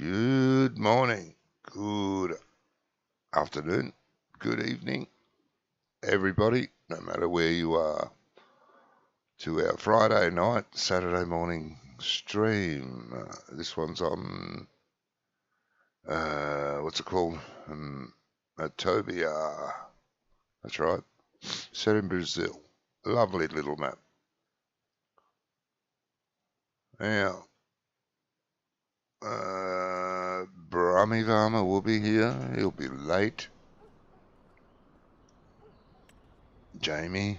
Good morning, good afternoon, good evening, everybody, no matter where you are, to our Friday night, Saturday morning stream. This one's on, what's it called? Atobia. That's right. Set in Brazil. Lovely little map. Now, Brahmivama will be here. He'll be late. Jamie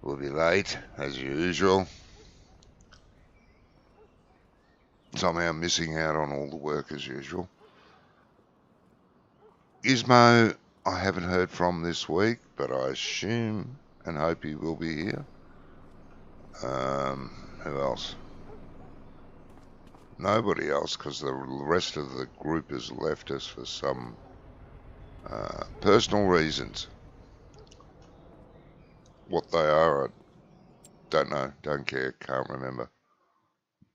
will be late, as usual. Somehow missing out on all the work as usual. Gizmo, I haven't heard from this week, but I assume and hope he will be here. Who else? Nobody else, because the rest of the group has left us for some personal reasons. What they are, I don't know, don't care, can't remember.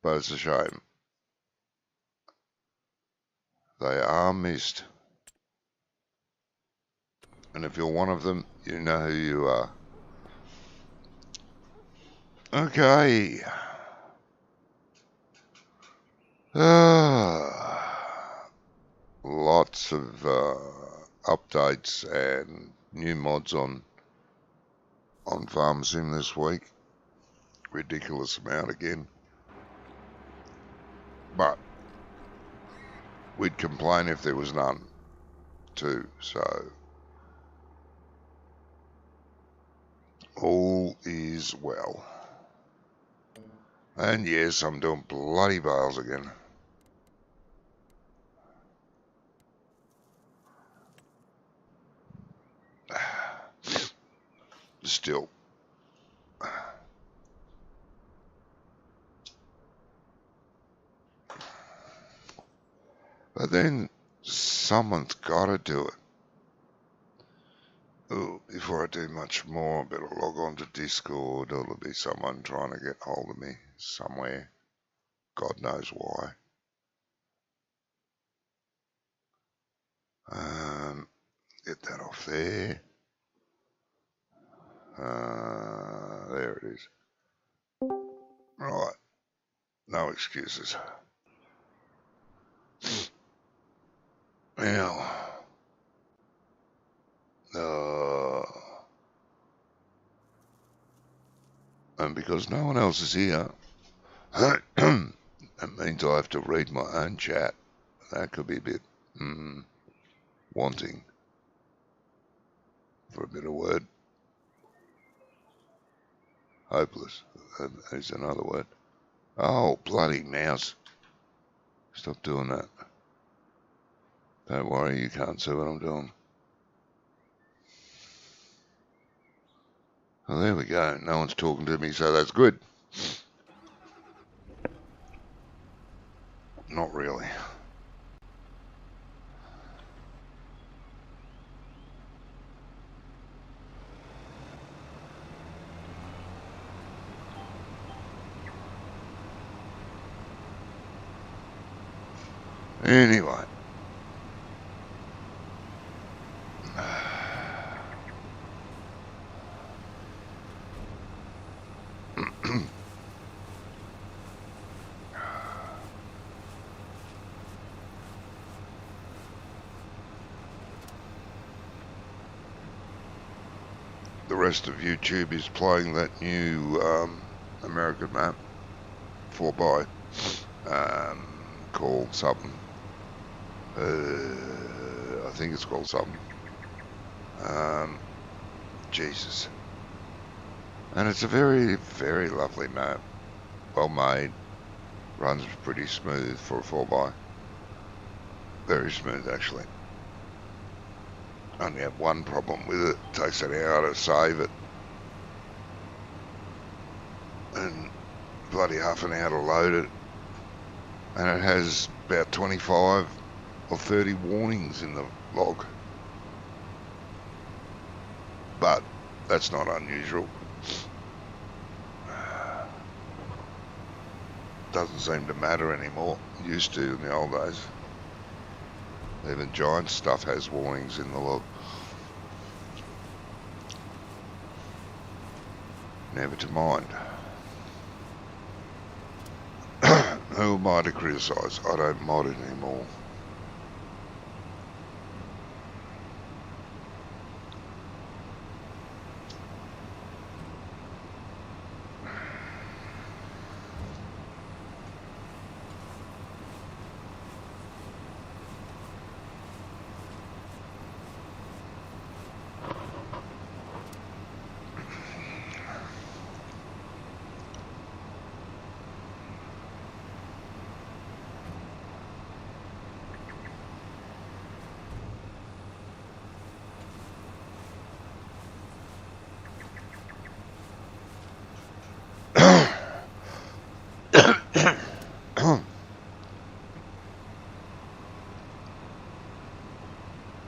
But it's a shame. They are missed. And if you're one of them, you know who you are. Okay. Lots of updates and new mods on Farm Sim this week. Ridiculous amount again. But we'd complain if there was none too, so all is well. And yes, I'm doing bloody bales again. Still. But then someone's got to do it. Ooh, before I do much more, I better log on to Discord, or there'll be someone trying to get hold of me somewhere. God knows why. Get that off there. There it is. Right. No excuses. Now, and because no one else is here, that means I have to read my own chat. That could be a bit wanting for a bit of word. Hopeless is another word. Oh, bloody mouse. Stop doing that. Don't worry, you can't see what I'm doing. Well, there we go. No one's talking to me, so that's good. Not really. Anyway. The rest of YouTube is playing that new American map 4x called something. I think it's called something. Jesus. And it's a very, very lovely map. Well made. Runs pretty smooth for a 4x. Very smooth, actually. Only have one problem with it. It takes an hour to save it. And bloody half an hour to load it. And it has about 25 or 30 warnings in the log. But that's not unusual. doesn't seem to matter anymore. It used to in the old days. Even giant stuff has warnings in the log. Never to mind. Who am I to criticise? I don't mod it anymore.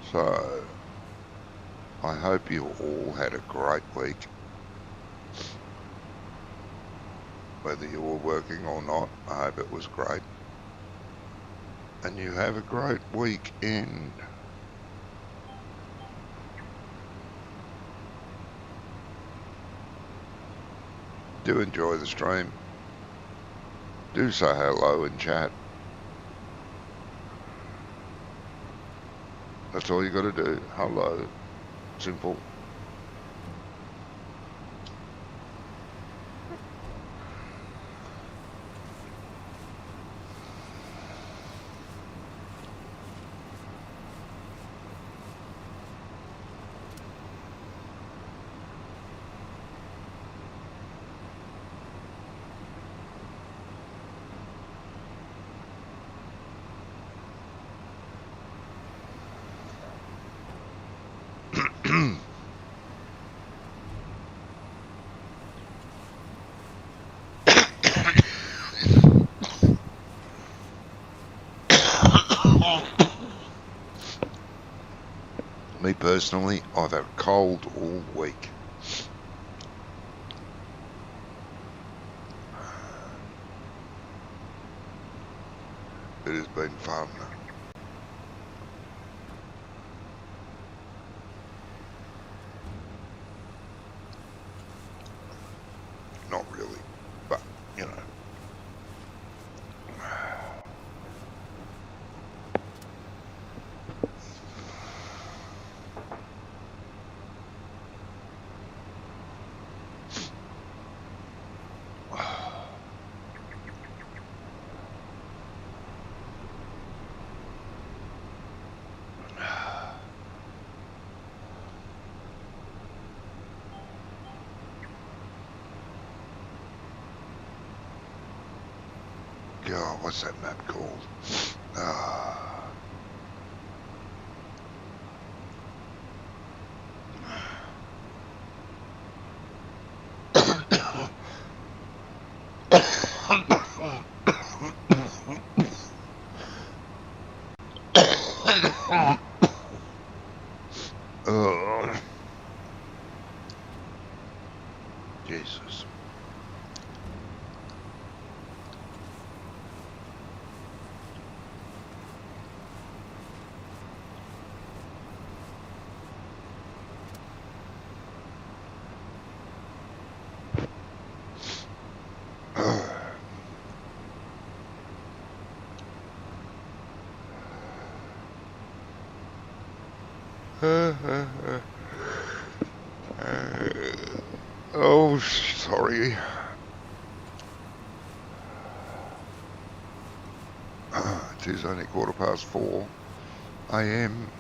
So, I hope you all had a great week. Whether you were working or not, I hope it was great. And you have a great weekend. Do enjoy the stream. Do say hello in chat. That's all you got to do. Hello. Simple. Me personally, I've had a cold all week. It has been fun. Not really, but, you know. God, what's that map called? Oh, Jesus. Oh, sorry. It is only 4:15 a.m.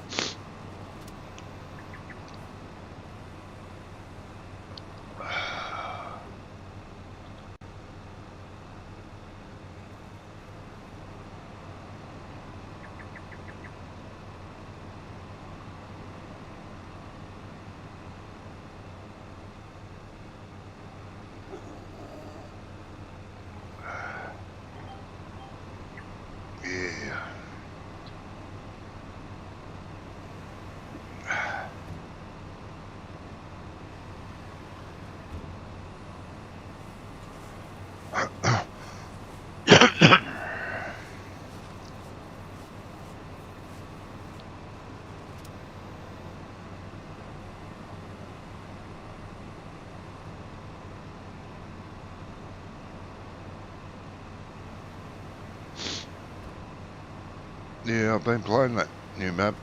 Yeah, I've been playing that new map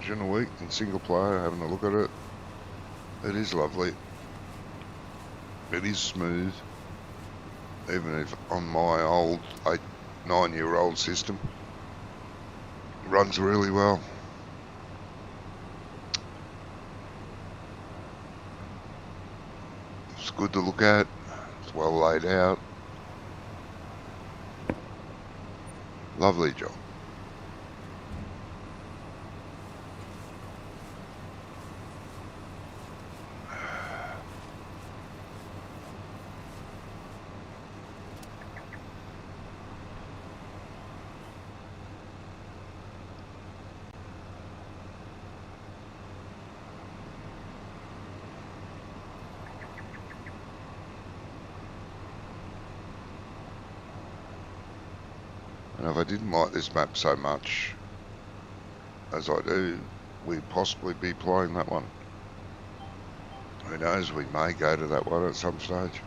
during the week in single player, having a look at it. It is lovely. It is smooth, even if on my old 9-year-old system, it runs really well. It's good to look at. It's well laid out. Lovely job. And if I didn't like this map so much as I do, we'd possibly be playing that one. Who knows, we may go to that one at some stage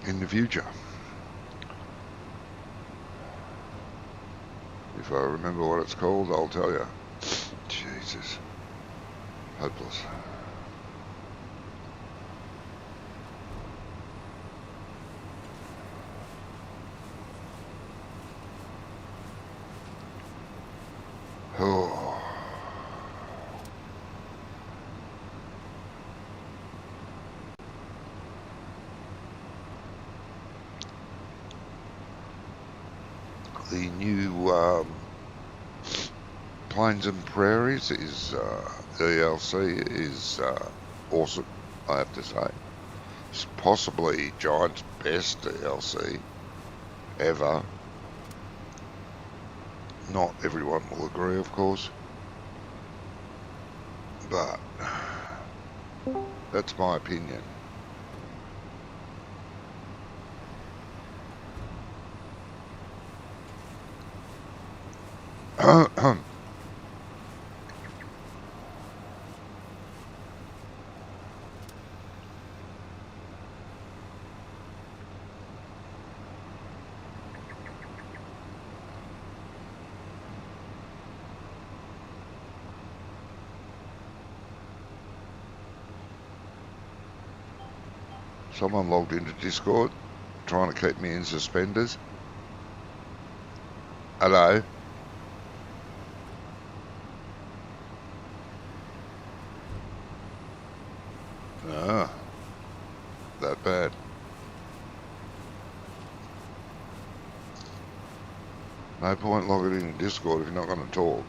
in the future. If I remember what it's called, I'll tell you. Jesus. Hopeless. Oh. The new Plains and Prairies is DLC is awesome, I have to say. It's possibly Giant's best DLC ever. Not everyone will agree, of course, but that's my opinion. Someone logged into Discord trying to keep me in suspenders. Hello. Ah, that bad. No point logging in Discord if you're not going to talk.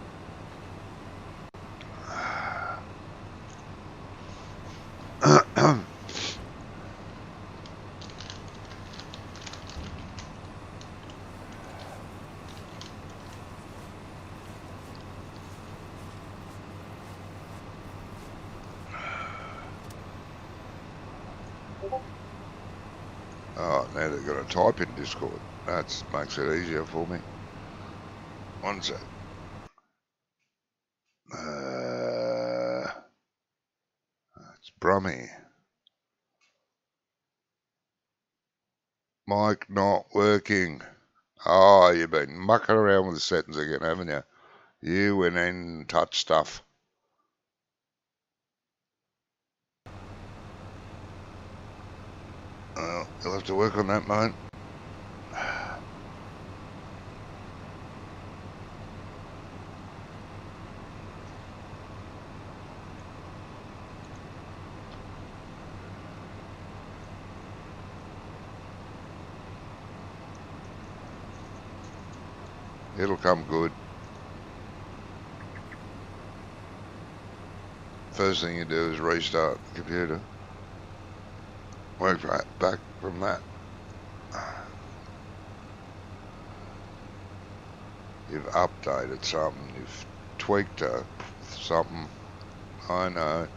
Oh, now they're going to type in Discord. That makes it easier for me. One sec. It's Brummy. Mic not working. Oh, you've been mucking around with the settings again, haven't you? You went in and touched stuff. Well, you'll have to work on that, mate. It'll come good. First thing you do is restart the computer. Work right back from that. You've updated something. You've tweaked something. I know.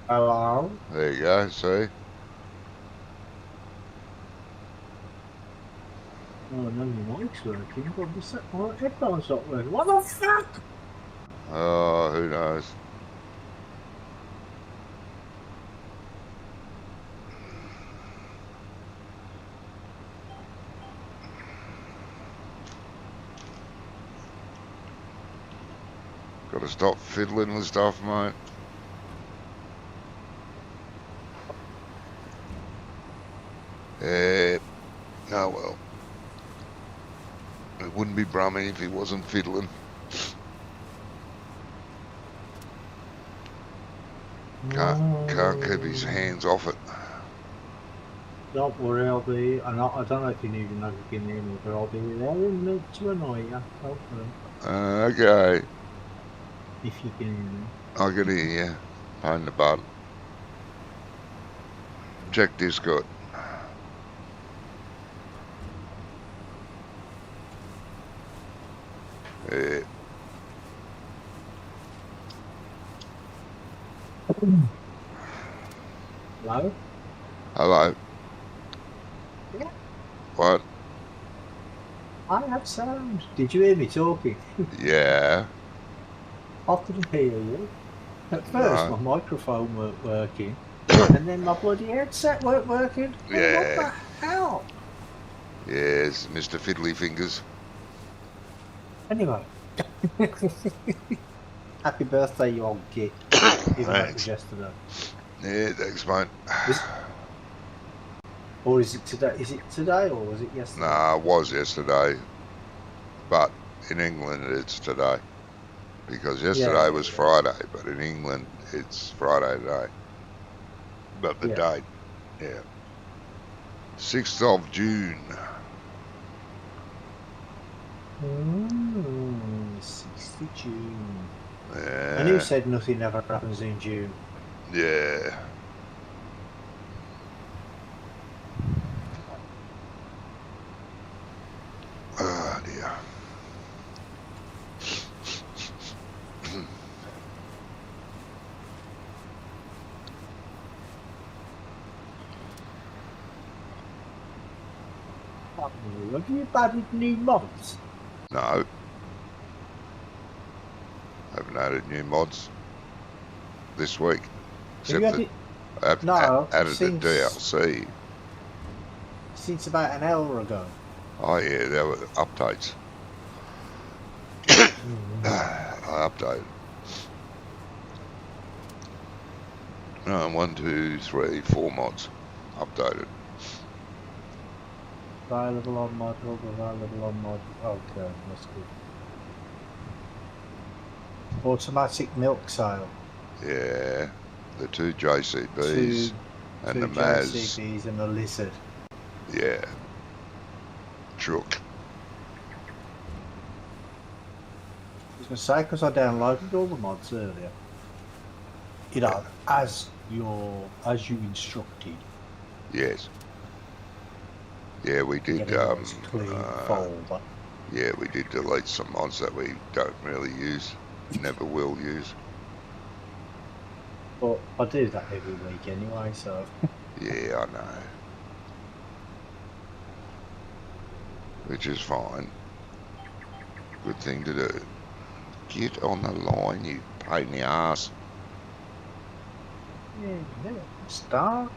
Hello? There you go, see? Oh, no, your mic's working, but my headphones not working. What the fuck? Oh, who knows? Gotta stop fiddling with stuff, mate. Yeah. Oh well. It wouldn't be Brummy if he wasn't fiddling. Can't keep his hands off it. Don't worry, I'll be. I don't know if you even know if you can hear me, but I'll be there in a minute to annoy you. Hopefully, Okay. if you can hear me. I can hear you. Pain in the butt. Check Discord. Yeah. Hello? Hello. Yeah. What? I have sound. Did you hear me talking? Yeah. I couldn't hear you. At first, No. my microphone weren't working, and then my bloody headset weren't working. Well, what Yeah. the hell? Yes, Mr. Fiddly Fingers. Anyway. Happy birthday, you old git. Even though it was Thanks. yesterday. Yeah, thanks, mate. Or is it today? Is it today or was it yesterday? Nah, it was yesterday. But in England, it's today. Because yesterday was Friday, but in England, it's Friday today. But the date, yeah. 6th of June. 6th of June. Yeah. And who said nothing ever happens in June? Yeah. Oh dear. Have you added new mods? No. Haven't added new mods this week. Have you Except that no, I've added since, the DLC. Since about an hour ago. Oh yeah, there were updates. I updated. No, 1, 2, 3, 4 mods updated. Available on mod, available on mod. Okay, that's good. Automatic milk sale. Yeah, the 2 JCBs and the two Maz. JCBs and a lizard. Yeah. Chook. I was going to say, because I downloaded all the mods earlier. You know, as you instructed. Yes. Yeah, we did. Clean folder. Yeah, we did delete some mods that we don't really use, never will use. But I do that every week anyway, so. Yeah, I know. Which is fine. Good thing to do. Get on the line, you pain in the ass. Yeah, start.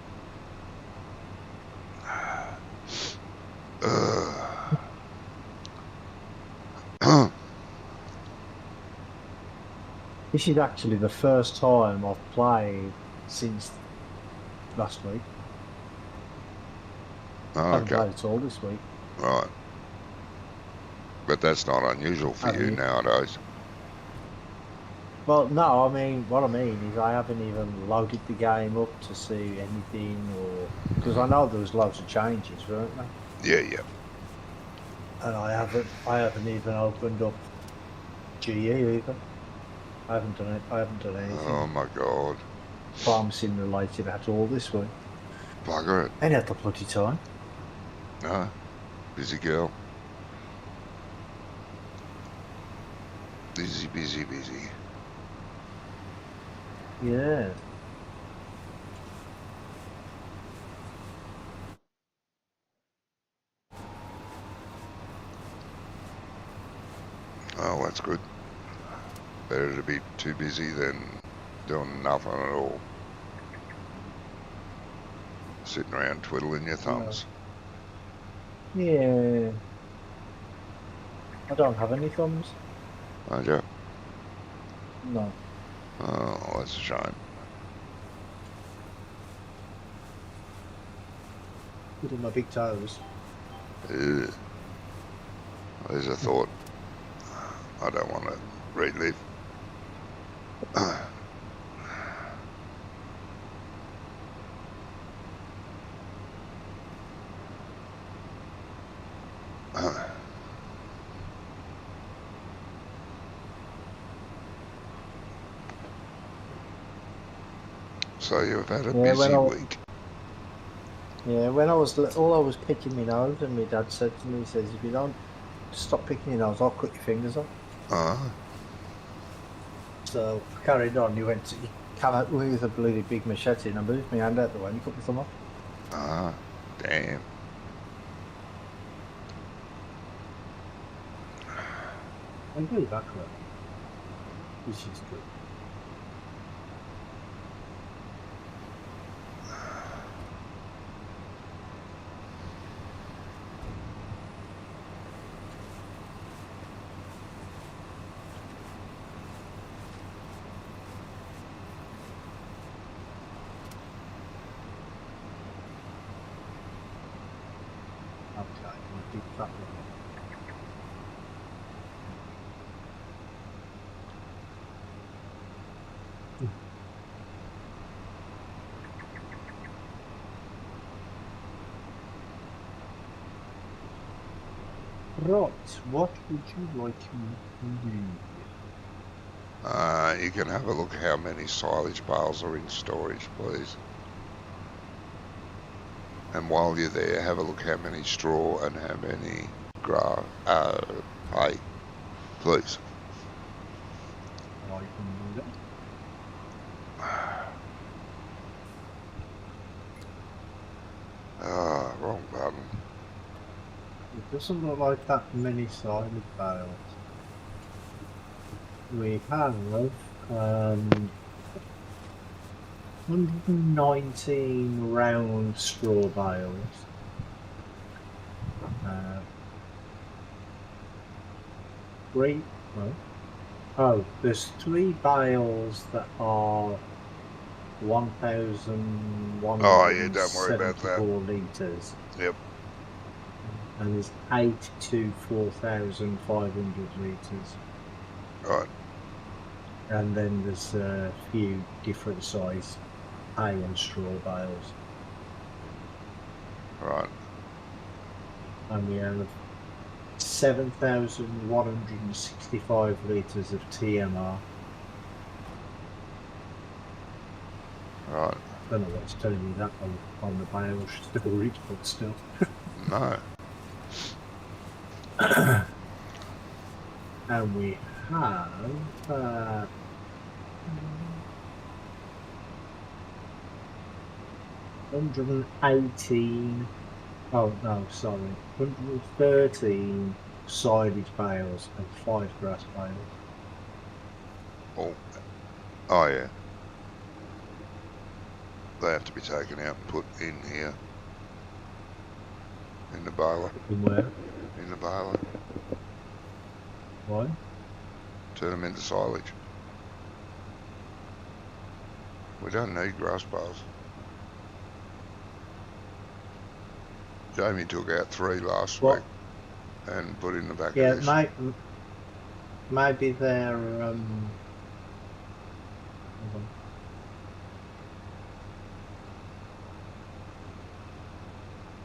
This is actually the first time I've played since last week. Oh, I haven't played at all this week. Right. But that's not unusual for you nowadays. Well, no, I mean, what I mean is I haven't even loaded the game up to see anything, or because I know there was loads of changes, weren't there? Yeah, yeah. And I haven't even opened up GE either. I haven't done it. I haven't done anything. Oh my god. Farm sim related at all this week. Bugger it. Ain't had the bloody time. No. Busy girl. Busy, busy, busy. Yeah. Oh, that's good. Better to be too busy than doing nothing at all. Sitting around twiddling your thumbs. Yeah. I don't have any thumbs. Don't you? No. Oh, that's a shame. Good on my big toes. Ugh. There's a thought I don't want to relive. So you've had a Yeah, busy week. Yeah, when I was little, I was picking my nose, and my dad said to me, he says, if you don't stop picking your nose, I'll cut your fingers off. Ah, So I carried on. He came out with a bloody big machete, and I moved my hand out the way, and he cut my thumb off. damn. I'm really back there, which is good. Okay, my big fat one. Right, what would you like me to do? You can have a look how many silage bales are in storage, please. And while you're there, have a look how many straw and how many hay, please. I can do that. Wrong button. It doesn't look like that many silage bales. We have 119 round straw bales. There's 3 bales that are 1,174 Oh, yeah, don't worry about that. litres. Yep. And there's 8 to 4,500 litres. Right. And then there's a few different size hay and straw bales. Right. And we have 7,165 litres of TMR. Right. I don't know what's telling me that on the bale storage, but still. No. And we have 118. Oh no, sorry, 113 silage bales and 5 grass bales. Oh, yeah. They have to be taken out and put in here. In the baler. In where? In the baler. Why? Turn them into silage. We don't need grass bales. Jamie took out 3 last week and put in the back of this. Maybe they're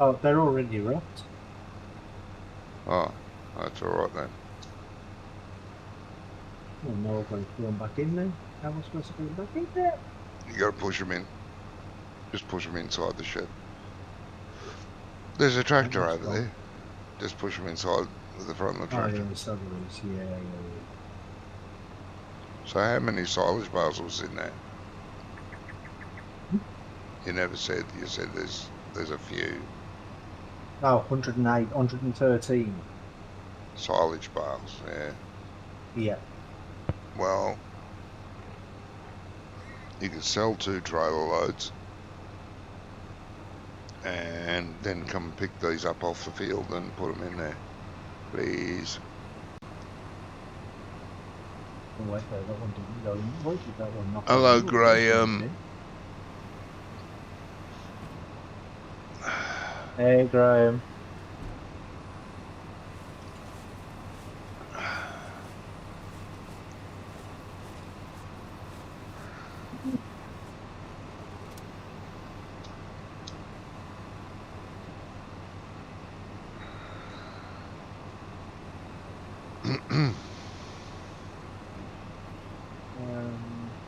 oh, they're already wrapped. Oh, that's alright then. Well, now I've got to put them back in then. How am I supposed to put them back in there? You got to push them in. Just push them inside the shed. There's a tractor over there. Just push them inside the front of the tractor. Oh, yeah, the submarines. Yeah. So how many silage bales was in there? You never said. You said there's a few. Oh, 108, 113. Silage bales, yeah. Yeah. Well, you could sell 2 trailer loads and then come pick these up off the field and put them in there, please. Oh, wait, that one didn't go in. Why did that one knock Hello, over? Graham. Hey, Graham.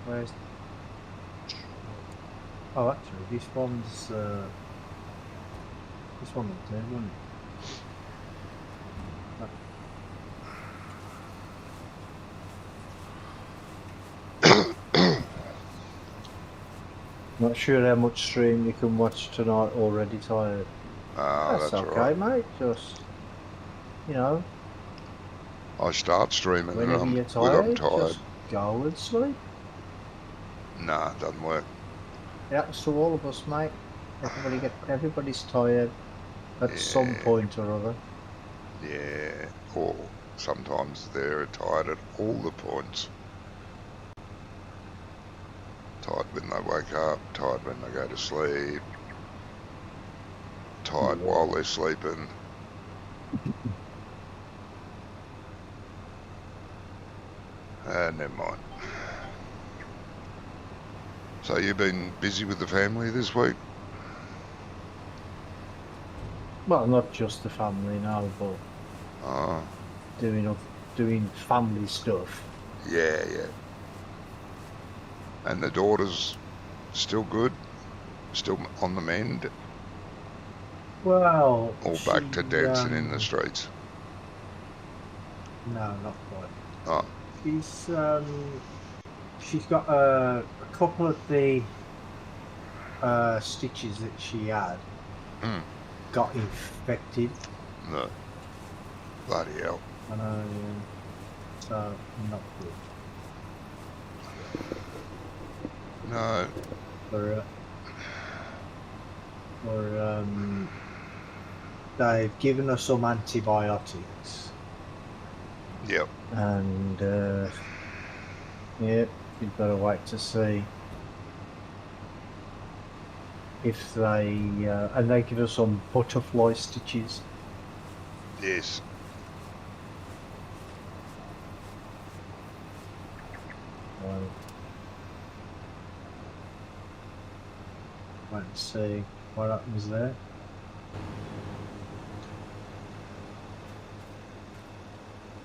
Where's... Oh, actually, this one's... this one was there, wasn't it? Not sure how much stream you can watch tonight, already tired. Ah, that's okay, all right. mate. Just, you know, I start streaming whenever and you're I'm tired, tired. just go and sleep. Nah, it doesn't work. It happens to all of us, mate. Everybody's tired at some point or other. Yeah, or sometimes they're tired at all the points. Tired when they wake up, tired when they go to sleep, tired while they're sleeping. Never mind. So you've been busy with the family this week? Well, not just the family now, but doing family stuff. Yeah. And the daughter's still good? Still on the mend? Well, Or back to dancing in the streets? No, not quite. Oh. She's got a couple of the stitches that she had got infected. No. Bloody hell. I know, so not good. No. They've given her some antibiotics. Yep. And yeah, you've got to wait to see if they and they give us some butterfly stitches. Yes. Wait and see what happens there.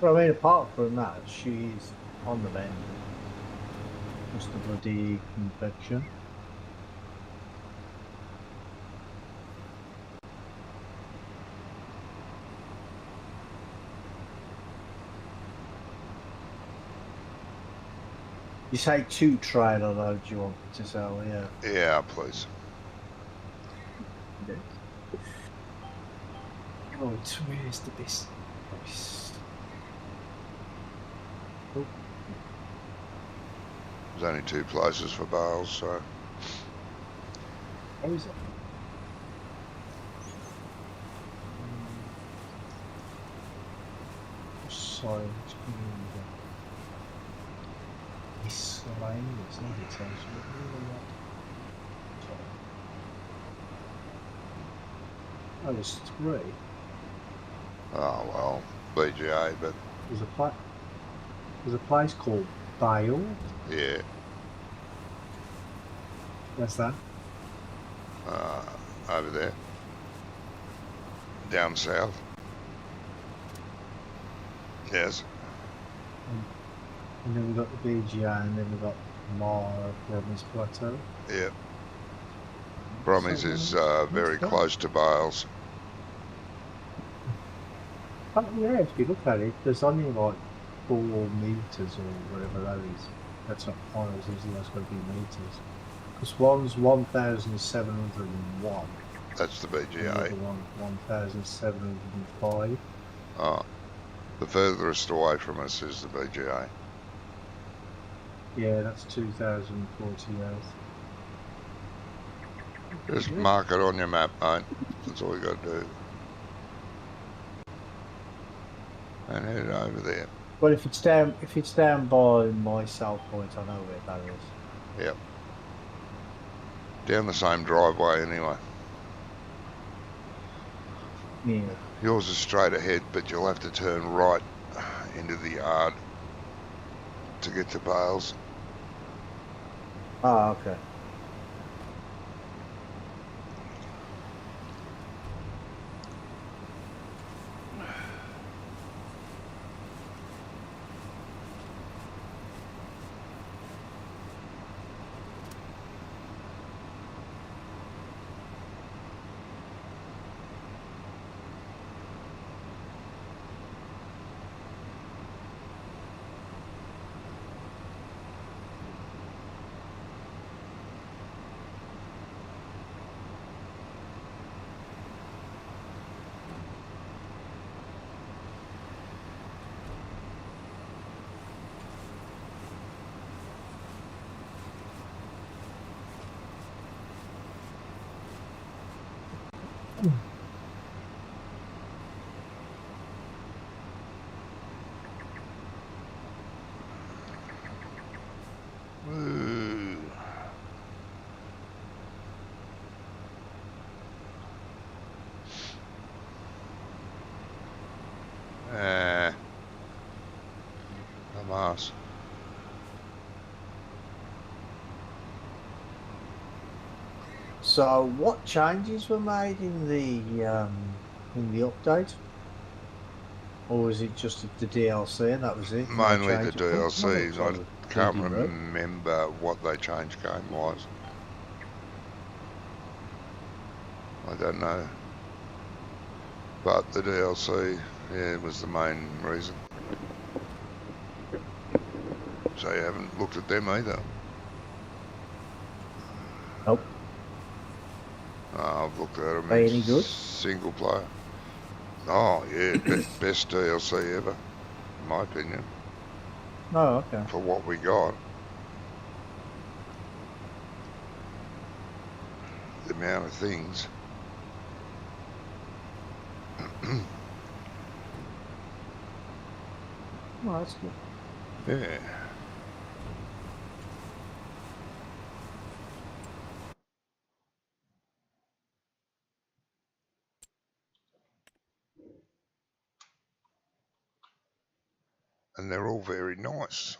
Well, I mean, apart from that, she's on the mend. Just a bloody infection. You say 2 trailer loads you want to sell, yeah? Yeah, please. Oh, where's the best price? Oh. There's only 2 places for bales, so... How is it? Sorry, it's miscellaneous, not it? Oh, there's 3. Oh, well, BGA, but... There's a place called Bale. Yeah. Where's that? Over there. Down south. Yes. And then we've got the BGA, and then we've got Bromley's Plateau. Yep. Bromley's is very close to Bales. Oh, yeah, if you look at it, there's only like 4 meters or whatever that is. That's not miles, that's got to be meters. Because one's 1,701. That's the BGA. And the other one, 1,705. Oh. The furthest away from us is the BGA. Yeah, that's 2,048. Just mark it on your map, mate. That's all you got to do. And head over there. Well, if it's down by my sell point, I know where that is. Yep. Down the same driveway anyway. Yeah. Yours is straight ahead, but you'll have to turn right into the yard to get to Bales. Ah, okay. Woo. Dumbass. So, what changes were made in the update, or was it just the DLC and that was it? No Mainly the change. Well, DLC. looks like I a can't bloody road. remember what they changed game-wise. I don't know. But the DLC, yeah, was the main reason. So you haven't looked at them either? Nope. I've looked at them. Are they any good? Single player. Oh, yeah, best DLC ever, in my opinion, Oh, okay. for what we got. The amount of things. Well, that's good. Yeah. And they're all very nice.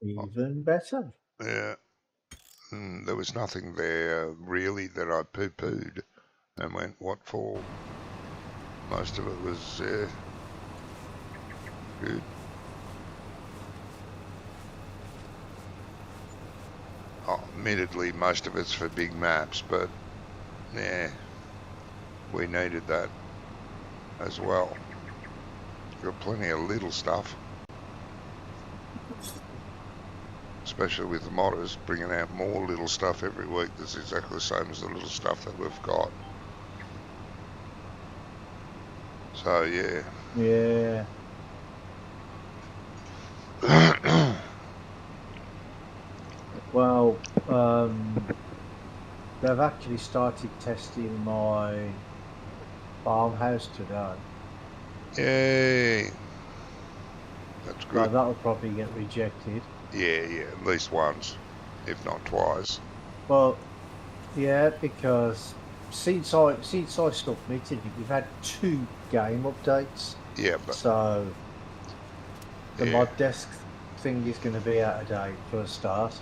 Even better. Yeah. There was nothing there really that I poo-pooed and went, what for? Most of it was good. Oh, admittedly, most of it's for big maps, but yeah, we needed that as well. Got plenty of little stuff, especially with the modders bringing out more little stuff every week that's exactly the same as the little stuff that we've got. So yeah. Yeah. Well, they've actually started testing my farmhouse today. Yay. That's So good. that'll probably get rejected. Yeah, at least once, if not twice. Well, yeah, because since I submitted it, we've had 2 game updates. Yeah, but So the yeah, mod desk thing is going to be out of date for a start.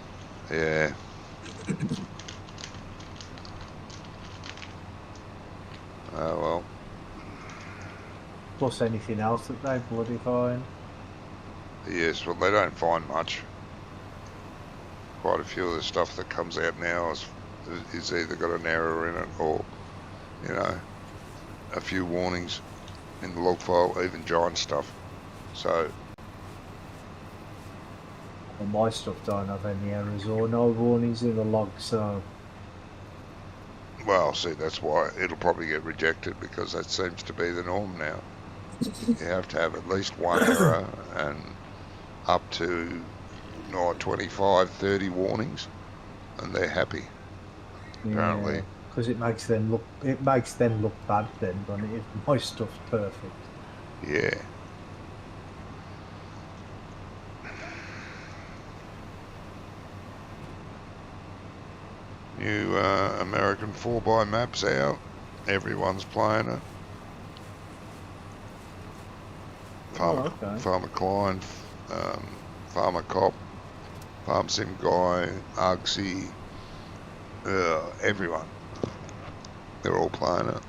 yeah. Oh well. Plus anything else that they bloody find. Yes, well they don't find much. Quite a few of the stuff that comes out now is either got an error in it or, you know, a few warnings in the log file, even giant stuff. So Well, my stuff don't have any errors or no warnings in the log, so well, see, that's why it'll probably get rejected, because that seems to be the norm now. You have to have at least one error and up to 25, 30 warnings, and they're happy, apparently. yeah. Because it makes them look bad then, doesn't it? If my stuff's perfect. Yeah. New American 4x maps out. Everyone's playing it. Okay. Farmer Klein, Farmer Cop, Farm Sim Guy, Argsy, everyone. They're all playing it.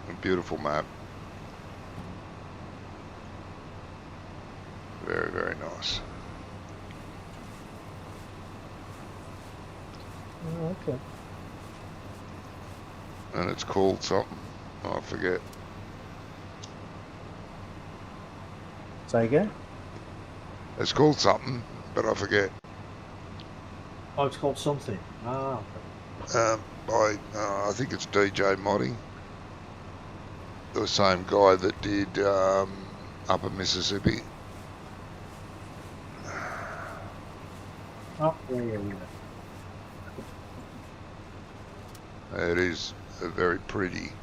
A beautiful map. Very, very nice. Okay. And it's called something. I forget. Say again? It's called something, but I forget. Oh, it's called something. Ah, okay. I think it's DJ Modding. The same guy that did Upper Mississippi. Oh, yeah. It is a very pretty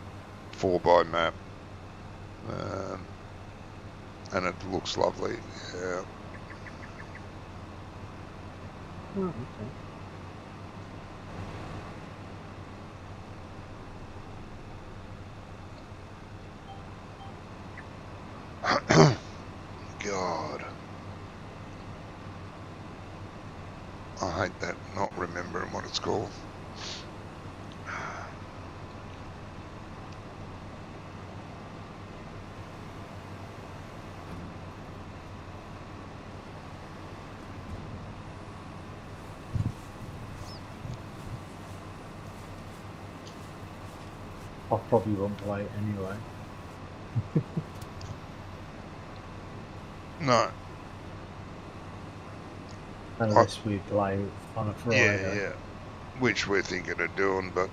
4x map. And it looks lovely. Yeah. Oh, okay. God. I hate that, not remembering what it's called. I probably won't play it anyway. No. Unless we play it on a Friday. Yeah. Which we're thinking of doing, but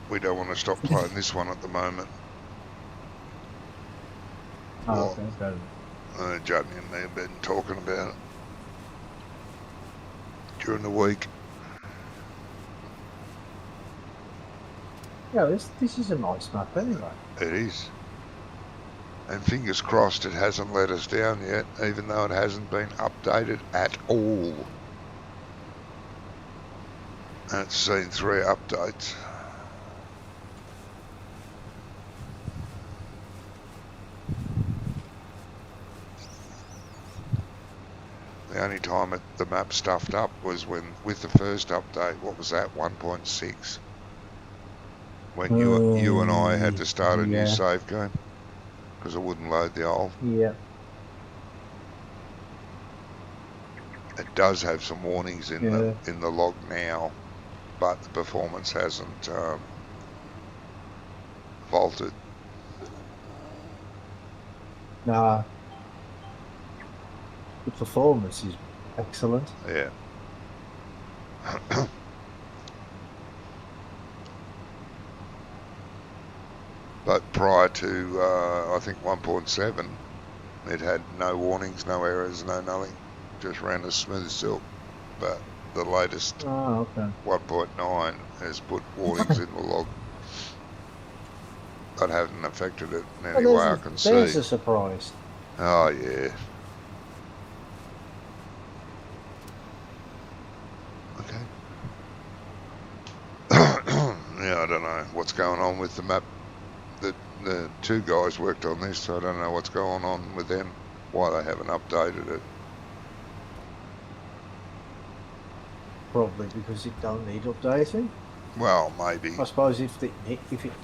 we don't want to stop playing this one at the moment. Oh, Well, okay, fair enough. Johnny and me have been talking about it during the week. Yeah, this is a nice map anyway. It is. And fingers crossed it hasn't let us down yet, even though it hasn't been updated at all. And it's seen 3 updates. The only time the map stuffed up was when, with the first update, what was that, 1.6? When you and I had to start a new save game because it wouldn't load the old. Yeah. It does have some warnings in the log now, but the performance hasn't vaulted. Nah. The performance is excellent. Yeah. But prior to, I think 1.7, it had no warnings, no errors, no nothing. Just ran as smooth as silk. But the latest 1.9 has put warnings in the log. That hasn't affected it in any way I can see. There's a surprise. Oh, yeah. Okay. Yeah, I don't know what's going on with the map. The 2 guys worked on this, so I don't know what's going on with them, why they haven't updated it. Probably because it don't need updating. Well, maybe. I suppose if it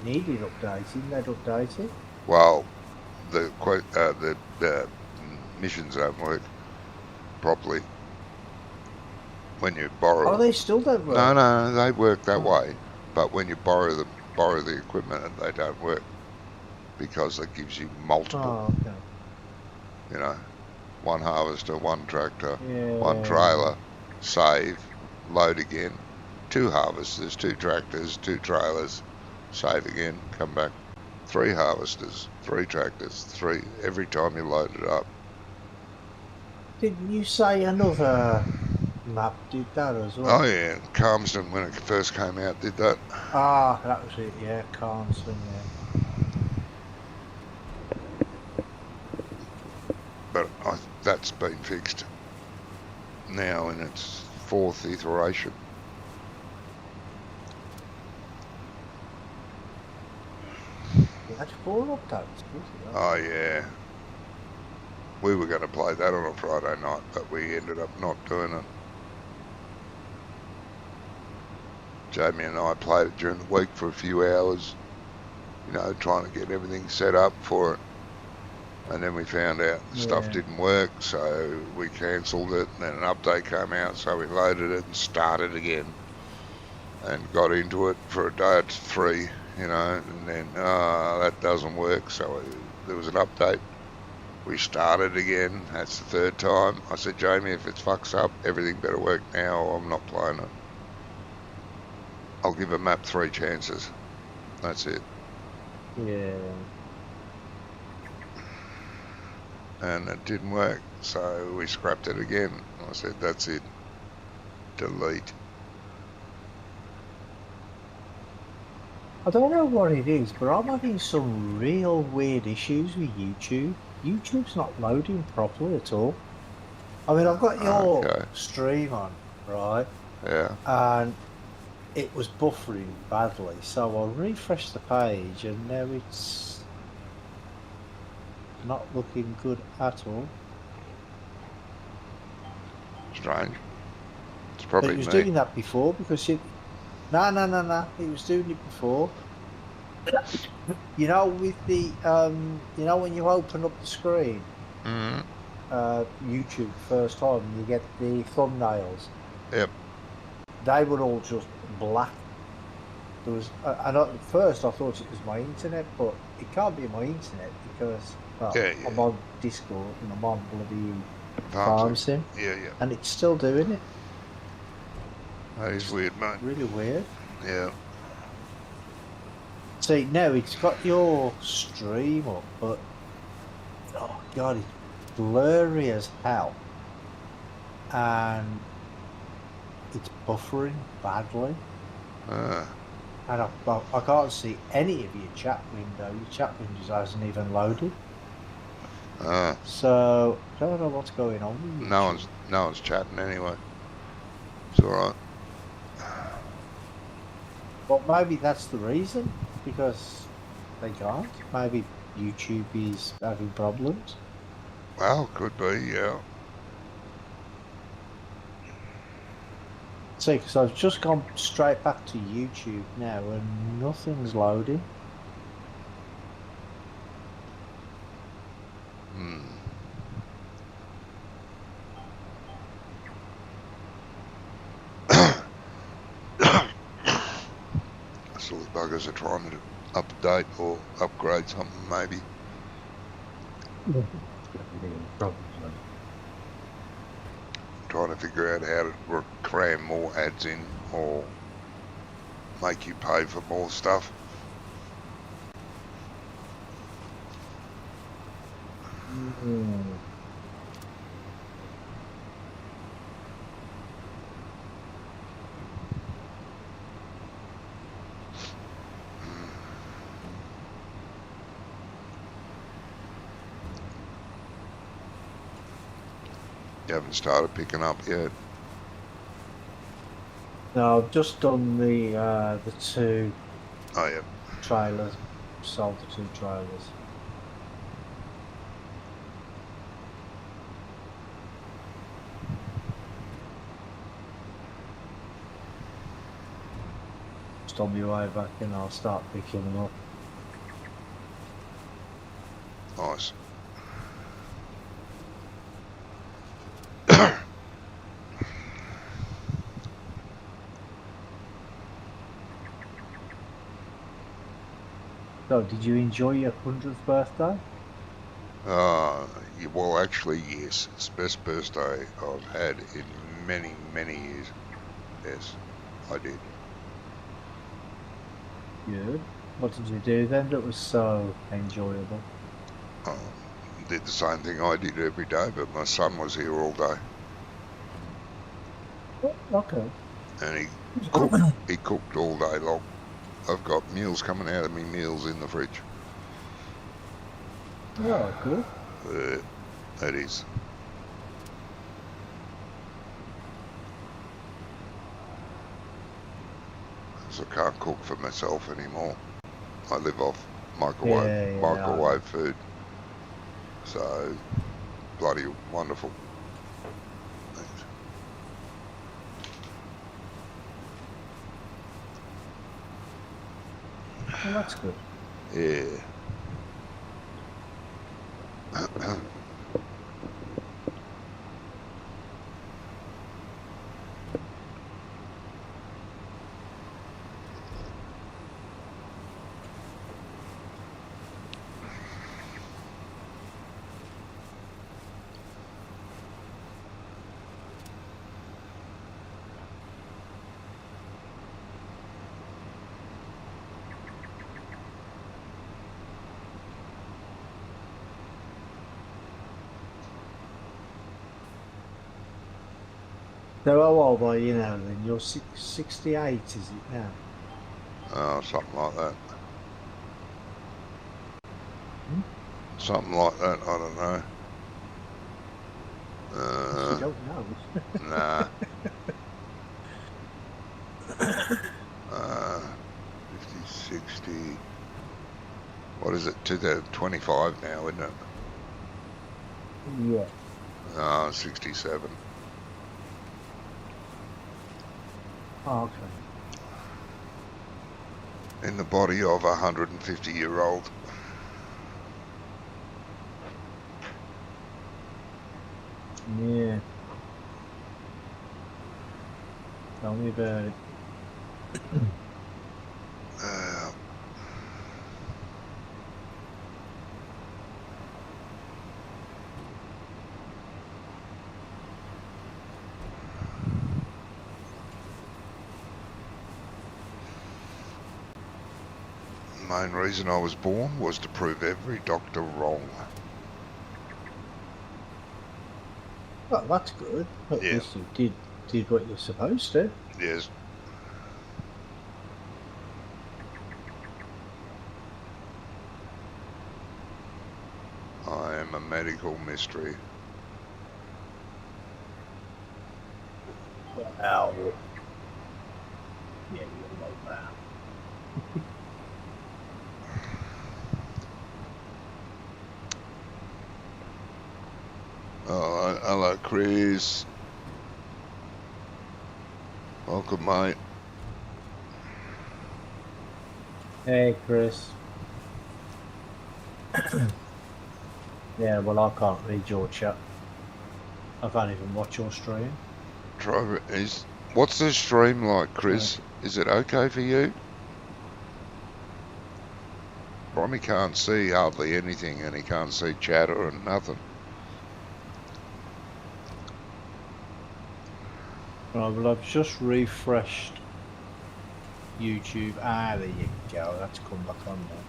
needed updating, they'd update it. Well, the missions don't work properly when you borrow. Oh, they still don't work. No, they work that way, but when you borrow the equipment, they don't work because it gives you multiple. Oh, okay. You know, 1 harvester, 1 tractor, Yeah. 1 trailer, save, load again, 2 harvesters, 2 tractors, 2 trailers, save again, come back, 3 harvesters, 3 tractors, 3 every time you load it up. Didn't you say another map did that as well. Oh yeah, Calmsden when it first came out did that. Ah, that was it. Yeah, Carnson. Yeah. But that's been fixed now in its 4th iteration. That's 4 updates. Oh yeah. We were going to play that on a Friday night, but we ended up not doing it. Jamie and I played it during the week for a few hours, you know, trying to get everything set up for it. And then we found out the stuff didn't work, so we cancelled it. And then an update came out, so we loaded it and started again. And got into it for a day at 3, you know, and then that doesn't work, so there was an update. We started again. That's the 3rd time. I said, Jamie, if it fucks up, everything better work now or I'm not playing it. I'll give a map 3 chances. That's it. Yeah. And it didn't work, so we scrapped it again. I said, that's it. Delete. I don't know what it is, but I'm having some real weird issues with YouTube. YouTube's not loading properly at all. I mean, I've got your stream on, right? Yeah. And it was buffering badly, so I refreshed the page and now it's not looking good at all. Strange. It's probably But it was doing that before because it... No. It was doing it before. You know, with the... you know when you open up the screen? YouTube first time, you get the thumbnails. Yep. They were all just black. There was... and at first I thought it was my internet, but it can't be my internet because... Well, I'm on Discord and I'm on bloody Farm Sim. Yeah. And it's still doing it. That is weird, mate. Really weird. Yeah. See, now it's got your stream up, but... Oh, God, it's blurry as hell. And it's buffering badly. And I can't see any of your chat window. Your chat window hasn't even loaded. So I don't know what's going on with you. No one's chatting anyway. It's alright. Well, maybe that's the reason, because they can't. Maybe YouTube is having problems. Well, could be, yeah. See, because I've just gone straight back to YouTube now and nothing's loading. Silly buggers are trying to update or upgrade something, maybe. Trying to figure out how to cram more ads in or make you pay for more stuff. You haven't started picking up yet? No, I've just done the 2 trailers, sold the 2 trailers. Just on my way back and I'll start picking them up. Nice. So, did you enjoy your 100th birthday? Well, actually, yes. It's the best birthday I've had in many, many years. Yes, I did. Good. What did you do then that was so enjoyable? Did the same thing I did every day, but my son was here all day. Okay. and he cooked all day long. I've got meals coming out of me meals in the fridge. Oh, good. That is. 'Cause I can't cook for myself anymore. I live off Yeah, I know. microwave food. So bloody wonderful. Thanks. Well, that's good. Yeah. So how old are you now then? You're 68, is it now? Something like that. Hmm? Something like that. I don't know. You don't know. Nah. 50, 60. What is it? 2025 now, isn't it? Yeah. 67. Oh, okay. In the body of a 150-year-old. Yeah. Tell me about it. Uh, main reason I was born was to prove every doctor wrong. Well, that's good. At Yeah. least you did what you're supposed to. Yes. I am a medical mystery. Well, yeah, you're like that. Oh, hello, Chris. Welcome, mate. Hey, Chris. Yeah, well, I can't read your chat. I can't even watch your stream. What's the stream like, So, Chris? Is it okay for you? Ronnie can't see hardly anything, and he can't see chatter and nothing. right, well, I've just refreshed YouTube. Ah, there you go. That's come back on now.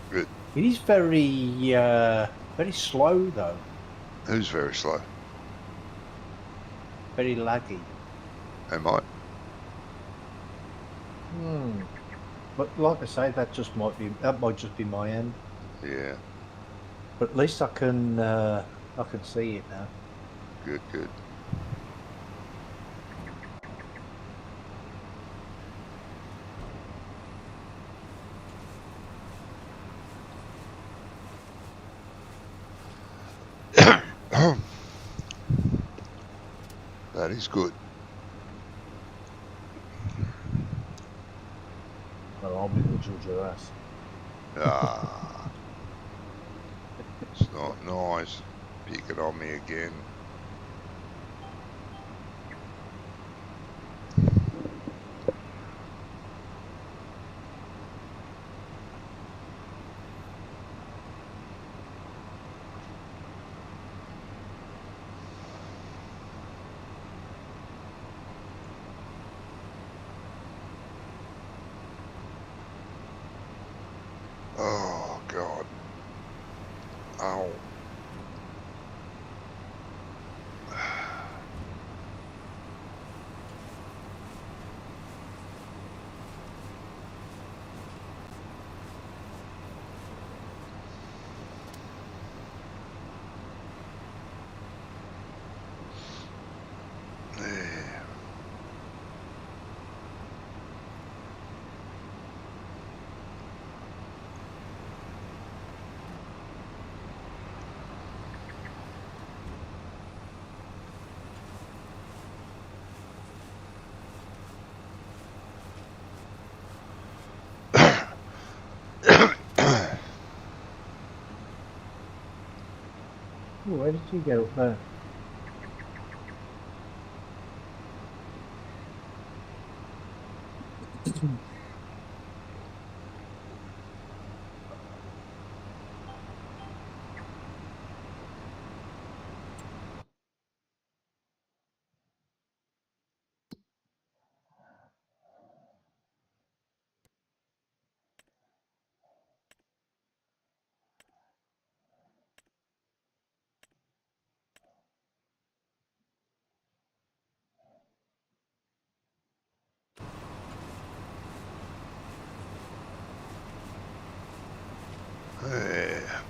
Good. It is very slow though. Who's very slow? Very laggy. Am I? Hmm. But like I say, that might just be my end. Yeah. But at least I can see it now. Good, good. That is good. Well, I'll be the judge of that. Ah, it's not nice. Picking on me again. Oh, God. Ow. Ooh, where did you get up there? Yeah.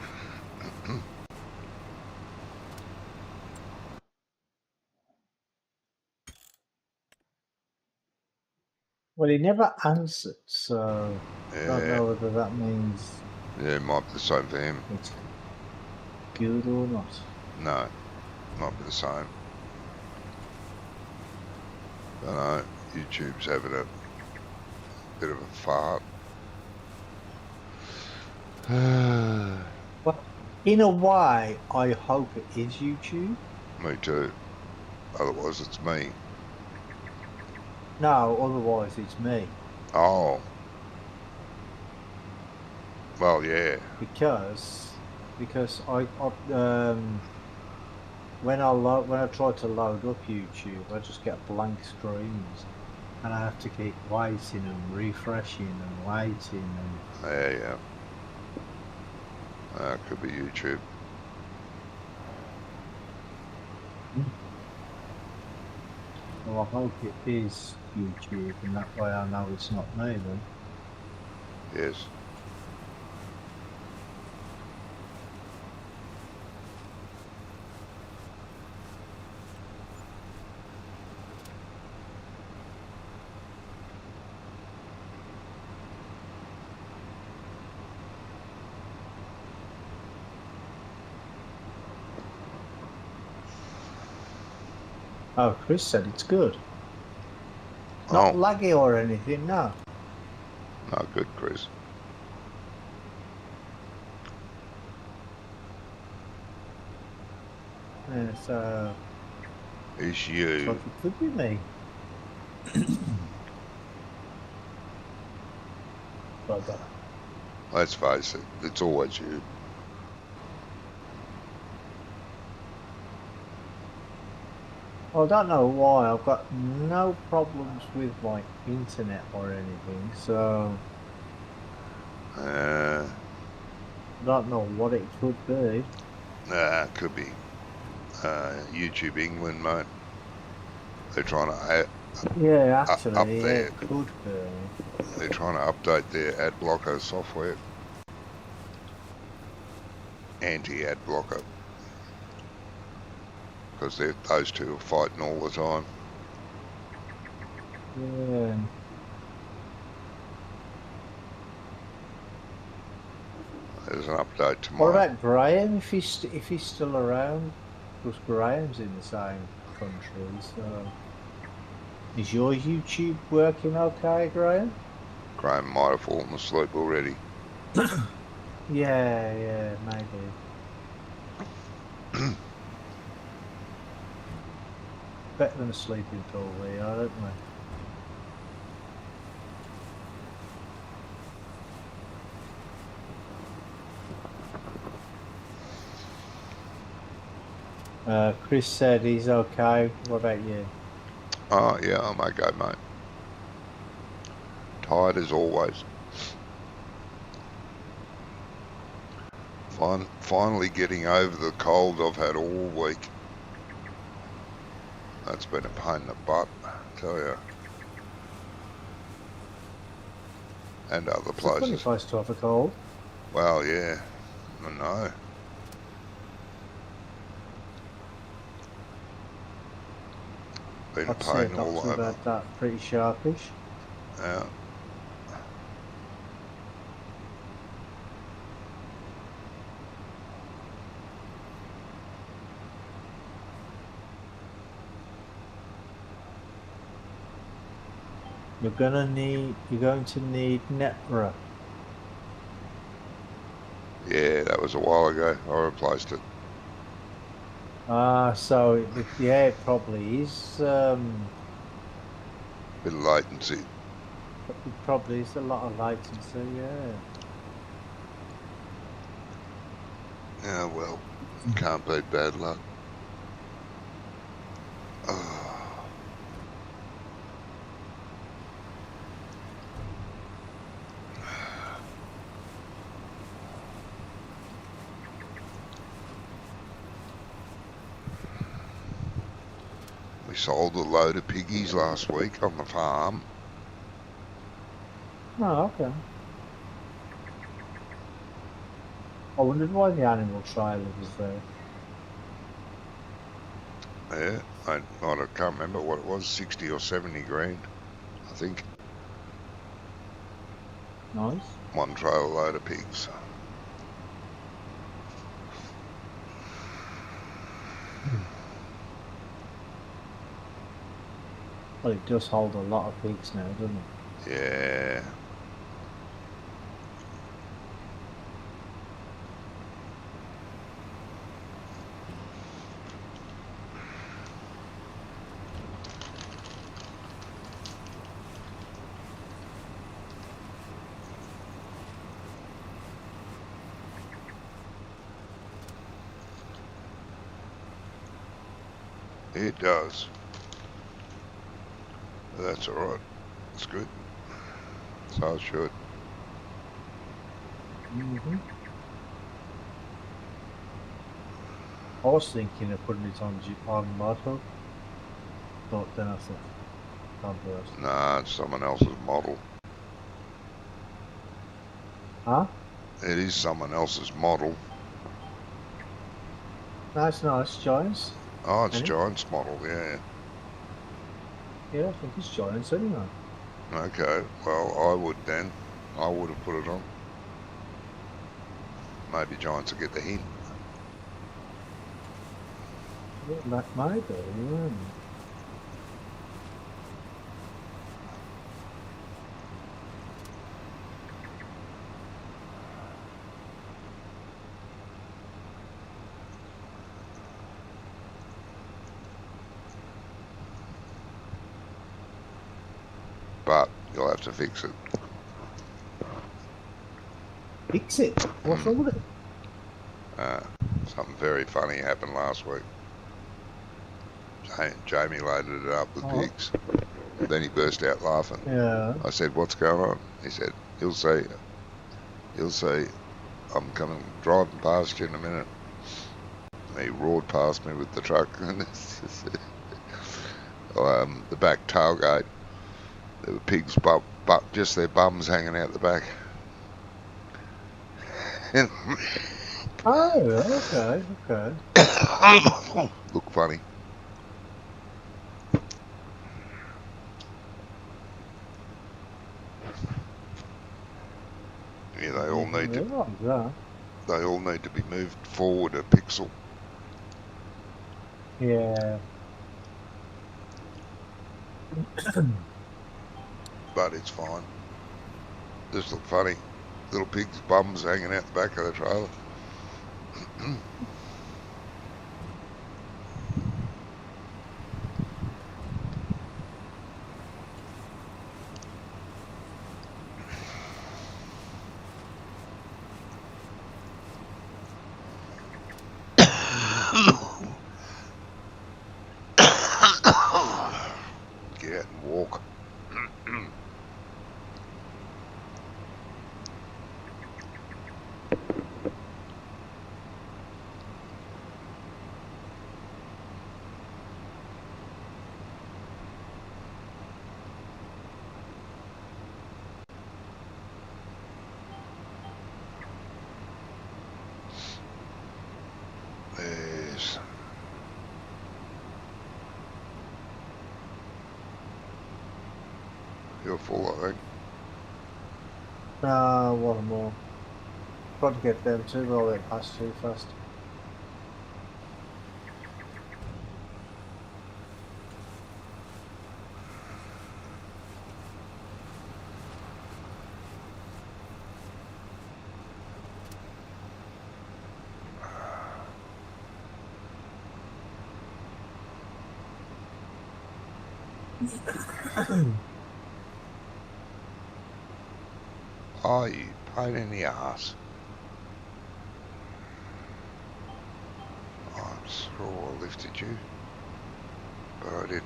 Well, he never answered, so I don't Yeah. know whether that means Yeah, it might be the same for him. it's good or not. No, might be the same. Don't know. YouTube's having a bit of a fart. Well, in a way, I hope it is YouTube. Me too. Otherwise, it's me. No, otherwise it's me. Oh. Well, yeah. Because I when I try to load up YouTube, I just get blank screens, and I have to keep waiting and refreshing and waiting and. Yeah. Could be YouTube. Well, I hope it is YouTube, and that way I know it's not me then. Yes. Oh, Chris said it's good. Not Oh, laggy or anything, no. no, good, Chris. Yeah, so It's looks you. like it could be me. Bugger. Let's face it, it's always you. I don't know why. I've got no problems with my internet or anything, so Uh, I don't know what it could be. could be YouTube England, mate. They're trying to Yeah, up actually, yeah, their. it could be. They're trying to update their ad blocker software. Anti-ad blocker, because those two are fighting all the time. Yeah. There's an update What tomorrow. about Graham? If he's still around, because Graham's in the same country, so is your YouTube working okay, Graham? Graham might have fallen asleep already. Yeah, maybe. Better than a sleeping pill, we are, don't we? Chris said he's okay. What about you? Oh, yeah, I'm okay, mate. Tired as always. Finally getting over the cold I've had all week. That's been a pain in the butt, I tell you. And other It's a funny places. place to have a cold. Well, yeah, I know. Been a I'd see a pain all doctor over. about that. Pretty sharpish. Yeah. You're going to need Netra. Yeah, that was a while ago. I replaced it. So yeah, it probably is. Bit of latency. It probably is a lot of latency. Yeah. Yeah, well, can't beat bad luck. Oh. We sold a load of piggies last week on the farm. Oh, okay. I wondered why the animal trailer was there. Yeah, I can't remember what it was, 60 or 70 grand, I think. Nice. One trailer load of pigs. Well, it does hold a lot of pigs now, doesn't it? Yeah. It does. But that's alright. It's good. So it should. Mm-hmm. I was thinking of putting it on Mudhook, but then I thought, controversy. Nah, it's someone else's model. Huh? It is someone else's model. That's nice, Giants. Oh, it's Isn't it? Giant's model, yeah. Yeah, I think it's Giants anyway. Okay, well, I would then. I would have put it on. Maybe Giants will get the hint. Yeah, that might be. Yeah. But you'll have to fix it. Fix it. What's wrong with it? Something very funny happened last week. Jamie loaded it up with pigs. Then he burst out laughing. Yeah. I said, "What's going on?" He said, He'll say, I'm coming, driving past you in a minute." And he roared past me with the truck, and the back tailgate, there were pigs, but just their bums hanging out the back. Oh, okay, okay. Look funny. Yeah, they all need to. That. They all need to be moved forward a pixel. Yeah. But it's fine. Just look funny. Little pigs' bums hanging out the back of the trailer. Get out and walk. Yes. You're full, I think. One more. Got to get them too, but I went past too fast. Oh, you pain in the ass. I'm sure I lifted you, but I didn't.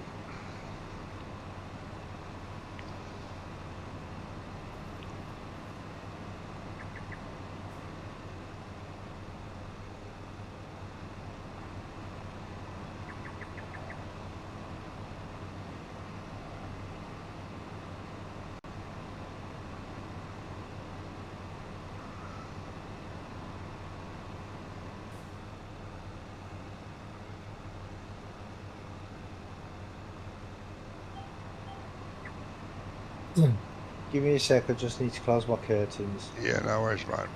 Give me a sec, I just need to close my curtains. Yeah, no worries, mate.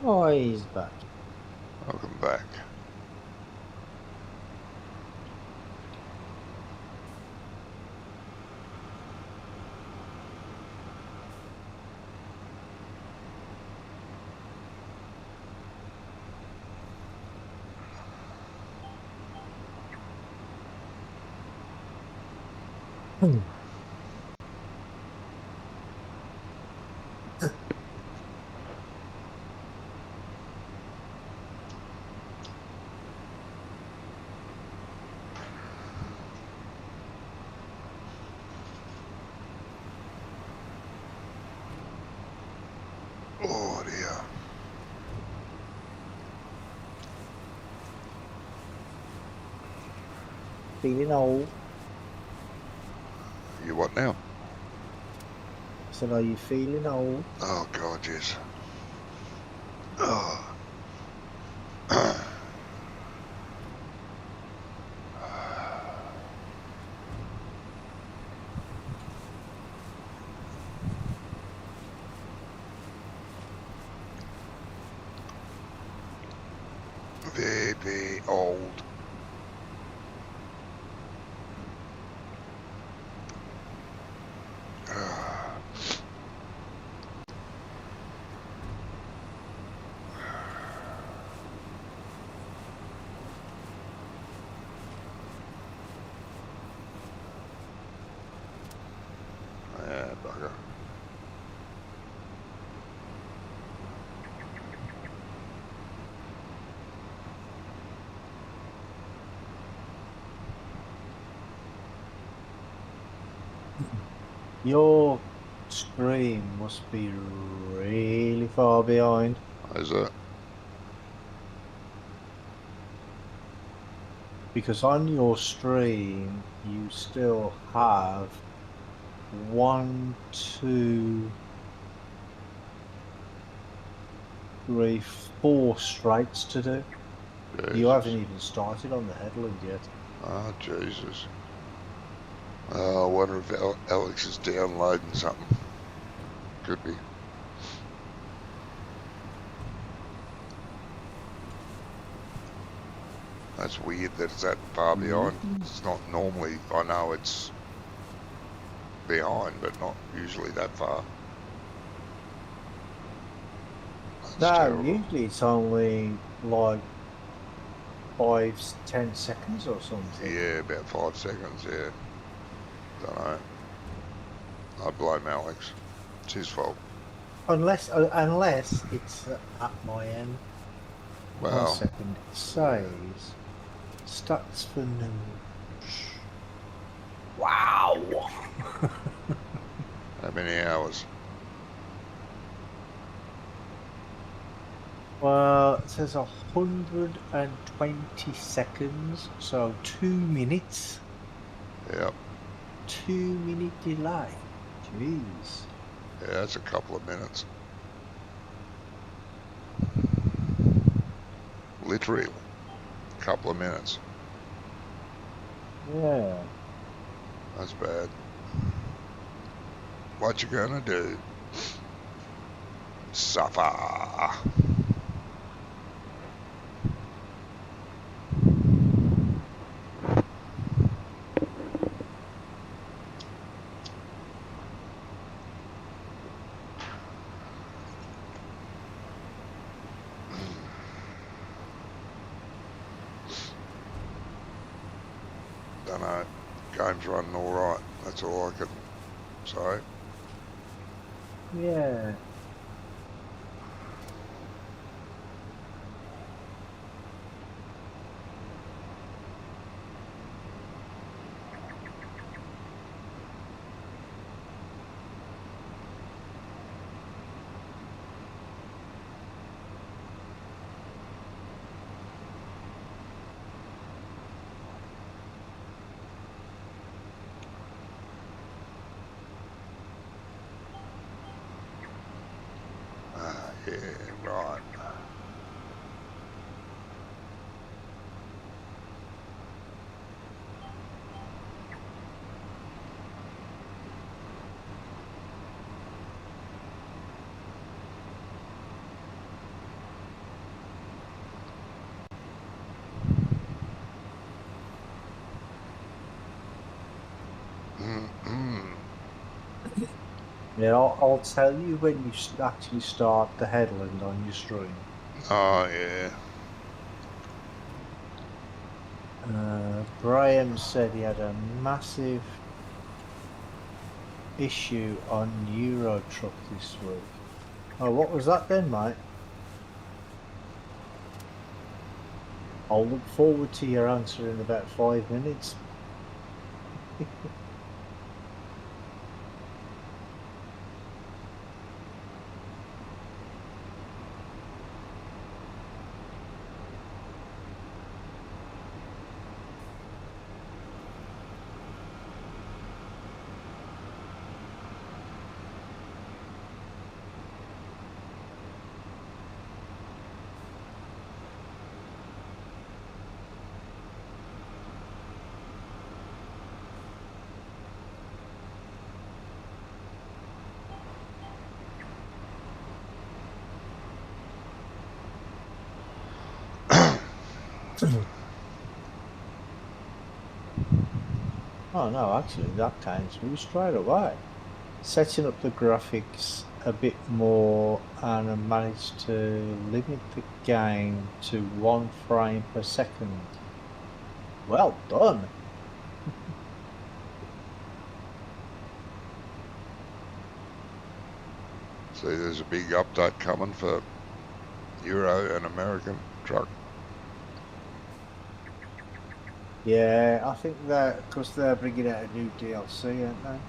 Oh, he's back. Welcome back. Oh dear. Feeling old. You what now? So are you feeling old? Oh God, yes. Oh. Very, very old. Yeah, bugger. Your stream must be really far behind. Is it? Because on your stream, you still have 1, 2, 3, 4 straights to do. You haven't Jesus. even started on the headland yet. Oh, Jesus. I wonder if Alex is downloading something. Could be. That's weird that it's that far behind. It's not normally, I know it's behind, but not usually that far. That's No, terrible. usually it's only like 5, 10 seconds or something. Yeah, about 5 seconds, yeah. Don't know. I blame Alex. It's his fault. Unless it's at my end. 1 Well, second. It says stats for noobs. Wow. how many hours? Well, it says 120 seconds, so 2 minutes. Yep. 2 minute delay. Jeez. Yeah, that's a couple of minutes. Literally, a couple of minutes. Yeah. That's bad. What you gonna do? Suffer. Don't know. Game's running all right. That's all I can say. Yeah. Yeah, right. Mm-hmm. Yeah, I'll tell you when you actually start the headland on your stream. Oh, yeah. Graham said he had a massive issue on Euro Truck this week. Oh, what was that then, mate? I'll look forward to your answer in about 5 minutes. Oh no, actually that came through straight away. Setting up the graphics a bit more and I managed to limit the game to 1 frame per second. Well done. See, there's a big update coming for Euro and American Truck. Yeah, I think that because they're bringing out a new DLC, aren't they?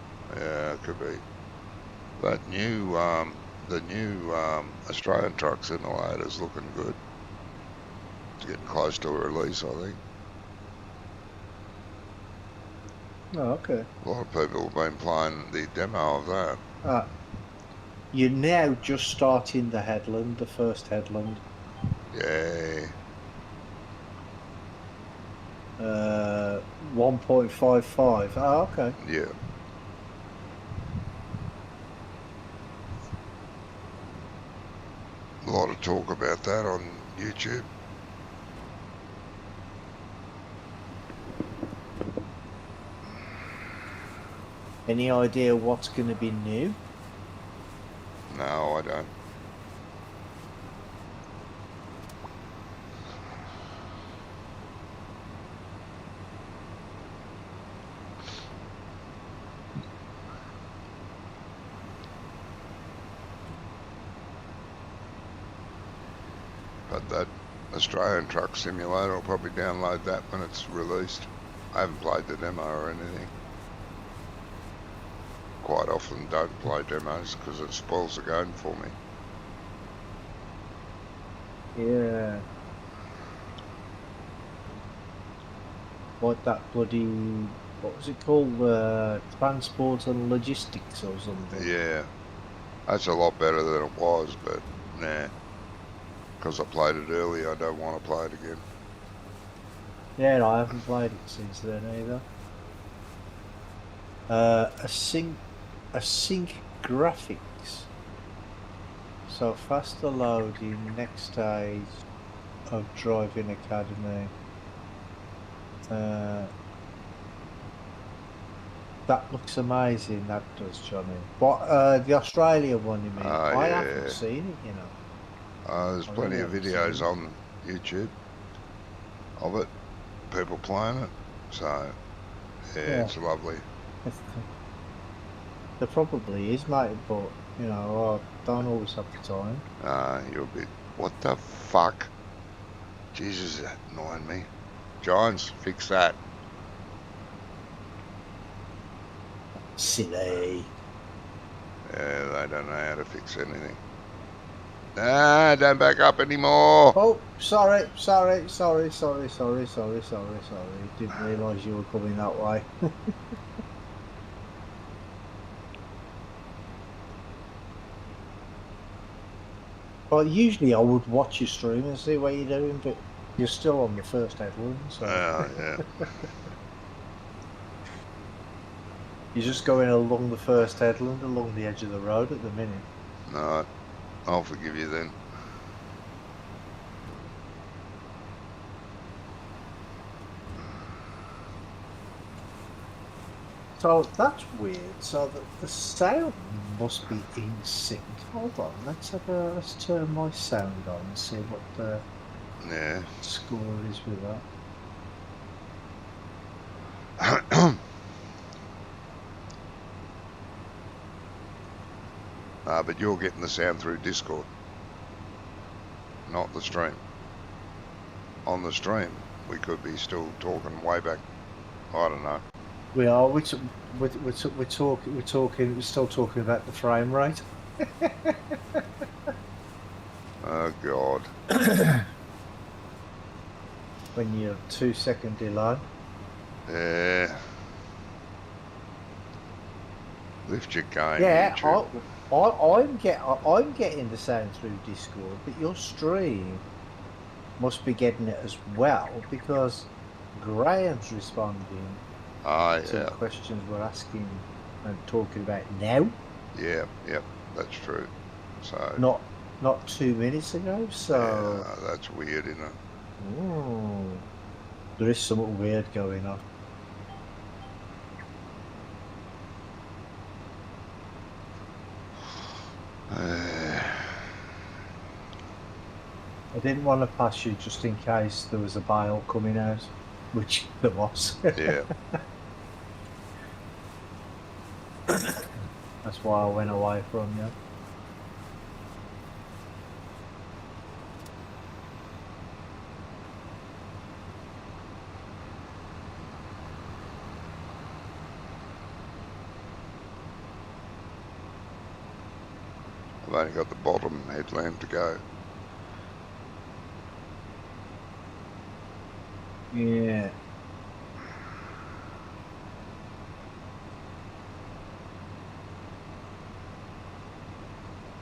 Yeah, it could be. That new, the new Australian Truck Simulator is looking good. It's getting close to a release, I think. Oh, okay. A lot of people have been playing the demo of that. You're now just starting the headland, the first headland. Yay. 1.55. Oh, okay. Yeah. A lot of talk about that on YouTube. Any idea what's going to be new? No, I don't. But that Australian Truck Simulator, I'll probably download that when it's released. I haven't played the demo or anything. Quite often don't play demos because it spoils the game for me. Yeah. Like that bloody, what was it called? Transport and logistics or something. Yeah, that's a lot better than it was, but nah. Because I played it early, I don't want to play it again. Yeah, no, I haven't played it since then either. Async graphics. So faster loading, next stage of Driving Academy. That looks amazing, that does, Johnny. What, the Australia one you mean? Oh, I haven't yeah. seen it, you know. There's I plenty really of haven't seen videos it. on YouTube of it, people playing it. So, yeah, Yeah, it's lovely. there probably is, mate, but, you know, I don't always have the time. You're a bit. What the fuck? Jesus, that annoying me. Giants, fix that. Silly. Yeah, they don't know how to fix anything. Don't back up anymore. Oh, sorry. Didn't realise you were coming that way. Well, usually I would watch your stream and see what you're doing, but you're still on the first headland, so Yeah. you're just going along the first headland, along the edge of the road at the minute. No, I'll forgive you then. So that's weird. So the sound must be in sync. Hold on, let's turn my sound on and see what the Yeah. score is with that. But you're getting the sound through Discord, not the stream. On the stream, we could be still talking way back. I don't know. We are. We're still talking about the frame rate. Oh God. When you're 2-second delay. Yeah. Lift your game. Yeah, YouTube. I'm getting the sound through Discord, but your stream must be getting it as well because Graham's responding to the questions we're asking and talking about now. Yeah, yep, that's true. So not 2 minutes ago. So yeah, that's weird, isn't it? There is something weird going on. I didn't want to pass you just in case there was a bile coming out, which there was. Yeah. That's why I went away from you. I've only got the bottom headlamp to go. Yeah.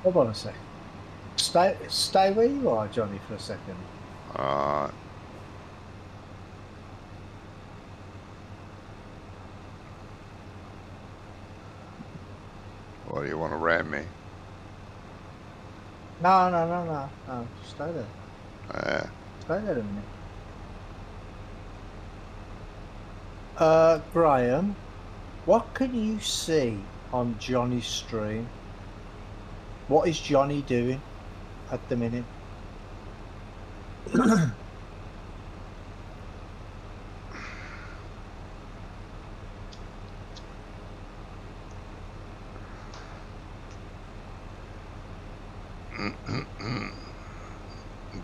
Hold on a sec. Stay where you are, Johnny, for a second. Alright. What, do you want to ram me? No. Just stay there. Yeah. Stay there a minute. Graham, what can you see on Johnny's stream? What is Johnny doing at the minute?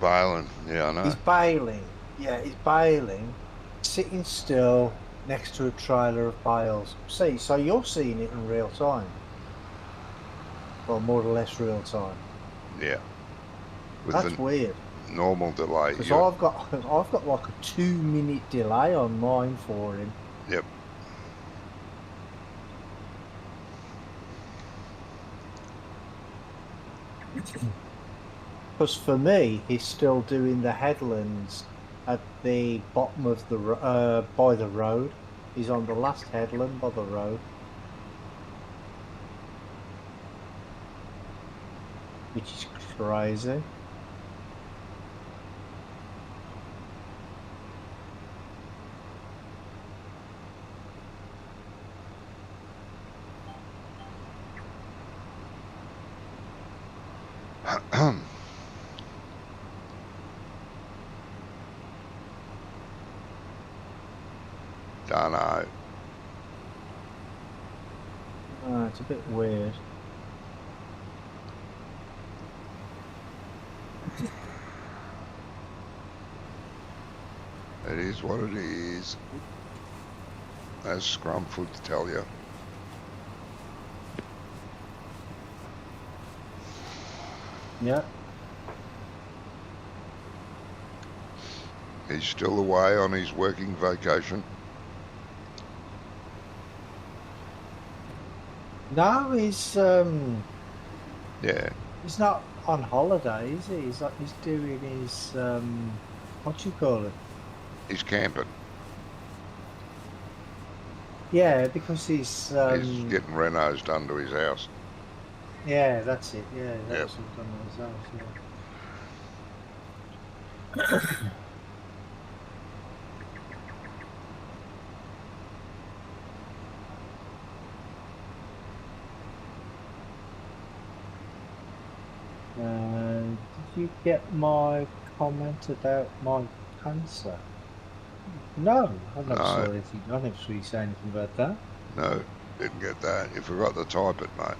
Bailing, yeah, I know. He's bailing. Yeah, he's bailing, sitting still next to a trailer of bales. See, so you're seeing it in real time. Well, more or less real time. Yeah. That's weird. normal delay. Because I've got like a 2 minute delay on mine for him. Yep. Because for me, he's still doing the headlands at the bottom of the by the road. He's on the last headland by the road, which is crazy. Don't know. It's a bit weird. It is what it is. As Scrumfoot tell you. Yeah. He's still away on his working vacation. No, he's Yeah. he's not on holiday, is he? He's doing his what do you call it? He's camping. Yeah, because he's He's getting renos done to his house. yeah, that's it. Yeah, that Yep. was something on his house. Yeah. Did you get my comment about my cancer? No, I never saw anything. I never saw you say anything about that. No, didn't get that. You forgot to type it, mate.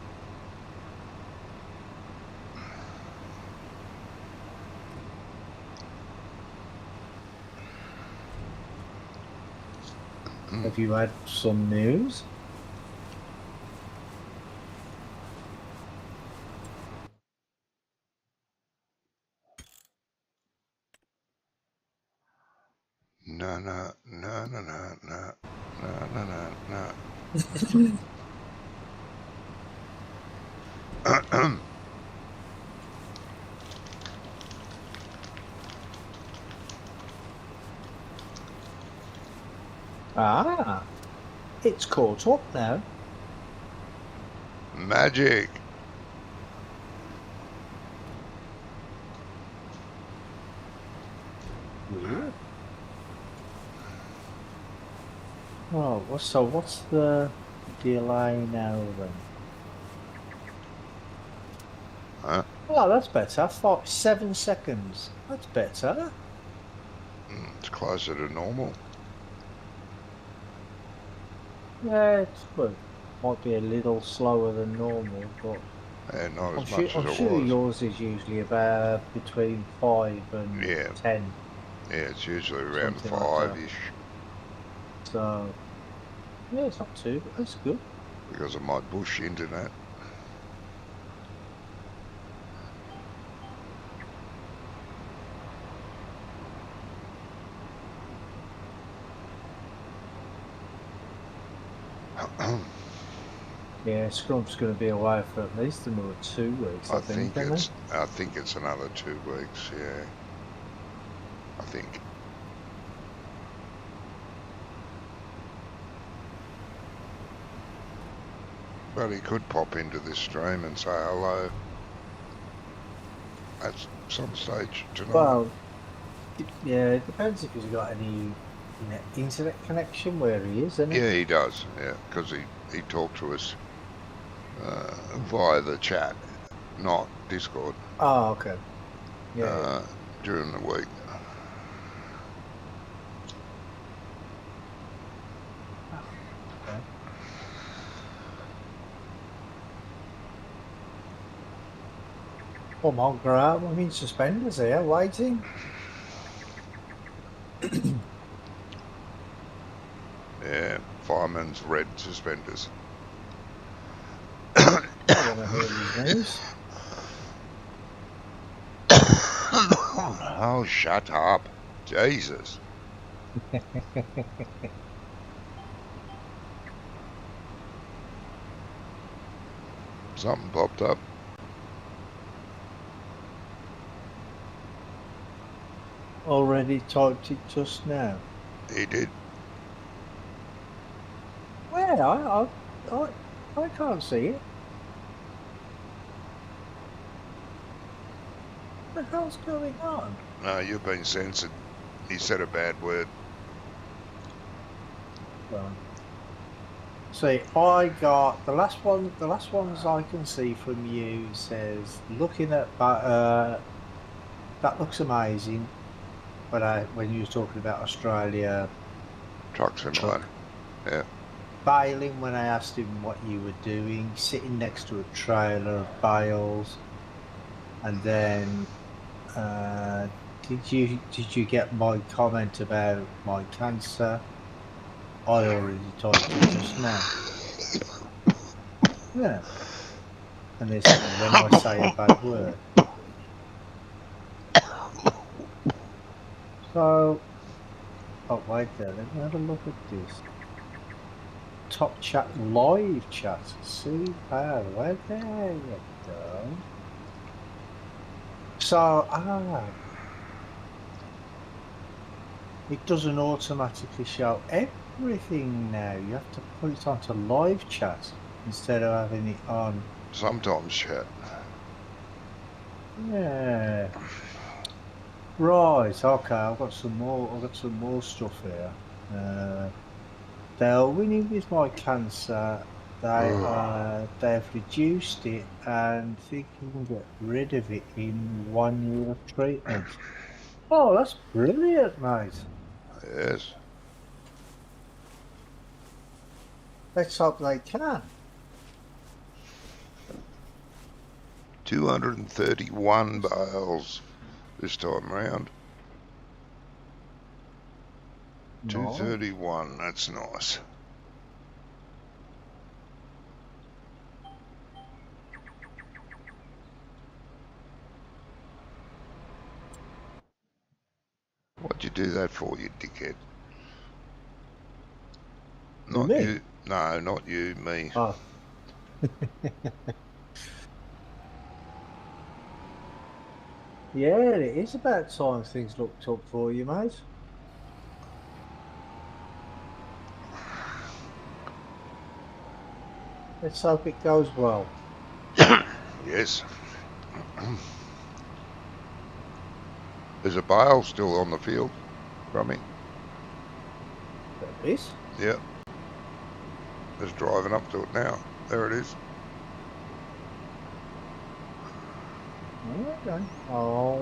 Have you had some news? No, no, no, no, no, no, no, no, no, no. Ah, it's caught up now. Magic. Weird. Oh, so what's the delay now then? Huh? Oh, that's better. 7 seconds. That's better. It's closer to normal. Yeah, well, might be a little slower than normal, but And not I'm as sure, much as I'm it sure was. yours is usually about between 5 and Yeah. 10. Yeah, it's usually around Something like that. 5-ish So, yeah, it's not too, but that's good. because of my bush internet. Yeah, Scrump's going to be away for at least another 2 weeks, I think isn't I think it's another 2 weeks, yeah. I think. But he could pop into this stream and say hello at some stage tonight. Well, yeah, it depends if he's got any internet connection where he is, isn't it? Yeah, he does, yeah, because he talked to us via the chat, not Discord, Oh, okay. Yeah. during the week. Okay. Come on, Grant. I'm in suspenders here, waiting. Yeah, fireman's red suspenders. I want to hear these news. Oh, shut up. Jesus. Something popped up. Already typed it just now. He did. Where? I can't see it. What the hell's going on? No, you've been censored. He said a bad word. Right. See, I got the last one. The last ones I can see from you says, looking at that looks amazing. But when you were talking about Australia, Truck simulator. Yeah. bailing when I asked him what you were doing, sitting next to a trailer of bales, and then did you get my comment about my cancer? I already typed it just now. Yeah. And they said, when I say a bad word. So, oh wait there, let me have a look at this. Top chat, live chat, super, where there you go. So, it doesn't automatically show everything now. You have to put it onto live chat instead of having it on. Sometimes chat. Yeah. Right, okay, I've got some more stuff here. They're winning with my cancer. They've reduced it and think you can get rid of it in 1 year of treatment. Oh, that's brilliant, mate. Yes. Let's hope they can. 231 bales this time round. No. 231, that's nice. What'd you do that for, you dickhead? Not Me? you. No, not you, me. Oh. Yeah, it is about time things looked up for you, mate. Let's hope it goes well. Yes. There's a bale still on the field, Rummy. There is. Yep. Just driving up to it now. There it is. Okay. Oh,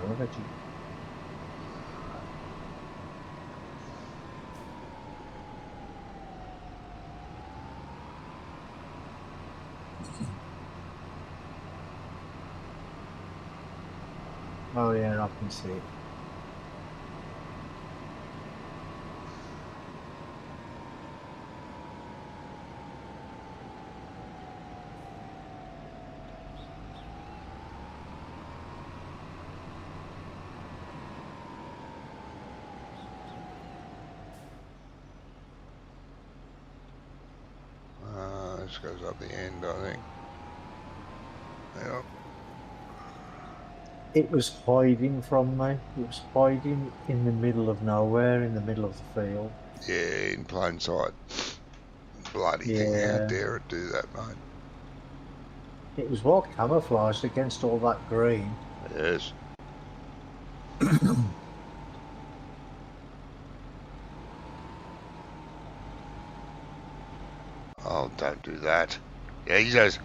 what about you? Oh yeah, I can see it. This goes up the end, I think. Yep. It was hiding from me. It was hiding in the middle of nowhere, in the middle of the field. Yeah, in plain sight. Bloody thing, how dare it do that, mate? It was well camouflaged against all that green. Yes. Oh, don't do that. Jesus.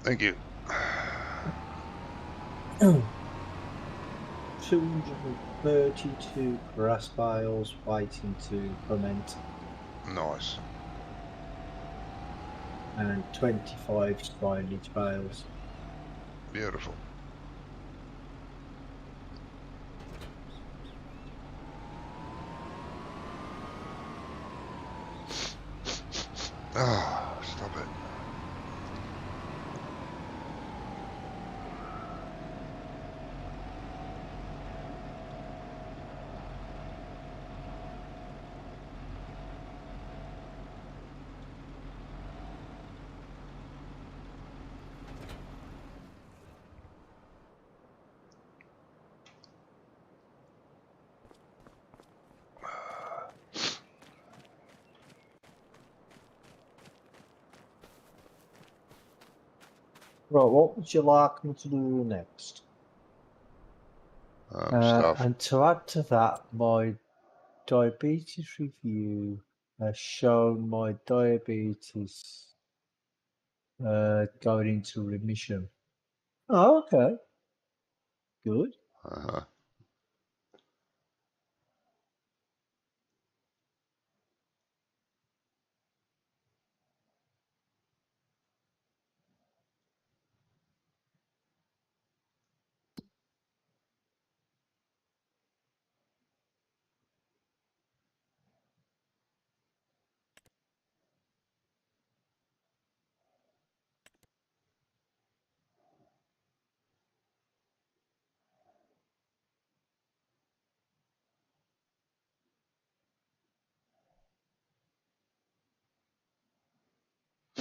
Thank you. 232 grass bales waiting to ferment. Nice. and 25 silage bales. Beautiful. Ah, stop it. Right, what would you like me to do next? Stuff. And to add to that, my diabetes review has shown my diabetes going into remission. Oh, okay. Good. Uh-huh.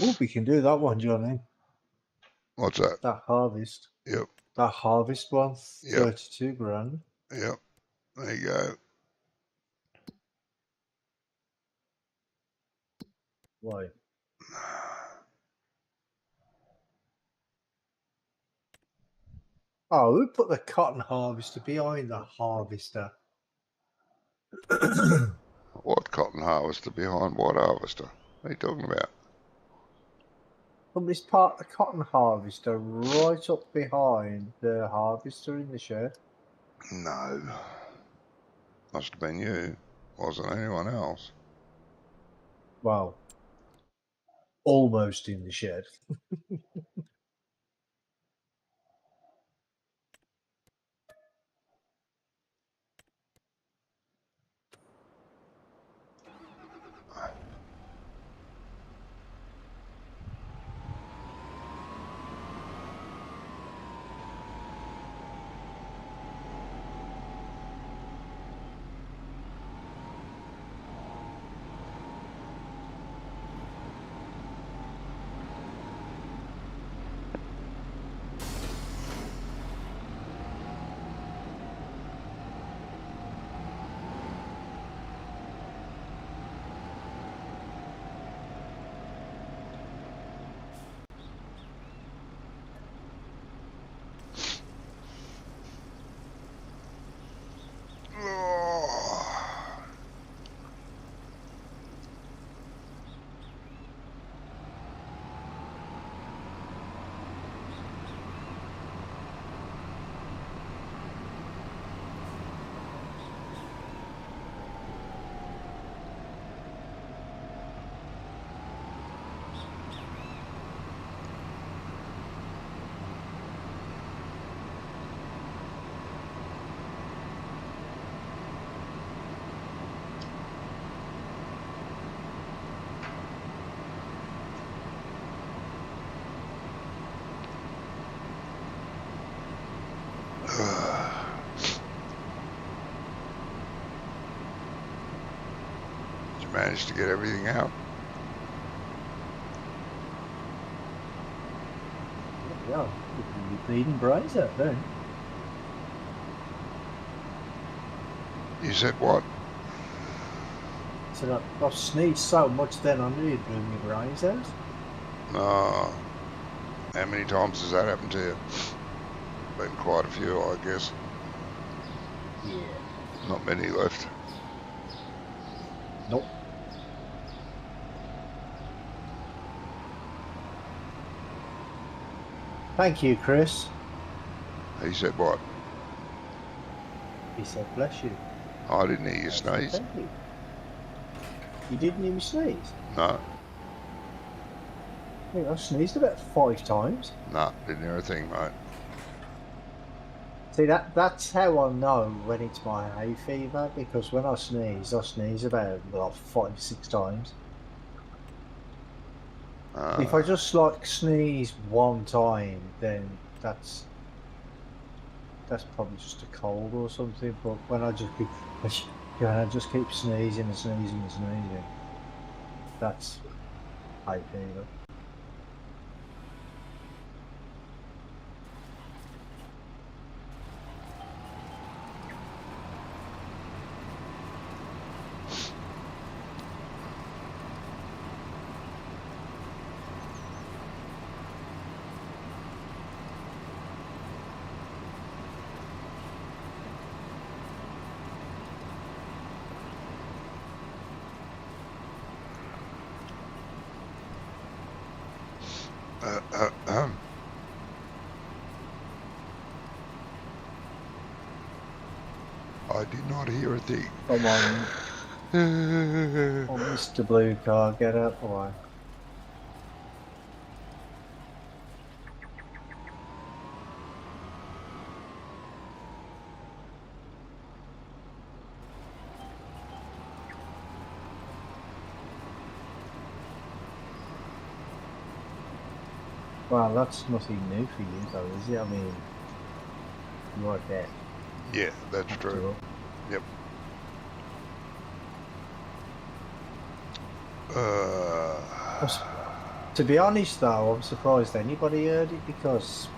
Oh, we can do that one, Johnny. What's that? That harvest. Yep. That harvest one, Yep. 32 grand. Yep. There you go. Right. Oh, we put the cotton harvester behind the harvester. What cotton harvester behind what harvester? What are you talking about? Somebody's parked the cotton harvester right up behind the harvester in the shed. No. Must have been you. Wasn't anyone else. Well, almost in the shed. Did you manage to get everything out? Yeah, you're bleeding brains out then. You said what? So I've sneezed so much then I nearly blew my brains out. No. How many times has that happened to you? Been quite a few, I guess. Yeah. Not many left. Nope. Thank you, Chris. He said what? He said, bless you. I didn't hear you I said, sneeze. thank you. You didn't hear me sneeze? No. Yeah, I sneezed about 5 times. Nah, didn't hear a thing, mate. See, that's how I know when it's my hay fever, because when I sneeze about well, 5, 6 times. If I Uh, just like sneeze one time, then that's probably just a cold or something. But when I just keep sneezing and sneezing and sneezing, that's hay fever. uh, uh, um. I did not hear a thing. Come on, Mr. Blue Car, get out the way. Well, that's nothing new for you, though, is it? I mean, you are dead Yeah, that's after true. all. Yep. Uh, I'm s- To be honest, though, I'm surprised anybody heard it because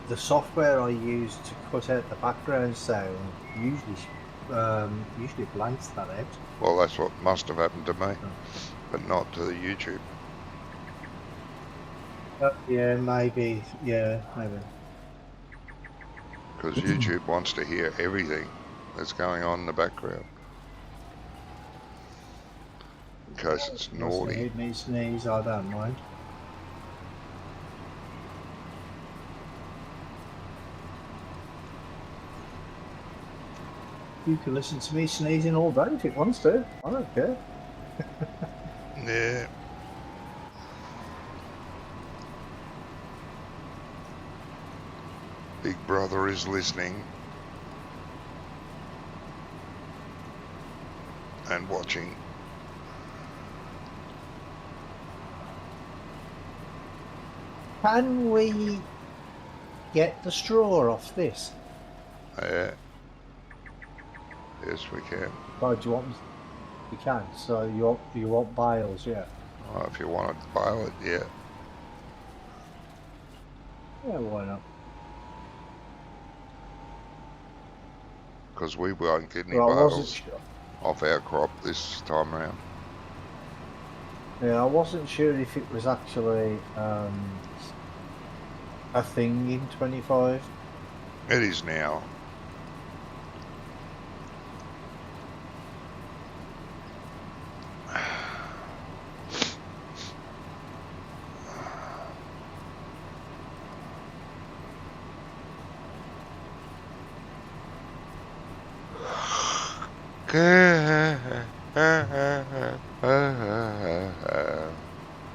the software I use to cut out the background sound usually blanks that out. well, that's what must have happened to me, So, but not to the YouTube, yeah, maybe. Yeah, maybe. because YouTube wants to hear everything that's going on in the background, in case it's Wants to naughty. hit me sneeze, I don't mind. You can listen to me sneezing all day if it wants to. I don't care. Yeah. Big Brother is listening and watching. Can we get the straw off this? Yeah. Yes, we can. Oh, do you want me? You can. So you want bales, yeah. Oh, if you want to bail it, yeah. Yeah, why not? Because we won't get any Well, I wasn't bales sure. off our crop this time round. Yeah, I wasn't sure if it was actually a thing in 25. It is now.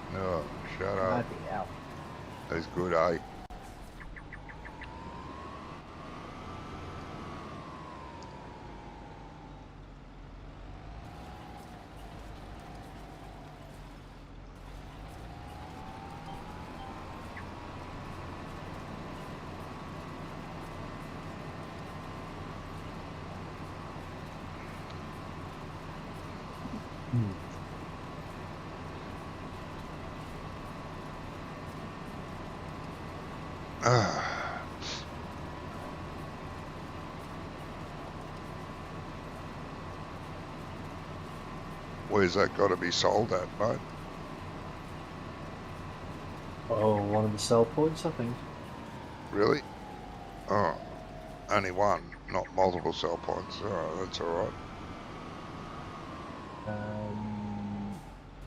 No, shut up. Bloody hell. That's good, eh? Hmm. Where's that got to be sold at, mate? Oh, one of the sell points, I think. Really? Oh, only one, not multiple sell points. Oh, that's all right.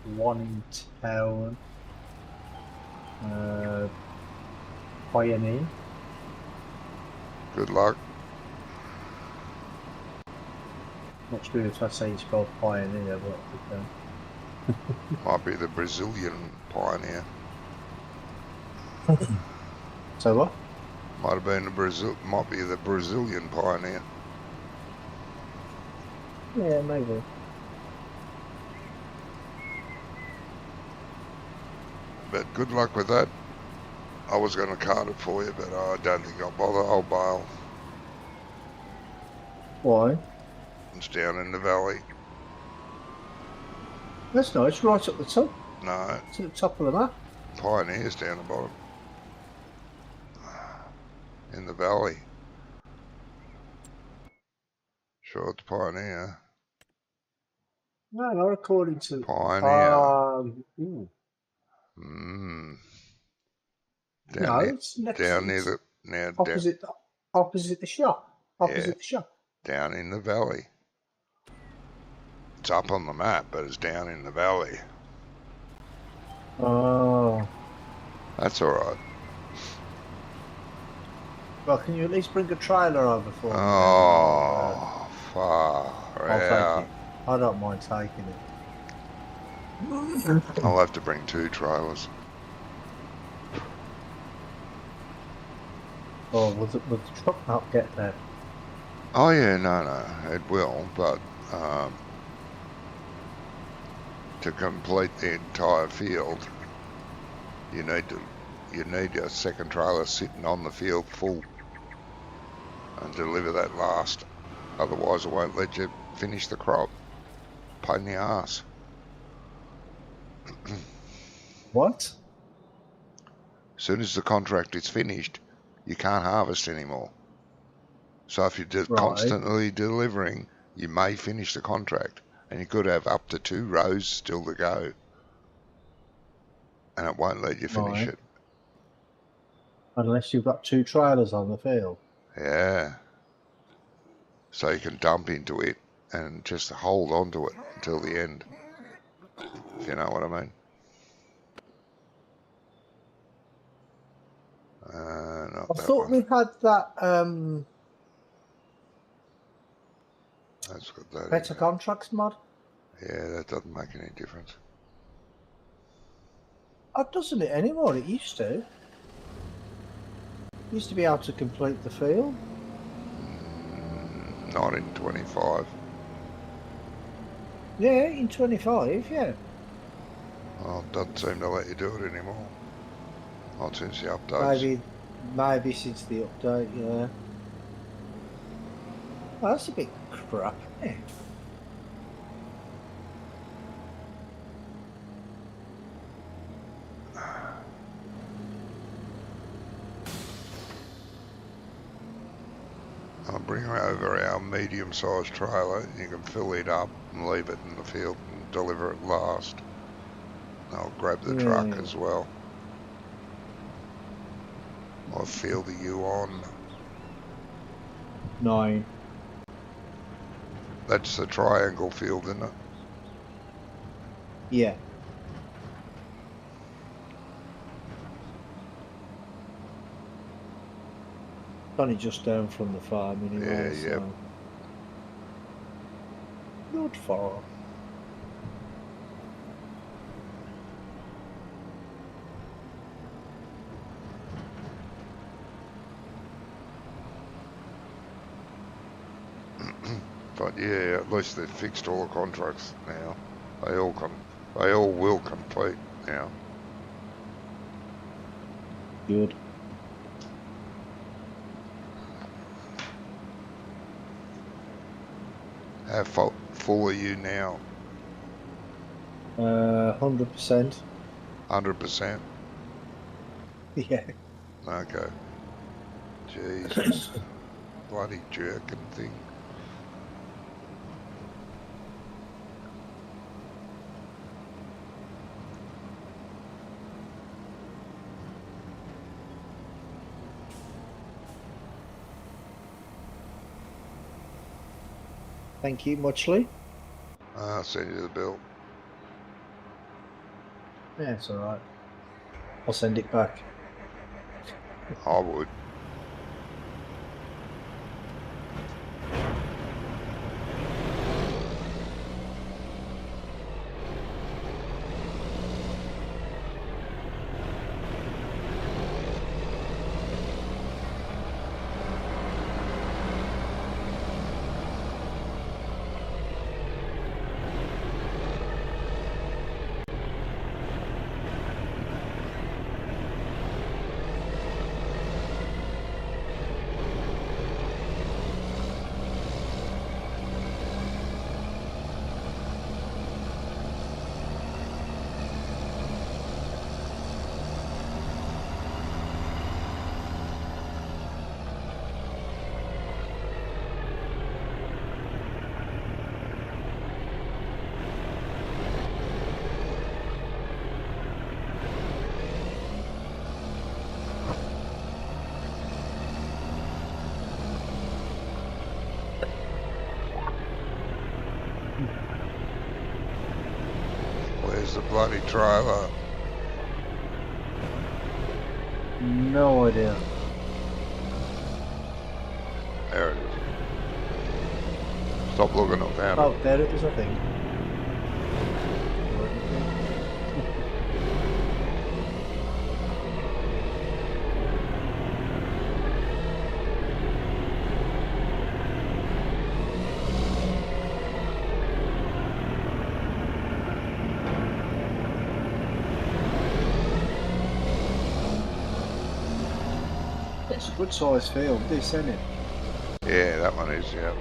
One in town. Uh, Pioneer. Good luck. Not sure if that's how you spell Pioneer, but okay. Might be the Brazilian Pioneer. So what? Might have been might be the Brazilian Pioneer. Yeah, maybe. But good luck with that. I was going to card it for you, but I don't think I'll bother. I'll bail. Why? It's down in the valley. That's nice, right up the top. No, To the top of the map. Pioneer's down the bottom. In the valley. Sure, it's Pioneer. No, not according to... Pioneer. Ooh. Down No, near, it's next. down near It's the, now down, opposite the shop. yeah, Opposite the shop. down in the valley. It's up on the map, but it's down in the valley. Oh. That's all right. Well, can you at least bring a trailer over for me? Oh, far I'll out. take it. I don't mind taking it. I'll have to bring 2 trailers. Oh, would the truck not get there? Oh yeah, no, it will, but to complete the entire field, you need a second trailer sitting on the field full and deliver that last. Otherwise, it won't let you finish the crop. Pain in the ass. What? As soon as the contract is finished, you can't harvest anymore. So if you're Right. constantly delivering, you may finish the contract, and you could have up to 2 rows still to go, and it won't let you finish Right. it. Unless you've got 2 trailers on the field. Yeah. So you can dump into it and just hold on to it until the end, if you know what I mean. Not I that thought one. we had that That's got that better in contracts mod. it. Yeah, that doesn't make any difference. Oh, doesn't it anymore? It used to. You used to be able to complete the field. Not in 25. Yeah, in 25, yeah. Well, it doesn't seem to let you do it anymore. Not since the updates. Maybe since the update, yeah. Oh, that's a bit crap, isn't it? I'll bring over our medium-sized trailer. You can fill it up and leave it in the field and deliver it last. I'll grab the truck as well. What field are you on? 9. That's the triangle field, isn't it? Yeah. Only just down from the farm anyway. Yeah, yep. Not far. But yeah, at least they've fixed all the contracts now. They all will complete now. Good. How full are you now? 100%. 100%? Yeah. Okay. Jesus. Bloody jerking thing. Thank you, muchly. I'll send you the bill. Yeah, it's alright. I'll send it back. I would. There's the bloody trailer. No idea. There it is. Stop looking, I found Oh, it. there it is, I think. It's a good sized field, this, isn't it? Yeah, that one is, yeah.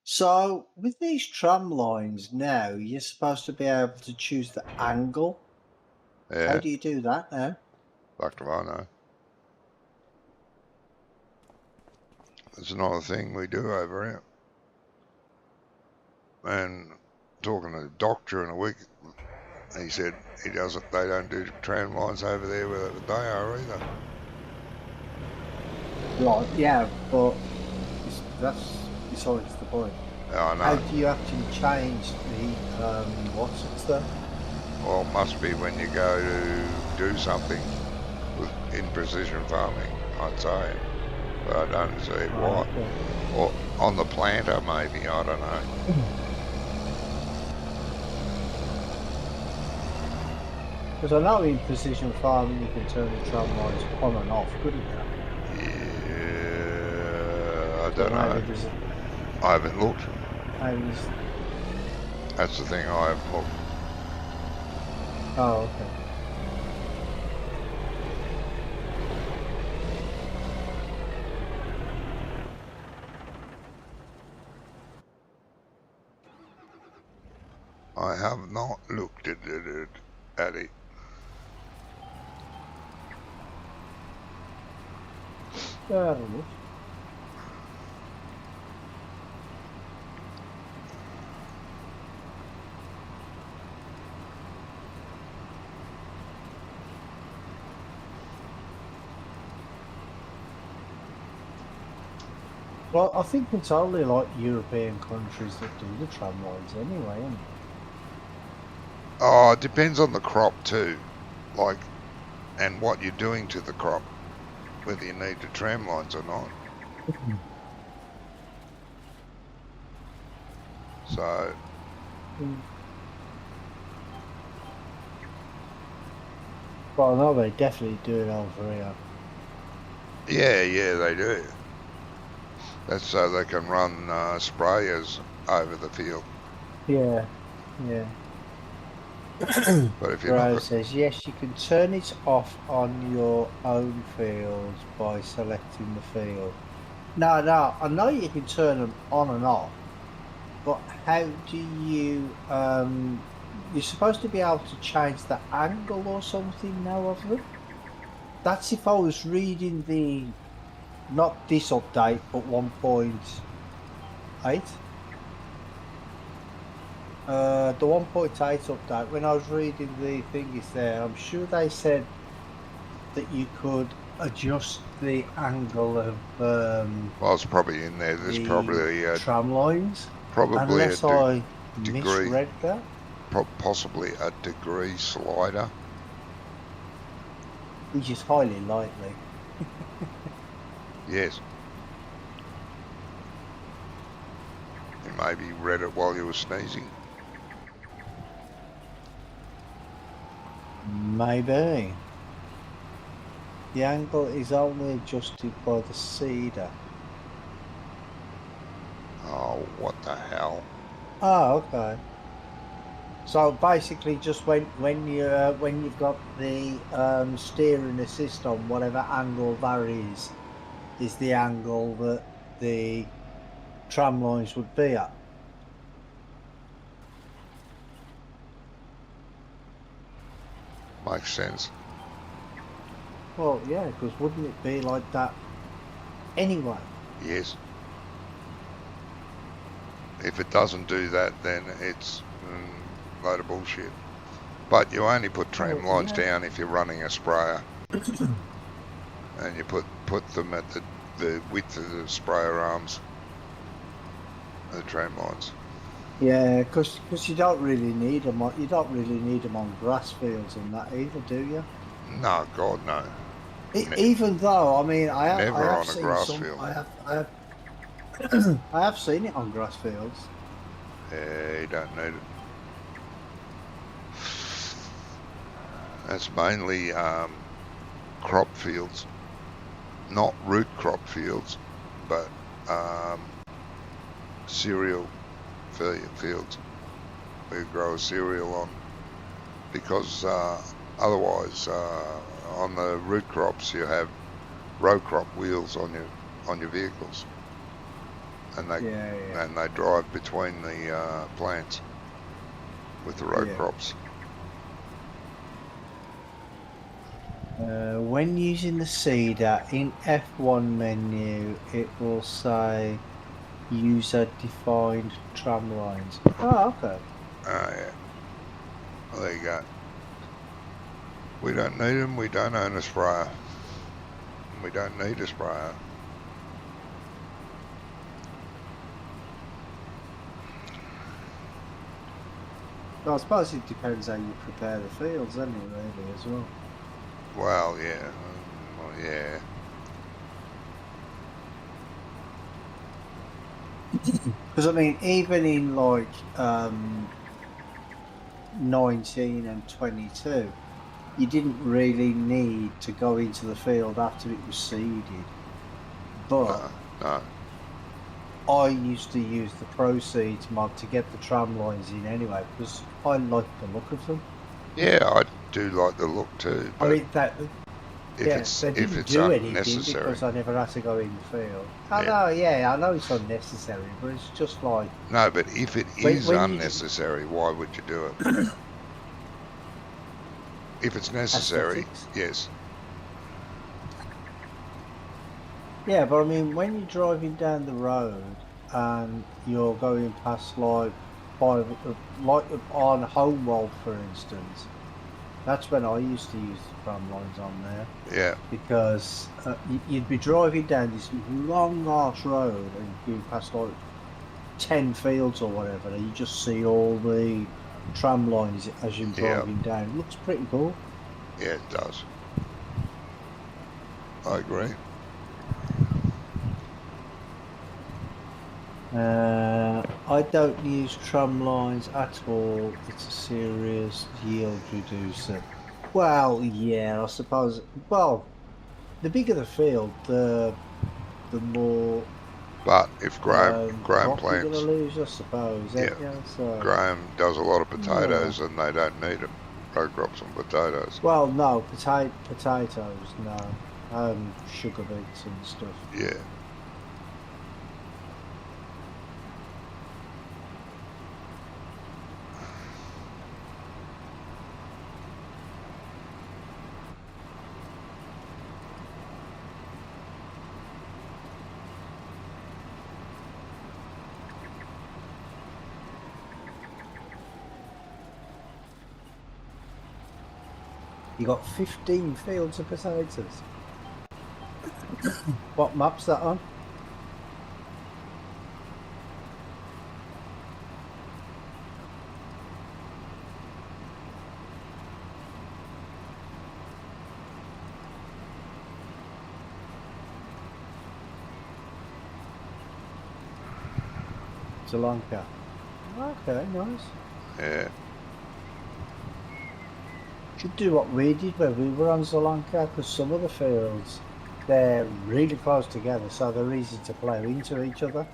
So, with these tram lines now, you're supposed to be able to choose the angle. How Yeah, do you do that now? fuck do I know. It's another thing we do over here. And talking to the doctor in a week, he said they don't do tram lines over there where they are either. Right, yeah, but that's besides the point. I How know. do you actually change the what's it there? Well, it must be when you go to do something in precision farming, I'd say. But I don't see what. Okay. Or on the planter, maybe, I don't know. Because I know in precision farming you can turn the tram lines on and off, couldn't you? Yeah, I So don't know. maybe there's I haven't looked. maybe there's, That's the thing, I haven't looked. oh, okay. I have not looked at it. Fair enough. Well, I think it's only like European countries that do the tram lines anyway, isn't it? Oh, it depends on the crop too, like, and what you're doing to the crop, whether you need the tram lines or not. So, Well, no, they definitely do it over here. yeah, they do. That's so they can run sprayers over the field. Yeah, yeah. But if you're Browse not, says, yes, you can turn it off on your own field by selecting the field. No, I know you can turn them on and off, but how do you, you're supposed to be able to change the angle or something now of them? That's if I was reading the, not this update, but 1.8. The 1.8 update, when I was reading the thingies there, I'm sure they said that you could adjust the angle of well, it's probably in there. There's the probably tram lines, probably a unless I degree, misread that. possibly a degree slider. Which is highly likely. Yes. You maybe read it while you were sneezing. Maybe. The angle is only adjusted by the cedar. Oh, what the hell? Oh, okay. So basically, just when you've got the steering assist on, whatever angle that is the angle that the tram lines would be at. Makes sense. Well, yeah, because wouldn't it be like that anyway? Yes. If it doesn't do that, then it's a load of bullshit. But you only put tram Well, lines yeah. down if you're running a sprayer, and you put them at the width of the sprayer arms, the tram lines. Yeah, because you don't really need them. You don't really need them on grass fields and that either, do you? No, God, no. Even though, I mean, I Never have on a seen grass some. field. I have I have seen it on grass fields. Yeah, you don't need it. That's mainly crop fields, not root crop fields, but cereal fields where you grow a cereal on, because otherwise on the root crops you have row crop wheels on your vehicles, and they drive between the plants with the row crops. When using the cedar in F1 menu, it will say user defined tram lines. Oh, okay. Oh yeah. Well, there you go. We don't need them. We don't own a sprayer. We don't need a sprayer. Well, I suppose it depends how you prepare the fields, doesn't it, really, as well? Well, yeah. Well, yeah. Because, I mean, even in, like, 19 and 22, you didn't really need to go into the field after it was seeded. But no. I used to use the Proceeds mod to get the tram lines in anyway, because I like the look of them. Yeah, I do like the look too. But I mean, if it's unnecessary, because I never had to go in the field. I know it's unnecessary, but it's just like... No, but if it is unnecessary, why would you do it? If it's necessary, yes. Yeah, but I mean, when you're driving down the road and you're going past like on Homewell, for instance, that's when I used to use the tram lines on there. Yeah. Because you'd be driving down this long arse road and going past like 10 fields or whatever, and you just see all the tram lines as you're driving down. It looks pretty cool. Yeah, it does. I agree. I don't use tram lines at all. It's a serious yield reducer. Well, yeah, I suppose. Well, the bigger the field, the more. But if Graham plants, you're gonna lose, I suppose. Yeah. So, Graham does a lot of potatoes, and they don't need them. Row crops and potatoes. Well, no, potatoes, no. Sugar beets and stuff. Yeah. You got 15 fields of potatoes. What map's that on? Sri Lanka. Okay, nice. Yeah. Should do what we did when we were on Sri Lanka, because some of the fields, they're really close together, so they're easy to play into each other.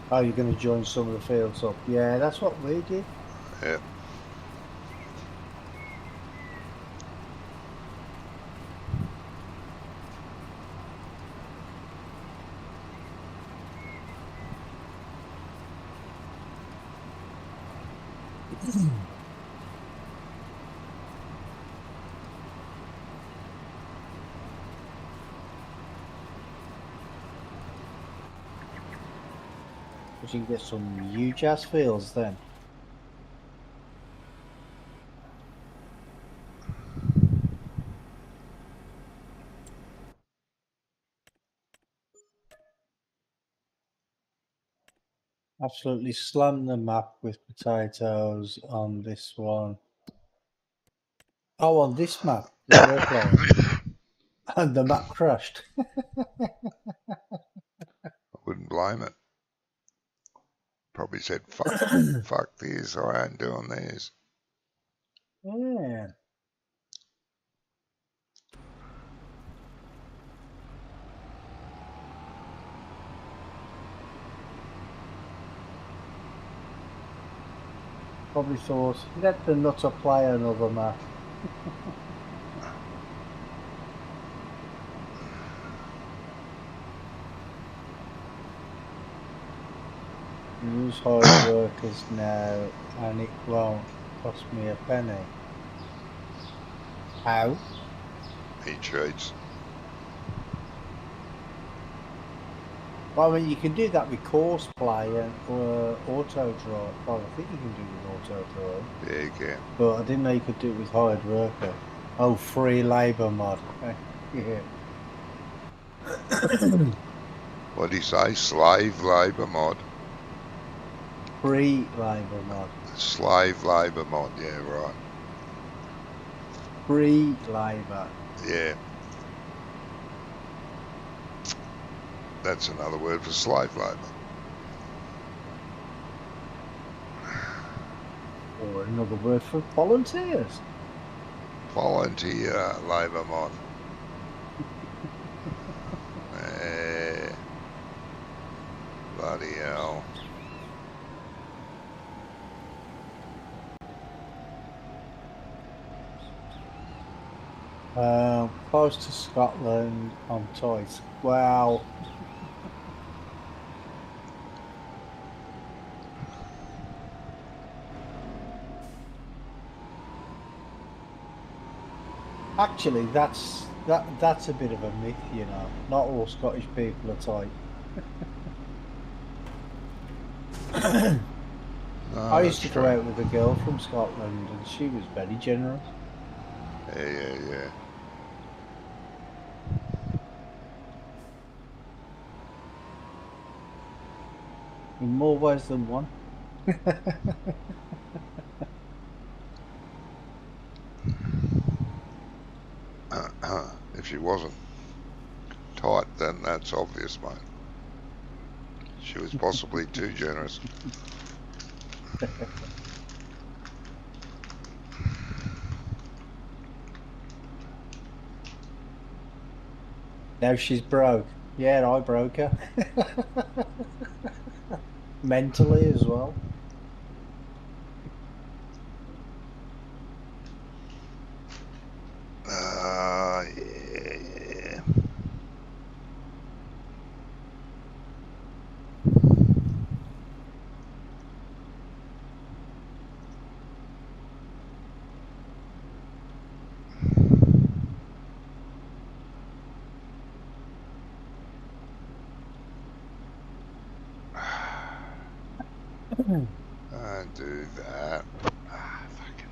Oh, you're going to join some of the fields up. Yeah, that's what we did. Yeah. Because you can get some huge ass fields then. Absolutely slam the map with potatoes on this one. Oh, on this map that we're playing. And the map crashed. I wouldn't blame it. Probably said, fuck this, I ain't doing this. Yeah. Probably thought, let the nutter play another map. Use hard workers now and it won't cost me a penny. How? He cheats. Well, I mean, you can do that with course play and auto draw. Well, I think you can do it with auto draw. Yeah, you can. But I didn't know you could do it with hired worker. Oh, free labour mod. Yeah. What'd he say? Slave labour mod? Free labour mod. Slave labour mod, yeah, right. Free labour. Yeah. That's another word for slave labour. Or another word for volunteers. Volunteer labour mod. Bloody hell. Close to Scotland on toys. Wow. Actually, that's a bit of a myth, you know. Not all Scottish people are tight. No, I used to go true. out with a girl from Scotland, and she was very generous. Yeah. In more ways than one. If she wasn't tight, then that's obvious, mate. She was possibly too generous. Now she's broke. Yeah, I broke her. Mentally as well. Yeah. Do that. Fucking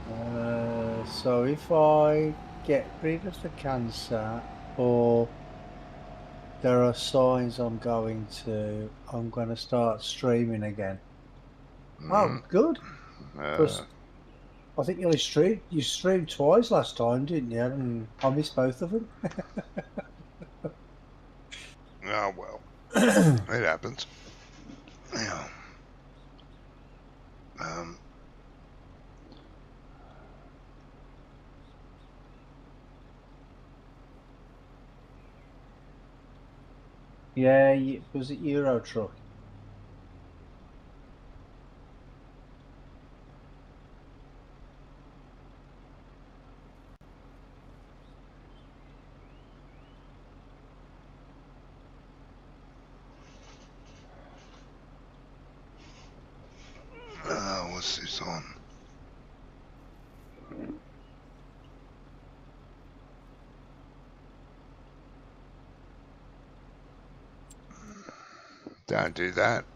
So if I get rid of the cancer, or there are signs I'm going to start streaming again. Oh, Mm, good. uh, Because I think you streamed twice last time, didn't you? And I missed both of them. oh well, it happens. Yeah. Um, Yeah, was it Euro Truck? what's this on? Don't do that,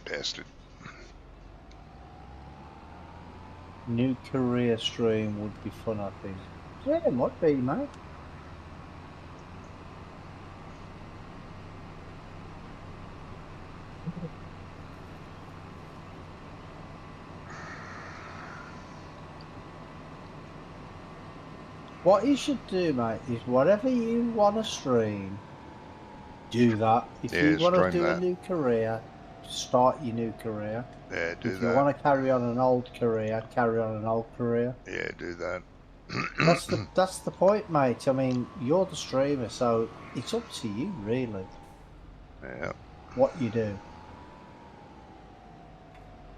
bastard. New career stream would be fun, I think. Yeah, it might be, mate. What you should do, mate, is whatever you want to stream, do that. If you Yeah, want to stream do a that. new career, start your new career. Yeah, do If you that. want to carry on an old career, carry on an old career. Yeah, do that. That's the point, mate. I mean, you're the streamer, so it's up to you, really, Yeah, what you do.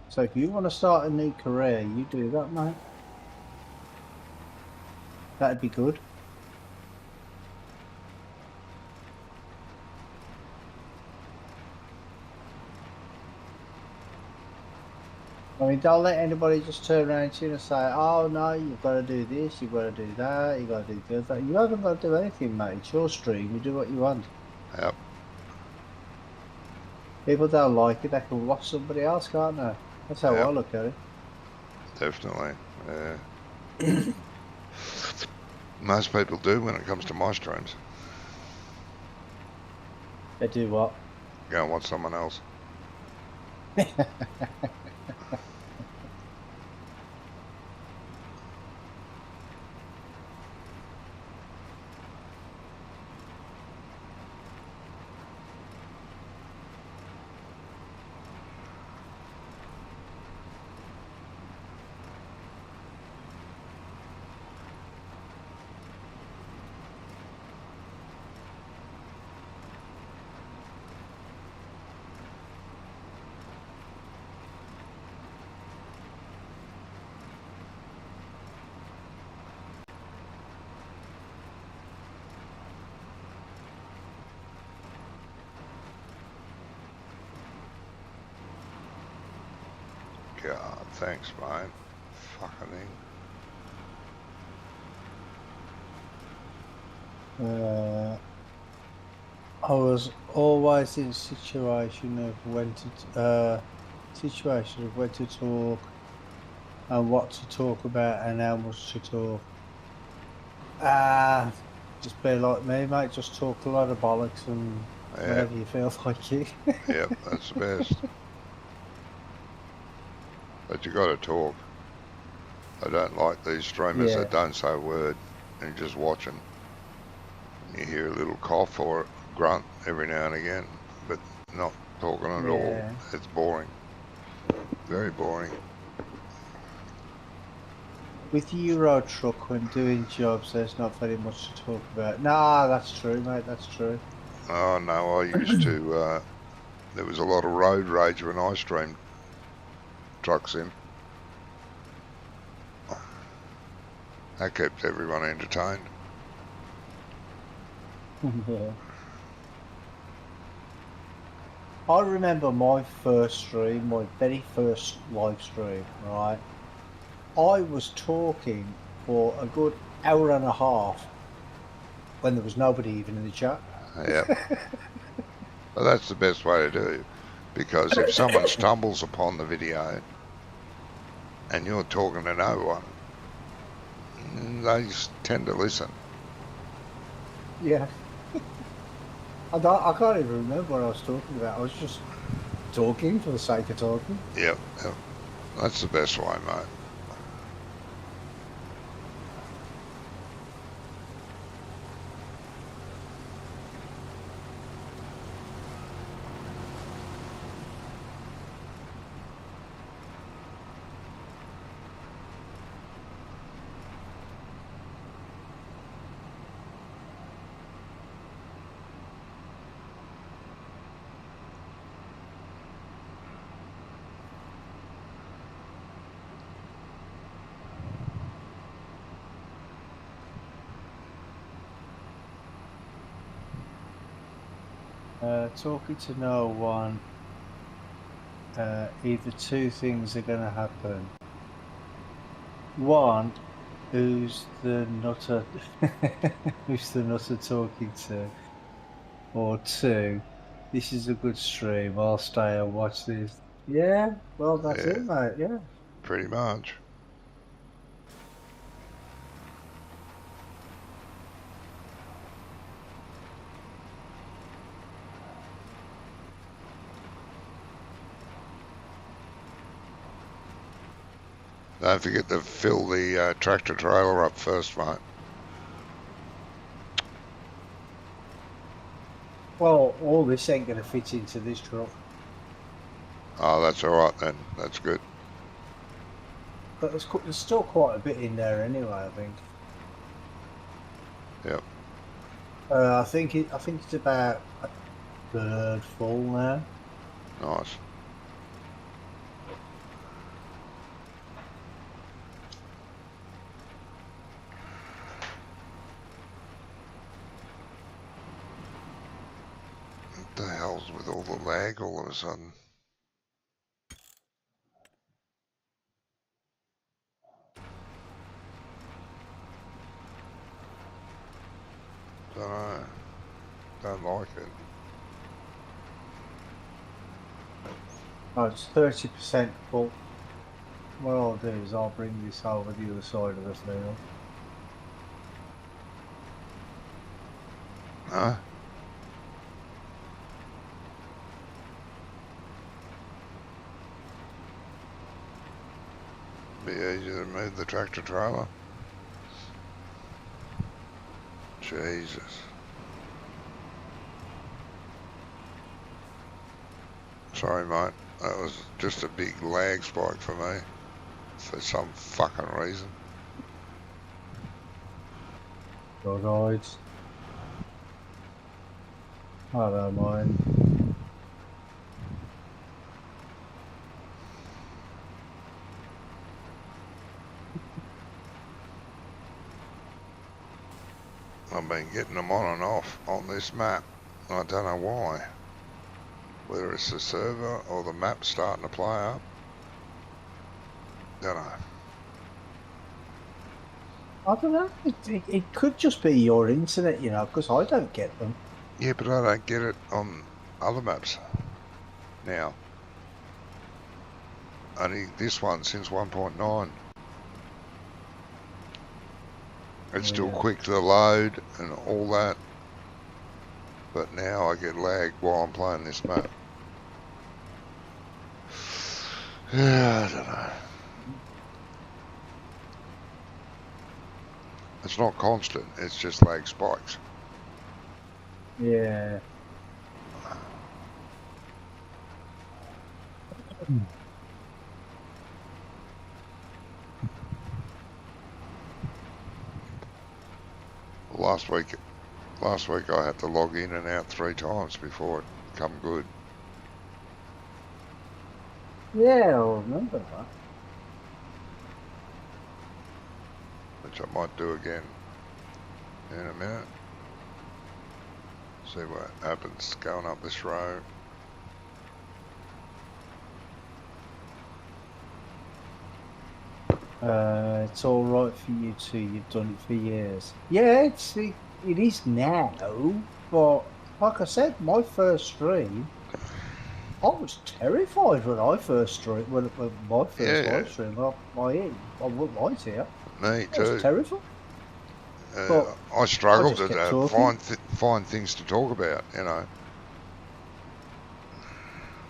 So if you want to start a new career, you do that, mate. That'd be good. I mean, don't let anybody just turn around to you and say, oh no, you've got to do this, you've got to do that, you've got to do that. You haven't got to do anything, mate. It's your stream, you do what you want. yep, People don't like it, they can watch somebody else, can't they? That's how I yep, look at it. definitely. Most people do when it comes to my streams. They do what? Go and watch someone else. God, thanks, mate. Fucking thing. I was always in situation of when to talk and what to talk about and how much to talk. Just be like me, mate. Just talk a lot of bollocks and Yeah, whenever you feel like it. yep, that's the best. But you got to talk. I don't like these streamers Yeah, that don't say a word and you're just watching. You hear a little cough or grunt every now and again, but not talking at all. yeah. It's boring. Very boring. With Euro Truck, when doing jobs, there's not very much to talk about. Nah, that's true, mate. That's true. Oh no, I used to. There was a lot of road rage when I streamed truck sim. That kept everyone entertained. Yeah. I remember my first stream, my very first live stream, right? I was talking for a good hour and a half when there was nobody even in the chat. Yep. Well, that's the best way to do it, because if someone stumbles upon the video, and you're talking to no one, they tend to listen. Yeah. I can't even remember what I was talking about. I was just talking for the sake of talking. Yep, yep. That's the best way, mate. Talking to no one. Either two things are going to happen. One, who's the nutter? Who's the nutter talking to? Or two, this is a good stream. I'll stay and watch this. Yeah, well, that's Yeah, it, mate. Yeah. pretty much. Don't forget to fill the tractor trailer up first, mate. Well, all this ain't going to fit into this truck. Oh, that's all right then. That's good. But there's still quite a bit in there anyway, I think. Yep. I think it's about a third full now. Nice. What the hell's with all the lag all of a sudden? Don't know. Don't like it. Oh, it's 30% full. What I'll do is I'll bring this over the other side of the field. Huh? Be easy to move the tractor trailer. Jesus. Sorry, mate. That was just a big lag spike for me. For some fucking reason. Go guys. I don't mind. I've been getting them on and off on this map. I don't know why. Whether it's the server or the map starting to play up. Don't know. I don't know. It could just be your internet, you know, because I don't get them. Yeah, but I don't get it on other maps now. Only this one since 1.9. It's still quick to load and all that. But now I get lagged while I'm playing this map. Yeah, I don't know. It's not constant, it's just lag spikes. Yeah. Last week I had to log in and out 3 times before it come good. Yeah, I remember that. Which I might do again in a minute. See what happens going up this road. It's all right for you two. You've done it for years. Yeah, it is now. But like I said, my first stream, I was terrified when I first streamed, when my first Yeah, live stream. I wouldn't lie to you. me I was too. terrified. But I I struggled just to kept talking. find things to talk about, you know.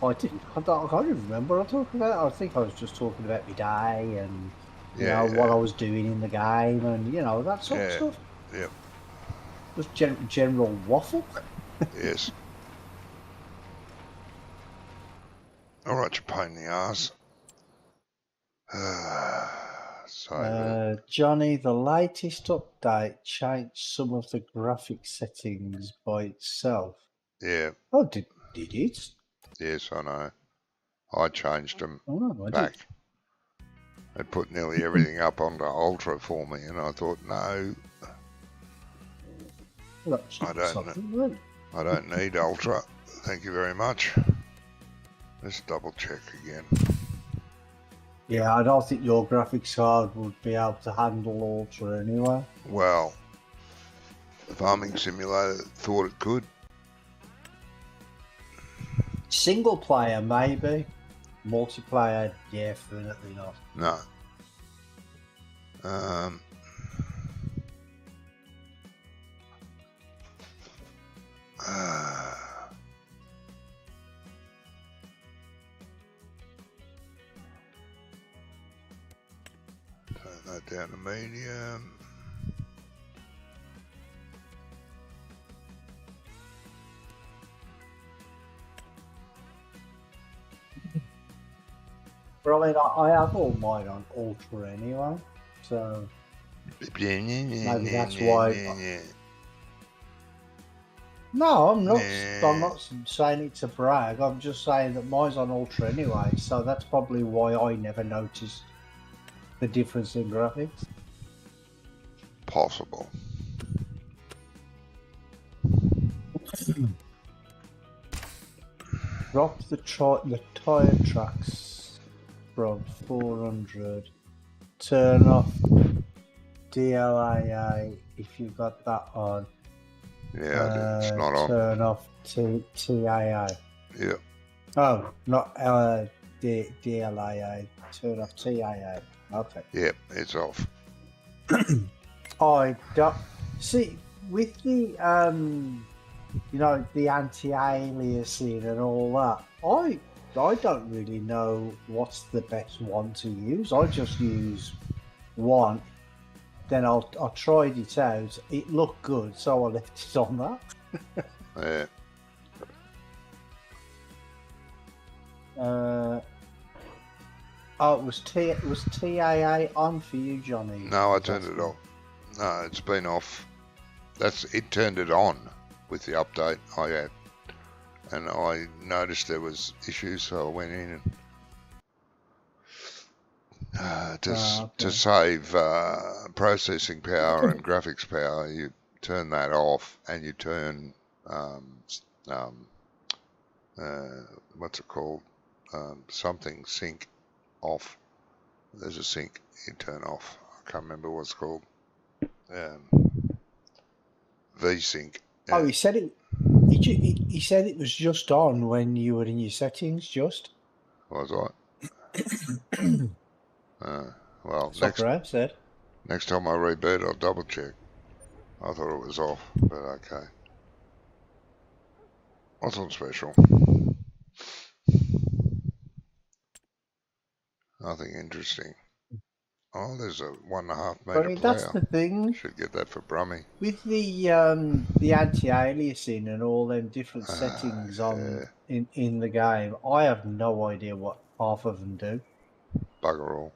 I didn't. I can't even remember what I was talking about. I think I was just talking about my day and Yeah, what yeah, I was doing in the game and that sort of yeah, stuff. yep, Just general waffle. yes. All right, you pain in the ass. Save it. Johnny, the latest update changed some of the graphic settings by itself. Yeah, Oh, did it? yes, I know. I changed them Oh, no, I back. did. They put nearly everything up onto Ultra for me, and I thought, no, Well, that's I don't. something, right? I don't need Ultra. Thank you very much. Let's double check again. Yeah, I don't think your graphics card would be able to handle Ultra anyway. Well, the Farming Simulator thought it could. Single player, maybe. Multiplayer, definitely not. No. Turn that down to medium. But I mean, I have all mine on Ultra anyway, so maybe that's why. No, I'm not. I'm not saying it to brag. I'm just saying that mine's on Ultra anyway, so that's probably why I never noticed the difference in graphics. Possible. Drop the tire tracks from 400. Turn off DLAA if you got that on. Yeah, it's not on. Turn off TAA. Yeah. Oh, not DLAA. Turn off TAA. Okay. Yeah, it's off. I don't see with the the anti-aliasing and all that. I don't really know what's the best one to use. I just use one. Then I tried it out. It looked good, so I left it on that. Yeah. Oh, it was TAA on for you, Johnny? No, I turned it off. No, it's been off. It turned it on with the update I had, and I noticed there was issues, so I went in and to save processing power and graphics power, you turn that off and you turn what's it called? Something sync off. There's a sync you turn off. I can't remember what it's called. VSync. Oh, he said it. He said it was just on when you were in your settings. Just. Was I? Well, next time I reboot, I'll double check. I thought it was off, but okay. Nothing special. Nothing interesting. Oh, there's a 1.5 meter player. That's the thing. Should get that for Brummy. With the anti-aliasing and all them different settings on in the game, I have no idea what half of them do. Bugger all.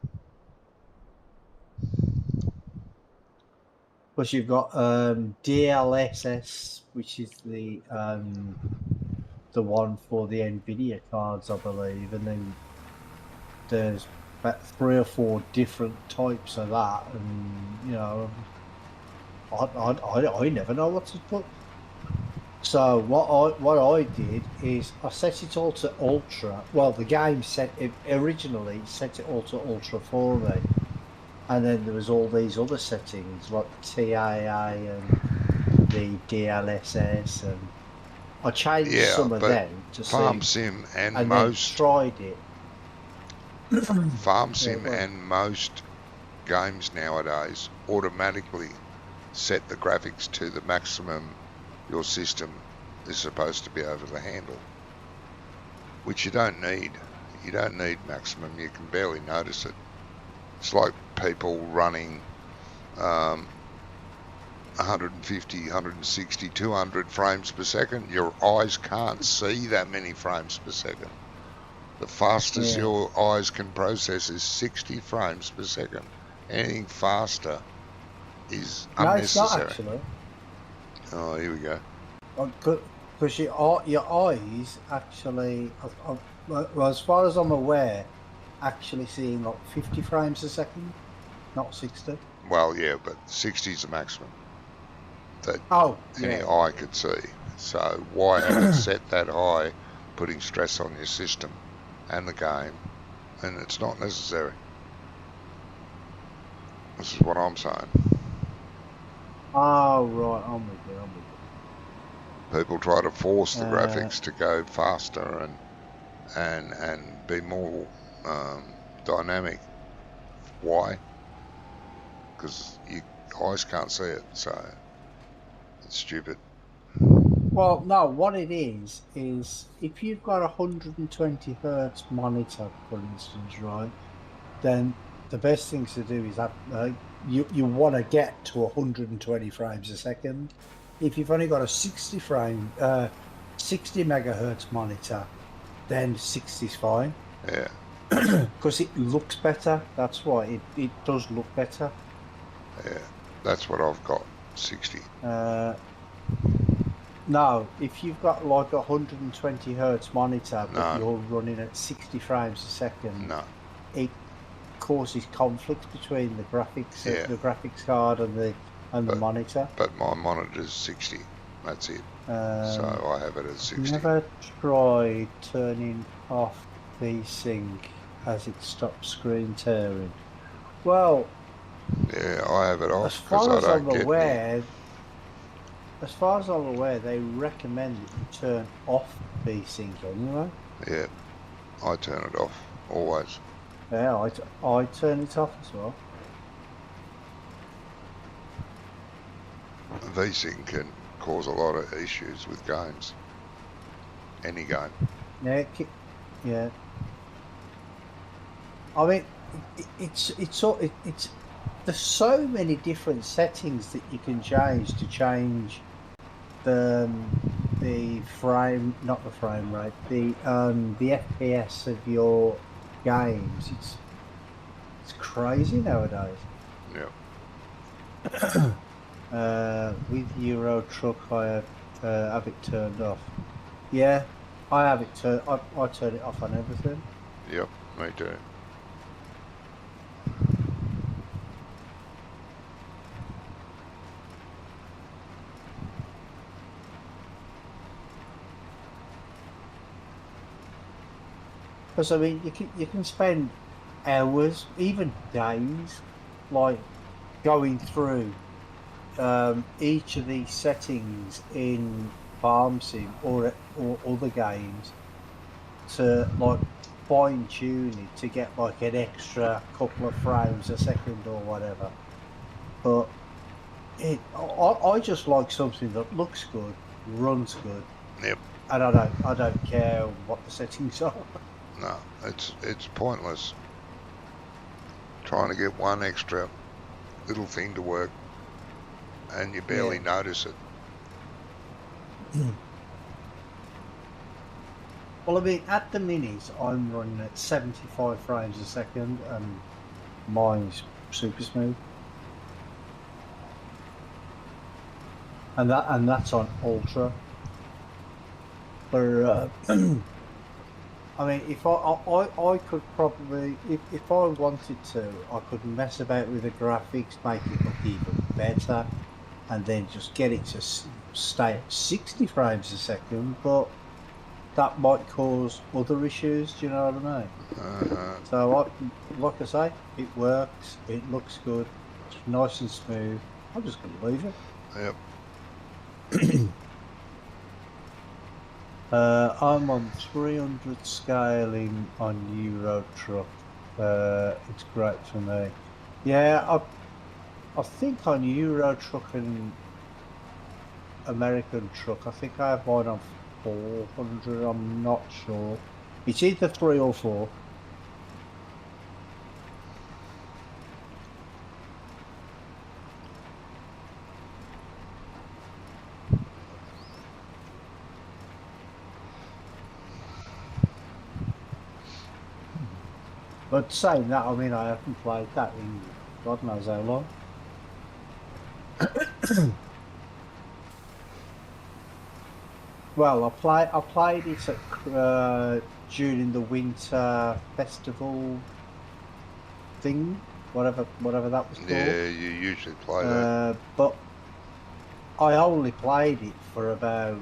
Plus you've got DLSS, which is the one for the NVIDIA cards, I believe, and then there's about 3 or 4 different types of that, and I never know what to put. So what I did is I set it all to Ultra. Well, the game originally set it all to Ultra for me, and then there was all these other settings like the TAA and the DLSS and I changed Yeah, some of but them to Farm see, Sim and and then most tried it. Farm Yeah, Sim well, and most games nowadays automatically set the graphics to the maximum your system is supposed to be able to handle, which you don't need. You don't need maximum. You can barely notice it. It's like people running 150, 160, 200 frames per second. Your eyes can't see that many frames per second. The fastest yeah. your eyes can process is 60 frames per second. Anything faster is No, it's not unnecessary. actually. Oh, here we go. Because your eyes actually, well, as far as I'm aware, actually seeing like 50 frames a second, not 60. Well, yeah, but 60 is the maximum that Oh, any yeah, eye could see. So why have it set that high, putting stress on your system and the game? And it's not necessary. This is what I'm saying. Oh, right, I'm with you, I'm with People try to force you. the graphics to go faster and be more dynamic. Why? Because your eyes can't see it, so it's stupid. Well, no, what it is if you've got a 120 hertz monitor, for instance, right, then the best things to do is that you want to get to 120 frames a second. If you've only got a 60 megahertz monitor, then 60 is fine Yeah, because it looks better. That's why it does look better. yeah. That's what I've got. 60. Uh, no, if you've got like a 120 hertz monitor, but No, you're running at 60 frames a second, no. it causes conflicts between Yeah, the graphics card and the but monitor. but my monitor's 60. That's it. So Um, I have it at I've 60. never tried turning off VSync as it stops screen tearing. Well, Yeah, I have it as off because far I as I'm don't get any. aware, they recommend that you turn off VSync anyway. Yeah, I turn it off always. Yeah, I turn it off as well. VSync can cause a lot of issues with games. Any game. Yeah, yeah. I mean, it's there's so many different settings that you can change to change the frame, not the frame rate, the FPS of your games. It's crazy nowadays. Yeah. With Euro Truck, I have it turned off. Yeah, I have it turned. I turn it off on everything. Yep, me too. Because I mean, you can spend hours, even days, like going through each of these settings in Farm Sim or other games to like fine tune it to get like an extra couple of frames a second or whatever. But I just like something that looks good, runs good, Yep. and I don't care what the settings are. No, it's pointless trying to get one extra little thing to work and you barely Yeah. notice it. Well, I mean, at the minis, I'm running at 75 frames a second, and mine's super smooth. And that's on ultra. But I mean, if I could probably, if I wanted to, I could mess about with the graphics, make it look even better, and then just get it to stay at 60 frames a second. But that might cause other issues. Do you know what I mean? So, like I say, it works. It looks good. It's nice and smooth. I'm just going to leave it. Yep. I'm on 300 scaling on Euro Truck. It's great for me. Yeah, I think on Euro Truck and American Truck, I think I have mine on 400. I'm not sure. It's either 3 or 4. But saying that, I mean, I haven't played that in God knows how long. Well, I played it at during the winter festival thing, whatever that was called. Yeah, you usually play that. But I only played it for about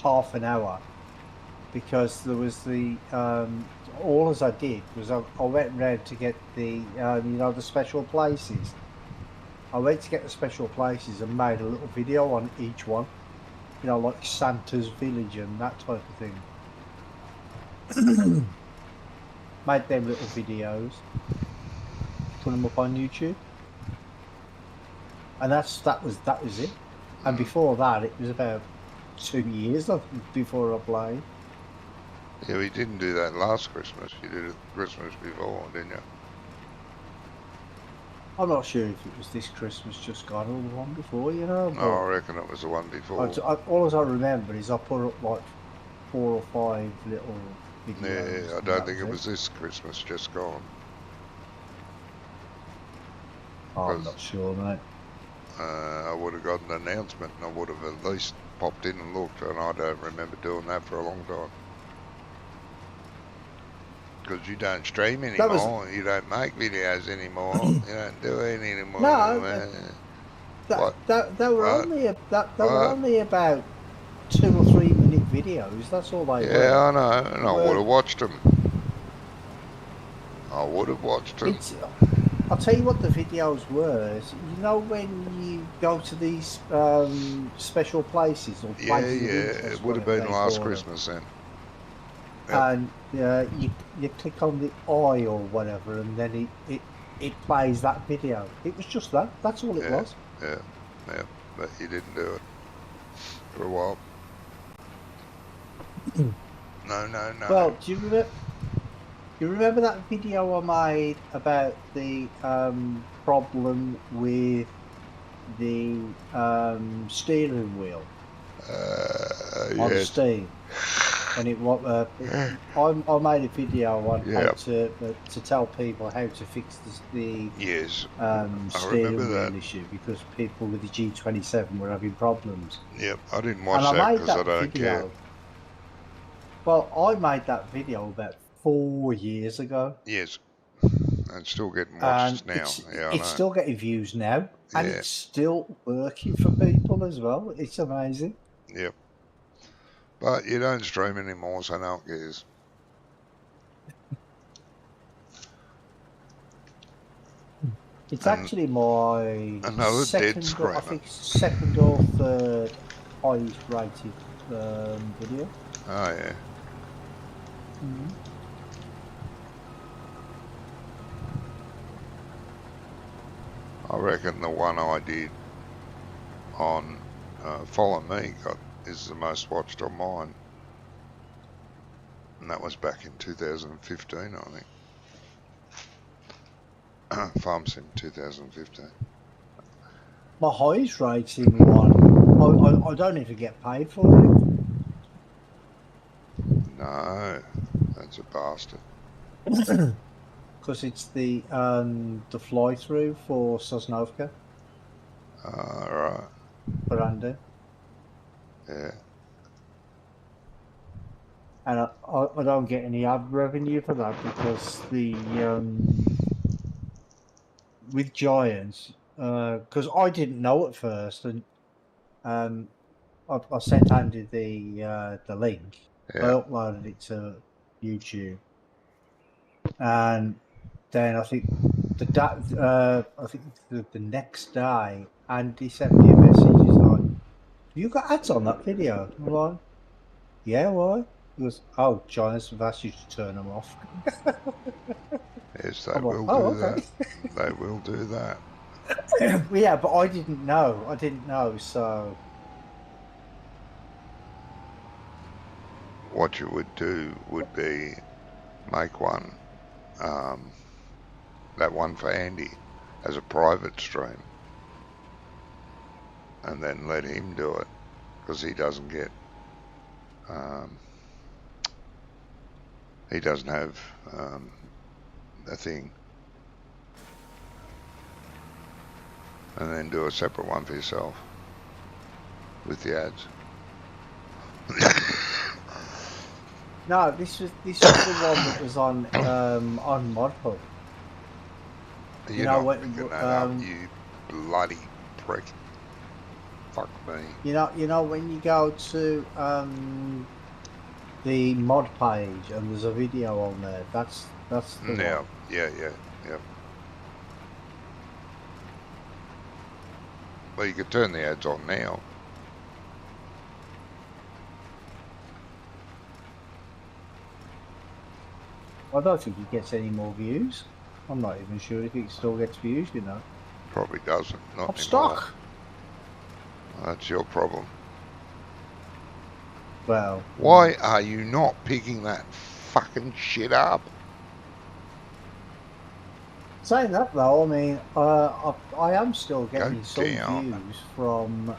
half an hour because there was the all as I did was I went round to get the the special places. I went to get the special places and made a little video on each one, like Santa's village and that type of thing. Made them little videos, put them up on YouTube, and that was it. And before that, it was about 2 years before I played. Yeah, we didn't do that last Christmas. You did it Christmas before, didn't you? I'm not sure if it was this Christmas just gone or the one before, No, I reckon it was the one before. All I remember is I put up like 4 or 5 little videos. Yeah, I don't think it was this Christmas just gone. I'm not sure, mate. I would have got an announcement and I would have at least popped in and looked, and I don't remember doing that for a long time. Because you don't stream anymore, you don't make videos anymore, you don't do it anymore. No, they were only about 2 or 3 minute videos. That's all they were. Yeah, I know, and I would have watched them. I would have watched them. I'll tell you what the videos were. When you go to these special places or places, it would have been last Christmas then. Yep. And you click on the eye or whatever, and then it plays that video. It was just that. That's all it was. Yeah, but you didn't do it for a while. No. Well, do you remember that video I made about the problem with the steering wheel on Steam? And I made a video on how to tell people how to fix the steering wheel issue because people with the G27 were having problems. Yep, I didn't watch that because I don't care. Well, I made that video about 4 years ago. Yes, and still getting watched now. It's still getting views now, and it's still working for people as well. It's amazing. Yep. But you don't stream anymore, so no one cares. It's actually my second or third highest rated video. Oh yeah. I reckon the one I did on Follow Me is the most watched on mine, and that was back in 2015, I think. Farm Sim 2015. My highest rating one, I don't even get paid for it. No, that's a bastard. Because it's the fly through for Sosnovka. Right. For Andy. Yeah. And I don't get any ad revenue for that because the with Giants, because I didn't know at first, and I sent Andy the link. I uploaded it to YouTube, and then I think the next day, Andy sent me a message. He's like, "You got ads on that video?" I'm like, Yeah, why? He goes, oh, Giants have asked you to turn them off. Yes, they I'm like, will oh, do okay. that. They will do that. Yeah, but I didn't know. I didn't know, so What you would do would be make one, um, that one for Andy, as a private stream, and then let him do it because um, he doesn't have a thing, and then do a separate one for yourself with the ads. no, this was the one that was on ModHub. You You're know not when picking that up, you bloody prick. Fuck me. you know when you go to the mod page and there's a video on there. That's the one. Yeah, yeah, yeah, yeah. Well, you could turn the ads on now. I don't think he gets any more views. I'm not even sure if he still gets views. Probably doesn't, not I'm anymore. stuck. That's your problem. Well, Why are you not picking that fucking shit up? saying that though, I mean, I am still Go getting some down. views from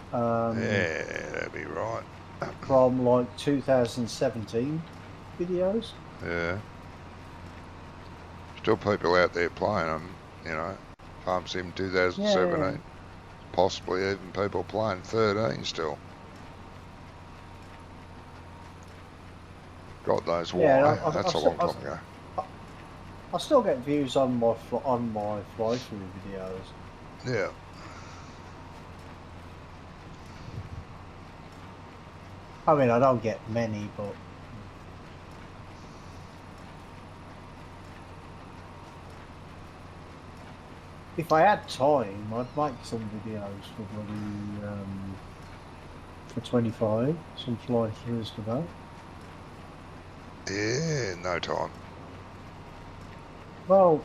Yeah, that'd be right. like 2017 videos. Yeah. Still people out there playing them, you know. Farm Sim Yeah, 2017. Possibly even people playing 13 still. God knows yeah. why. That's a long time ago. I still get views on my fly through videos. Yeah. I mean, I don't get many, but if I had time, I'd make some videos for for 25, some fly throughs for that. Yeah, no time. Well,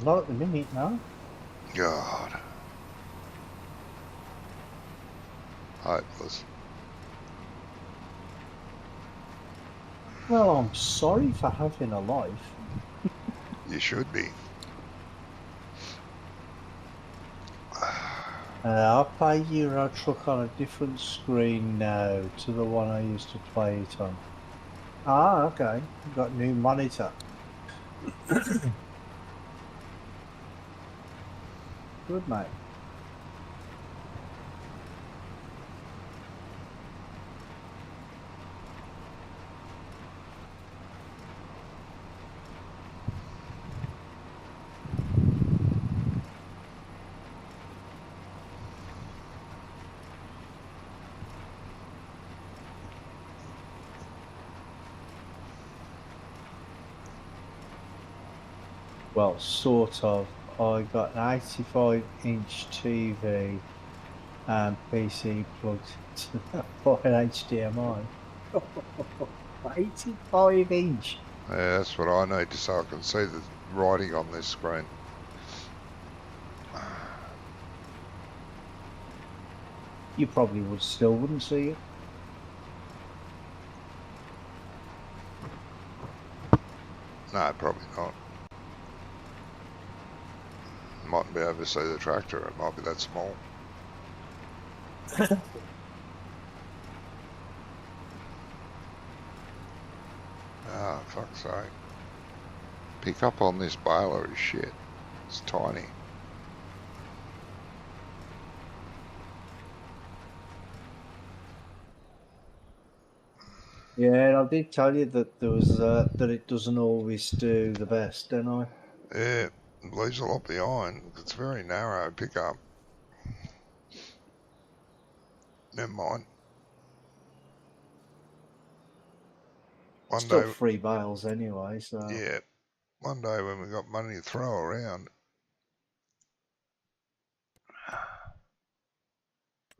not at the minute, no. God. Hopeless. Well, I'm sorry for having a life. You should be. I play Euro Truck on a different screen now to the one I used to play it on. Ah, okay. You've got new monitor. Good, mate. Well, sort of. I got an 85-inch TV and PC plugged to that by an HDMI. 85-inch. Yeah, that's what I need so I can see the writing on this screen. You probably wouldn't see it. No, probably not. Mightn't be able to see the tractor. It might be that small. Ah, fuck's sake. Pick up on this baler is shit. It's tiny. Yeah, and I did tell you that there was that it doesn't always do the best, don't I? Yeah, it leaves a lot behind. It's very narrow pickup. Never mind. One Still day, free bales anyway, so yeah, one day when we got money to throw around.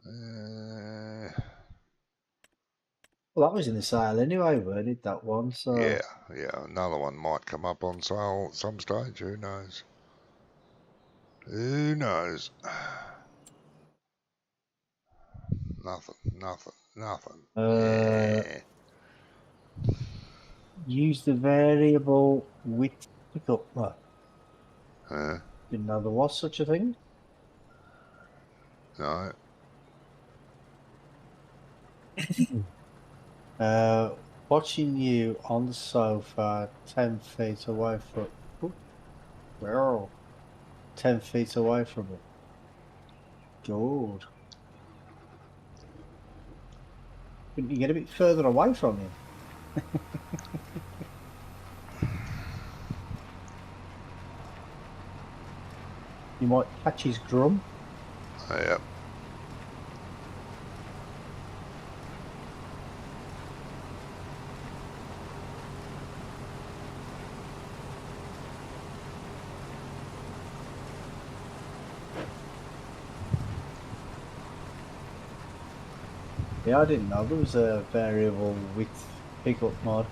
Uh, Well, that was in the sale anyway, weren't it? That one. So Yeah, yeah. Another one might come up on sale at some stage. Who knows? Who knows? Nothing, nothing, nothing. Yeah. use the variable width pickup. Well, Huh? didn't know there was such a thing. No. Watching you on the sofa, 10 feet away from. Ooh, wow, 10 feet away from it. Good. Couldn't you get a bit further away from him? You might catch his drum. Yep. Yeah, I didn't know there was a variable width pickup mod.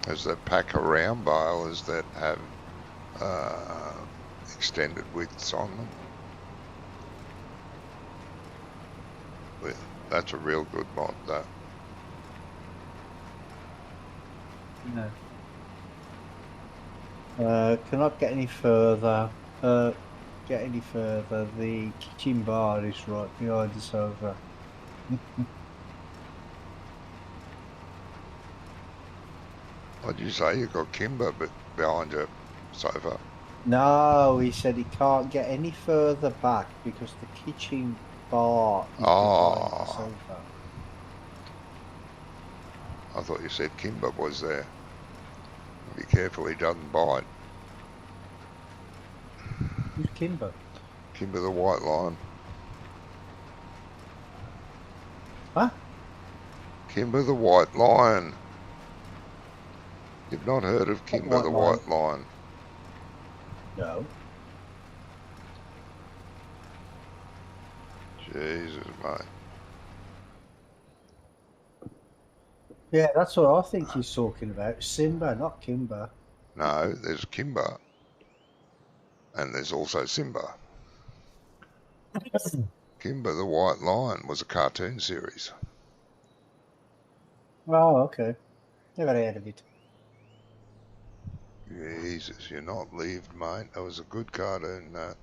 There's that pack of round balers that have extended widths on them. That's a real good mod, though. No. Cannot get any further. The kitchen bar is right behind the sofa. What'd you say? You got Kimber behind your sofa? No, he said he can't get any further back because the kitchen bar is behind the sofa. I thought you said Kimber was there. Be careful he doesn't bite. Who's Kimber? Kimber the White Lion. Huh? Kimber the White Lion. You've not heard of Kimber the White Lion? No. Jesus, mate. Yeah, that's what I think he's talking about. Simba, not Kimber. No, there's Kimber. And there's also Simba. Kimber the White Lion was a cartoon series. Oh, okay. Never heard of it. Jesus, you're not leaved, mate. That was a good cartoon, that.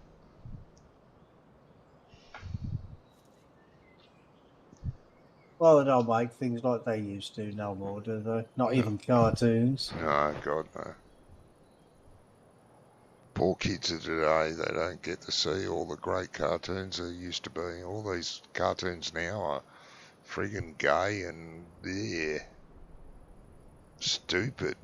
Well, they don't make things like they used to no more, do they? Not even cartoons. No, God, no. Poor kids of today, they don't get to see all the great cartoons there used to be. All these cartoons now are friggin' gay and, yeah, stupid.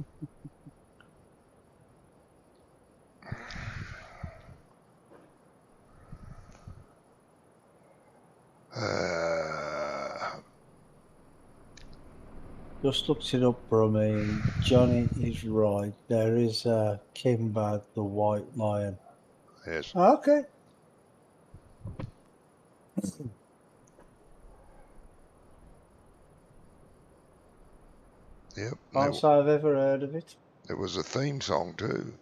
Just looked it up, Brummy. Johnny is right. There is Kimber the White Lion. Yes. Okay. Yep. Can't say I've ever heard of it. It was a theme song too.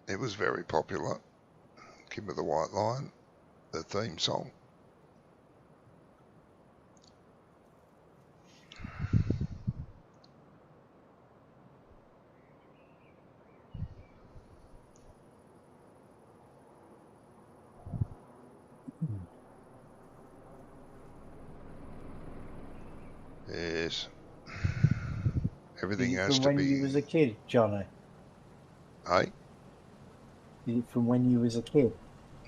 It was very popular. Kimber the White Lion, the theme song. Yes. Everything Is it has from to when be. you was a kid, Johnny? Hey? Is it from when you was a kid?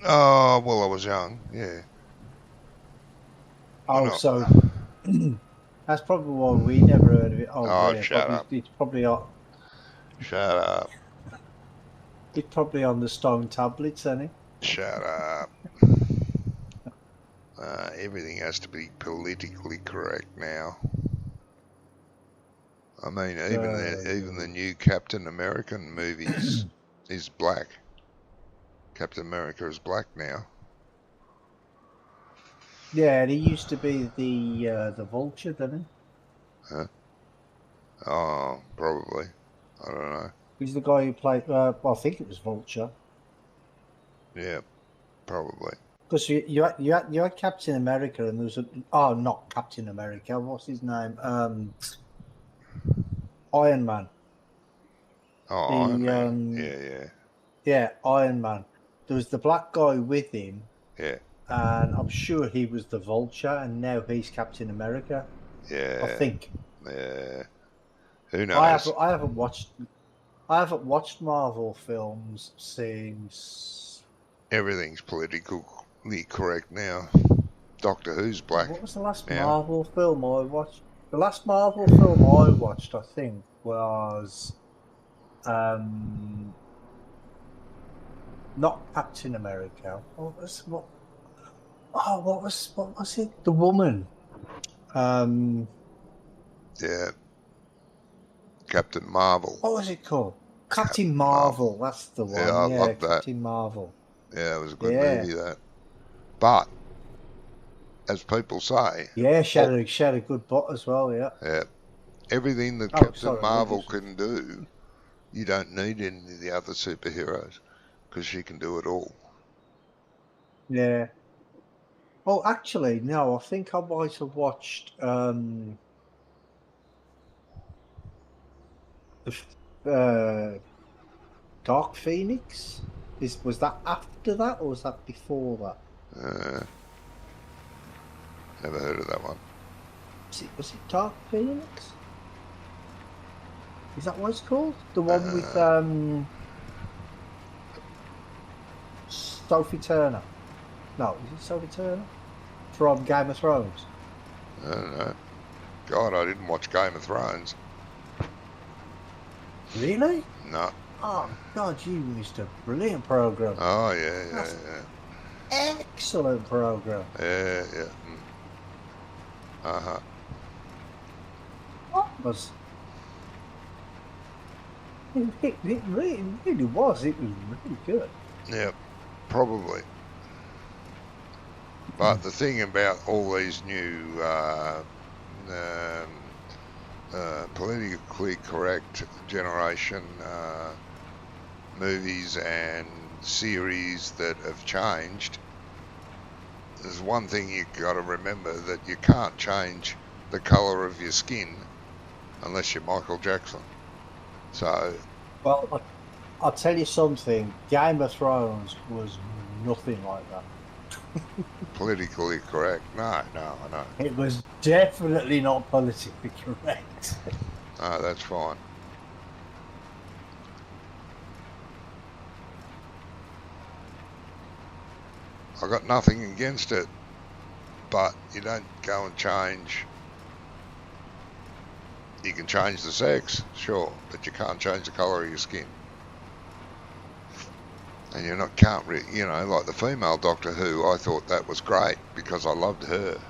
Oh, well, I was young, yeah. Oh, so that's probably why we never heard of it. Oh, yeah, shut up. It's probably on. Shut up. It's probably on the stone tablets, isn't it? Shut up. Everything has to be politically correct now. I mean, even the new Captain American movies is black. Captain America is black now. Yeah, and he used to be the Vulture, didn't he? Huh? Oh, probably. I don't know. He's the guy who played. Well, I think it was Vulture. Yeah, probably. Because you had Captain America, and there was not Captain America. What's his name? Iron Man. Oh, Iron The Man. Yeah, yeah, Iron Man. There was the black guy with him, yeah, and I'm sure he was the Vulture, and now he's Captain America. I yeah, think. yeah. Who knows? I haven't watched Marvel films since. Everything's politically correct now. Doctor Who's black What was the last now. Marvel film I watched? The last Marvel film I watched, I think, was um not Captain America. What was it? The woman. Um Yeah, Captain Marvel. what was it called? Captain Captain Marvel. Marvel, that's the Yeah, one. I Yeah, love that. Captain Marvel. Yeah, it was a good Yeah. movie, that. But, as people say, Yeah, all, she had a good butt as well, yeah. yeah, everything that Oh, Captain sorry, Marvel ladies. can do, you don't need any of the other superheroes because she can do it all. Yeah. Oh, actually, no, I think I might have watched uh Dark Phoenix? Was that after that or was that before that? Uh, Never heard of that one. Was it Dark Phoenix? Is that what it's called? The one with Uh, Sophie Turner. No, is it Sophie Turner? From Game of Thrones. I don't know. God, I didn't watch Game of Thrones. Really? No. Oh God, you missed a brilliant program. Oh, yeah, yeah, That's yeah. excellent program. Yeah, yeah. Uh-huh. What was it really was. It was really good. Yeah, probably. But the thing about all these new politically correct generation movies and series that have changed, there's one thing you've got to remember, that you can't change the colour of your skin unless you're Michael Jackson. So, Well, I'll tell you something. Game of Thrones was nothing like that. politically correct? No, I know. It was definitely not politically correct. No, that's fine. I got nothing against it, but you don't go and change. You can change the sex, sure, but you can't change the colour of your skin. And like the female Doctor Who, I thought that was great because I loved her.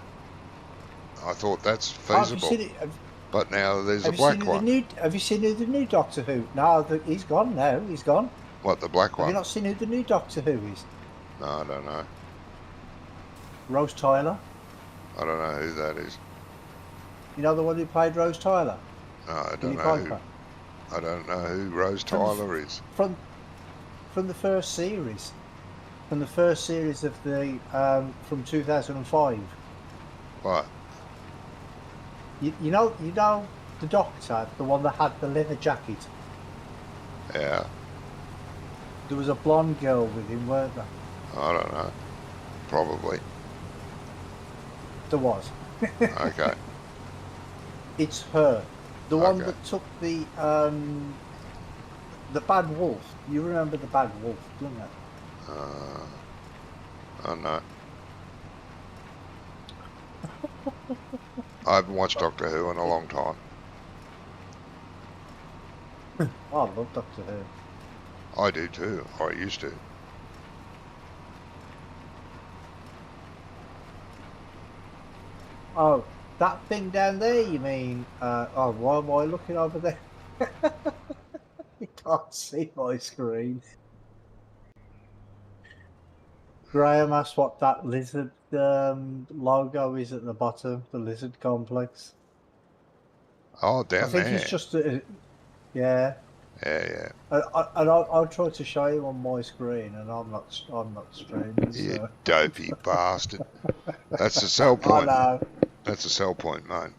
I thought that's Have you feasible. seen it? But now there's a Have you seen black the one. new? Have you seen who the new Doctor Who? No, he's gone now. He's gone. What, the black Have you one? not seen who the new Doctor Who is? No, I don't know. Rose Tyler. I don't know who that is. You know the one who played Rose Tyler? No, I don't Billy know Piper. I don't know who Rose From the, Tyler is. from the first series. From the first series of the from 2005. What? You know the Doctor, the one that had the leather jacket. Yeah, There was a blonde girl with him, weren't there? I don't know. Probably. There was. Okay. It's her. The one Okay. that took the bad wolf. You remember the bad wolf, don't you? I don't know. I haven't watched Doctor Who in a long time. Oh, I love Doctor Who. I do too, or I used to. Oh, that thing down there, you mean? Oh, why am I looking over there? You can't see my screen. Graham asked what that lizard logo is at the bottom, the lizard complex. Oh, I down think he's there. just, yeah. Yeah, And I'll try to show you on my screen, and I'm not streaming, yeah. You so. dopey bastard. That's the sell I point. know. That's the sell point, mate.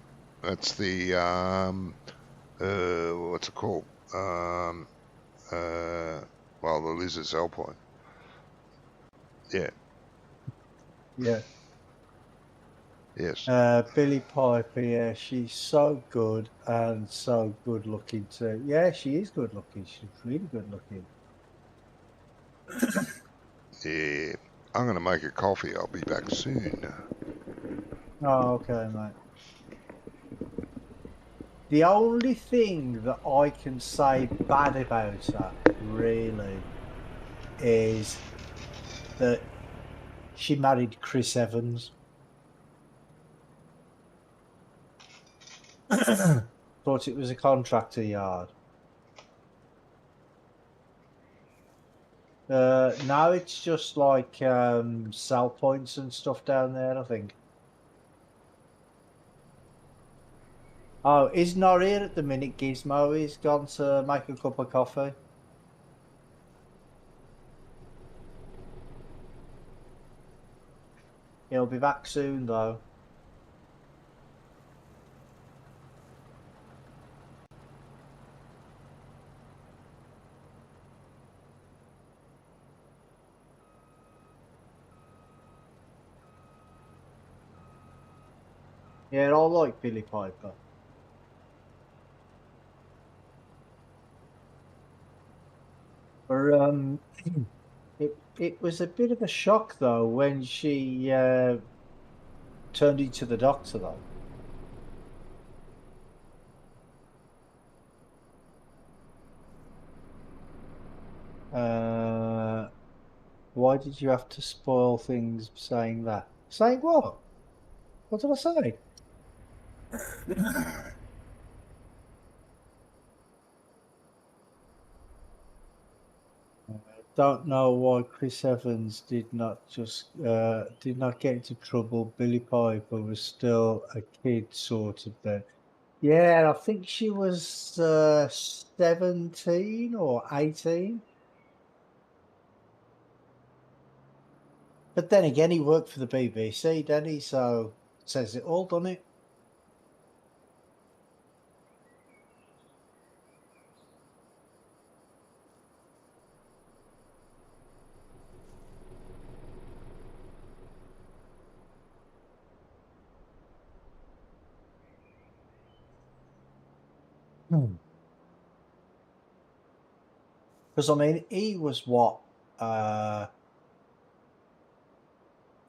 That's the what's it called? Uh, well, the lizard sell point. Yeah. Yeah. Yes. Billy Piper, yeah, she's so good and so good looking too. Yeah, she is good looking. She's really good looking. Yeah. I'm gonna make a coffee. I'll be back soon. Oh, okay, mate. The only thing that I can say bad about her, really, is that she married Chris Evans. Thought it was a contractor yard. Now it's just like sell points and stuff down there, I think. Oh, he's not here at the minute, Gizmo. He's gone to make a cup of coffee. He'll be back soon, though. Yeah, I like Billy Piper. But it was a bit of a shock though when she turned into the Doctor though. Uh, why did you have to spoil things saying that? Saying what? What did I say? Don't know why Chris Evans did not get into trouble. Billy Piper was still a kid, sort of then. Yeah, I think she was 17 or 18. But then again, he worked for the BBC, didn't he? So says it all, doesn't it? Because I mean, he was what? Uh,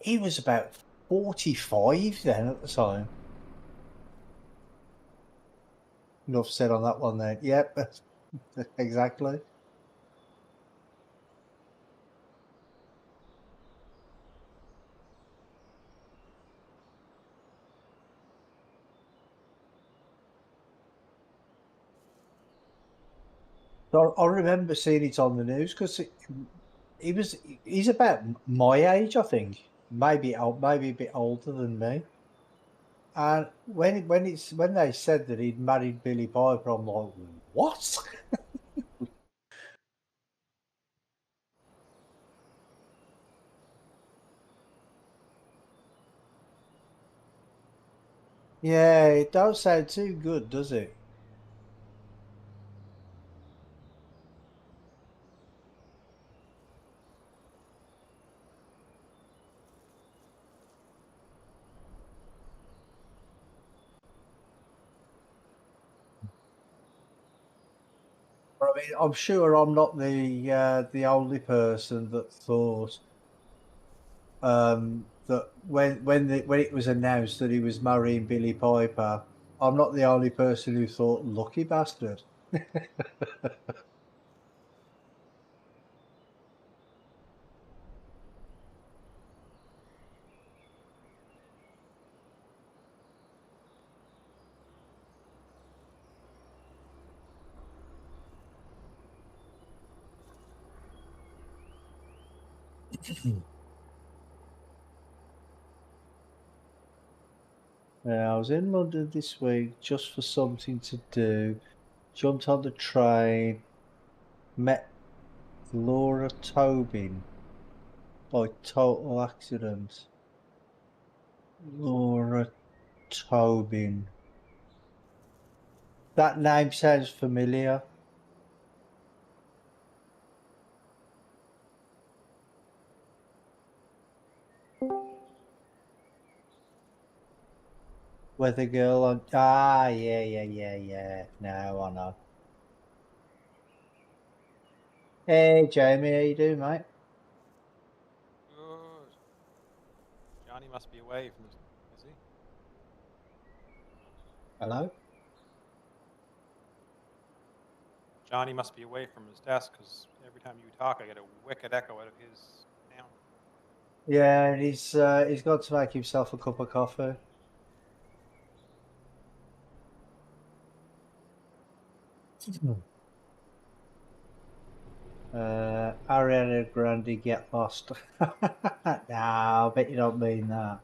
he was about 45 then at the time. Enough said on that one then. Yep, exactly. So I remember seeing it on the news because he's about my age, I think. Maybe a bit older than me. And when they said that he'd married Billy Piper, I'm like, what? Yeah, it don't sound too good, does it? I mean, I'm sure I'm not the only person that thought that when it was announced that he was marrying Billy Piper, I'm not the only person who thought lucky bastard. Yeah, I was in London this week just for something to do. Jumped on the train, met Laura Tobin by total accident. Laura Tobin. That name sounds familiar. Weather girl on. Yeah. Now I know. Hey, Jamie, how you doing, mate? Good. Johnny must be away from his. Is he? Hello? Johnny must be away from his desk because every time you talk, I get a wicked echo out of his sound. Yeah, and he's got to make himself a cup of coffee. Ariana Grande get lost. No, I bet you don't mean that.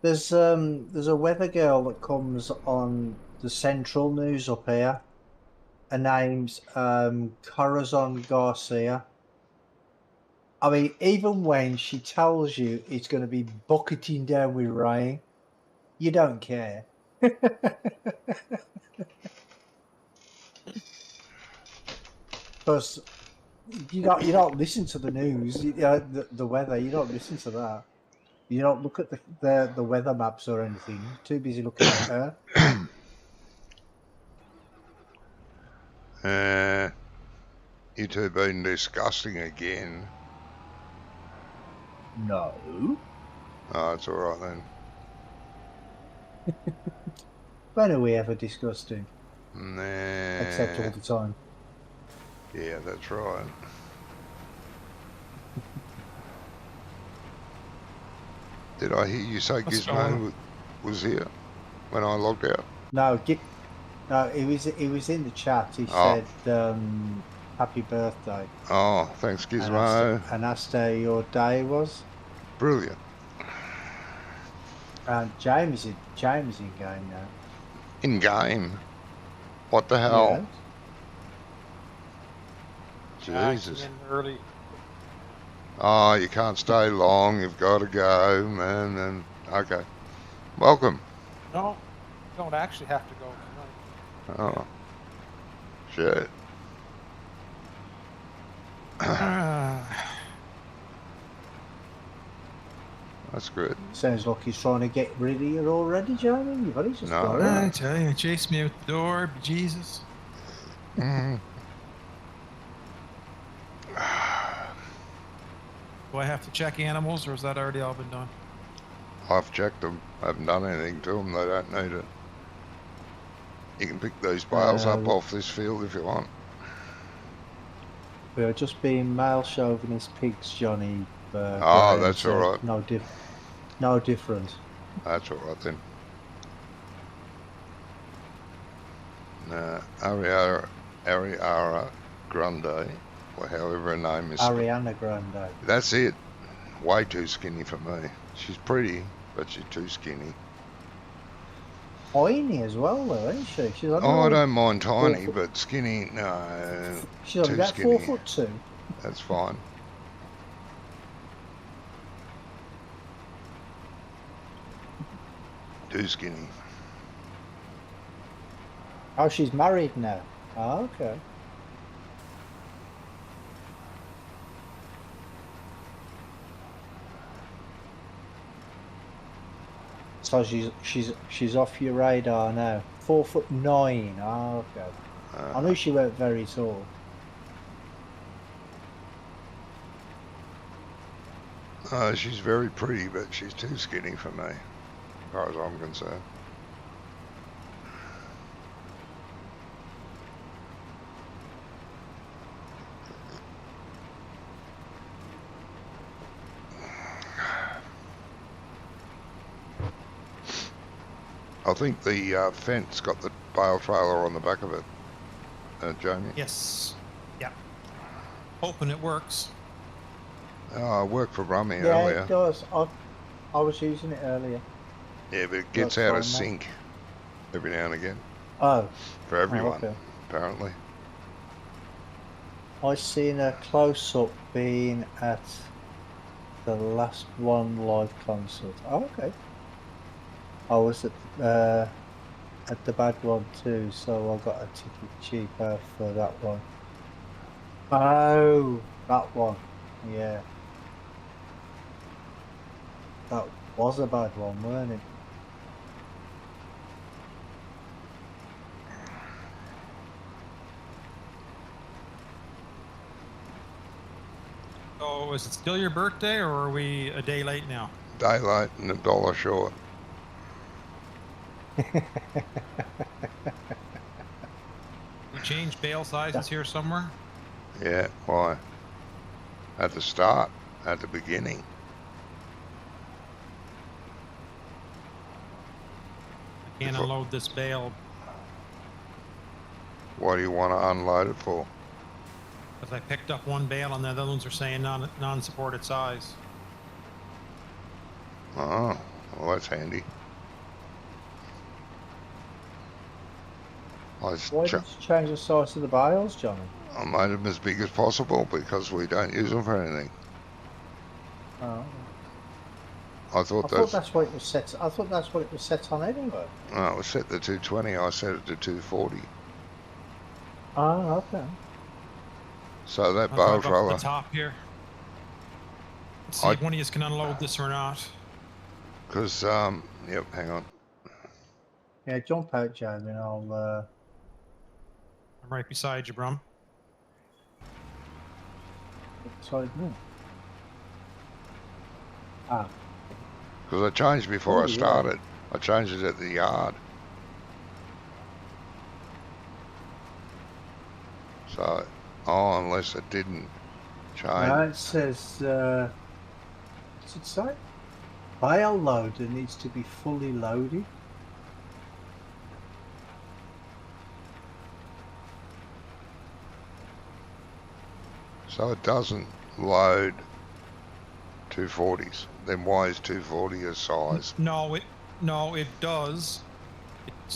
There's a weather girl that comes on the Central News up here. Her name's Corazon Garcia. I mean, even when she tells you it's going to be bucketing down with rain, you don't care. Because you don't listen to the news, the weather. You don't listen to that. You don't look at the weather maps or anything. You're too busy looking at her. You two been disgusting again. No. Oh, it's all right then. When are we ever disgusting? Nah. Except all the time. Yeah, that's right. Did I hear you say Gizmo was here when I logged out? No, it was in the chat. He said, "Happy birthday." Oh, thanks, Gizmo. And asked how your day was. Brilliant. And James is in game now. In game? What the hell? Yes. Jesus. In early. Oh, you can't stay long. You've got to go, man. And okay, welcome. No, you don't actually have to go tonight. Oh, shit. That's good. Sounds like he's trying to get rid of you already, Jamie. You've only just got it. I tell you, chased me out the door, Jesus. Do I have to check animals, or has that already all been done? I've checked them. I haven't done anything to them. They don't need it. You can pick those bales up off this field if you want. We are just being male chauvinist pigs, Johnny. Oh, that's all right. No different. That's all right then. Ariana Grande, or however her name is. Ariana Grande. That's it. Way too skinny for me. She's pretty, but she's too skinny. Tiny as well, though, isn't she? She's I don't mind tiny, but skinny, no. She's only about 4'2". That's fine. Too skinny. Oh, she's married now. Oh, okay. So she's off your radar now. 4'9". Oh, okay. I knew she weren't very tall. She's very pretty, but she's too skinny for me, as far as I'm concerned. I think the fence got the bale trailer on the back of it, Jamie. Yes. Yeah. Hoping it works. I worked for Rummy Yeah, earlier. it does. I was using it earlier. Yeah, but it gets Works out of fine now. sync every now and again Oh, for everyone, okay. apparently. I seen a close up being at the last one live concert. Oh, okay. I was at the bad one too, so I got a ticket cheaper for that one. Oh, that one. Yeah, that was a bad one, weren't it? So is it still your birthday, or are we a day late now? Daylight and $1 short. We changed bail sizes here somewhere. Yeah, why? At the start, at the beginning. I can't If- unload this bale What do you want to unload it for? because I picked up one bale and the other ones are saying non-supported size. Oh, well, that's handy. Why did you change the size of the bales, Johnny? I made them as big as possible because we don't use them for anything. Oh, I I thought thought that's what it was set. I thought that's what it was set on anyway. No, it was set to 220. I set it to 240. Oh, okay. So that I'll bow drive up to roller, the top here. Let's see if one of you can unload this or not. because yep, hang on. Yeah, jump out, Jamie, and I'll. I'm right beside you, Brum. Sorry, no. Ah, Because I changed before Oh, I yeah. started. I changed it at the yard. So, oh, unless it didn't change. no, it says. What's it say? Bale loader needs to be fully loaded. So it doesn't load 240s. Then why is 240 a size? No, it does.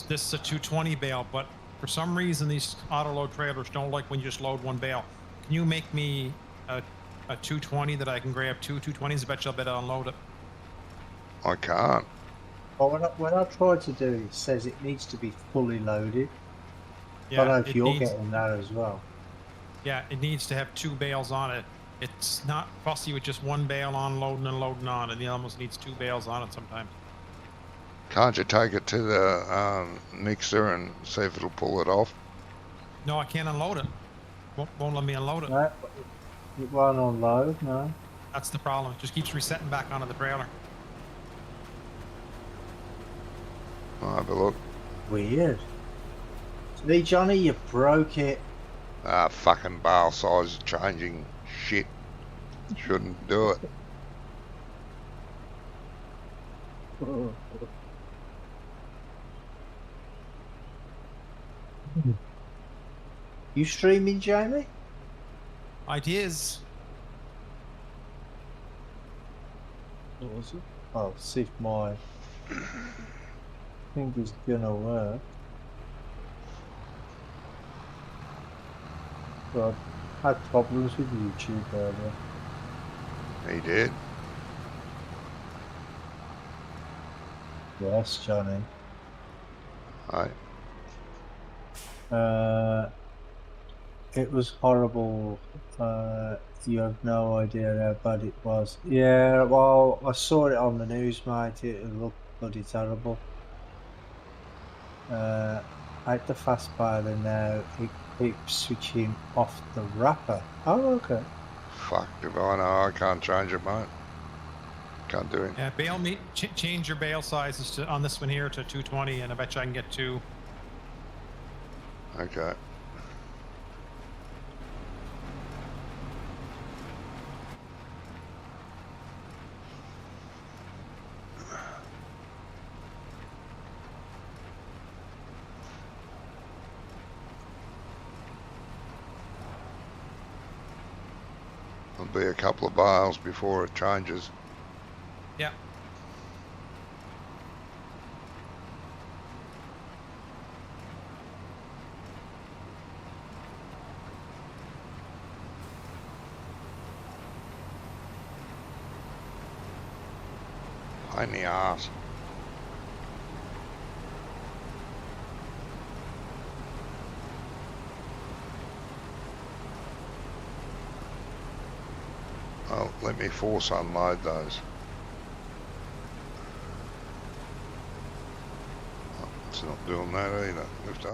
This is a 220 bale, but for some reason these auto load trailers don't like when you just load one bale. Can you make me a 220 that I can grab two 220s? I bet you'll better unload it. I can't. But when I try to do it, it says it needs to be fully loaded. I don't know if it you're needs, getting that as well. yeah, it needs to have two bales on it. It's not fussy with just one bale on loading and loading on, and it almost needs two bales on it sometimes. Can't you take it to the mixer and see if it'll pull it off? No, I can't unload it. Won't let me unload it. No, it won't unload, no. That's the problem. It just keeps resetting back onto the trailer. I'll have a look. Weird. See, Johnny, you broke it. Fucking bale size changing shit. Shouldn't do it. You streaming, Jamie? Ideas. What was it? Oh, see if my thing is gonna work. But I had problems with YouTube earlier. He did. Yes, Johnny. Right. It was horrible. You have no idea how bad it was. Yeah, well, I saw it on the news, mate. It looked bloody terrible. At the fast baler now, it keeps switching off the wrapper. Oh, okay. Fuck if I know. I can't change it, mate. Can't do it. Yeah, bale meat. Change your bale sizes to on this one here to 220, and I bet you I can get two. Okay. be a couple of bales before it changes. Yeah. Pain in the arse. Oh, let me force unload those. Oh, it's not doing that either. Lift up.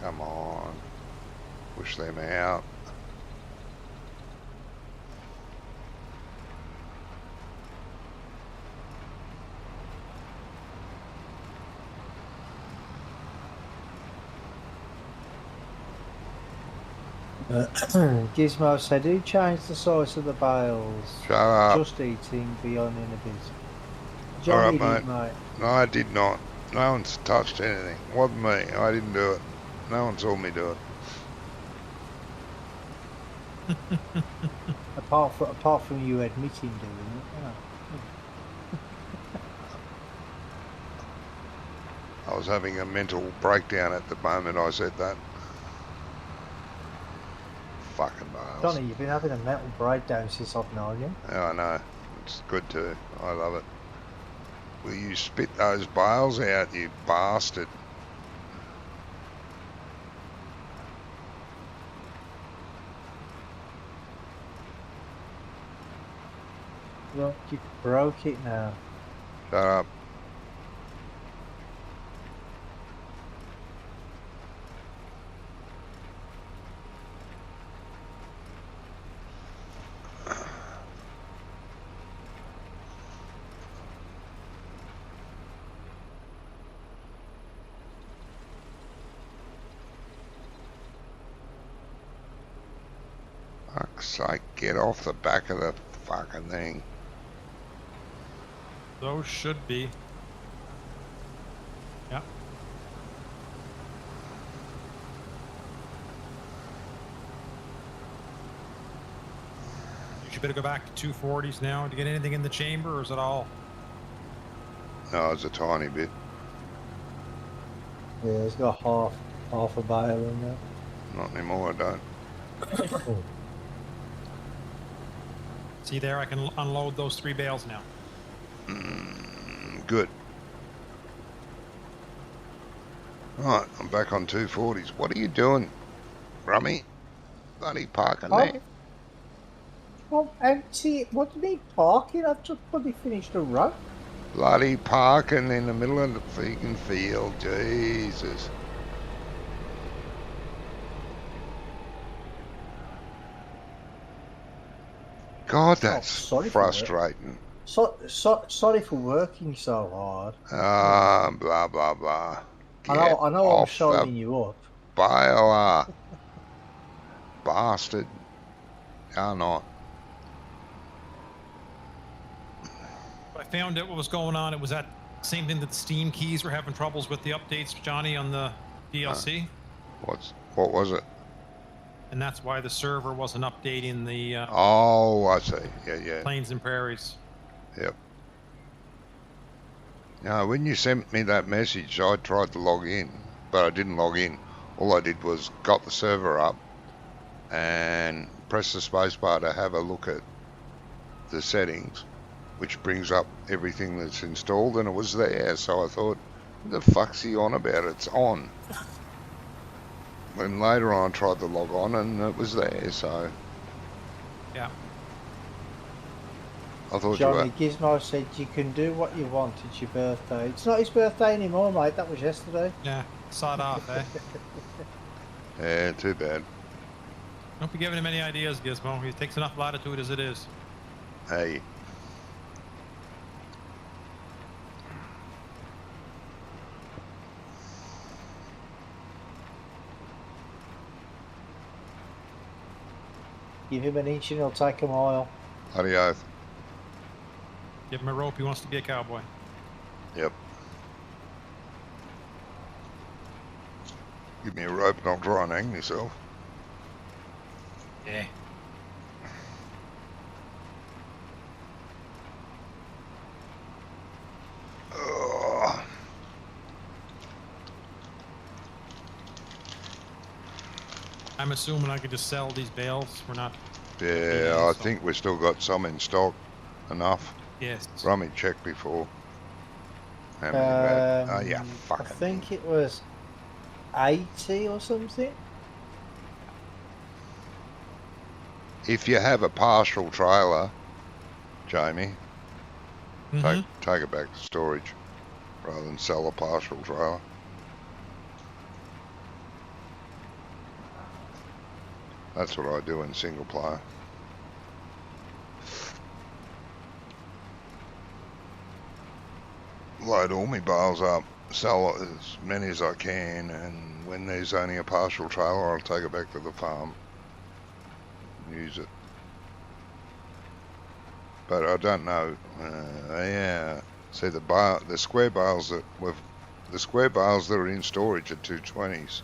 Come on. Push them out. Gizmo said, who changed the size of the bales? Shut up. Just eating beyond inhibition. All Johnny right, did, mate. No, I did not. No one's touched anything. Wasn't me. I didn't do it. No one saw me do it. Apart from you admitting doing it. Yeah. I was having a mental breakdown at the moment I said that. Fucking bales. Johnny, you've been having a mental breakdown since I've known you. Yeah, I know. It's good too. I love it. Will you spit those bales out, you bastard? Look, you broke it now. Shut up. Fuck's sake, get off the back of the fucking thing. Those should be. Yeah. You should better go back to 240s now. To get anything in the chamber, or is it all? No, it's a tiny bit. Yeah, it's got half a bale in there. Not anymore, I don't. See there, I can unload those 3 bales now. Good. Right, I'm back on 240s. What are you doing, Rummy? Bloody parking there. Well, empty. What do you mean parking? I've just bloody finished a run. Bloody parking in the middle of the freaking field. Jesus. God, that's sorry for frustrating. Sorry for working so hard. Blah, blah, blah. I know Get I'm off showing the you up. bale, bastard. You're not. I found out what was going on. It was that same thing that the Steam keys were having troubles with the updates, Johnny, on the DLC. What was it? And that's why the server wasn't updating the Oh, I see. Yeah. Plains and Prairies. Yep. Now, when you sent me that message, I tried to log in, but I didn't log in. All I did was got the server up and press the spacebar to have a look at the settings, which brings up everything that's installed, and it was there. So I thought, what the fuck's he on about? It's on. Then later on I tried to log on and it was there, so Yeah. I thought Johnny Gizmo said you can do what you want. It's your birthday. It's not his birthday anymore, mate. That was yesterday. Yeah. Sawed off, eh? yeah, too bad. Don't be giving him any ideas, Gizmo. He takes enough latitude as it is. Hey. Give him an inch and he'll take a mile. Bloody oath. Give him a rope. He wants to be a cowboy. Yep. Give me a rope and I'll try and hang myself. Yeah. I'm assuming I could just sell these bales. We're not. Yeah, Yeah, I so- think we still got some in stock. Enough. Yes. Rummy check before. How many mad? Oh, yeah, I fucking. think it was 80 or something. If you have a partial trailer, Jamie, Mhm. take it back to storage rather than sell a partial trailer. That's what I do in single player. Load all my bales up, sell as many as I can, and when there's only a partial trailer, I'll take it back to the farm and use it. But I don't know. Yeah. See the square bales that are in storage are 220s,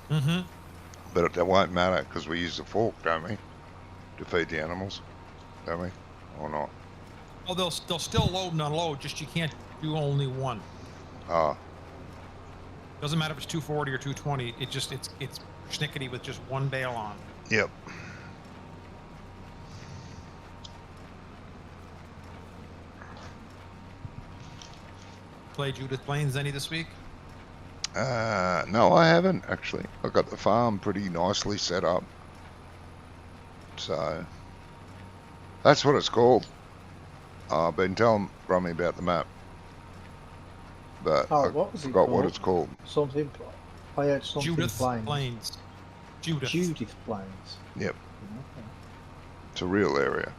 Mhm. but that won't matter because we use the fork, don't we, to feed the animals, don't we, or not? Oh, they'll still load and unload. Just you can't do only one. Ah, Doesn't matter if it's 240 or 220. It's schnickety with just one bale on. yep. Play Judith Plains any this week? No, I haven't actually. I got the farm pretty nicely set up, so that's what it's called. I've been telling Rummy about the map, but Oh, I what was it forgot what called? it's called. Something. I had something Judith Plains. Plains. Judith. Judith Plains. Yep, Okay. it's a real area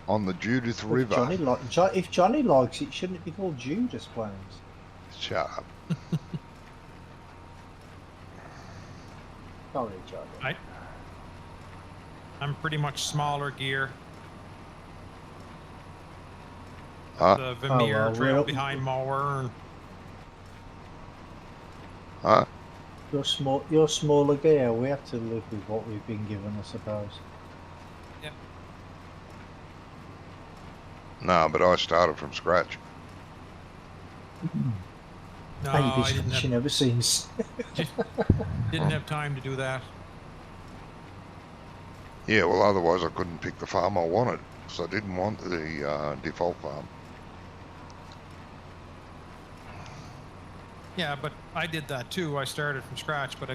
on the Judith If River. if Johnny likes it, shouldn't it be called Judas Plains? Shut up. Sorry, Johnny. I'm pretty much smaller gear. Huh? The Vermeer well, trail we'll- behind mower. And Huh? You're smaller gear. We have to live with what we've been given, I suppose. No, but I started from scratch. no, Maybe I didn't she have, never seems. didn't have time to do that. Yeah, well, otherwise I couldn't pick the farm I wanted, because I didn't want the default farm. Yeah, but I did that too. I started from scratch, but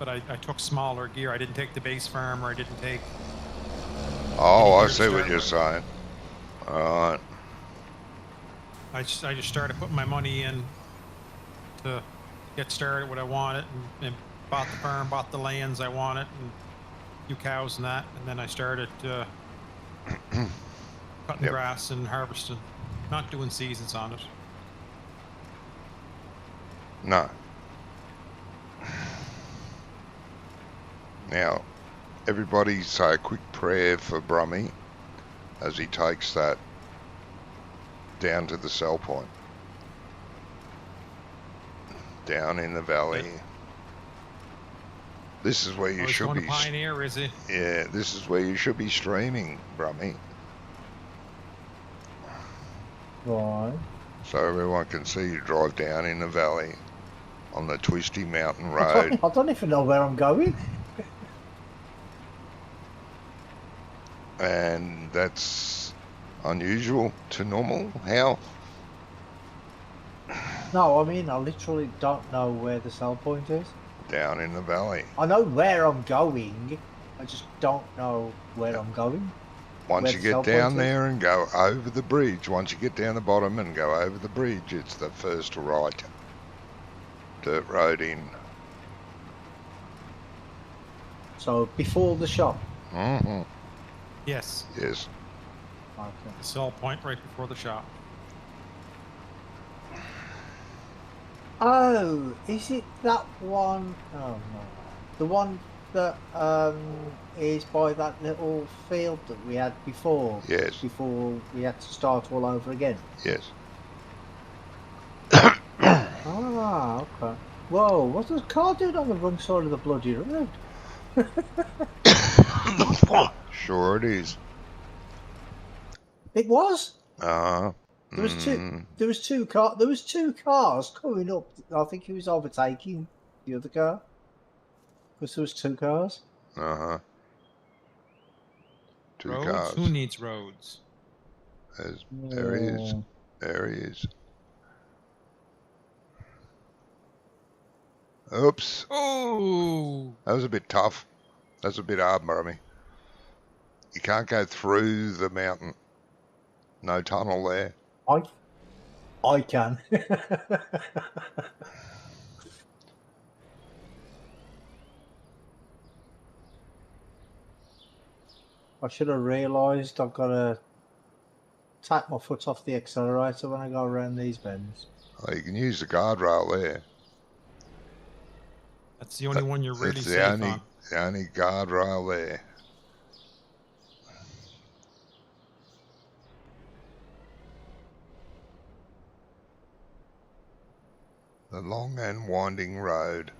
I took smaller gear. I didn't take the base farm, or I didn't take. Oh, I gear to see what start you're with. saying. Alright. I just started putting my money in to get started what I wanted, and bought the farm, bought the lands I wanted, and a few cows and that, and then I started cutting Yep. grass and harvesting, not doing seasons on it. No. Now, everybody say a quick prayer for Brummy as he takes that down to the sell point. Down in the valley. Okay. This is where you Oh, he's should going be. to Pioneer, is he? Yeah, this is where you should be streaming, Brummy, Right. so everyone can see you drive down in the valley on the twisty mountain I road. don't even know where I'm going. And that's unusual to normal. How? No, I mean, I literally don't know where the sell point is. Down in the valley. I know where I'm going. I just don't know where I'm going. Once Where you the sell get down point is? there and go over the bridge, once you get down the bottom and go over the bridge, it's the first right. Dirt road in. So before the shop. Mm-hmm. Yes, Yes. Okay. the sell point right before the shop. Oh, is it that one? Oh no, the one that is by that little field that we had before. Yes. Before we had to start all over again. Yes. Ah, okay. Whoa, what's the car doing on the wrong side of the bloody road? Sure it is. It was. No, There was two. Mm, There was two car. There was two cars coming up. I think he was overtaking the other car because there was two cars. uh-huh. Two Roads? cars. Who needs roads? There he is. There he is. Oops. Oh! That was a bit tough. That's a bit hard, Murray. You can't go through the mountain. No tunnel there. I can. I should have realised I've got to take my foot off the accelerator when I go around these bends. Oh, you can use the guardrail there. That's the only one you're really That's safe on. the only guardrail there. The long and winding road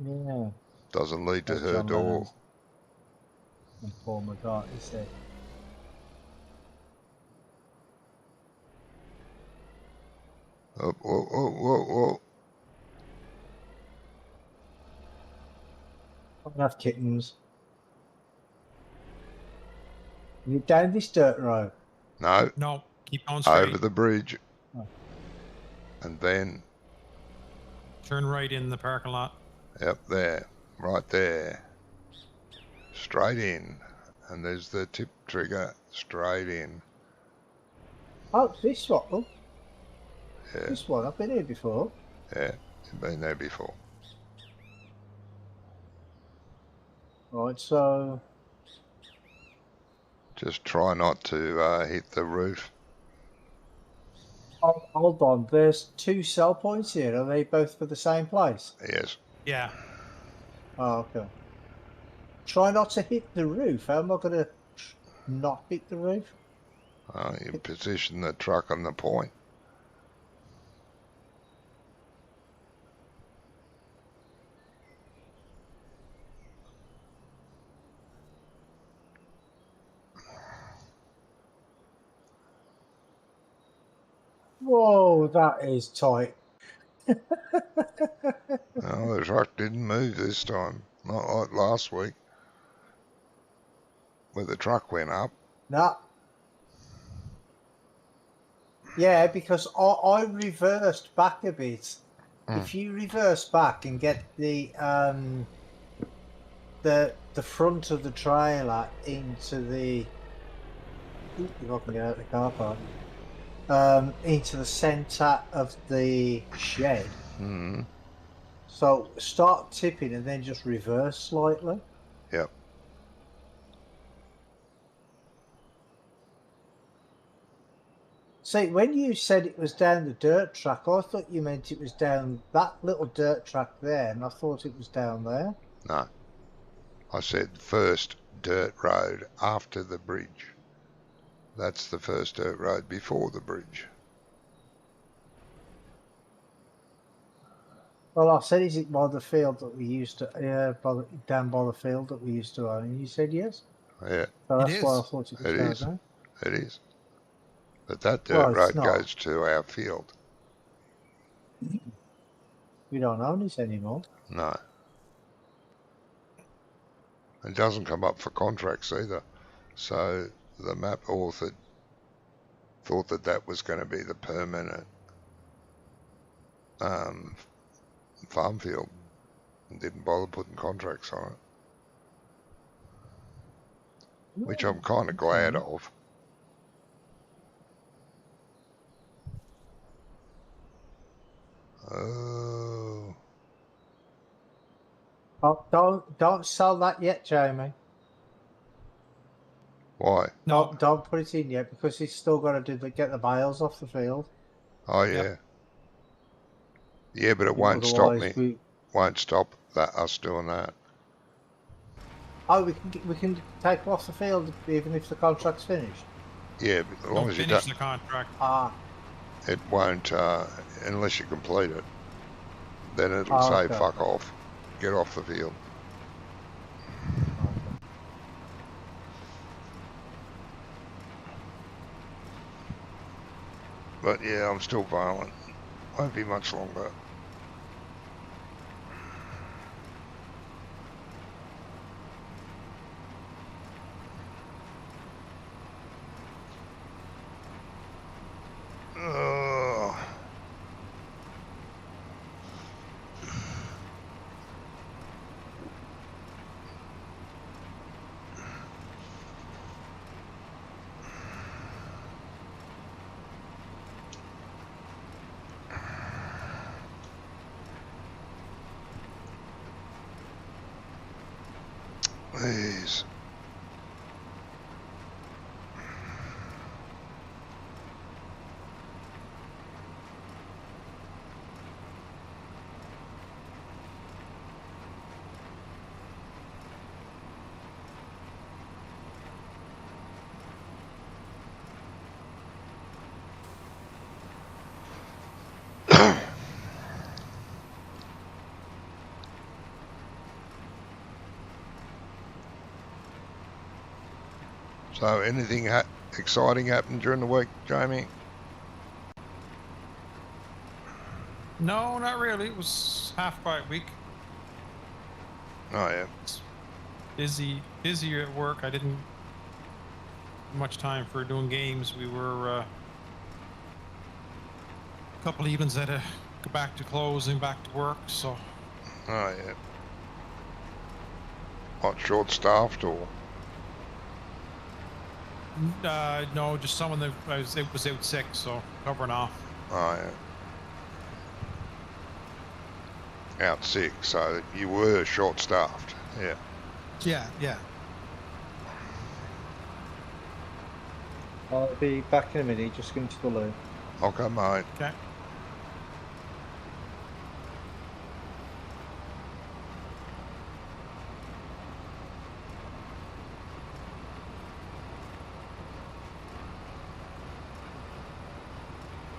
Yeah. doesn't lead to That's her John door. Lennon's. And Paul McCartney said. Oh, whoa, whoa, whoa, whoa. I don't have kittens. You down this dirt road? No, No, keep going straight. over the bridge. Oh. And then, Turn right in the parking lot. yep, there, right there. Straight in. And there's the tip trigger, straight in. Oh, this one. Oh, Yeah, this one. I've been here before. yeah, you've been there before. Right, so Just try not to hit the roof. hold on. There's two sell points here. Are they both for the same place? Yes. Yeah. Oh, okay. Try not to hit the roof. How am I going to not hit the roof? You position the truck on the point. Whoa, that is tight. No, the truck didn't move this time. Not like last week, where the truck went up. Nah. Yeah, because I reversed back a bit. If you reverse back and get the front of the trailer into the, if I can get out of the car park, into the centre of the shed. Mm-hmm. So start tipping and then just reverse slightly. Yep. See, when you said it was down the dirt track, I thought you meant it was down that little dirt track there, and I thought it was down there. No. I said first dirt road after the bridge. That's the first dirt road before the bridge. Well, I said, is it by the field that we used to, down by the field that we used to own? And you said yes. Yeah, So It that's why I is. thought it was It down is. there. it is. But that dirt Well, it's road not. goes to our field. We don't own this anymore. No. It doesn't come up for contracts either. So the map author thought that that was going to be the permanent farm field and didn't bother putting contracts on it, which I'm kind of glad of. Oh, Oh, don't sell that yet, Jamie. why? No. Don't put it in yet because he's still got to get the bales off the field. Oh yeah. Yep. Yeah, but it won't stop me. Otherwise Won't stop us doing that. we can take them off the field even if the contract's finished. Yeah, but as long Don't as you finish don't, the contract. Ah, it won't, unless you complete it. Then it'll Oh, say okay. fuck off, get off the field. But yeah, I'm still violent. Won't be much longer. Ugh. Please. So, anything exciting happened during the week, Jamie? No, not really. It was half quiet week. Oh yeah. Busy at work. I didn't have much time for doing games. We were a couple evenings had to go back to closing, back to work. So. Oh yeah. What, short-staffed or? No, just someone that was out sick, so covering off. Oh yeah. Out sick, so you were short-staffed. Yeah. Yeah. I'll be back in a minute, just going to the loo. Okay, mate. Okay.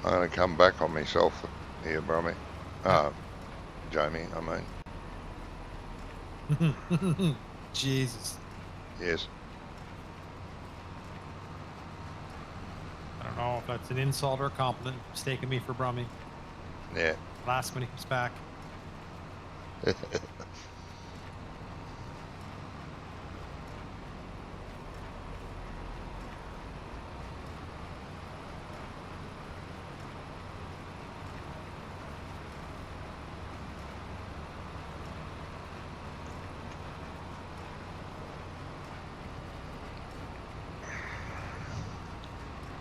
I'm going to come back on myself here, Brummy. Jamie, I mean. Jesus. Yes. I don't know if that's an insult or a compliment. Mistaking me for Brummy. Yeah. Last when he comes back.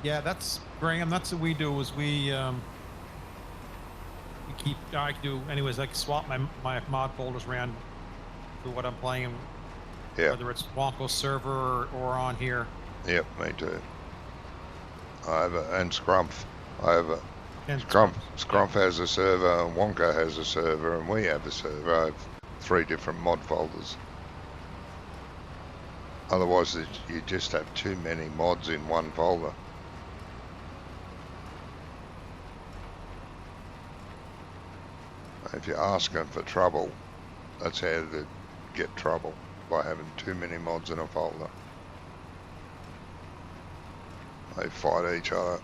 Yeah, that's Graham. That's what we do. Is we keep. I do anyways. I swap my mod folders around for what I'm playing. Yeah. Whether it's Wonko's server or on here. Yep, me too. I have and Scrumph. I have a And Scrumph has a server, Wonka has a server, and we have a server. I have 3 different mod folders. Otherwise, you just have too many mods in one folder. If you're asking for trouble, that's how they get trouble, by having too many mods in a folder. They fight each other.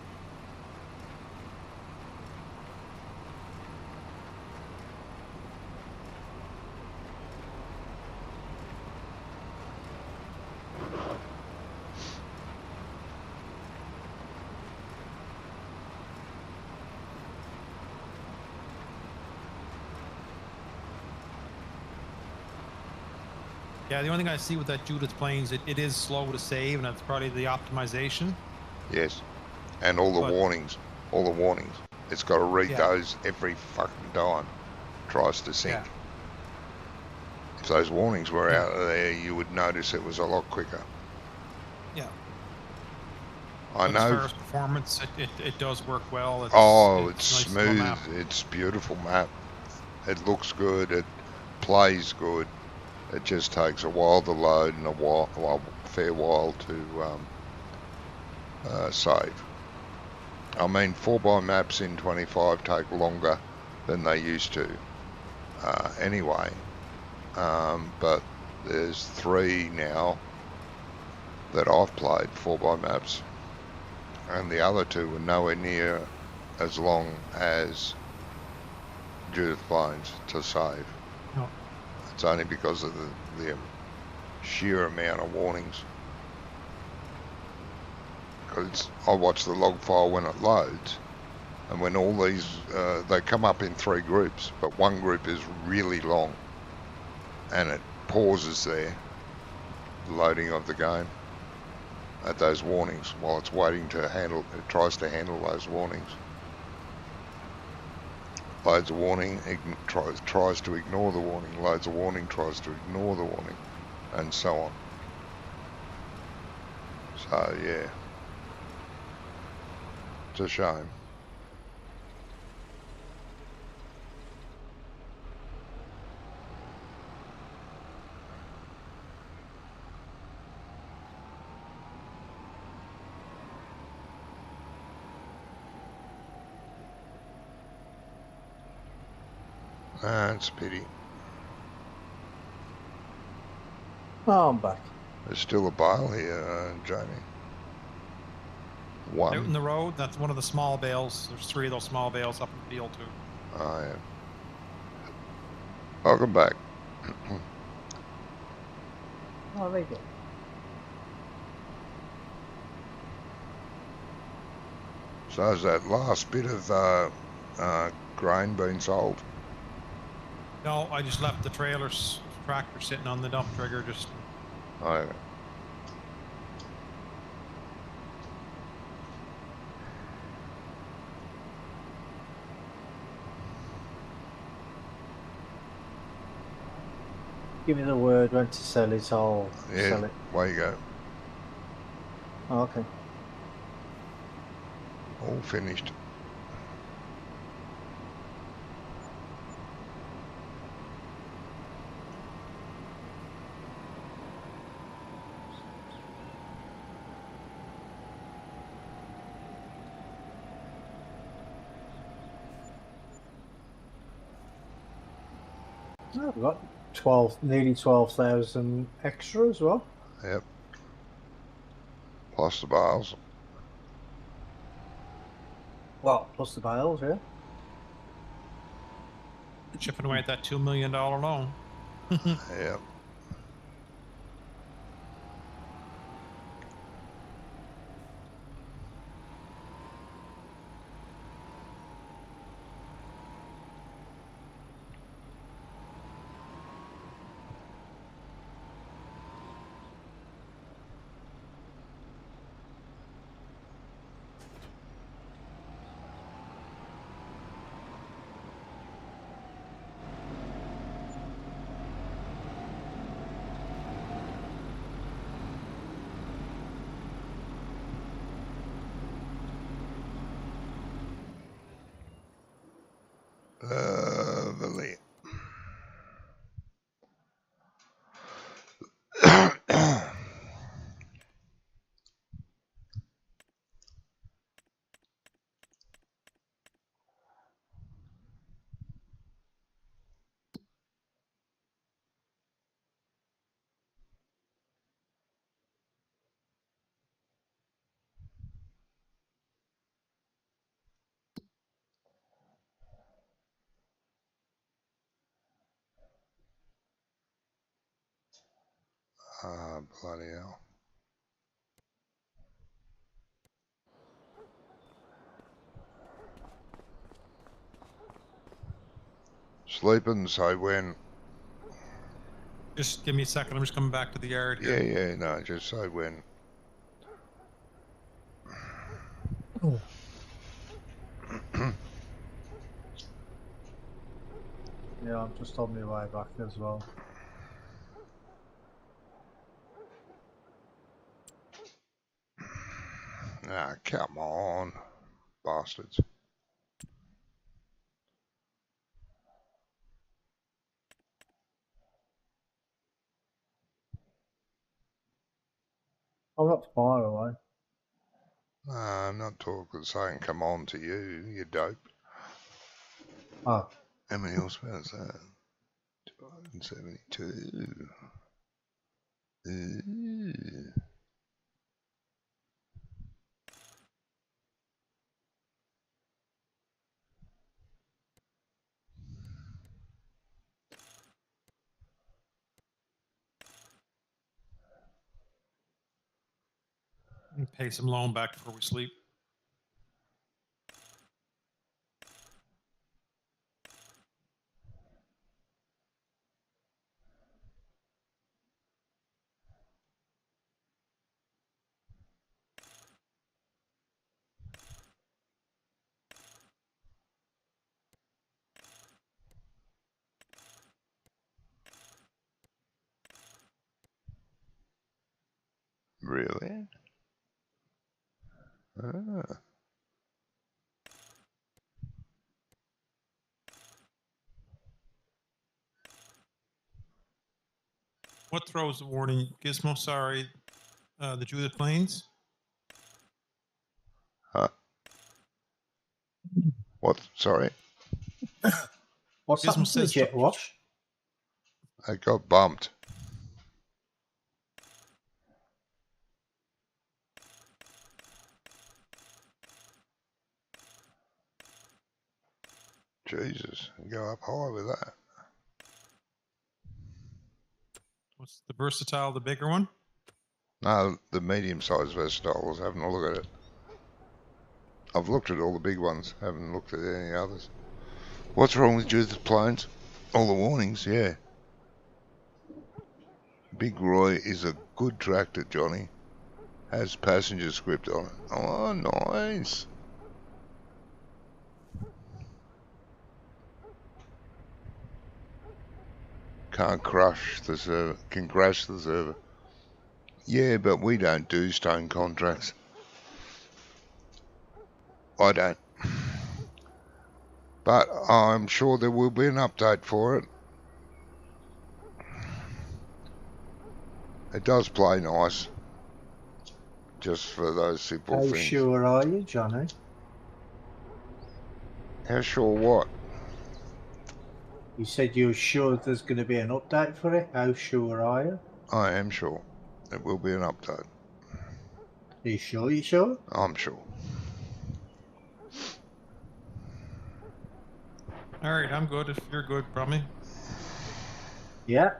Yeah, the only thing I see with that Judith Plains, it is slow to save, and that's probably the optimization. Yes, and all the warnings. It's got to read those every fucking time it tries to sync. Yeah. If those warnings were out of there, you would notice it was a lot quicker. Yeah. I know. As far as performance, it does work well. It's nice little smooth. map. It's a beautiful map. It looks good. It plays good. It just takes a while to load and a fair while to save. I mean, 4x maps in 25 take longer than they used to anyway. But there's 3 now that I've played 4x maps, and the other 2 were nowhere near as long as Judith Plains to save. No. It's only because of the sheer amount of warnings. Because I watch the log file when it loads, and when all these, they come up in 3 groups, but one group is really long, and it pauses there, the loading of the game, at those warnings, while it's waiting to handle, it tries to handle those warnings. Loads a warning, tries to ignore the warning, loads a warning, tries to ignore the warning, and so on. So yeah, it's a shame. It's a pity. Oh, I'm back. There's still a bale here, Jamie. Out in One. the road, that's one of the small bales. There's 3 of those small bales up in the field too. Oh, yeah. Welcome back. Oh, there you go. So has that last bit of grain been sold? No, I just left the tractor sitting on the dump trigger. Just Oh, yeah. Give me the word when to sell it, I'll sell Yeah, it. way you go. Oh, okay. All finished. Oh, we've got nearly 12,000 extra as well. Yep. Plus the bales. Well, plus the bales, yeah. chipping away at that $2 million loan. Yep. Lovely. Bloody hell. Sleeping, so when? Just give me a second. I'm just coming back to the yard here. Yeah, no, just so when. Yeah, I'm just on my way back as well. Ah, come on, bastards. I'm not far away. Nah, I'm not saying come on to you, you dope. Oh, How many horsepower is that? 272. Ooh. pay some loan back before we sleep. Really? Ah. What throws the warning? Gizmo, sorry. The Judith Plains? Huh? What? Sorry? What's Gizmo happened to the says jet wash? I got bumped. Jesus, you go up high with that. What's the Versatile, the bigger one? No, the medium-sized Versatile. I was having a look at it. I've looked at all the big ones, haven't looked at any others. What's wrong with Judith Plains? All the warnings, yeah. Big Roy is a good tractor, Johnny. Has passenger script on it. Oh, nice. Can't crash the server. Can crash the server. Yeah, but we don't do stone contracts. I don't. But I'm sure there will be an update for it. It does play nice. Just for those simple How things. sure are you, Johnny? How sure what? You said you were sure there's going to be an update for it. How sure are you? I am sure. There will be an update. Are you sure? You sure? I'm sure. All right, I'm good. If you're good, Brummy. Yeah.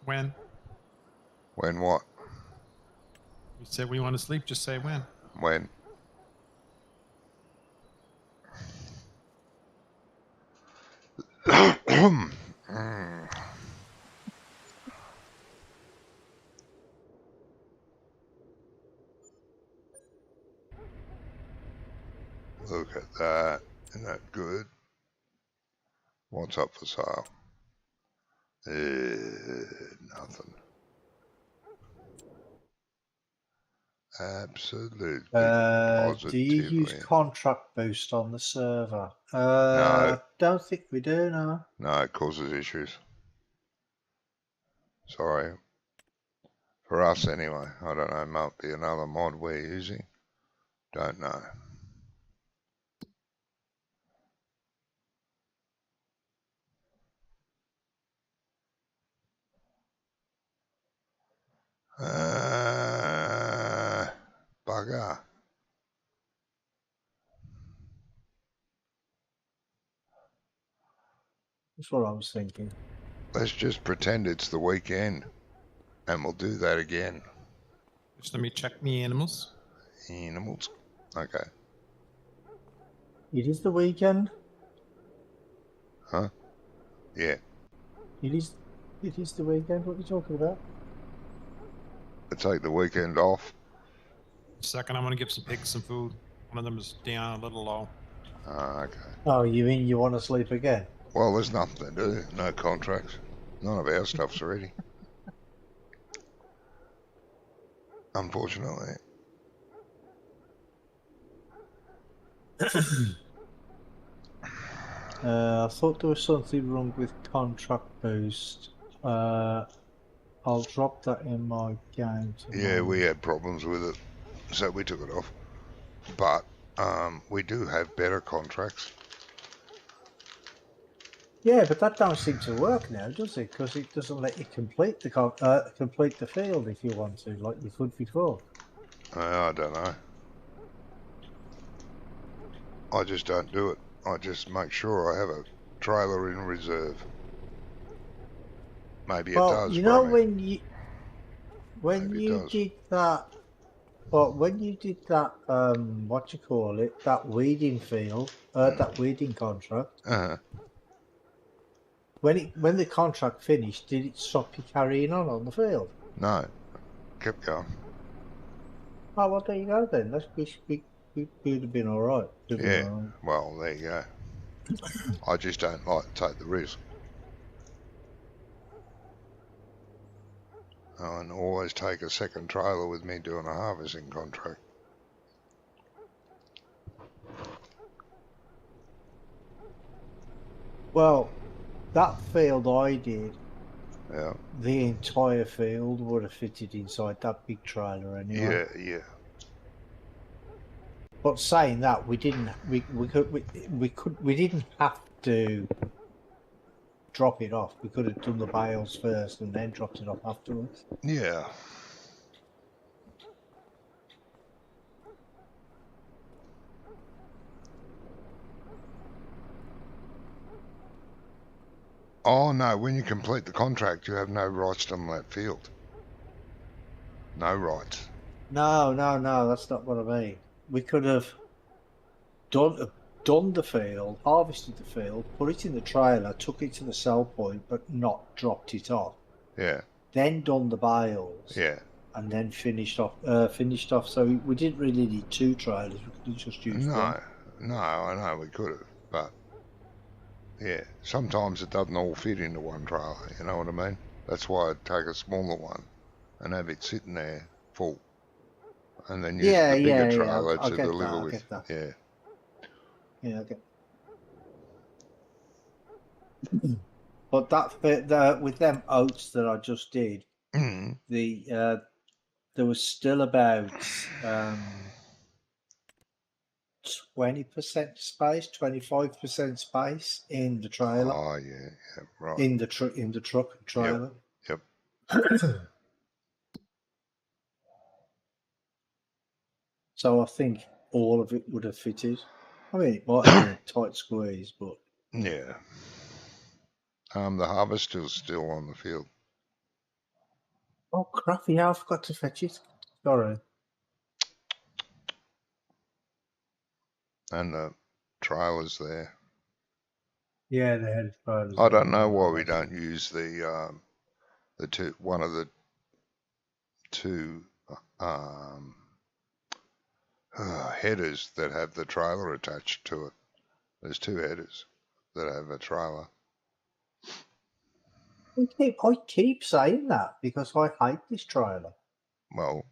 When? When what? You said we want to sleep, just say when. When? Look at that. Isn't that good? What's up for sale? Nothing. Absolutely. Do you use Positively. contract boost on the server? No. Don't think we do, no. No, it causes issues. Sorry. For us anyway. I don't know, might be another mod we're using. Don't know. Bugger. That's what I was thinking. Let's just pretend it's the weekend. And we'll do that again. Just let me check me animals. Animals. Okay. It is the weekend. Huh? Yeah. It is the weekend. What are you talking about? I take the weekend off. Second, I'm going to give some pigs some food. One of them is down a little low. Okay. Oh, you mean you want to sleep again? Well, there's nothing to do. No contracts. None of our stuff's ready. Unfortunately. I thought there was something wrong with contract boost. I'll drop that in my game tomorrow. Yeah, we had problems with it, so we took it off. But we do have better contracts. Yeah, but that don't seem to work now, does it? Because it doesn't let you complete the complete the field if you want to, like you could before. I don't know. I just don't do it. I just make sure I have a trailer in reserve. Maybe it Well, does, you know Brummy. when Maybe it you does. did that, when you did that, what you call it, that weeding field, that weeding contract. Uh-huh. When the contract finished, did it stop you carrying on the field? No, kept going. Oh, well, there you go then. We'd have been all right. We'd have been Yeah, all right. well, there you go. I just don't like to take the risk. And always take a second trailer with me doing a harvesting contract. Well, that field I did, Yeah, the entire field would have fitted inside that big trailer anyway. yeah. But saying that, we didn't have to drop it off. We could have done the bales first and then dropped it off afterwards. Yeah. Oh no, when you complete the contract, you have no rights on that field. No rights. No, that's not what I mean. We could have done the field, harvested the field, put it in the trailer, took it to the sell point, but not dropped it off. Yeah, Then done the bales, yeah. and then finished off. So we didn't really need two trailers. We could have just used one. No, I know we could have, but yeah, sometimes it doesn't all fit into one trailer, you know what I mean? That's why I'd take a smaller one and have it sitting there full. And then use the bigger trailer I to get deliver that, I with. get that. Yeah. Yeah, okay. But with them oats that I just did, Mm. there was still about 20% space, 25% space in the trailer. Oh yeah, right. In the truck and trailer. Yep. So I think all of it would have fitted. I mean, it might have been a tight squeeze, but Yeah. The harvester's still on the field. oh crap! Yeah, I forgot to fetch it. Sorry. And the trailer's there. Yeah, they had trailers. I don't know why we don't use one of the two headers that have the trailer attached to it. There's two headers that have a trailer. I keep saying that because I hate this trailer. Well,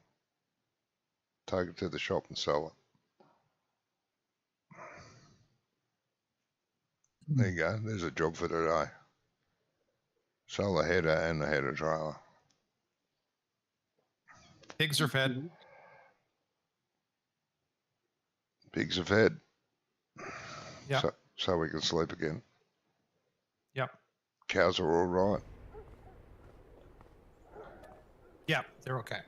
take it to the shop and sell it. There you go. There's a job for today. Sell the header and the header trailer. Pigs are fed. Pigs are fed. Yeah. So we can sleep again. Yep. Cows are all right. Yeah, they're okay.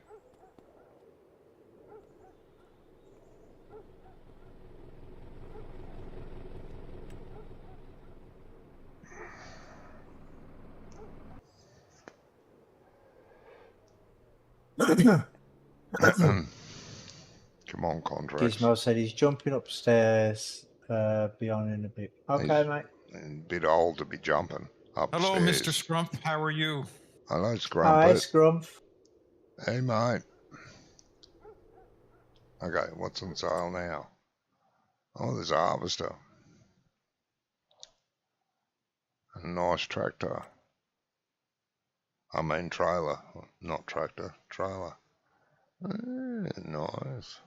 Come on, contracts. Gizmo said he's jumping upstairs. Be on in a bit. Okay, mate. A bit old to be jumping upstairs. Hello, Mr. Scrump. How are you? Hello, Hi, Scrumpet. Scrump. Hey, mate. Okay, what's on sale now? Oh, there's a harvester. A nice tractor. I mean trailer, not tractor, trailer. Nice.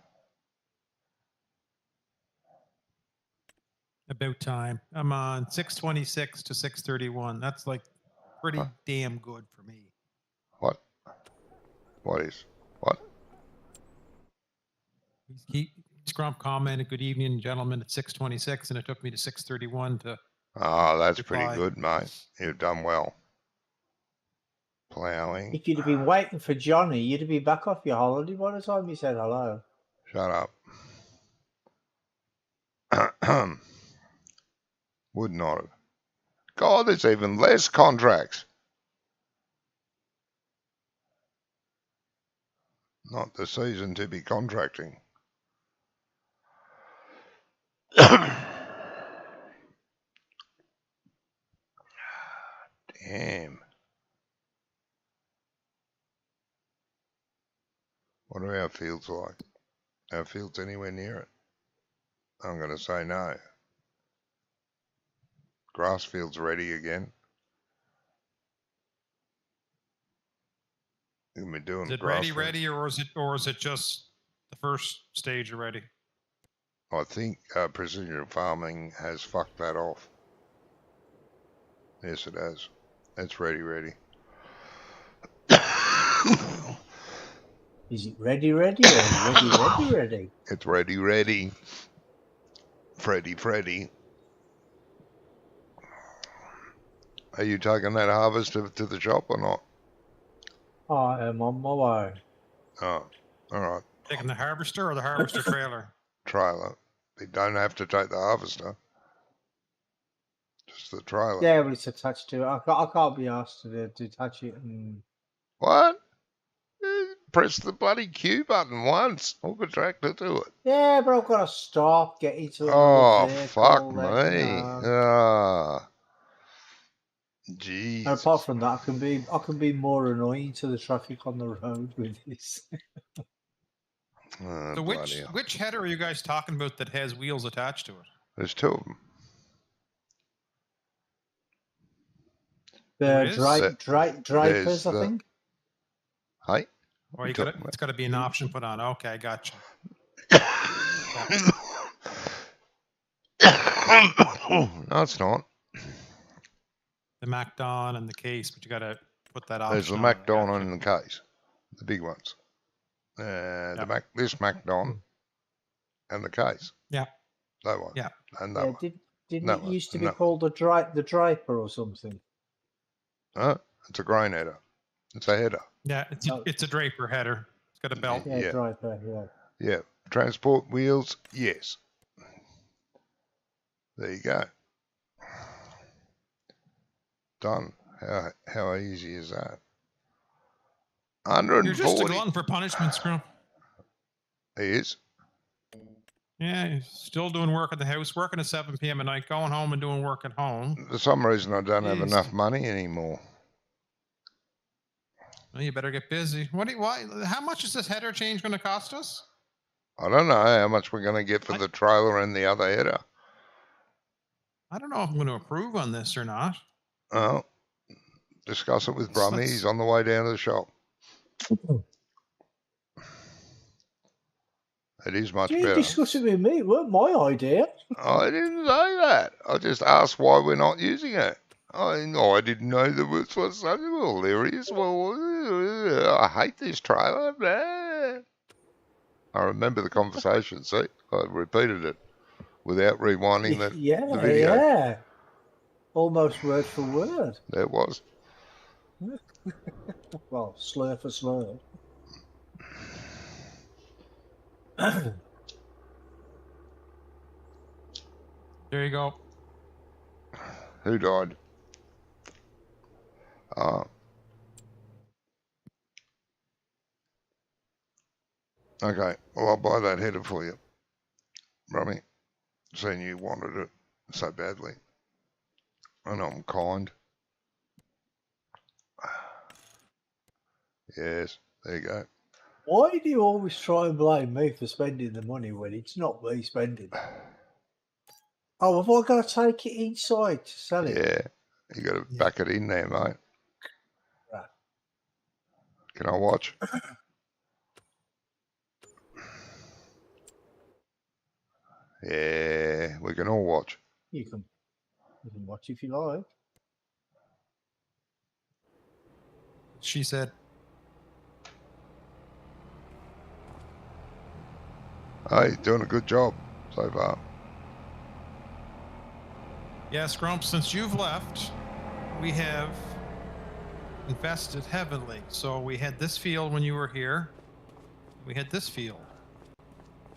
About time. I'm on 626 to 631. That's like pretty damn good for me. What? What is? What? Scrump commented, "Good evening, gentlemen," at 626, and it took me to 631 to. Oh, that's reply. pretty good, mate. You've done well. Ploughing. If you'd have been waiting for Johnny, you'd have been back off your holiday by the time you said hello. Shut up. Would not have. God, there's even less contracts. Not the season to be contracting. Damn. What are our fields like? Our fields anywhere near it? I'm going to say no. Grass fields ready again. We're doing Is it grass ready, fields. or is it just the first stage already? I think precision farming has fucked that off. Yes, it has. It's ready. Is it ready or ready? It's ready. Freddy. Are you taking that harvest to the shop or not? I am on my way. Oh, all right. Taking the harvester or the harvester trailer? Trailer. You don't have to take the harvester. Just the trailer. Yeah, but it's attached to it. I can't be asked to detach it. And... What? Press the bloody Q button once. I'll go tractor to it. Yeah, but I've got to stop, get into another Oh, vehicle. fuck then, me. Ah. Jeez. And apart from that, I can be more annoying to the traffic on the road with this. Oh, So bloody hell. which header are you guys talking about that has wheels attached to it? There's two of them. There The is? drapers, There's I the- think. Hey? Or you got it's got to be an option put on. Okay, gotcha. No, it's not. The MacDon and the case, but you got to put that option. There's the on. MacDon Gotcha. in the case. The big ones. This MacDon and the case. Yeah. That one. Yeah. And that Yeah, one. didn't No it one, used to be no. called the draper or something? It's a grain header. It's a header. Yeah, Oh. it's a draper header. It's got a belt. Yeah, Yeah. draper. Yeah. Yeah. Transport wheels, yes. There you go. Done. How easy is that? You're just a 140. glutton for punishment, Scrum. He is. Yeah, you're still doing work at the house, working at 7 p.m. at night, going home and doing work at home. For some reason, I don't have Jeez. enough money anymore. Well, you better get busy. Why? How much is this header change going to cost us? I don't know how much we're going to get for the trailer and the other header. I don't know if I'm going to approve on this or not. Oh, discuss it with Brummy. Let's- He's on the way down to the shop. It is much You better. discuss it with me. It weren't my idea. I didn't say that. I just asked why we're not using it. I didn't know there was such hilarious. Well, I hate this trailer. Blah. I remember the conversation. See, I repeated it without rewinding the video. Yeah. Almost word for word. There it was. Well, slur for slur. There you go. Who died? Okay, well, I'll buy that header for you, Rummy. Seeing you wanted it so badly. I know I'm kind. Yes, there you go. Why do you always try and blame me for spending the money when it's not me spending? Oh, have I got to take it inside to sell it? Yeah, you got to back it in there, mate. Right. Can I watch? Yeah, we can all watch. You can watch if you like. She said. Hey, doing a good job so far. Yes, Grump, since you've left, we have invested heavily. So we had this field when you were here. We had this field.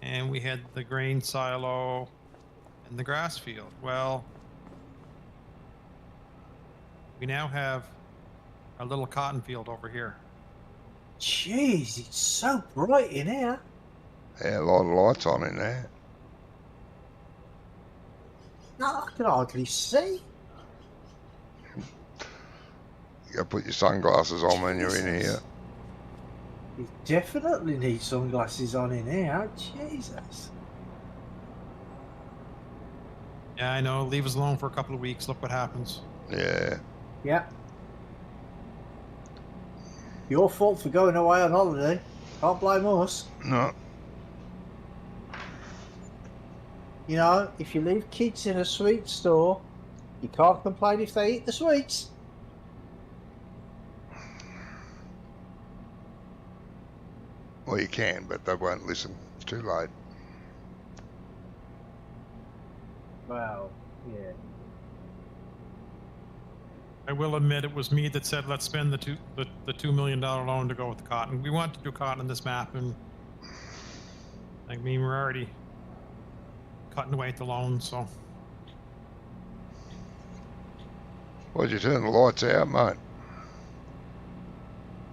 And we had the grain silo and the grass field. Well, We now have a little cotton field over here. Jeez, it's so bright in here. Yeah, a lot of lights on in there. No, I can hardly see. You gotta put your sunglasses on when you're in here. You definitely need sunglasses on in here. Jesus. Yeah, I know. Leave us alone for a couple of weeks. Look what happens. Yeah. Yeah. Your fault for going away on holiday. Can't blame us. No. You know, if you leave kids in a sweet store, you can't complain if they eat the sweets. Well, you can, but they won't listen. It's too late. Well, yeah. I will admit it was me that said let's spend the $2 million loan to go with the cotton. We want to do cotton in this map, and I mean we're already cutting away at the loan, so. Why'd you turn the lights out, mate?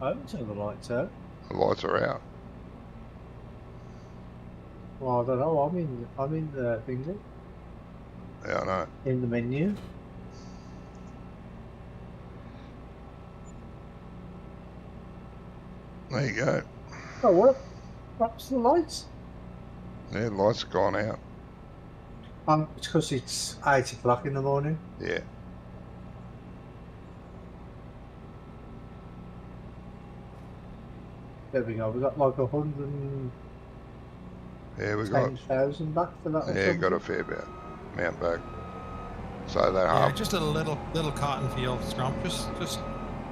I haven't turned the lights out. The lights are out. Well, I don't know. I'm in the thingy, Yeah, I know. in the menu. There you go. Oh, what? What's the lights? Yeah, the lights have gone out. It's because it's 8 o'clock in the morning. Yeah. There we go. We got like 110,000 Yeah, we got. back for that. Or Yeah, something. got a fair bit. Amount back. So that Yeah, half. just a little cotton field, Scrump. Just it's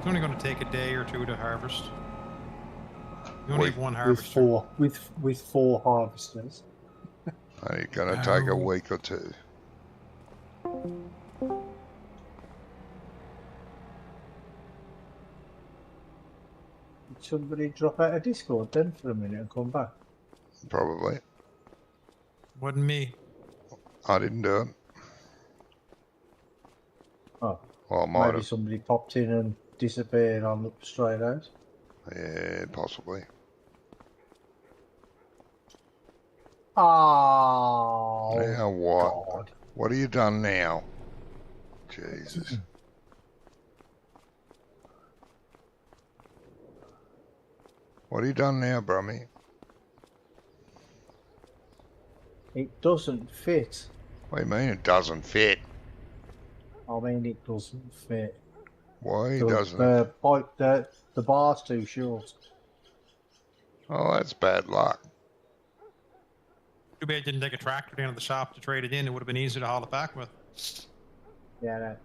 only going to take a day or two to harvest. You only Wait. have one with harvester. with four harvesters. It's going to take a Oh. week or two. Did somebody drop out of Discord then for a minute and come back? Probably. Wasn't me. I didn't do it. Oh, Well, I might maybe have. somebody popped in and disappeared on the straight out. Yeah, possibly. Oh, Now what? God. What have you done now? Jesus. What have you done now, Brummy? It doesn't fit. What do you mean it doesn't fit? I mean, it doesn't fit. Why The- doesn't the it? pipe, the bar's too short. Oh, that's bad luck. Too bad you didn't take a tractor down to the shop to trade it in. It would have been easier to haul it back with. Yeah, no.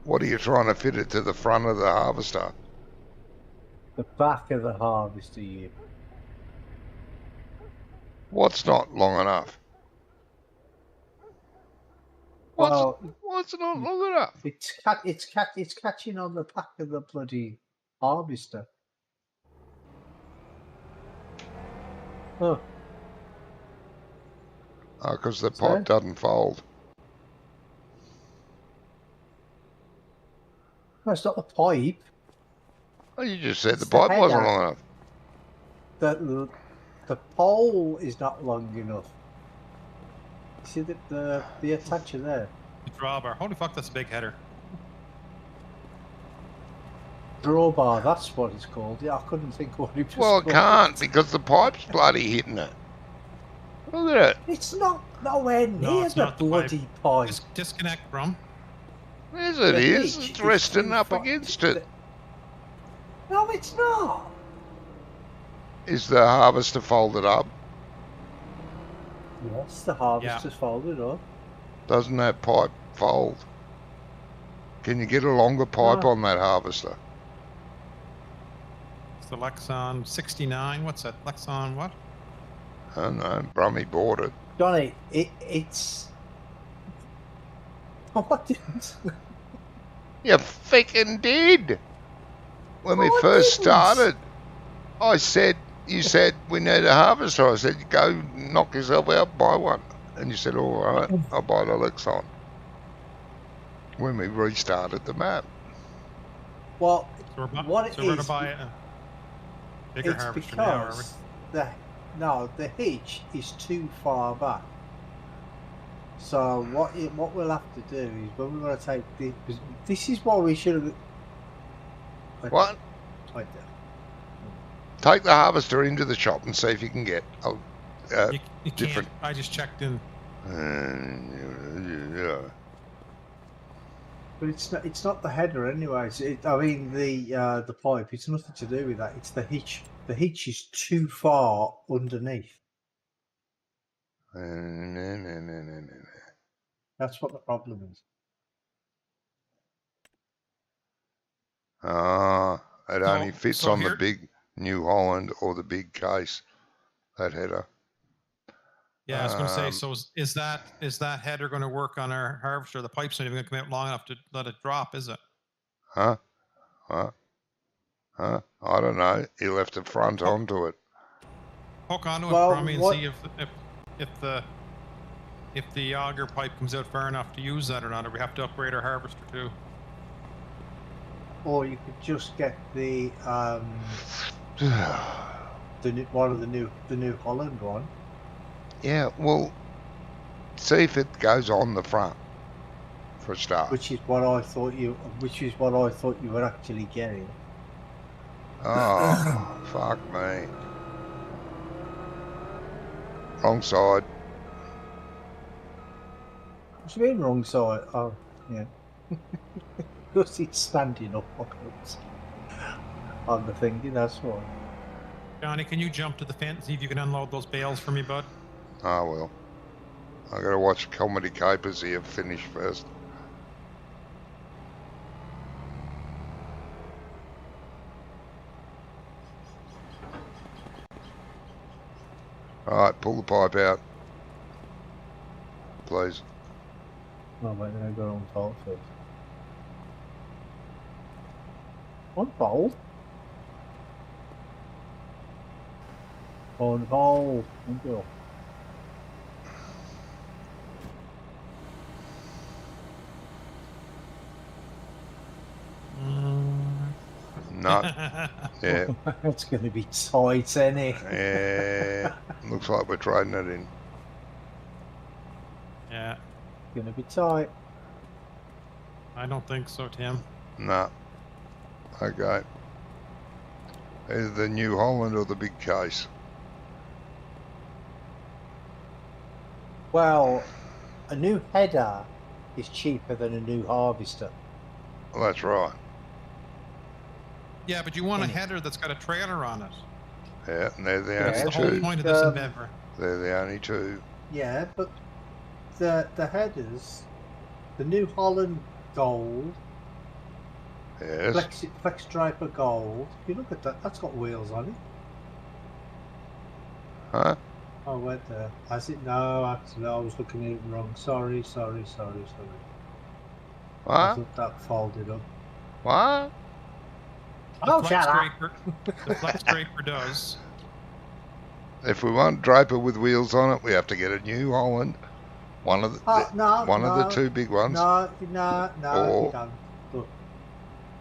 What are you trying to fit it to the front of the harvester? The back of the harvester, you. What's not long enough? Well, What's not long enough? it's catching on the back of the bloody harvester. Oh, Oh, because the So? pipe doesn't fold. no, it's not the pipe. Oh, you just said It's the the pipe wasn't header. long enough. The pole is not long enough. You see the attacher there? The drawbar. Holy fuck, that's a big header. Drawbar, that's what it's called. Yeah, I couldn't think what it was Well, it called. can't because the pipe's bloody hitting it. Look at it. It's not nowhere No, near it's the not the pipe. bloody pipe. Disconnect from. Yes, it The is. hitch It's is resting too up far- against it. No, it's not. Is the harvester folded up? Yes, the harvester's folded up. Doesn't that pipe fold? Can you get a longer pipe No. on that harvester? It's the Lexon 69. What's that? Lexon what? I don't know. Brummy bought it. Johnny, it's. What didn't? You fucking did. When we No, I first didn't. started, you said, we need a harvester. I said, go knock yourself out, buy one. And you said, all right, I'll buy the Lexon. when we restarted the map. Well, So we're, what it so we're going is, to buy a bigger it's harvester now, are we? because the hitch is too far back. So what we'll have to do is when we're going to take this is why we should have. What? Right there. Take the harvester into the shop and see if you can get a You different. can't. I just checked in. Yeah. But it's not the header anyway. I mean the pipe. It's nothing to do with that. It's the hitch. The hitch is too far underneath. No. That's what the problem is. It only fits so on here- the big New Holland or the big case, that header. Yeah, I was going to say. So is that header going to work on our harvester? The pipe's not even going to come out long enough to let it drop, is it? Huh? I don't know. He left the front onto it. Hook onto it, Well, Brummy, and what- see if the auger pipe comes out far enough to use that or not, or we have to upgrade our harvester too. Or you could just get the New Holland one. Yeah, well, see if it goes on the front for a start. Which is what I thought you were actually getting. Oh, fuck me. Wrong side. What do you mean wrong side? Oh, yeah. Because it's standing up on the thingy, that's why. Johnny, can you jump to the fence and see if you can unload those bales for me, bud? I will. I gotta watch Comedy Capers here finish first. Alright, pull the pipe out. Please. No, wait, then I got on top first. On hold? On hold. Thank you. Not. Yeah. It's going to be tight, isn't it? Yeah. Looks like we're trading it in. Yeah, Going to be tight. I don't think so, Tim. Nah. Okay. Either the New Holland or the big case. Well, a new header is cheaper than a new harvester. Well, that's right. Yeah, but you want a header that's got a trailer on it. Yeah, and they're the That's only the whole two. point of this endeavor. They're the only two. Yeah, but the headers, the New Holland Gold, Yes. Flex Striper Gold. If you look at that, that's got wheels on it. Huh? Oh, wait there. Has it? No, actually, I was looking at it wrong. Sorry. I What? thought that folded up. What? Oh, The shut up! Flex Draper does. If we want Draper with wheels on it, we have to get a New Holland. One of the the two big ones. No, Or- you don't. Look,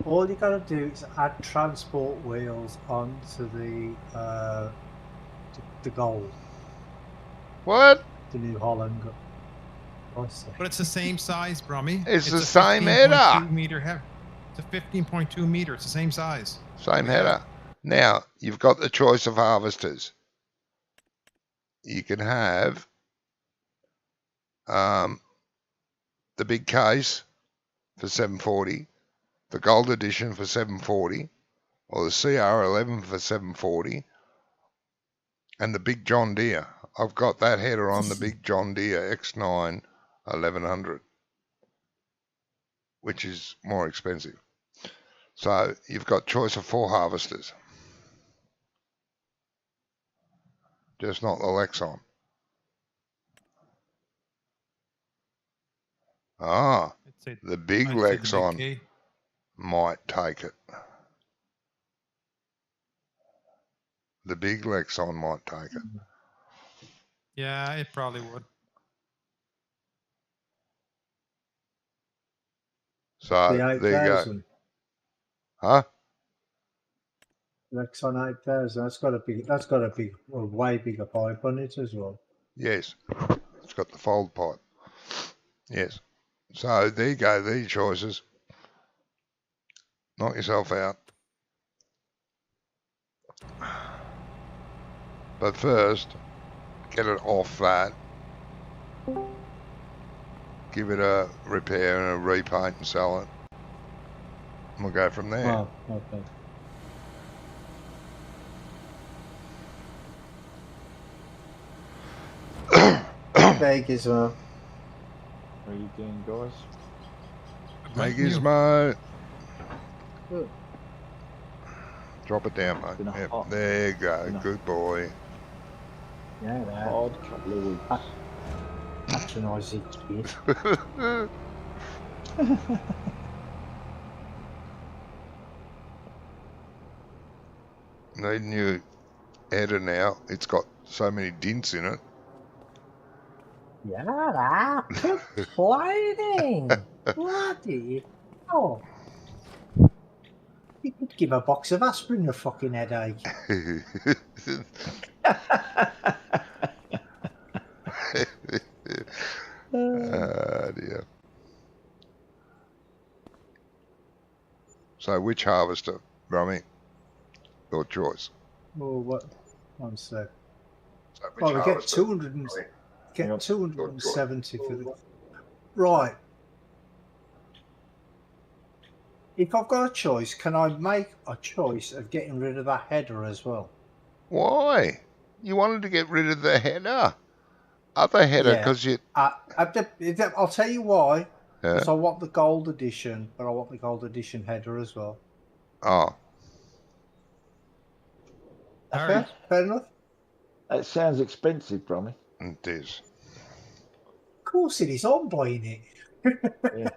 all you gotta do is add transport wheels onto the Gold, What? the New Holland. What's that? But it's the same size, Brummy. It's the a same 15.2 header. meter header. It's a 15.2 meter. It's the same size. Same header. Now, you've got the choice of harvesters. You can have the big case for 740, the gold edition for 740, or the CR11 for 740, and the big John Deere. I've got that header on the big John Deere X9 1100, which is more expensive. So you've got choice of 4 harvesters. Just not the Lexon. Ah, the big I'd say the big Lexon K. might take it. The big Lexon might take it. Yeah, it probably would. So The there you go. 8,000. Huh? Rexon 8,000. That's got a way bigger pipe on it as well. Yes. It's got the fold pipe. Yes. So there you go. These choices. Knock yourself out. But first, get it off that. Give it a repair and a repaint and sell it. And we'll go from there. Oh, okay. Big as well. How are you doing, guys? Make You. Gizmo. Good. Drop it down, mate. Been a Yep. hot- There you go. been a- Good boy. Yeah, that Hard couple of weeks. patronising kid. Need a new header now. It's got so many dints in it. Yeah, complaining. Bloody hell. You could give a box of aspirin a fucking headache. Dear. So which harvester, Rummy? Your choice. Oh, what? One sec. So which Well, we get harvester? 200 and, Hang on. get 270 for the... Right. If I've got a choice, can I make a choice of getting rid of that header as well? Why? You wanted to get rid of the header. Other header, Yeah. because you... I'll tell you why. Yeah. Because I want the gold edition, but I want the gold edition header as well. Oh, All Okay, right. fair enough. That sounds expensive, Brummy. it is. Of course it is. I'm buying it.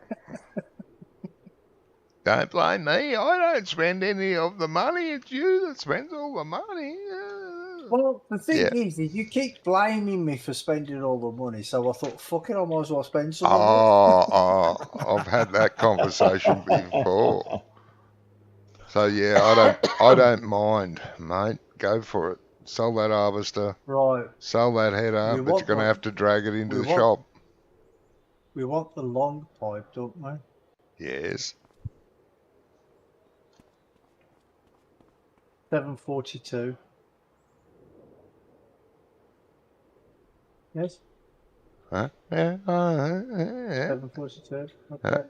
Don't blame me. I don't spend any of the money. It's you that spends all the money. Well, the thing Yeah. is, you keep blaming me for spending all the money, so I thought, fuck it, I might as well spend some of I've had that conversation before. So yeah, I don't mind, mate. Go for it. Sell that harvester. it. Right. Sell that header, We but you're want going to one. have to drag it into We the want- shop. We want the long pipe, don't we? Yes. 742. Yes? Huh? 742. Okay.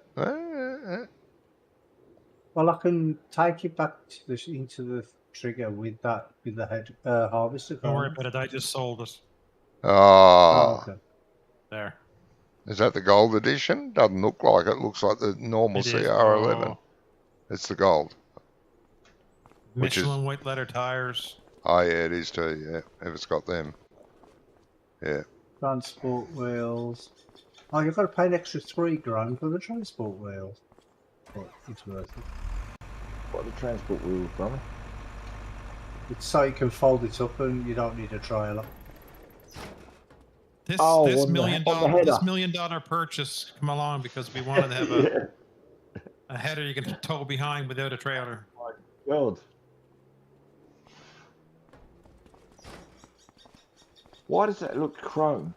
Well, I can take it back to into the trigger with the head harvester. Don't worry can't I? about it. I just sold it. Oh, Okay. There. is that the gold edition? Doesn't look like it. Looks like the normal It is. CR11. Oh, It's the gold. Which is- Michelin white leather tires. Oh yeah, it is too. Yeah, if it's got them. Yeah. Transport wheels. Oh, you've got to pay an extra $3,000 for the transport wheels. But it's worth it. What are the transport wheels, Brummy? It's so you can fold it up and you don't need a trailer. This Oh, this on the- million on the dollar header. this $1 million purchase come along because we wanted to have a, a header you can tow behind without a trailer. God. Why does that look chrome?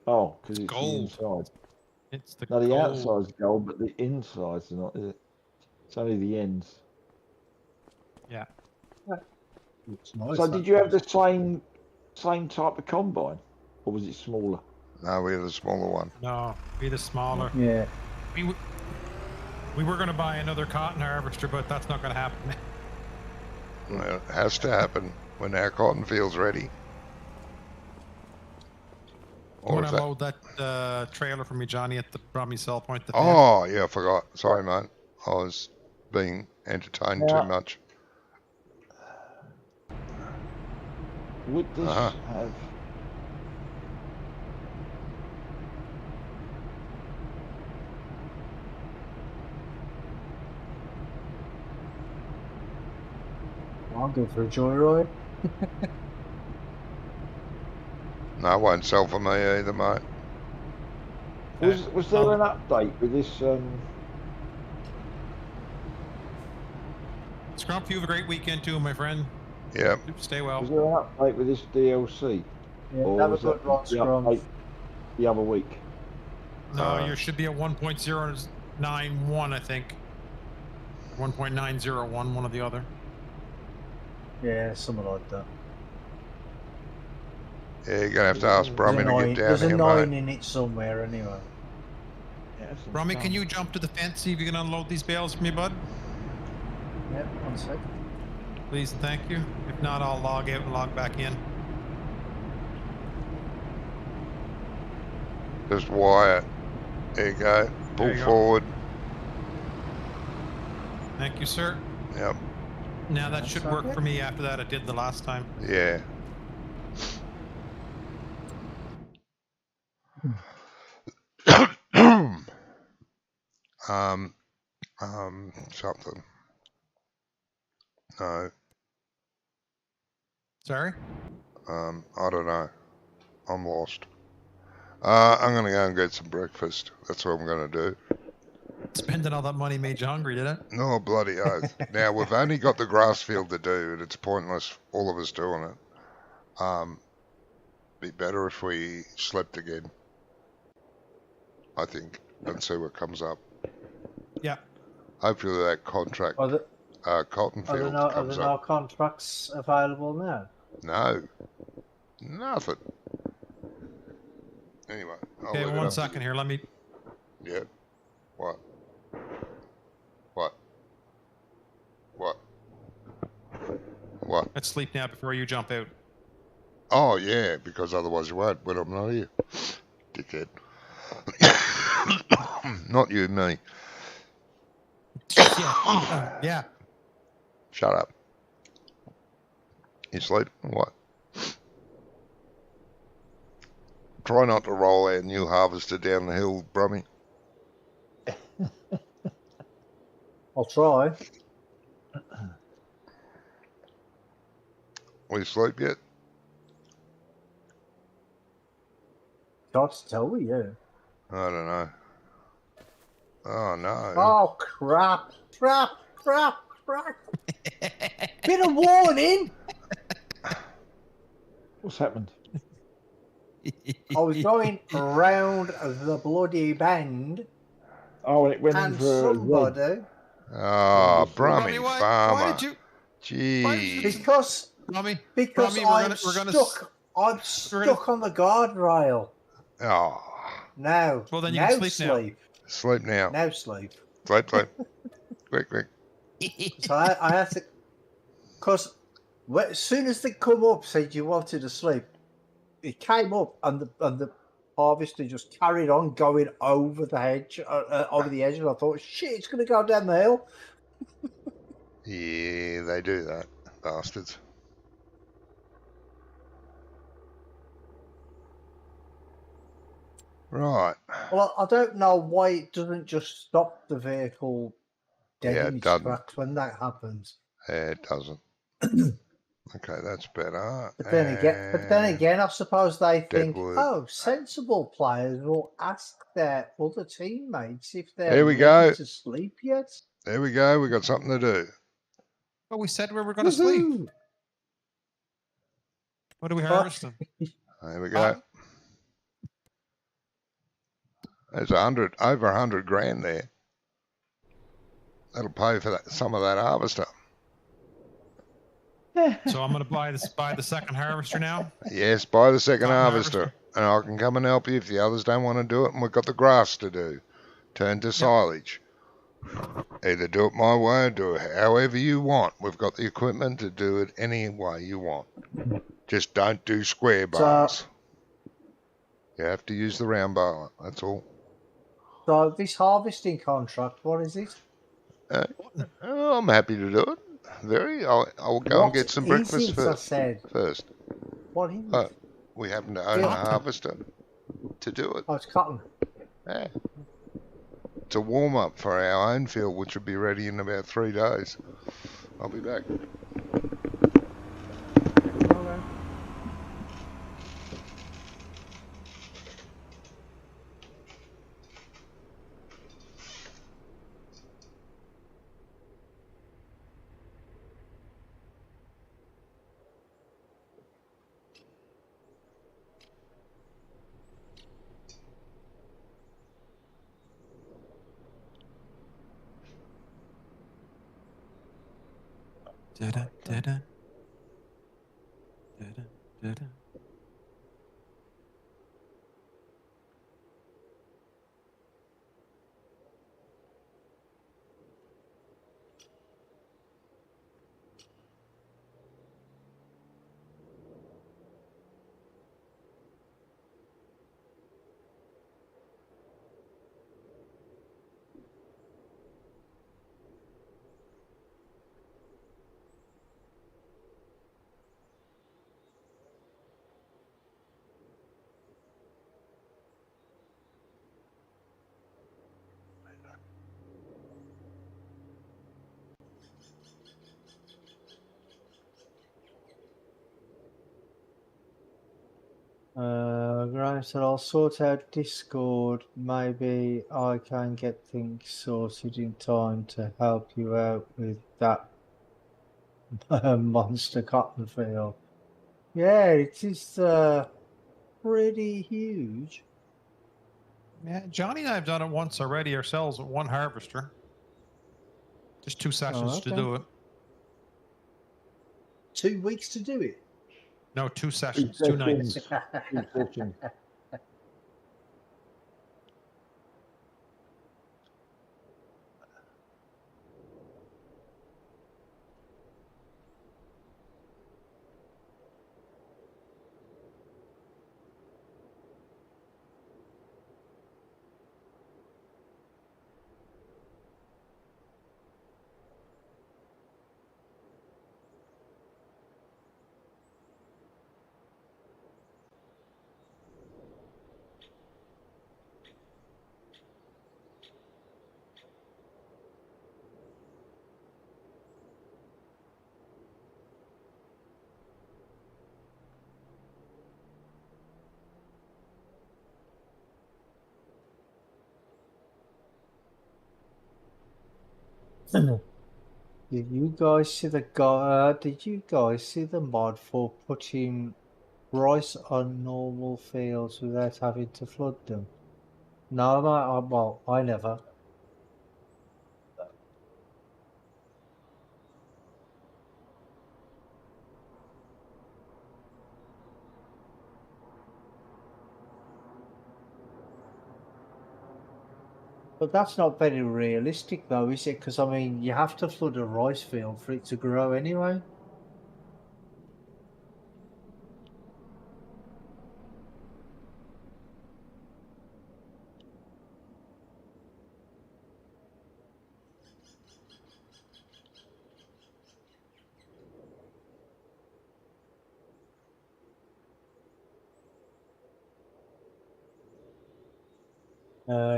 Oh, because it's Gold. the inside. It's the No, the gold. outside's gold, but the inside's not, is it? It's only the ends. Looks nice. So that did you have does. the same type of combine? Or was it smaller? No, we have the smaller one. No, be the smaller. Yeah. We were going to buy another cotton harvester, but that's not going to happen. Well, it has to happen when our cotton field's ready. You Or want if to that, load that trailer for me, Johnny, at the Brummy sell point? oh, yeah, I forgot. Sorry, mate. I was being entertained Yeah. too much. Would this Uh-huh. have... I'll go for a joyride. No, it won't sell for me either, mate. Was there an update with this Scrump, you have a great weekend too, my friend. Yep. Stay well. Was there an update with this DLC? Yeah, Or have a was good that one, the Scrum. update the other week? No, you should be at 1.091, I think. 1.901, one or the other. Yeah, something like that. Yeah, you're gonna have to ask Brummy to get down There's a here, 9 mate. in it somewhere anyway. Yeah, that's Rummy, can done. you jump to the fence, see if you can unload these bales for me, bud? Yep, 1 sec. Please and thank you. If not, I'll log out and log back in. Just wire it. There you go. Pull There you go. forward. Thank you, sir. Yep. Now that should That's work okay. for me after that. It did the last time. Yeah. Something. No. Sorry? I don't know. I'm lost. I'm gonna go and get some breakfast. That's what I'm gonna do. Spending all that money made you hungry, did it? No, bloody oath. Now, we've only got the grass field to do, and it's pointless, all of us doing it. Be better if we slept again, I think, and see what comes up. Yeah. Hopefully that contract, Are cotton there field no, comes no up. contracts available now? No. Nothing. Anyway. I'll Okay, leave it one up to second you. here. Let me. Yeah. What? What? What? What? Let's sleep now before you jump out. Oh, yeah, because otherwise you won't when I'm not here. Dickhead. Not you, me. Yeah. Yeah. Shut up. You sleep? What? Try not to roll our new harvester down the hill, Brummy. I'll try. We sleep yet? Can't tell me, yeah. I don't know. Oh, no. Oh, crap. Crap. Bit of warning. What's happened? I was going around the bloody bend, Oh, and it went in and for a red. somebody, Oh, Brummy Rummy, why farmer. did you? Gee. because Rummy, because Rummy, I'm stuck on the guardrail. Oh. Now, Well, then you now can sleep now. Sleep now. Now sleep. Sleep. Quick. So I had to, because as soon as they come up, said you wanted to sleep, it came up and the harvester just carried on going over the hedge, over the edge, and I thought, shit, it's going to go down the hill. Yeah, they do that. Bastards. Right. Well, I don't know why it doesn't just stop the vehicle dead Yeah, in it its doesn't. tracks when that happens. Yeah, it doesn't. Okay, that's better. But then again, I suppose they think, Deadwood. oh, sensible players will ask their other teammates if they're Here we ready go. to sleep yet. There we go. We got something to do. Well, we said we were going to sleep. Woohoo! What are we harvesting? There we go. There's over 100 grand there. That'll pay for some of that harvester. So I'm going to buy the second harvester now. Yes, buy the second Cotton harvester, and I can come and help you if the others don't want to do it, and we've got the grass to do. Turn to silage. Either do it my way or do it however you want. We've got the equipment to do it any way you want. Just don't do square bars. You have to use the round bar. That's all. So this harvesting contract, what is it? Oh, I'm happy to do it. I'll go and get some breakfast I first. said. First. What is it? Oh, we happen to own a harvester to do it. Oh, it's cotton. Yeah. It's a warm-up for our own field, which will be ready in about 3 days. I'll be back. Okay. Da-da, da-da. Da-da, da-da. Graham said, I'll sort out Discord. Maybe I can get things sorted in time to help you out with that monster cotton field. Yeah, it is pretty huge. Yeah, Johnny and I have done it once already ourselves with one harvester. Just 2 sessions to okay. do it. 2 weeks to do it. No, 2 2 sessions, 2 nights. sessions. 2 sessions. Did you guys see the guy? Did you guys see the mod for putting rice on normal fields without having to flood them? No, well, I never. But that's not very realistic, though, is it? Because I mean, you have to flood a rice field for it to grow anyway.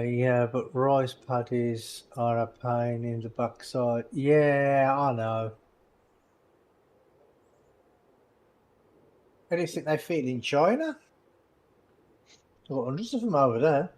Yeah, but rice paddies are a pain in the backside. Yeah, I know. Anything they feed in China? Got hundreds of them over there.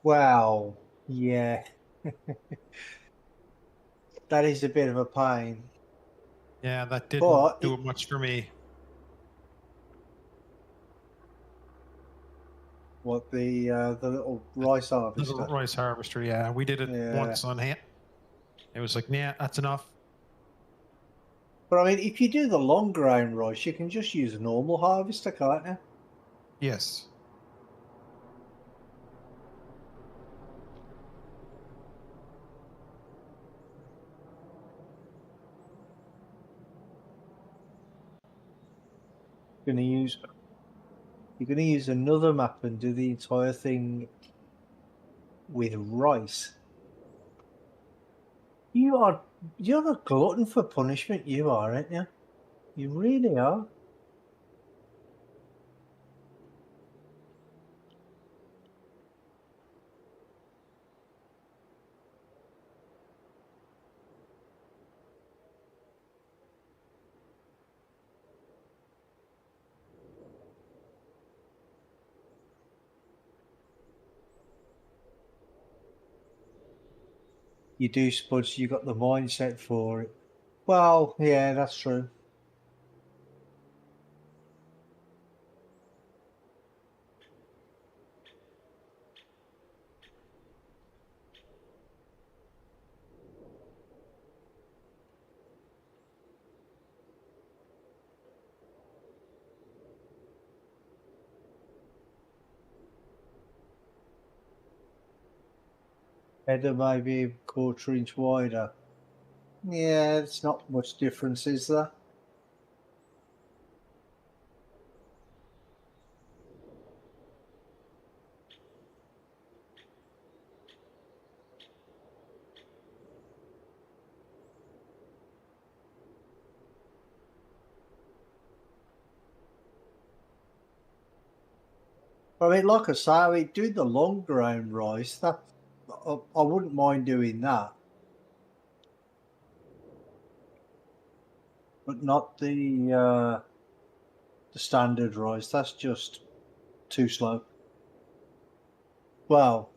Wow. Yeah. That is a bit of a pain. Yeah, that didn't But do it much for me. what the little rice harvester? Little rice harvester, yeah. We did it Yeah. once on hand. It was like, nah, that's enough. But I mean, if you do the long grain rice, you can just use a normal harvester, can't you? Yes. You're gonna use another map and do the entire thing with rice. You're a glutton for punishment, you are, aren't you? You really are. You do spuds, you got the mindset for it. Well, yeah, that's true. Header maybe a quarter-inch wider. Yeah, it's not much difference, is there? I mean, like I say, I mean, do the long ground rice. That I wouldn't mind doing that, but not the standard rice. That's just too slow. Well,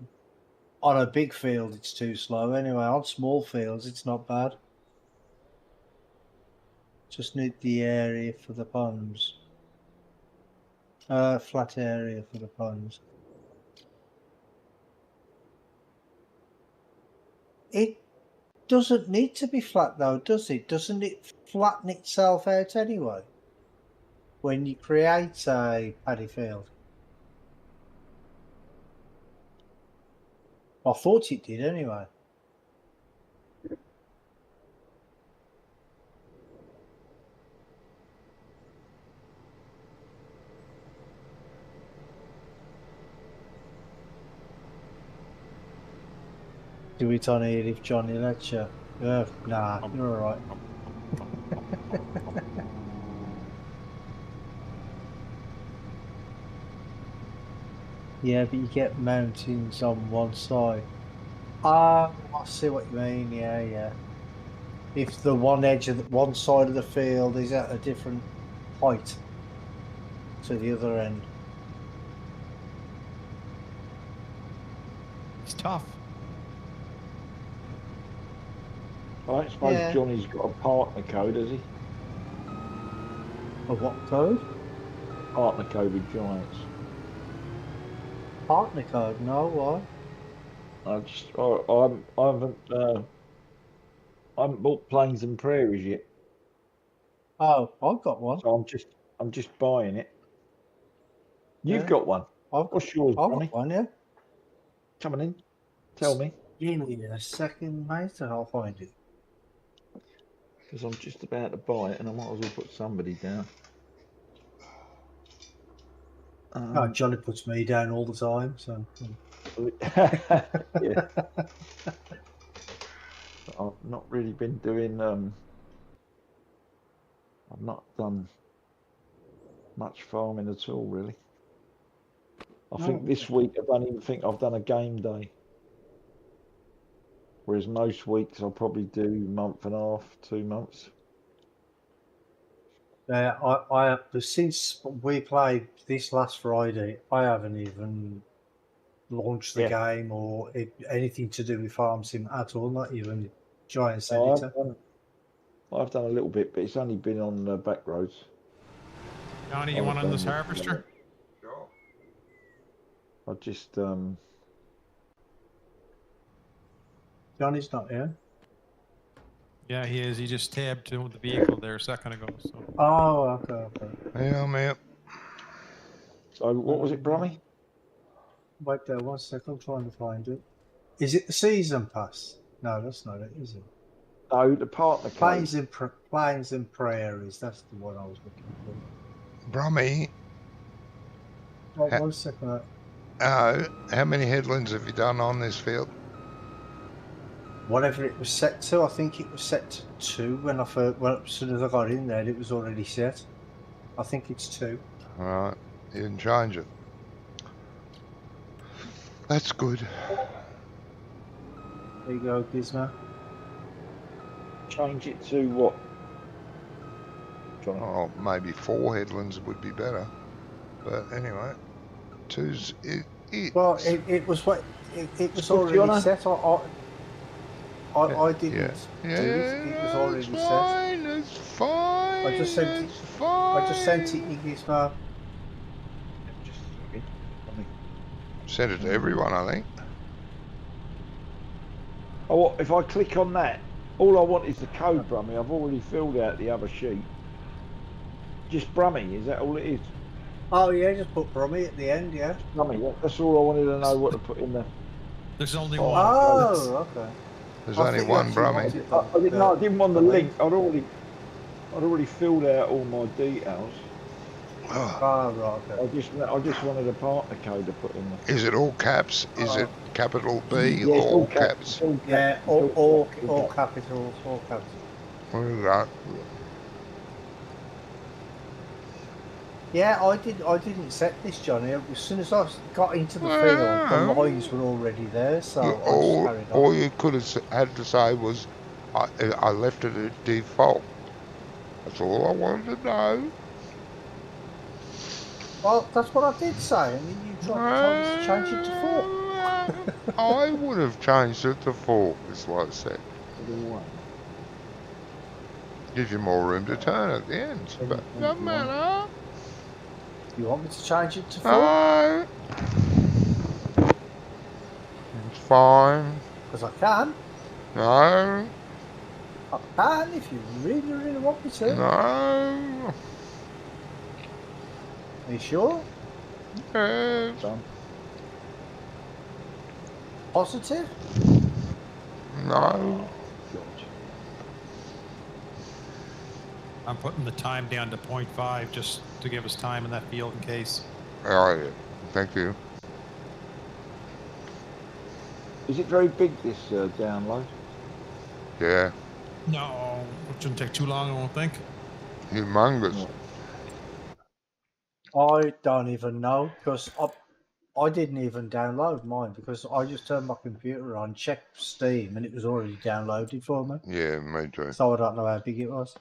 on a big field, it's too slow. Anyway, on small fields, it's not bad. Just need the area for the ponds. Flat area for the ponds. It doesn't need to be flat though, does it? Doesn't it flatten itself out anyway when you create a paddy field? I thought it did anyway. Do it on here if Johnny lets you. Nah, you're alright. Yeah, but you get mountains on one side. Ah, I see what you mean. Yeah, yeah. If the one edge of one side of the field is at a different height to the other end. It's tough. I don't suppose Yeah. Johnny's got a partner code, has he? A what code? Partner code with Giants. Partner code? No, why? I haven't bought Plains and Prairies yet, Oh, I've got one. so I'm just buying it. You've Yeah. got one. I've got, What's yours, I've Johnny? got one, yeah. Coming in. Tell me, Give me a second, mate, and I'll find it. because I'm just about to buy it, and I might as well put somebody down. Oh, Johnny puts me down all the time, so. Yeah. I've not really been doing. I've not done much farming at all, really. I think this week I don't even think I've done a game day. Whereas most weeks I'll probably do month and a half, 2 months. I since we played this last Friday, I haven't even launched the game or anything to do with farm sim at all. Not even Giant No, Senator. I've done a little bit, but it's only been on back roads. Johnny, you want on this harvester? Sure. I just Johnny's not here. Yeah, he is. He just tabbed to the vehicle there a second ago. So Oh, okay. Yeah, man. So what was it, Brummy? Wait there 1 second. I'm trying to find it. Is it the season pass? No, that's not it, is it? No, the partner code. Plains and Prairies. That's the one I was looking for. Brummy, Wait 1 second. how many headlands have you done on this field? Whatever it was set to, I think it was set to 2 when I first. Well, as soon as I got in there, it was already set. I think it's 2. All right, you didn't change it. That's good. There you go, Gizmo. Change it to what? Johnny? Oh, maybe 4 headlands would be better. But anyway, 2's it. Well, it was what it was What's already Johnny? set. I didn't Yeah, do it. It was already it's set. fine, it's fine. I just sent it. It's fine. I just sent it English now. Just a second. I mean, Sent it to everyone, I think. oh, if I click on that, all I want is the code, Brummy. I've already filled out the other sheet. Just Brummy, is that all it is? Oh yeah, just put Brummy at the end. Yeah. Brummy, that's all I wanted to know what to put in there. There's only Oh, one. Oh, okay. There's I only think you one actually Brummy. wanted I didn't know. I didn't want the the link. I'd already filled out all my details. Oh, Oh, right. Okay. I just wanted a partner code to put in there. is it all caps? Is it capital B Yeah, it's all caps. caps? It's all caps. Yeah, It's all caps. all capitals, all capitals. All right. Yeah, I didn't set this, Johnny. As soon as I got into the field, the lines were already there, so I just carried on. All you could have had to say was, I left it at default. That's all I wanted to know. Well, that's what I did say, and then you tried to change it to 4. I would have changed it to 4, is what I said. Gives you more room to turn at the end, but doesn't matter. You want me to change it to 4? No. It's fine. Because I can. No. I can if you really, really want me to. No. Are you sure? Yes. Positive? No. I'm putting the time down to 0.5 just to give us time in that field in case. Oh, yeah. Thank you. Is it very big, this download? Yeah. No, it shouldn't take too long, I don't think. Humongous. I don't even know, because I didn't even download mine, because I just turned my computer on, checked Steam, and it was already downloaded for me. Yeah, me too. So I don't know how big it was.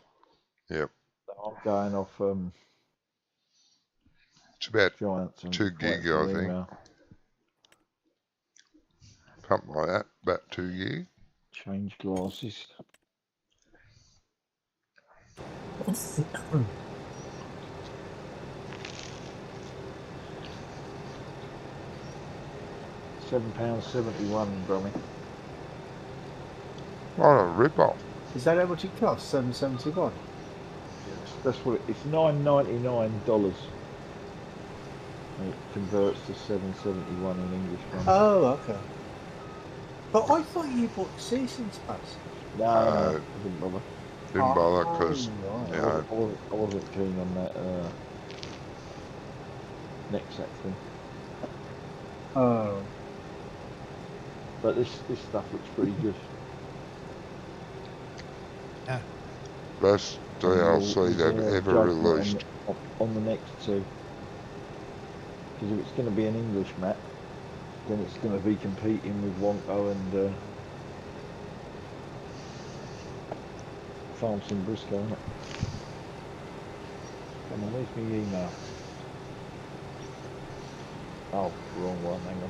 Yep. I'm going off It's about Giants. 2 gig, I think. Email. Something like that. About 2 gig. Change glasses. £7.71, Brummy. What a rip-off. Is that how much it costs? $7.71? That's what it's $9.99. It converts to $7.71 in English money. Oh, okay. But I thought you bought the season pass. No, I didn't bother. Didn't bother because, right. you know, I wasn't keen on that Nexac thing. Oh. But this stuff looks pretty good. Yeah. best DLC they've ever released. On the next two. Because if it's going to be an English map, then it's going to be competing with Wonko and Farmson Briscoe, isn't it? Come on, where's my email? Oh, wrong one, hang on.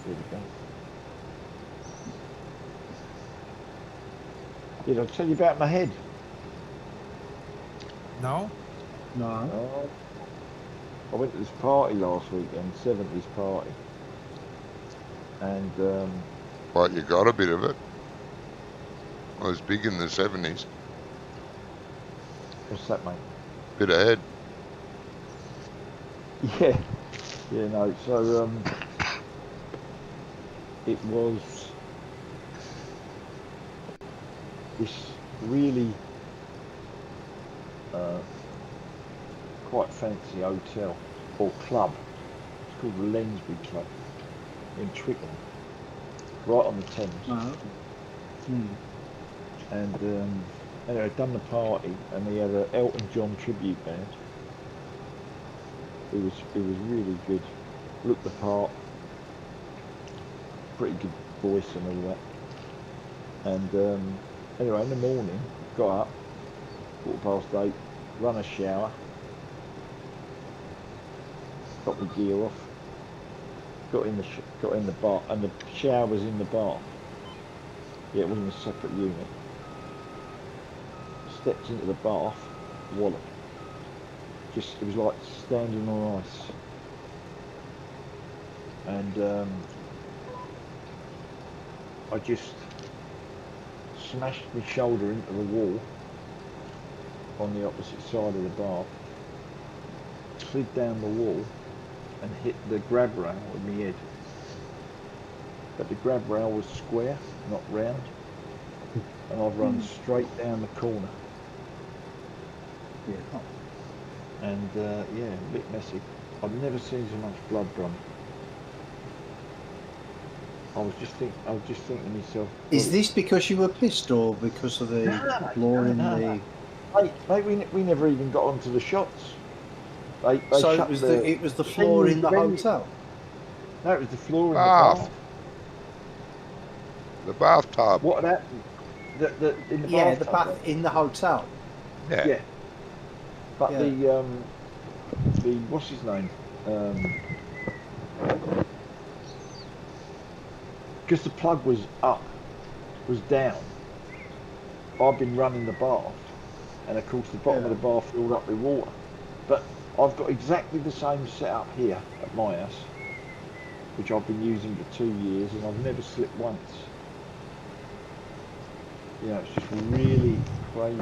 Here we go. Did I tell you about my head? No? No. Oh. I went to this party last weekend, 70s party. And But you got a bit of it. It was big in the 70s. what's that, mate? Bit ahead. Yeah, yeah, no. So it was this really quite fancy hotel or club. It's called the Lensbury Club in Twickenham, right on the Thames. No. And anyway, done the party, and we had an Elton John tribute band. It was really good. Looked the part. Pretty good voice and all that. And anyway, in the morning, got up, 8:15, run a shower, got my gear off, got in the bar, and the shower was in the bar. Yeah, it wasn't a separate unit. Stepped into the bath, wallop. Just, it was like standing on ice. And I just smashed my shoulder into the wall on the opposite side of the bath, slid down the wall and hit the grab rail with my head. But the grab rail was square, not round, and I've run straight down the corner. Yeah. And yeah, a bit messy. I've never seen so much blood run. I was just thinking to myself. Is this because you were pissed or because of the floor in the? Mate, we never even got onto the shots. They So shut it was the floor in the hotel. No, it was the floor in the Bath. bath. The bathtub. What happened? In the Yeah, the bathtub, bath in the hotel. Yeah. Yeah. But Yeah. the what's his name? Because the plug was down. I've been running the bath, and of course the bottom of the bath filled up with water. But I've got exactly the same setup here at my house, which I've been using for 2 years, and I've never slipped once. You know, it's just really crazy.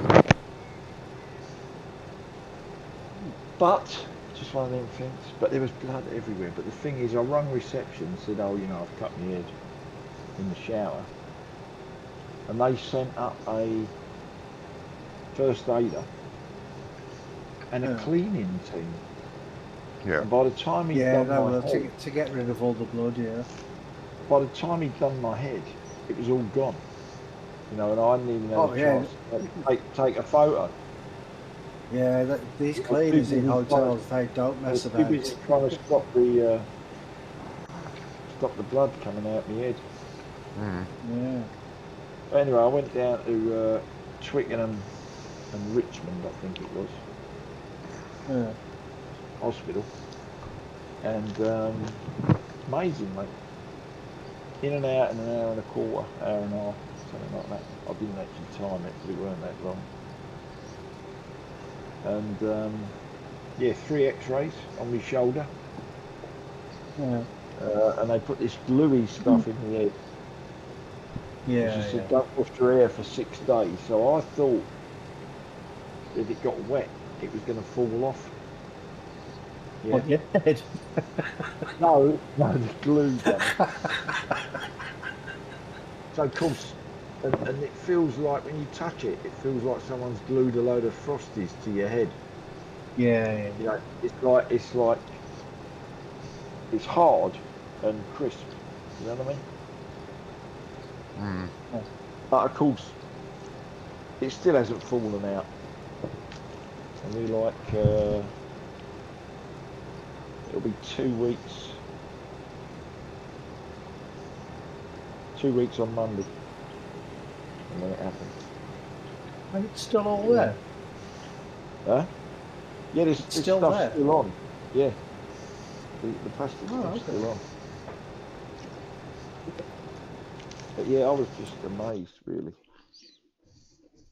But just one of them things. But there was blood everywhere. But the thing is, I rang reception and said, "Oh, you know, I've cut my head in the shower," and they sent up a first aider and a cleaning team. Yeah. And by the time he'd done my head, to get rid of all the blood, yeah. by the time he'd done my head, it was all gone. You know, and I hadn't even had a chance to take a photo. Yeah, these cleaners in hotels, they don't mess about. Too busy trying to stop the blood coming out my head. Mm. Yeah. Anyway, I went down to Twickenham and Richmond, I think it was, Yeah. hospital, and amazing, mate. In and out in an hour and a quarter, hour and a half, something like that. I didn't actually time it, but it weren't that long. And yeah, 3 X-rays on my shoulder. Yeah. And they put this gluey stuff in my head. Yeah. She said, "Don't wash your hair for 6 days." So I thought that if it got wet, it was going to fall off. Yeah. On your head. No, the glue done it. So of course, and it feels like when you touch it, it feels like someone's glued a load of Frosties to your head. Yeah. You know, it's like it's hard and crisp. You know what I mean? Mm. But of course, it still hasn't fallen out. And we like it'll be 2 weeks. 2 weeks on Monday. And when it happens. And it's still all there. Huh? Yeah, this Still stuff's there? still on. Yeah. The plastic stuff's okay. still on. But yeah, I was just amazed, really.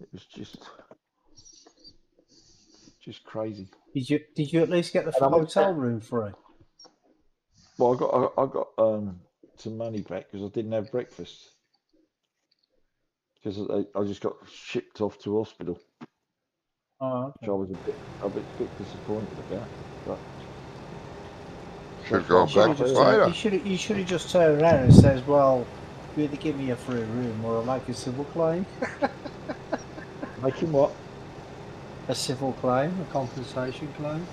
It was just crazy. Did you at least get the And I went hotel back- room free? Well, I got some money back because I didn't have breakfast. Because I just got shipped off to hospital, Oh, which I was a bit disappointed about. But Should go that's what back I to heard. later. you should have just turned around and says, "Well, you either give me a free room or I'll make a civil claim." Making what? A civil claim, a compensation claim.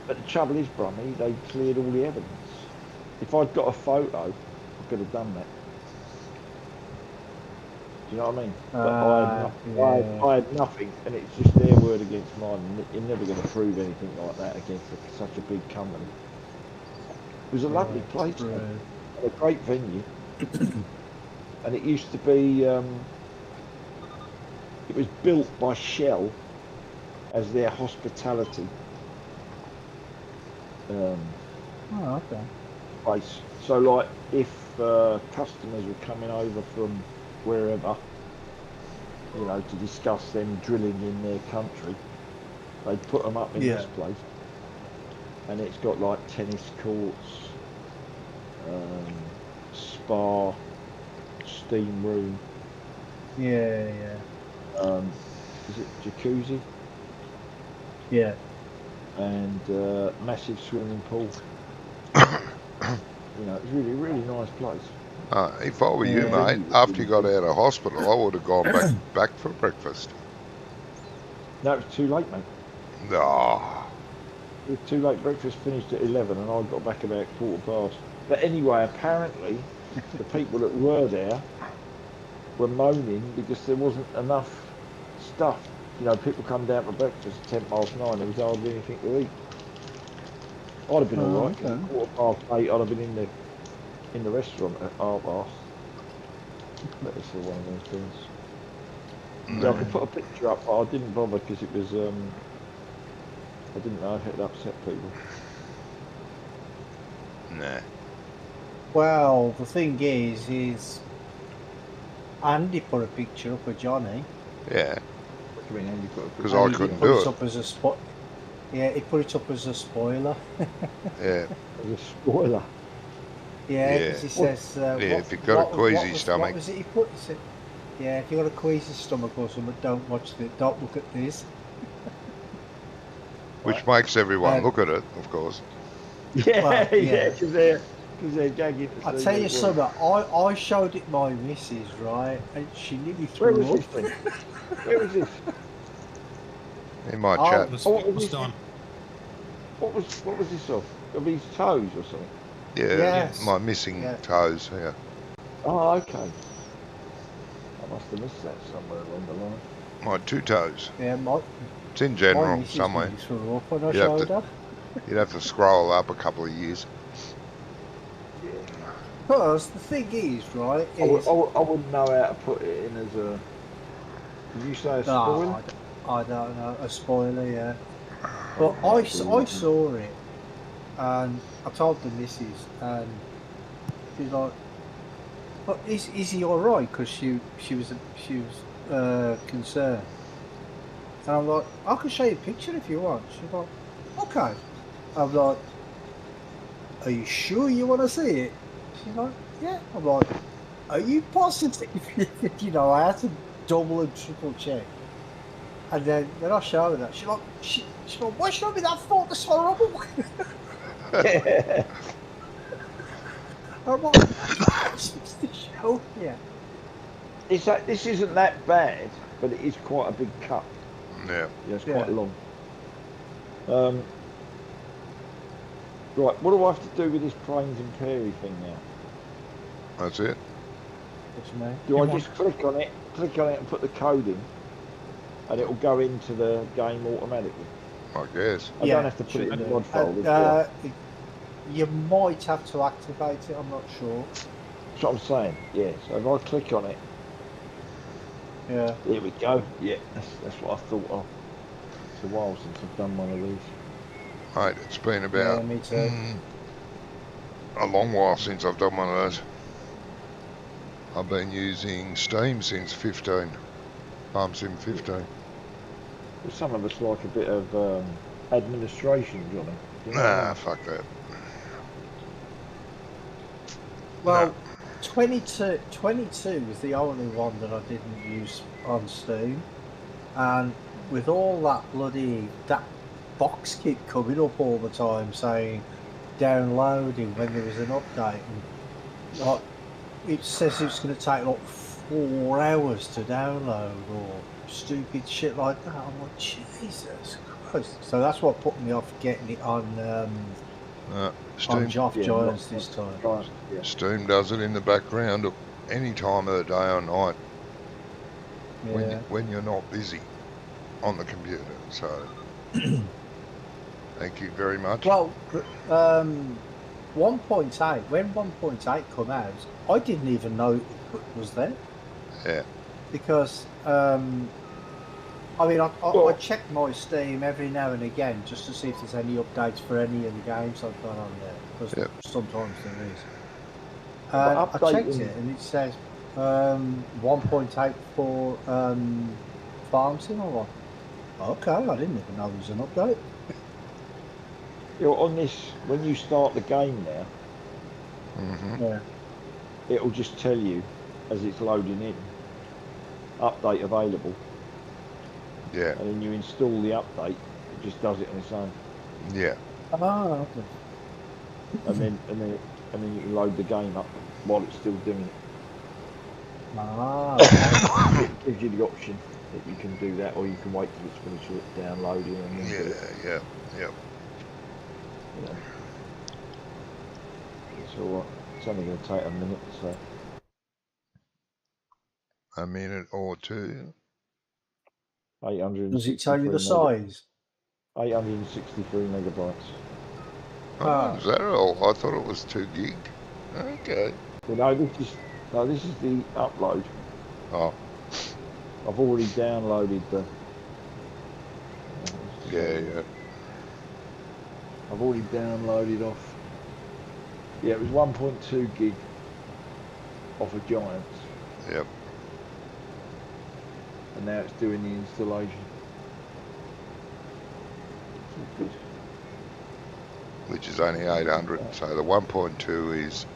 But the trouble is, Brummy, they cleared all the evidence. If I'd got a photo, I could have done that. Do you know what I mean? But I had nothing, and it's just their word against mine. And you're never going to prove anything like that against such a big company. It was a lovely place, Right. and a great venue. And it used to be, it was built by Shell as their hospitality Oh, okay. place. So like if customers were coming over from wherever, you know, to discuss them drilling in their country. They put them up in Yeah. this place, and it's got like tennis courts, spa, steam room, Yeah, is it jacuzzi, yeah. and massive swimming pool. You know, it's really, really nice place. If I were you, Yeah. mate, after you got out of hospital, I would have gone back for breakfast. No, it was too late, mate. Ah, It was too late. Breakfast finished at 11 and I got back about 15:15. But anyway, apparently, the people that were there were moaning because there wasn't enough stuff. You know, people come down for breakfast at 9:10, there was hardly anything to eat. I'd have been Oh, alright. okay. 8:15, I'd have been in the restaurant at 8:30. But it's one of those things. Yeah, I could put a picture up, but I didn't bother because it was, I didn't know if it'd upset people. nah. Well, the thing is Andy put a picture up of Johnny. Yeah, What do you mean, Andy put a because picture I and he couldn't put do it it. up as a spot. Yeah, he put it up as a spoiler. Yeah, as a spoiler? Yeah, Yeah. because he says. if you've got a queasy stomach. What was it he put? He said, yeah, if you've got a queasy stomach or something, don't watch it. Don't look at this. which makes everyone Um, look at it, of course. Yeah, Well, yeah, yeah. because they're gagging to I'll see tell what you it was. something. I showed it my missus, right, and she nearly Where threw was up. this then? Where was this? In my Oh, chat. This Oh, what was was done. What was this of? Of his toes or something? Yeah, Yes. my missing Yeah. toes. Yeah, Oh, okay. I must have missed that somewhere along the line. my two toes. Yeah, my It's in my general missus somewhere. nearly threw up when I You'd have showed to- her. You'd have to scroll up a couple of years. Because the thing is, right, I, is I wouldn't know how to put it in as a. Did you say a No, spoiler? I don't know, a spoiler, yeah. But I saw it, and I told the missus, and she's like, "But is he all right?" Because she was concerned, and I'm like, "I can show you a picture if you want." She's like, "Okay." I'm like, "Are you sure you want to see it?" She's like, "Yeah." I'm like, "Are you positive?" You know, I had to double and triple check. And then I showed her that. She's like, "Why show me that photo? That's horrible." I'm like, "It's just to show you." It's like, this isn't that bad, but it is quite a big cut. Yeah. Yeah, it's Yeah. quite long. Right, what do I have to do with this planes and Perry thing now? That's it. What you mean? Do You I want- just click on it and put the code in, and it'll go into the game automatically? I guess. I Yeah, don't have to put it in the mod folder. do I? You might have to activate it. I'm not sure. That's what I'm saying. Yeah. So if I click on it, Yeah. there we go. Yeah, that's what I thought of. It's a while since I've done one of these. Mate, it's been Yeah, about me too. a long while since I've done one of those. I've been using Steam since 15. Farm Sim 15. Well, some of us like a bit of administration, Johnny. You know what I Nah, mean? fuck that. Well, 22 was the only one that I didn't use on Steam, and with all that box kit coming up all the time saying downloading when there was an update, and like it says it's going to take like 4 hours to download or stupid shit like that. I'm like, Jesus Christ! So that's what put me off getting it on Steam, Joff Yeah, Giants not- this time. Right, yeah. Steam does it in the background at any time of the day or night Yeah. when you're not busy on the computer. So, thank you very much. Well, 1.8, when 1.8 come out, I didn't even know it was there. Yeah. Because, I mean, I Well- check my Steam every now and again just to see if there's any updates for any of the games I've got on there. Because Yep. sometimes there is. But I checked updating- it and it says 1.8 for farm sim or what? Okay, I didn't even know there was an update. You know, on this, when you start the game now, Mm-hmm. Yeah. it'll just tell you as it's loading in, update available, Yeah. and then you install the update. It just does it on its own, Yeah. Ah, okay. and then you can load the game up while it's still doing it. Ah, okay. It gives you the option that you can do that, or you can wait till it's finished downloading and then do it. Yeah. You know. It's all right. It's only going to take a minute, so A minute or two. 863 Does it tell you the size? 863 megabytes. Oh, is that all? I thought it was 2 gig. Okay. Well, this is the upload. Oh, I've already downloaded the. yeah. I've already downloaded off. Yeah, it was 1.2 gig off of Giants, Yep. and now it's doing the installation. It's all good. Which is only 800. So the 1.2 is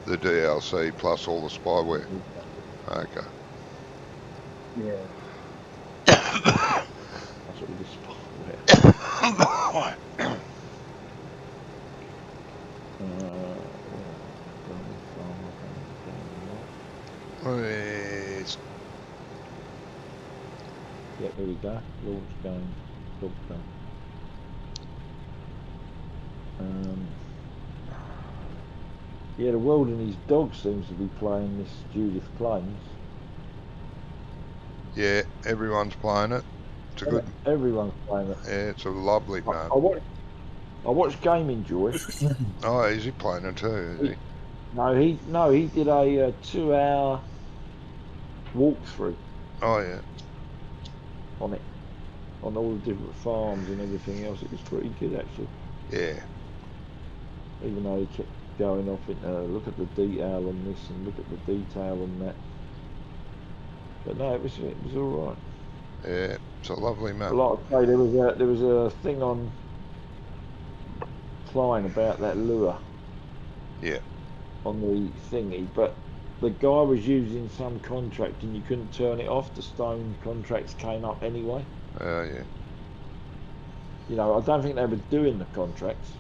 the DLC plus all the spyware. Okay. Yeah. That's what we just spyware. Yes. Yeah, there we go. Launch game, dog game. Yeah, the world and his dog seems to be playing this Judith Plains. Yeah, everyone's playing it. It's a good. Everyone's playing it. Yeah, it's a lovely map. I watched Gaming Joy. Oh, is he playing it too? Is he? No, he did a 2-hour walkthrough Oh yeah. on it, on all the different farms and everything else. It was pretty good actually. Yeah. Even though he kept going off into look at the detail on this and look at the detail on that. But no, it was all right. Yeah, it's a lovely map. Like I say, there was a thing on Klein about that lure. Yeah. On the thingy, but the guy was using some contract and you couldn't turn it off. The stone contracts came up anyway. Yeah. You know, I don't think they were doing the contracts,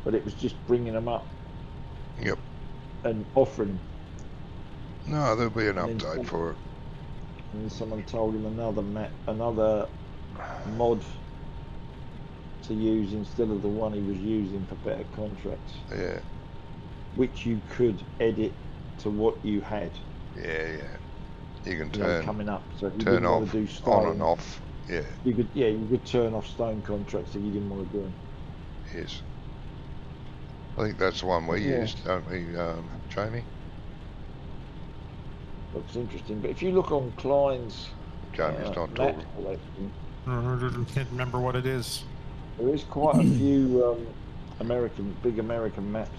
but it was just bringing them up. Yep. And offering. No, there'll be an And update for it. And then someone told him another mod to use instead of the one he was using for better contracts. Yeah. Which you could edit to what you had. Yeah. You can You know, turn coming up. So if you turn didn't want off to do stone, on and off. Yeah. You could turn off stone contracts if you didn't want to do them. Yes. I think that's the one we Yeah. used, don't we, Jamie? Looks interesting, but if you look on Klein's Jamie's not map talking. collection, I can't remember what it is. there is quite a few big American maps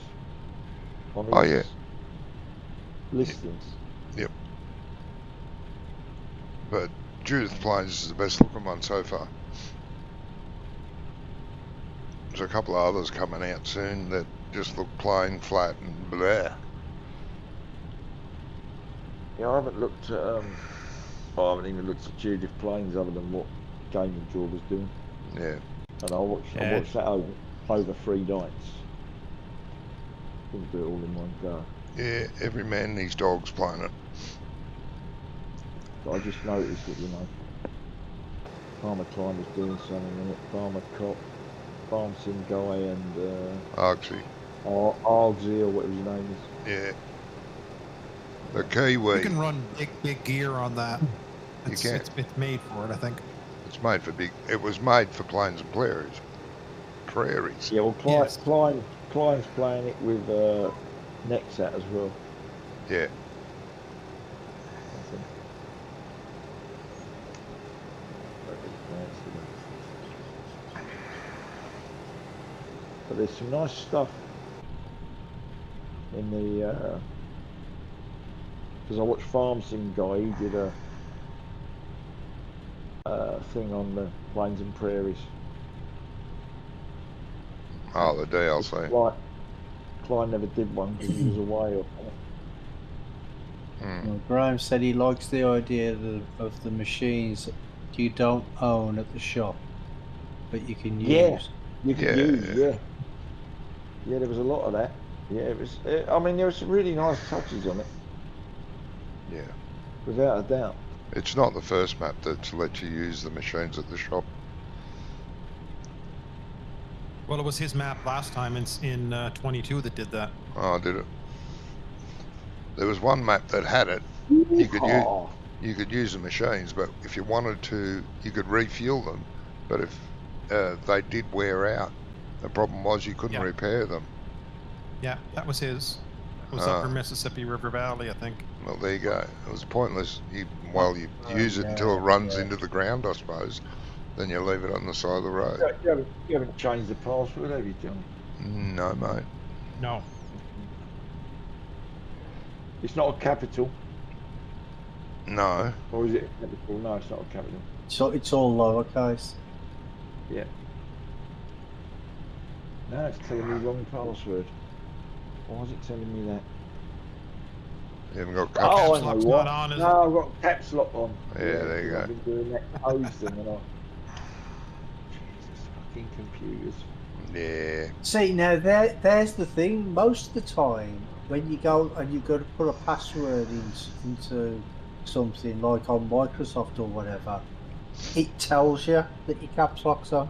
on his Oh, yeah. listings. Yep. But Judith Plains is the best looking one so far. There's a couple of others coming out soon that just look plain, flat and blah. Yeah, I haven't looked at I haven't even looked at Judith Plains other than what Gaming Jaw was doing. Yeah. And I watched that over 3 nights. Couldn't do it all in one go. Yeah, every man and his dog's playing it. But I just noticed that, you know, Farmer Klein was doing something in it. Farmer Cop, Farm Sim Guy and Argsy. Argsy or whatever his name is. Yeah. The Kiwi. You can run big gear on that. You can. It's made for it, I think. It's made for big. It was made for plains and prairies. Yeah, well, Yes. Klein's playing it with Nexat as well. Yeah. I think. But there's some nice stuff. in the because I watched Farm Sim guy. He did a thing on the Plains and Prairies. Oh, the DLC. Klein never did one because he was away or something. Hmm. Well, Graham said he likes the idea of the machines that you don't own at the shop, but you can Yeah. use. You could use, yeah. Yeah, there was a lot of that. Yeah, it was. I mean, there was some really nice touches on it, Yeah. without a doubt. It's not the first map that's let you use the machines at the shop. Well, it was his map last time in 22 that did that. Oh, did it? There was one map that had it. You could use the machines, but if you wanted to, you could refuel them. But if they did wear out, the problem was you couldn't repair them. Yeah, that was his. It was Upper Mississippi River Valley, I think. Well, there you go. It was pointless. You use it yeah, until it runs yeah. into the ground, I suppose. Then you leave it on the side of the road. You haven't changed the password, have you, John? No, mate. No. It's not a capital, No. or is it a capital? No, it's not a capital. So it's all lowercase. Yeah. No, it's telling me wrong password. Why is it telling me that? You haven't got Oh, caps. I Caps know lock's what. not on, is it? No, I've got caps lock on. Yeah, there you I've go. been doing that code thing, and Jesus fucking computers. Yeah. See, now there's the thing. Most of the time, when you go and you got to put a password into something like on Microsoft or whatever, it tells you that your caps lock's on.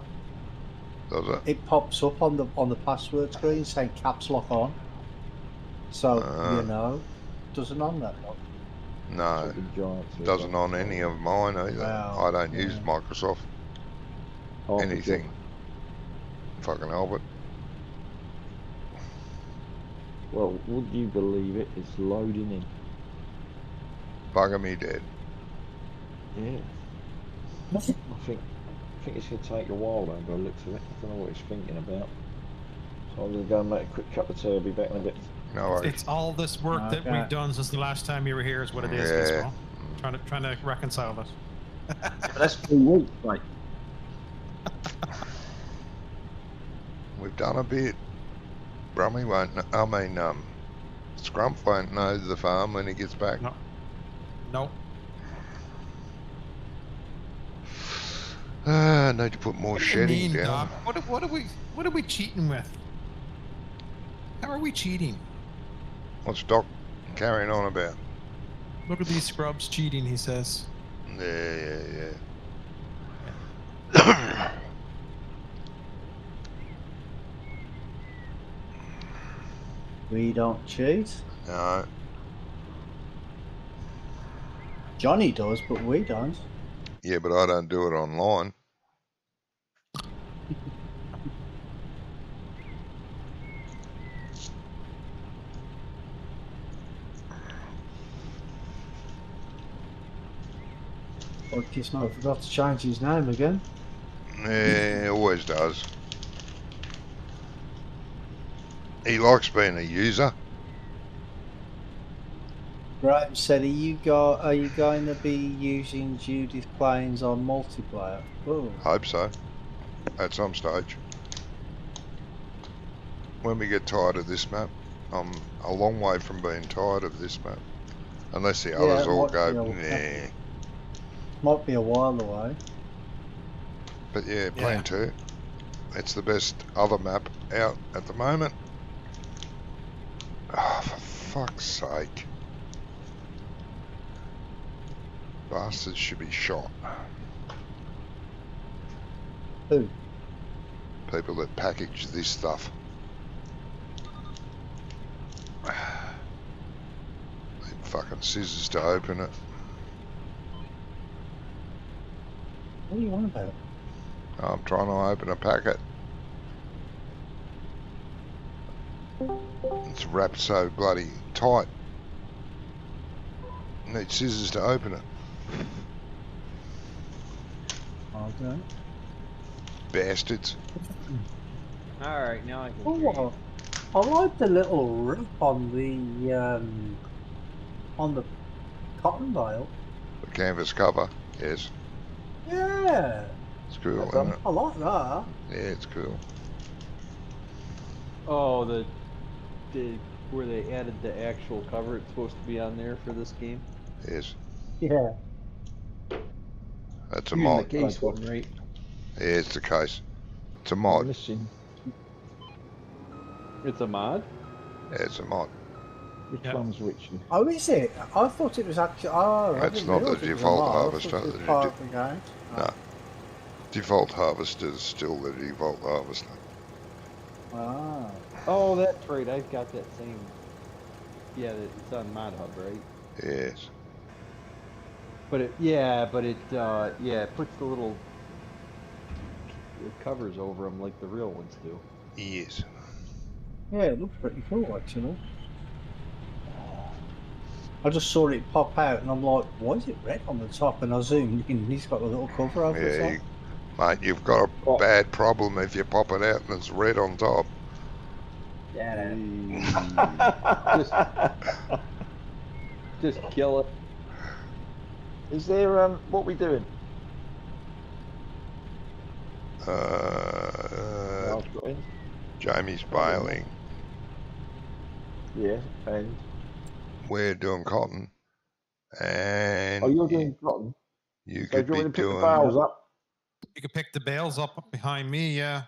Does it? It pops up on the password screen saying caps lock on. So you know, doesn't on that lock. No. Fucking giants. It doesn't on any of mine either. Wow, I don't use yeah. Microsoft. Half a Anything. job. Fucking help it. Well, would you believe it? It's loading in. Bugger me dead. Yeah. I think it's going to take a while though, by the looks of it. I don't know what he's thinking about. So I'm going to go and make a quick cup of tea. I'll be back in a bit. No worries. It's all this work that Okay. we've done since the last time you were here is what it is, Yeah. Gizmo. Trying to reconcile this. That's 2 weeks, mate. We've done a bit. Brummy won't. Scrump won't know the farm when he gets back. No. Nope. Need to put more What do you shedding mean, down. Doc? What are we cheating with? How are we cheating? What's Doc carrying on about? Look at these scrubs cheating, he says. Yeah. We don't cheat. No. Johnny does, but we don't. Yeah, but I don't do it online. Well, Gizmo forgot to change his name again. Yeah, always does. He likes being a user. Graham said, are you going to be using Judith Plains on multiplayer? Oh, Hope so. At some stage. When we get tired of this map. I'm a long way from being tired of this map. Unless the others it all might go, be nah. might be a while away. But yeah, Plan 2. It's the best other map out at the moment. Oh, for fuck's sake. Bastards should be shot. Who? People that package this stuff. Need fucking scissors to open it. What are you on about? I'm trying to open a packet. It's wrapped so bloody tight. Need scissors to open it. Okay. Bastards. Alright, now I can Oh, hear you. what? I like the little rip on the cotton bale. The canvas cover. Yes. Yeah, It's cool, That's isn't it? I like that. Yeah, it's cool. Oh, the where they added the actual cover. It's supposed to be on there for this game. Yes. Yeah. That's a You mean the mod. case one, right? Yeah, it's the case. It's a I'm mod. missing. It's a mod. Yeah, it's a mod. Which Yep. one's which? Oh, is it? I thought it was actually. Oh, I That's didn't not the realise it was a default mod. I harvester. thought it was The part of the game. No. Default harvester is still the default harvester. Ah. Oh, that's right. I've got that same. Yeah, it's on Mod Hub, right? Yes. But it puts the little covers over them like the real ones do. Yes. Yeah, it looks pretty cool actually. I just saw it pop out and I'm like, why is it red on the top? And I zoomed in and he's got a little cover over the Yeah, top. mate, you've got a bad problem if you pop it out and it's red on top. Yeah. Just kill it. Is there what we doing? I've got in. Jamie's bailing. Yeah, and We're doing cotton. And oh, you're doing cotton. you So could do you be want me to pick the doing bales up? You could pick the bales up behind me, yeah.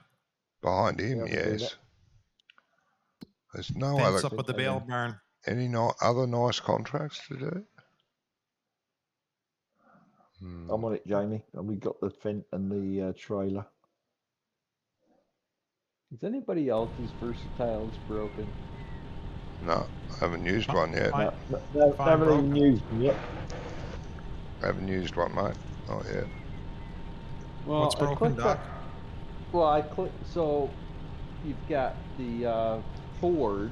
behind him, Yeah, I can do yes. that. There's no Fence other up with the bale barn. any other nice contracts to do. I'm on it, Jamie. And we got the fence and the trailer. Is anybody else's versatile is broken? No, I haven't used one yet. Fine. No, Fine, haven't broken. even used them yet. Haven't used one, mate. Not yet. Well, What's broken, Doc? I clicked. So you've got the Ford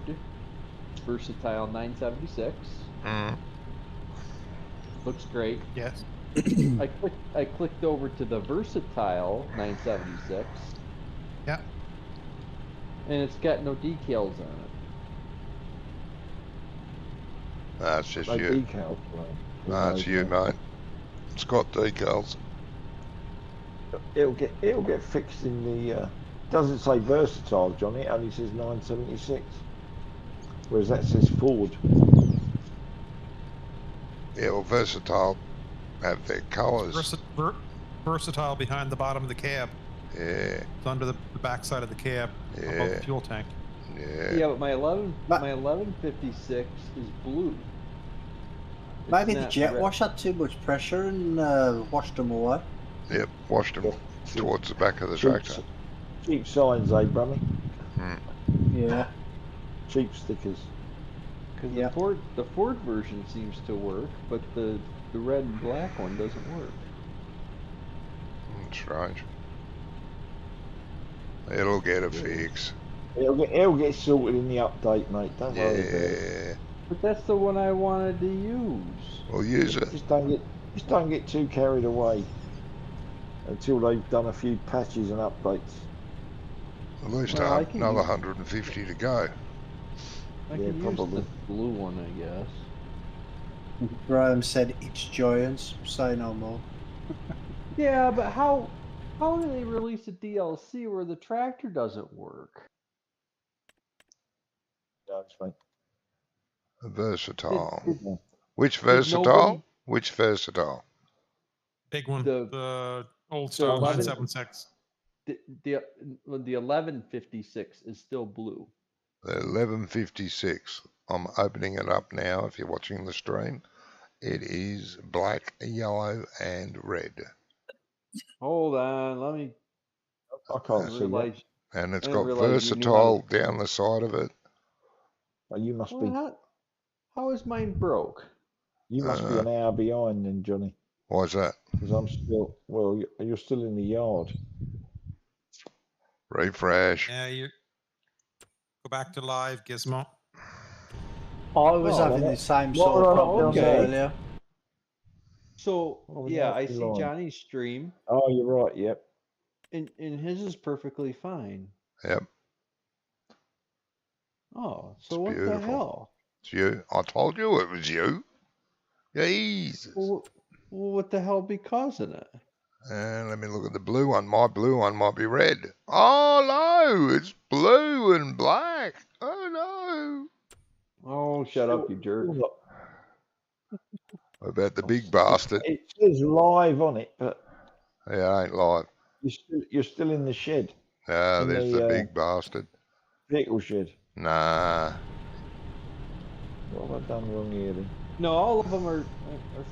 Versatile 976. Mm. Looks great. Yes. I clicked over to the Versatile 976. Yeah. And it's got no decals on it. That's just No you. decals. That's you, mate. It's got decals. It'll get fixed in the. Doesn't say versatile, Johnny. It only says 976. Whereas that says Ford. Yeah, well, versatile have their colours. Versatile behind the bottom of the cab. Yeah, It's under the back side of the cab above yeah, the fuel tank. yeah. Yeah, but my 1156 is blue. It's Maybe the not jet red. wash had too much pressure and washed them away. Yep, washed them towards the back of the tractor. Cheap signs, eh, Brummy? Yeah. Cheap stickers. Because Yeah. the Ford version seems to work, but the red and black one doesn't work. Strange. It'll get a fix. It'll get sorted in the update, mate. Don't worry about it. Yeah. But that's the one I wanted to use. We'll use it. Just don't get too carried away until they've done a few patches and updates. At least Well, I can another use- 150 to go. I Yeah, can probably. use the blue one, I guess. Graham said it's giants. Say no more. Yeah, but how do they release a DLC where the tractor doesn't work? No, it's fine. Versatile. Did- Which did versatile? nobody- Which versatile? Big one. The- The old the style 11 976. The 1156 is still blue. The 1156. I'm opening it up now if you're watching the stream. It is black, yellow, and red. Hold on, let me I can't see that. realize. And it's I got didn't realize you knew how versatile down the side of it. Oh, you must Well, be. how is mine broke? You must be an hour behind then, Johnny. Why's that? Because I'm still. Well, you're still in the yard. Refresh. Yeah, you go back to live, Gizmo. I was Oh, having well, the same what sort were of I problems doing? earlier. So Oh, yeah, yeah, I it's see long. Johnny's stream, Oh, you're right. Yep. and his is perfectly fine. Yep. Oh, It's so what the beautiful. hell? It's you. I told you it was you. Jesus. Well, what the hell be causing it? Let me look at the blue one. My blue one might be red. Oh no, it's blue and black. Oh Oh, shut up, you jerk. no. What about the Oh, big bastard? It says live on it, but Yeah, it ain't live. you're still in the shed, No, in there's the big bastard. vehicle shed. Nah. What have I done wrong here then? No, all of them are okay.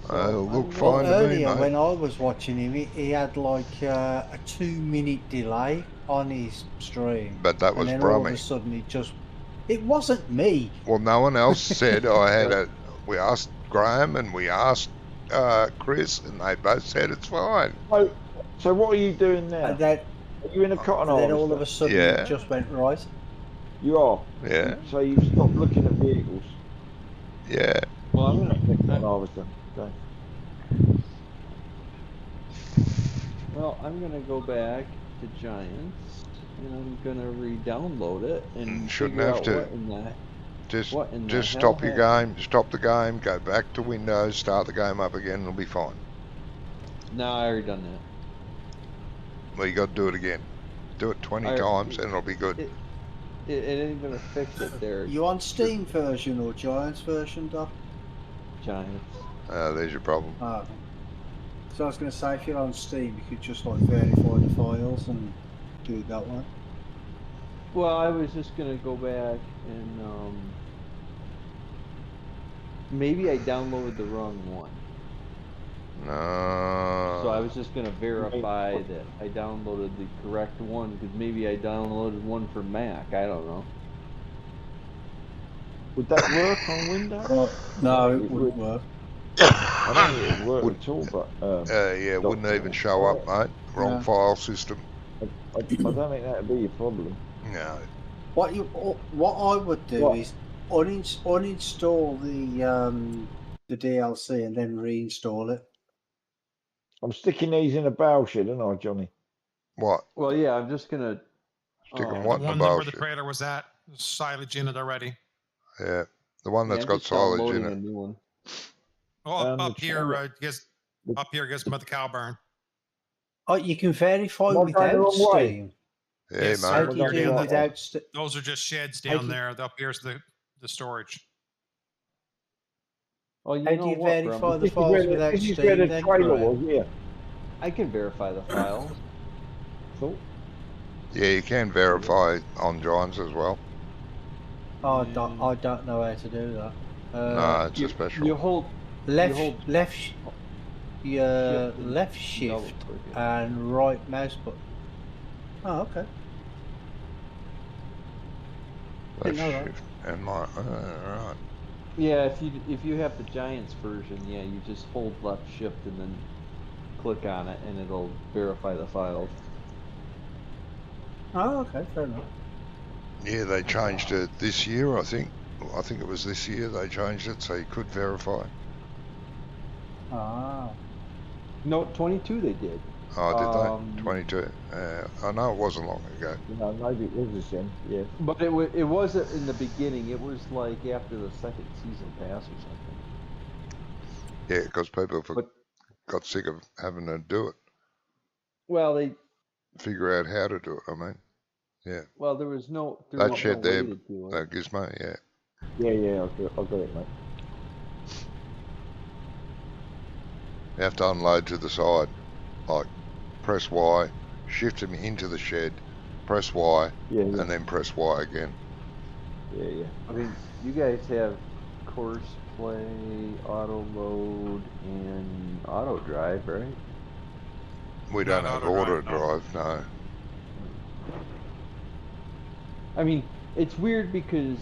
So Oh, look I'm fine gonna- to me, Earlier mate. when I was watching him, he had like a 2-minute delay on his stream. But that was and then all of Brummy. a sudden it wasn't me. Well, no one else said I had a. We asked Graham and we asked Chris, and they both said it's fine. So what are you doing now? And then, Are you in a cotton and then all of a harvester? sudden Yeah. it just went right. You are. Yeah, So you stopped looking at vehicles. yeah. Well, I'm Cotton gonna. harvester. Okay. Well, I'm gonna go back to Giants, and I'm gonna re-download it and Shouldn't figure have out to. what in the Just what in the just hell stop your happened. game. Stop the game. Go back to Windows. Start the game up again. It'll be fine. No, I already done that. Well, you got to do it again. Do it 20 times, and it'll be good. It ain't gonna fix it there, You on Steam version or Giants version, Doc? Giants. There's your problem. Ah. So I was going to say, if you're on Steam, you could just like verify the files and do it that way. Well, I was just gonna go back and maybe I downloaded the wrong one. No. So I was just gonna verify that I downloaded the correct one, because maybe I downloaded one for Mac. I don't know. Would that work on Windows? No, it wouldn't work. I don't think it would work Would- at all, but Yeah, it wouldn't even show up, mate. Wrong No. file system. I don't think that'd be a problem. No. What I would do What? is uninstall the DLC and then reinstall it. I'm sticking these in a barrel shed, aren't I, Johnny? What? Well, yeah, I'm just gonna. Sticking um, what The in one the that bowl where the shit? trailer was at, silage in it already. Yeah. The one yeah, that's I'm got just silage downloading in a it. new one. Oh, up, The up here, trailer- up here, gets by the cow barn. Oh, you can verify Am I going the without wrong way? Steam. Yeah, Yes, How mate. sir. do you You're do down it that without Steam? Those are just sheds How down do you- there. Up here's the storage. Oh, you How know do you what, verify Grumble? the This is files where the, without this is Steam? where the Then, trailer Graham? was, yeah. I can verify the files. Cool. Yeah, you can verify on Giants as well. Oh, Yeah. I don't know how to do that. No, it's a You special. hold Left, hold- left, your Shift and left double shift click it. and right mouse button. Oh, okay. Left didn't know that. shift and my. Right. Yeah, if you have the Giants version, yeah, you just hold left shift and then click on it, and it'll verify the files. Oh, okay, fair enough. Yeah, they changed it this year, I think. I think it was this year they changed it so you could verify. Ah, No, 22 they did. Oh, Um, did they? 22. I know it wasn't long ago. You know, maybe it was this end, yeah. But it wasn't in the beginning. It was like after the second season pass or something. Yeah, because people But- got sick of having to do it, Well, figure out how to do it. I mean, there was no That was shed no there, way to do it. that gizmo, yeah. Yeah, I got it, mate. You have to unload to the side, like press Y, shift him into the shed, press Y, Yeah, and then press Y again. yeah. I mean, you guys have course play, auto load, and auto drive, right? We don't Not have auto auto drive, drive, no. I mean, it's weird because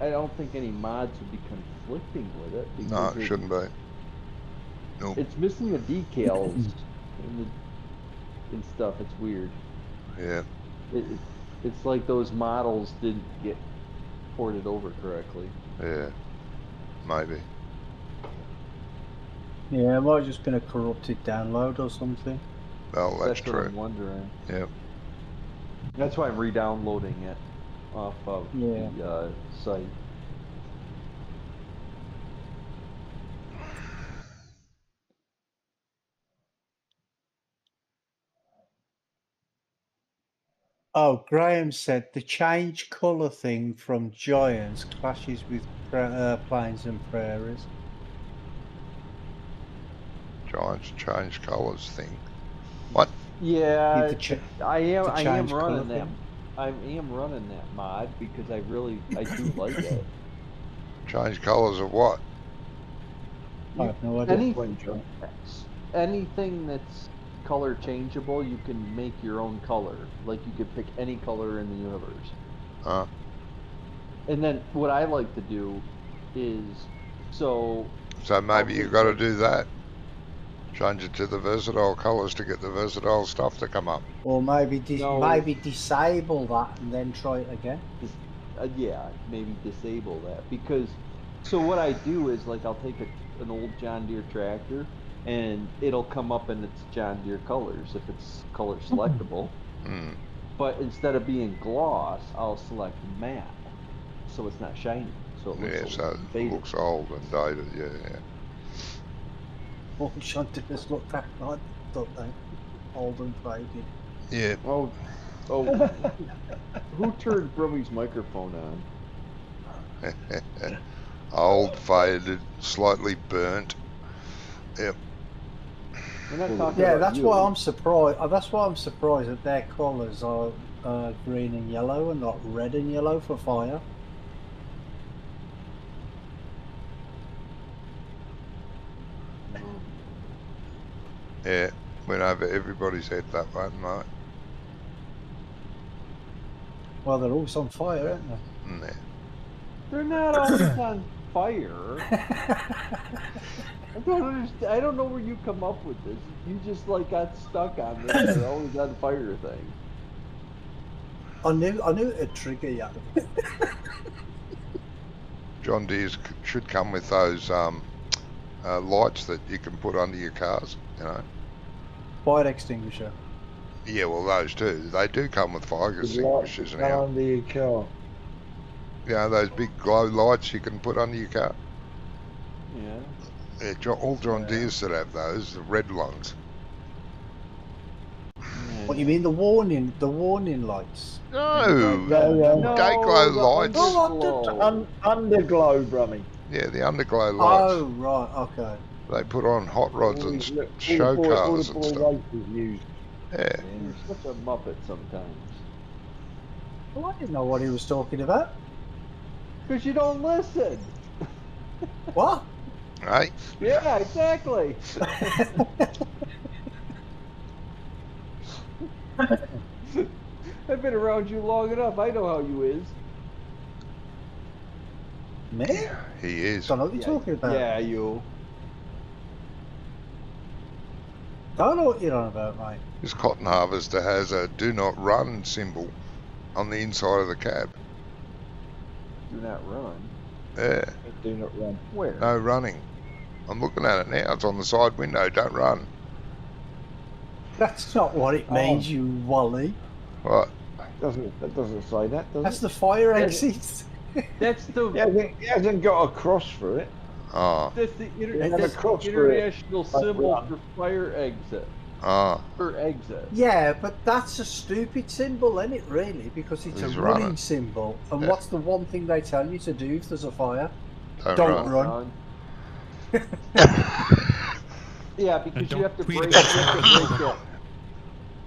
I don't think any mods would be conflicting with it. No, because it shouldn't be. Nope. It's missing the decals and stuff. It's weird. Yeah. It's like those models didn't get ported over correctly. Yeah, maybe. yeah, I might just been a corrupted download or something. Well, that's what true. I'm wondering. Yeah. That's why I'm re-downloading it. off of Yeah. the site. Oh, Graham said the change colour thing from Giants clashes with plains and prairies. Giants change colours thing. What? Yeah, The ch- I am. the I am change colour running that. thing? I am running that mod because I do like it. Change colours of what? I have no idea. Any, When John- anything that's color changeable, you can make your own color. Like you could pick any color in the universe. Huh? And then what I like to do is so So maybe I'll you take got to like- do that. Change it to the versatile colours to get the versatile stuff to come up. Or maybe No. maybe disable that and then try it again. yeah, maybe disable that because so what I do is like I'll take an old John Deere tractor and it'll come up in its John Deere colors if it's color selectable. Hmm. But instead of being gloss, I'll select matte, so it's not shiny. So it looks Yeah, old so and it faded. looks old and dated. Yeah. Oh, Shantikas look back like, don't they? Old and faded. Yeah. Oh, who turned Brummy's microphone on? Old, faded, slightly burnt. Yep. We're not talking Yeah, about that's you. why I'm surprised. That's why I'm surprised that their colours are green and yellow and not red and yellow for fire. Yeah. Went over everybody's head that one night. Well, they're always on fire, aren't they? Yeah. They're not always on fire. I don't understand. I don't know where you come up with this. You just like got stuck on this. They're always on fire thing. I knew it'd trigger you. John Deere's should come with those lights that you can put under your cars, you know. Fire extinguisher. Yeah, well, those too. They do come with fire the lights extinguishers that now. go under your car. You know, those big glow lights you can put under your car. Yeah. Yeah, all John Deere's should have those, the red ones. What you mean the warning lights? No, No, day glow the lights. underglow. Underglow, Brummy. Yeah, the underglow lights. Oh right, okay. They put on hot rods and All show the cars and boy stuff. racers use. Yeah. You're such a muppet sometimes. Well, I didn't know what he was talking about. Because you don't listen. What? Hey, Yeah, exactly. I've been around you long enough. I know how you is. Me? he is. Don't know what you're talking about. Yeah, you. Don't know what you're on about, mate. This cotton harvester has a do not run symbol on the inside of the cab. Do not run. Yeah, Do not run. Where? no running. I'm looking at it now. It's on the side window. Don't run. That's not what it means, you wally. What? That doesn't say that, does That's it? the fire Yeah. exit. That's the He hasn't got a cross for it. Oh, that's the, They have a that's the cross for it. international Like symbol run. for fire exit. oh, For exit. Yeah, but that's a stupid symbol, isn't it, really? Because it's He's a running running. symbol. And Yeah. what's the one thing they tell you to do if there's a fire? don't, Don't run. run. Yeah, because you don't have to tweet break. about You have to it. break that.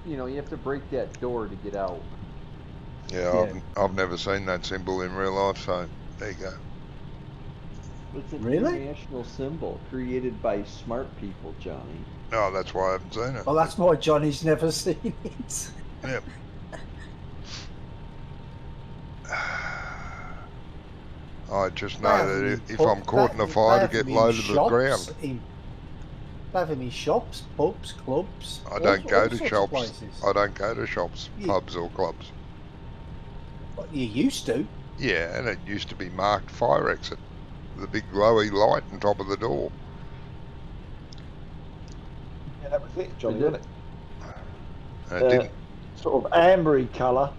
You know, you have to break that door to get out. Yeah, I've never seen that symbol in real life, so there you go. It's an Really? international symbol created by smart people, Johnny. Oh, that's why I haven't seen it. Well, that's why Johnny's never seen it. Yep. I just know that if I'm caught in a fire to get low to the ground, They have them in shops, pubs, clubs. I don't go all to sorts of shops. places. I don't go to shops, Yeah. pubs or clubs. But you used to. Yeah, and it used to be marked fire exit. The big glowy light on top of the door. Yeah, that was it, Johnny, They did. wasn't it? And it didn't. Sort of ambery colour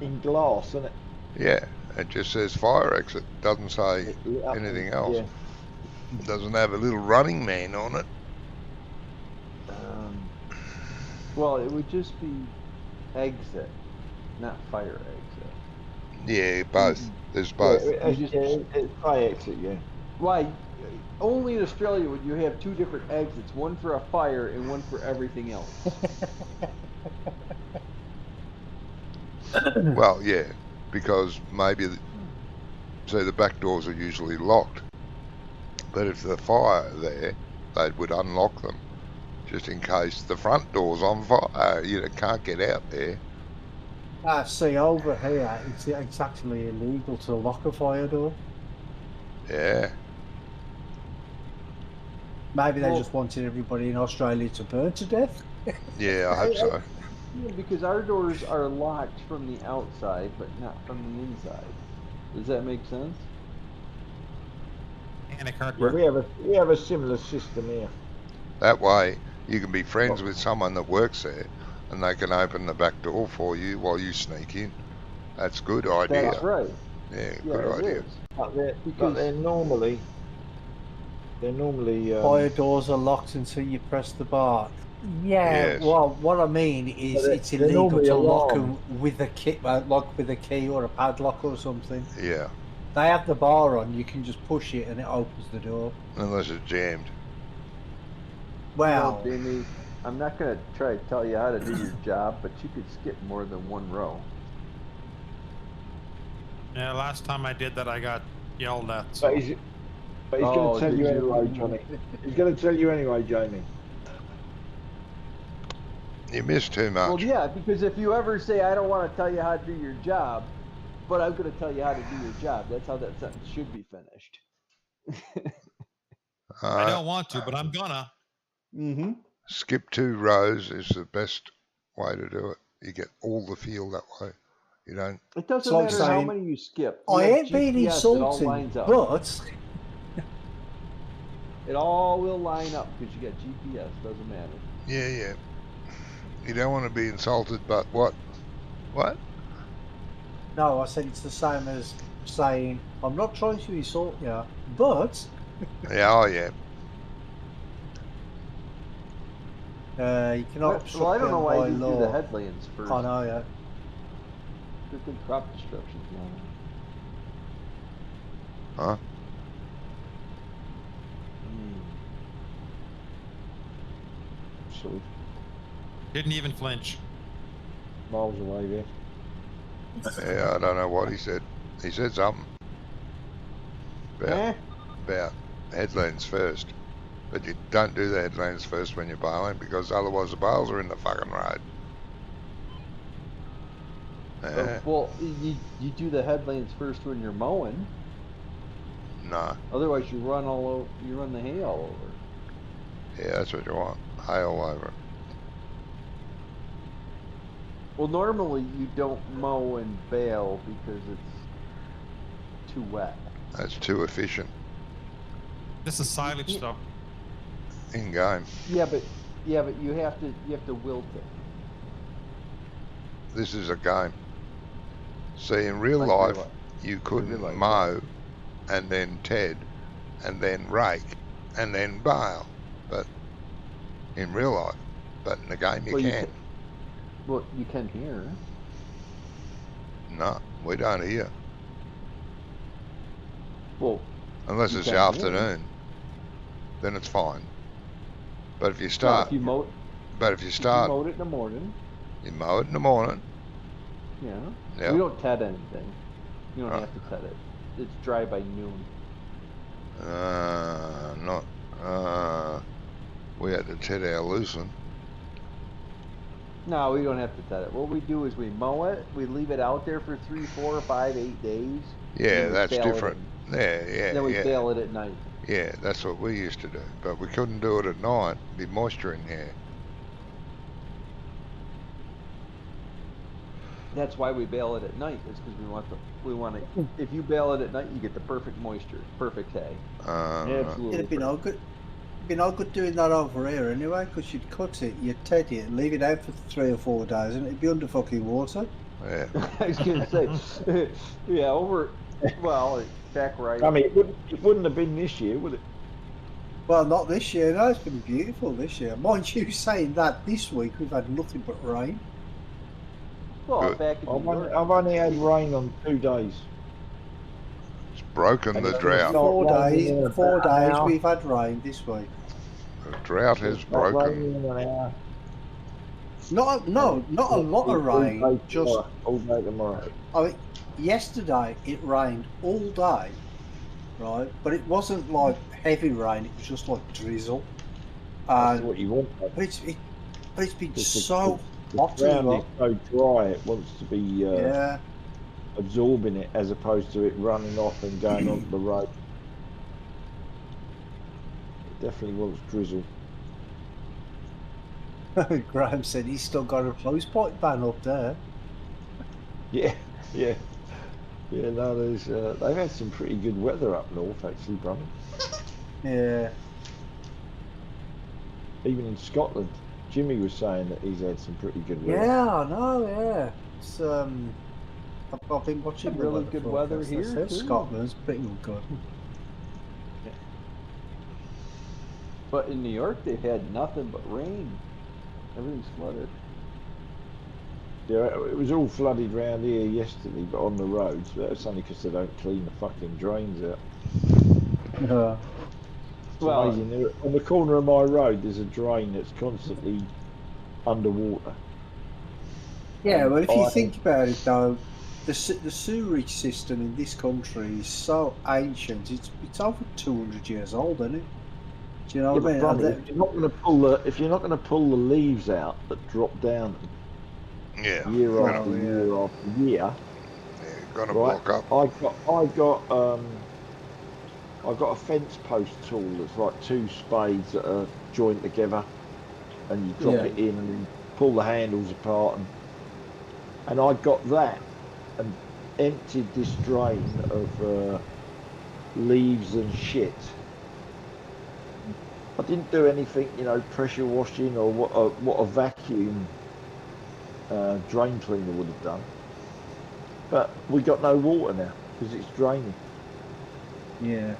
in glass, isn't it? Yeah, it just says fire exit. Doesn't say It lit up anything and- else. Yeah. Doesn't have a little running man on it. Well, it would just be exit, not fire exit. Yeah, both. There's both. Yeah, You just- it's fire exit, yeah. Why? Only in Australia would you have two different exits, one for a fire and one for everything else. Well, yeah, because maybe, say the back doors are usually locked, but if the fire there, they would unlock them, just in case the front door's on fire. You can't get out there. See, over here, it's actually illegal to lock a fire door. Yeah, Maybe they Well- just wanted everybody in Australia to burn to death. yeah, I hope so. Yeah, because our doors are locked from the outside, but not from the inside. Does that make sense? Anna Yeah, Kirkworth. we have a similar system here. That way, you can be friends with someone that works there, and they can open the back door for you while you sneak in. That's a good idea. That's right. Yeah, Yeah, good it idea. is. But Because- they're normally Fire doors are locked until you press the bar. Yeah, Yes. well, what I mean is But it's they're illegal normally to lock alarmed. them with a key, lock with a key or a padlock or something. Yeah, They have the bar on, you can just push it and it opens the door. unless it's jammed. Well, Jamie, I'm not going to try to tell you how to do your job, but you could skip more than one row. Yeah, last time I did that, I got yelled at. So. But he's Oh, going to tell did you you? anyway, Johnny. He's going to tell you anyway, Jamie. You miss too much. Well, yeah, because if you ever say, I don't want to tell you how to do your job, but I'm going to tell you how to do your job, that's how that sentence should be finished. I don't want to, but I'm gonna. Mm-hmm. Skip 2 rows is the best way to do it. You get all the feel that way. You don't. It doesn't So I'm matter how saying- many you skip. You I have ain't being GPS, it all insulting, lines up. but It all will line up because you got GPS. Doesn't matter. Yeah, yeah. You don't want to be insulted, but what? What? no, I said it's the same as saying, I'm not trying to insult you, but Yeah, oh yeah. you cannot obstruct Well, I don't know them why by you do law. the headlamps first. I know, yeah. Good thing crop destruction's not. Huh? So Didn't even flinch. miles away there. Yeah, I don't know what he said. He said something Eh? about headlands first. But you don't do the headlands first when you're bailing, because otherwise the bales are in the fucking road. Yeah, Well, you do the headlamps first when you're mowing. no. Otherwise, you run all over. You run the hay all over. Yeah, that's what you want. Hay all over it. Well, normally you don't mow and bale because it's too wet. That's too efficient. This is silage stuff. In game. Yeah, but you have to wilt it. This is a game. See, in real Like life, real life. you couldn't real life, mow and then ted and then rake and then bale. But in real life, but in the game you Well, you can. Well, you can hear. No, we don't hear. Well, Unless You it's the can hear. afternoon. Then it's fine. But if you no, start, if you mow, but if you if you start, mowed it in the morning, you mow it in the morning. yeah. Yeah. We don't ted anything. You don't Right. have to ted it. It's dry by noon. We had to ted our loosen. No, we don't have to ted it. What we do is we mow it, we leave it out there for 3, 4, 5, 8 days. Yeah, then we that's bale it different. in. Yeah, Then we yeah. bale it at night. Yeah, that's what we used to do. But we couldn't do it at night. Be moisture in here. That's why we bale it at night. Is because we want to. If you bale it at night, you get the perfect moisture, perfect hay. Absolutely. It'd be no good. It'd be no good doing that over here anyway, because you'd cut it, you'd ted it, and leave it out for 3 or 4 days, and it'd be under fucking water. Yeah. I was gonna say, yeah, well, back right. I mean, it wouldn't have been this year, would it? Well, not this year. No, it's been beautiful this year. Mind you, saying that this week we've had nothing but rain. Well, Good. back in New York. I've only had rain on 2 days. It's broken And the it's drought. not raining in about 4 an days hour. we've had rain this week. The drought has It's not broken. raining in an hour. Not a lot of rain. Just all day tomorrow. I mean, yesterday it rained all day, right? But it wasn't like heavy rain. It was just like drizzle. That's And what you want. but it's been Just the- so The hot as ground well. is so dry, it wants to be Yeah. absorbing it as opposed to it running off and going onto the road. It definitely wants drizzle. Graham said he's still got a hosepipe ban up there. Yeah, yeah. Yeah, no, there's, they've had some pretty good weather up north, actually, brother. Yeah. Even in Scotland. Jimmy was saying that he's had some pretty good weather. Yeah, I know, yeah. It's, I've been watching the Really good weather forecast. here, They said too. Scotland's pretty good. But in New York, they've had nothing but rain. Everything's flooded. Yeah, it was all flooded round here yesterday, but on the roads. But that's only because they don't clean the fucking drains out. Yeah. It's Well- amazing. On the corner of my road, there's a drain that's constantly underwater. Yeah, well, if you I- think about it, though, the sewerage system in this country is so ancient. It's over 200 years old, isn't it? Do you know Yeah, what I but mean? brother, And if you're not going to pull the leaves out that drop down Yeah. year Oh, after yeah. year after year, Yeah, gonna right? block up. I got a fence post tool that's like 2 spades that are joined together, and you drop Yeah. it in and then pull the handles apart, and I got that and emptied this drain of leaves and shit. I didn't do anything, pressure washing or what a vacuum drain cleaner would have done. But we got no water now because it's draining. Yeah.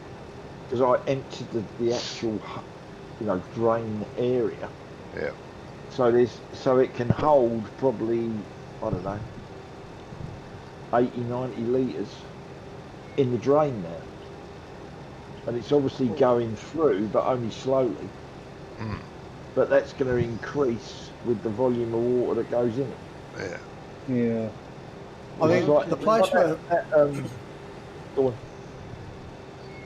Because I emptied the actual, drain area. Yeah. So it can hold probably, I don't know, 80, 90 litres in the drain now. And it's obviously going through, but only slowly. Mm. But that's going to increase with the volume of water that goes in it. Yeah. Yeah. I It's mean, like- the place it's like where go on.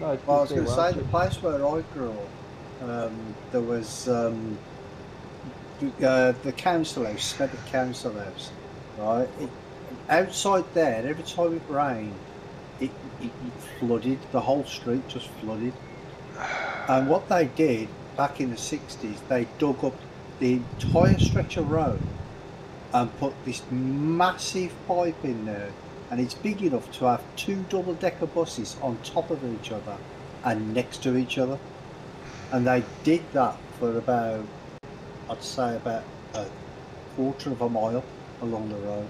No, I was going to say, Roger. the place where I grew up, there was the council house, Smethwick Council House, right? Outside there, every time it rained, it flooded. The whole street just flooded. And what they did back in the 60s, they dug up the entire stretch of road and put this massive pipe in there. And it's big enough to have 2 double-decker buses on top of each other and next to each other. And they did that for about, I'd say about a quarter of a mile along the road.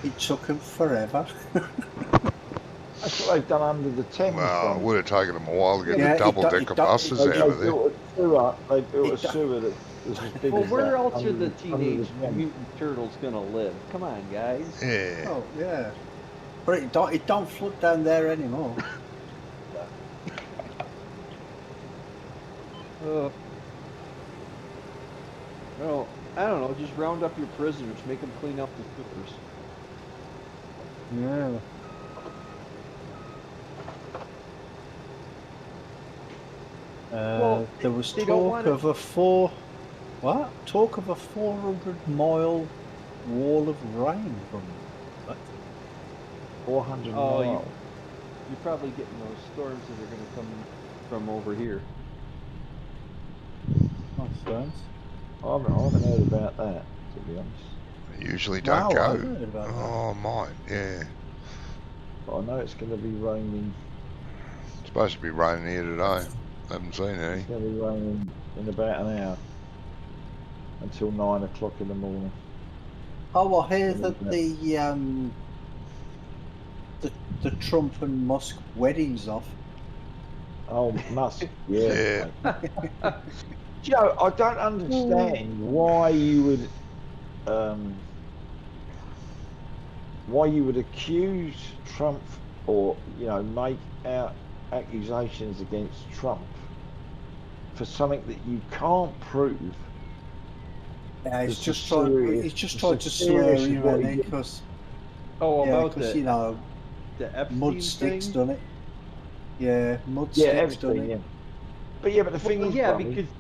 It took them forever. That's what they've done under the Thames. Well, it from- would have taken them a while to get Yeah, the it double-decker do- buses They out of there. built a sewer. They built a It do- sewer that's as big Well, as where that else are under the under teenage Thames. mutant turtles gonna live? Come on, guys. Yeah. Oh yeah, but it don't flood down there anymore. Well, I don't know. Just round up your prisoners, make them clean up the sewers. Yeah. Well, There was they don't talk wanna- of a 400-mile wall of rain from. What? 400 Oh, miles. You're probably getting those storms that are gonna come from over here. Nonsense. I haven't heard about that, to be honest. They usually don't No, I go. haven't heard about that. Oh, mine. Yeah. But I know it's going to be raining. It's supposed to be raining here today. Haven't seen any. It's going to be raining in about an hour until 9 o'clock in the morning. Oh, I hear And that then, the Trump and Musk wedding's off. oh, Musk, yeah. Yeah. mate. Joe, I don't understand why you would accuse Trump or make out accusations against Trump for something that you can't prove. Yeah, he's It's just a trying. serious- He's just it's trying a to serious slur him, what and he did. because Oh, yeah, about because the the Epstein Mudstick's thing. done it. Yeah, Yeah, Mudstick's done everything, it. yeah. But yeah, but the thing Well, is, yeah, Brummy, because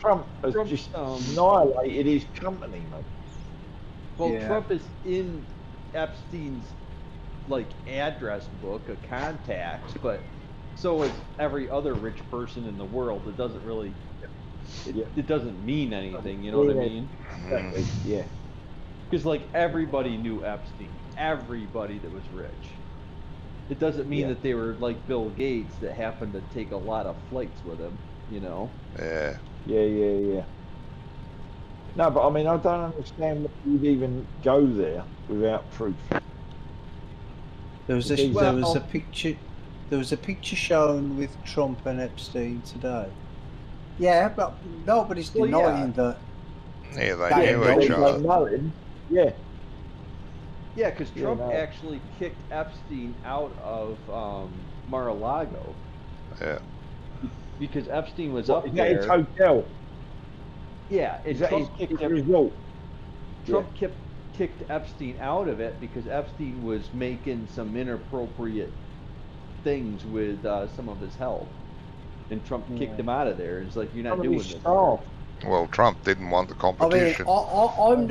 Trump has Trump, just um, annihilated his company, mate. well, Yeah. Trump is in Epstein's like address book of contacts, but so is every other rich person in the world. It doesn't really, Yeah. it doesn't mean anything. You know what I Yeah. mean? Exactly. Yeah. Because like everybody knew Epstein, everybody that was rich. It doesn't mean Yeah. that they were like Bill Gates that happened to take a lot of flights with him. You know? Yeah. Yeah. No, but I mean, I don't understand why you'd even go there without proof. There was These there are- was a picture. There was a picture shown with Trump and Epstein today. Yeah, but nobody's Well, denying that. Yeah, they That knew ain't each no- they other. know him. Yeah. Yeah, because Yeah, Trump no. actually kicked Epstein out of Mar-a-Lago Yeah. because Epstein was What, up is that his there. hotel? Yeah, Is and that his Trump kept resort? Trump kicked Epstein out of it because Epstein was making some inappropriate things with some of his help, and Trump kicked Yeah. him out of there. It's like, you're not Some of doing his this. staff. Well, Trump didn't want the I mean, competition. I'm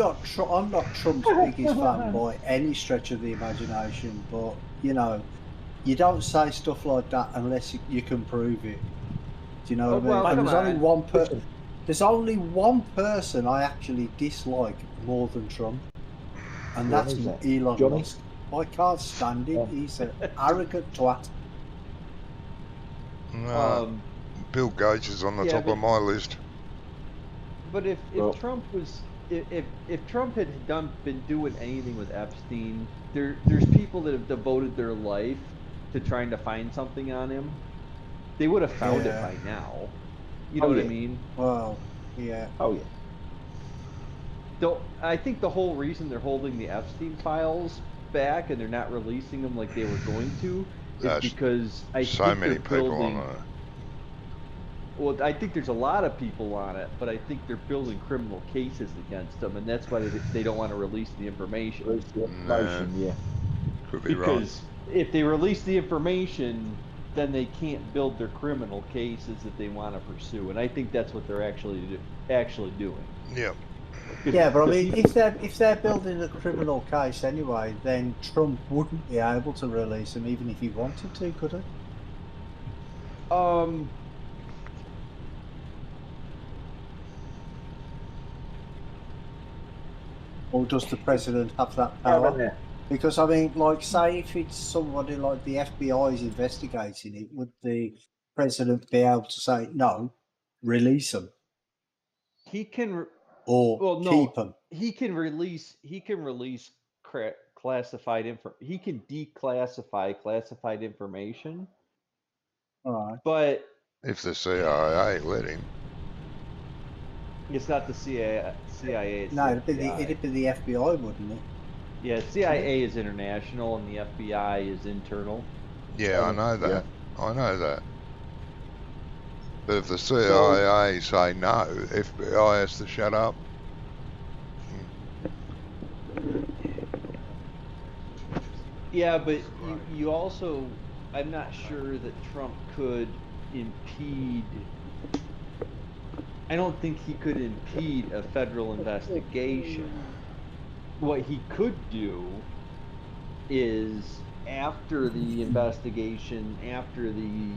not Trump's biggest fan by any stretch of the imagination, but you don't say stuff like that unless you can prove it. Do you know Oh, what I mean? well, And come there's only on. one Listen. There's only one person I actually dislike more than Trump, and What that's is that? Elon Johnny? Musk. I can't stand him. Oh. He's an arrogant twat. No, Bill Gates is on the yeah, top but- of my list. But if Well- Trump was if Trump had been doing anything with Epstein, there's people that have devoted their life to trying to find something on him. They would have found Yeah. it by now. You know Oh, what yeah. I mean? Well, yeah. Oh yeah. I think the whole reason they're holding the Epstein files back and they're not releasing them like they were going to is There's because I So think many they're people building. on it. Well, I think there's a lot of people on it, but I think they're building criminal cases against them, and that's why they don't want to release the information. Release the information, yeah. Could be right. Because if they release the information, then they can't build their criminal cases that they want to pursue, and I think that's what they're actually doing. Yeah. Yeah, but I mean, if they're building a criminal case anyway, then Trump wouldn't be able to release them even if he wanted to, could he? Or does the president have that power? Because I mean, like, say if it's somebody like the FBI is investigating it, would the president be able to say no, release them, He can, or well, no, keep them? he can release classified info. He can declassify classified information, All right. but If the CIA let him. it's not the CIA. It's No, the FBI. it'd be the FBI, wouldn't it? Yeah, CIA is international and the FBI is internal. Yeah, I know that. Yeah. I know that. But if the CIA say no, FBI has to shut up. Yeah, but you also, I'm not sure that Trump could impede. I don't think he could impede a federal investigation. What he could do is, after the investigation, after the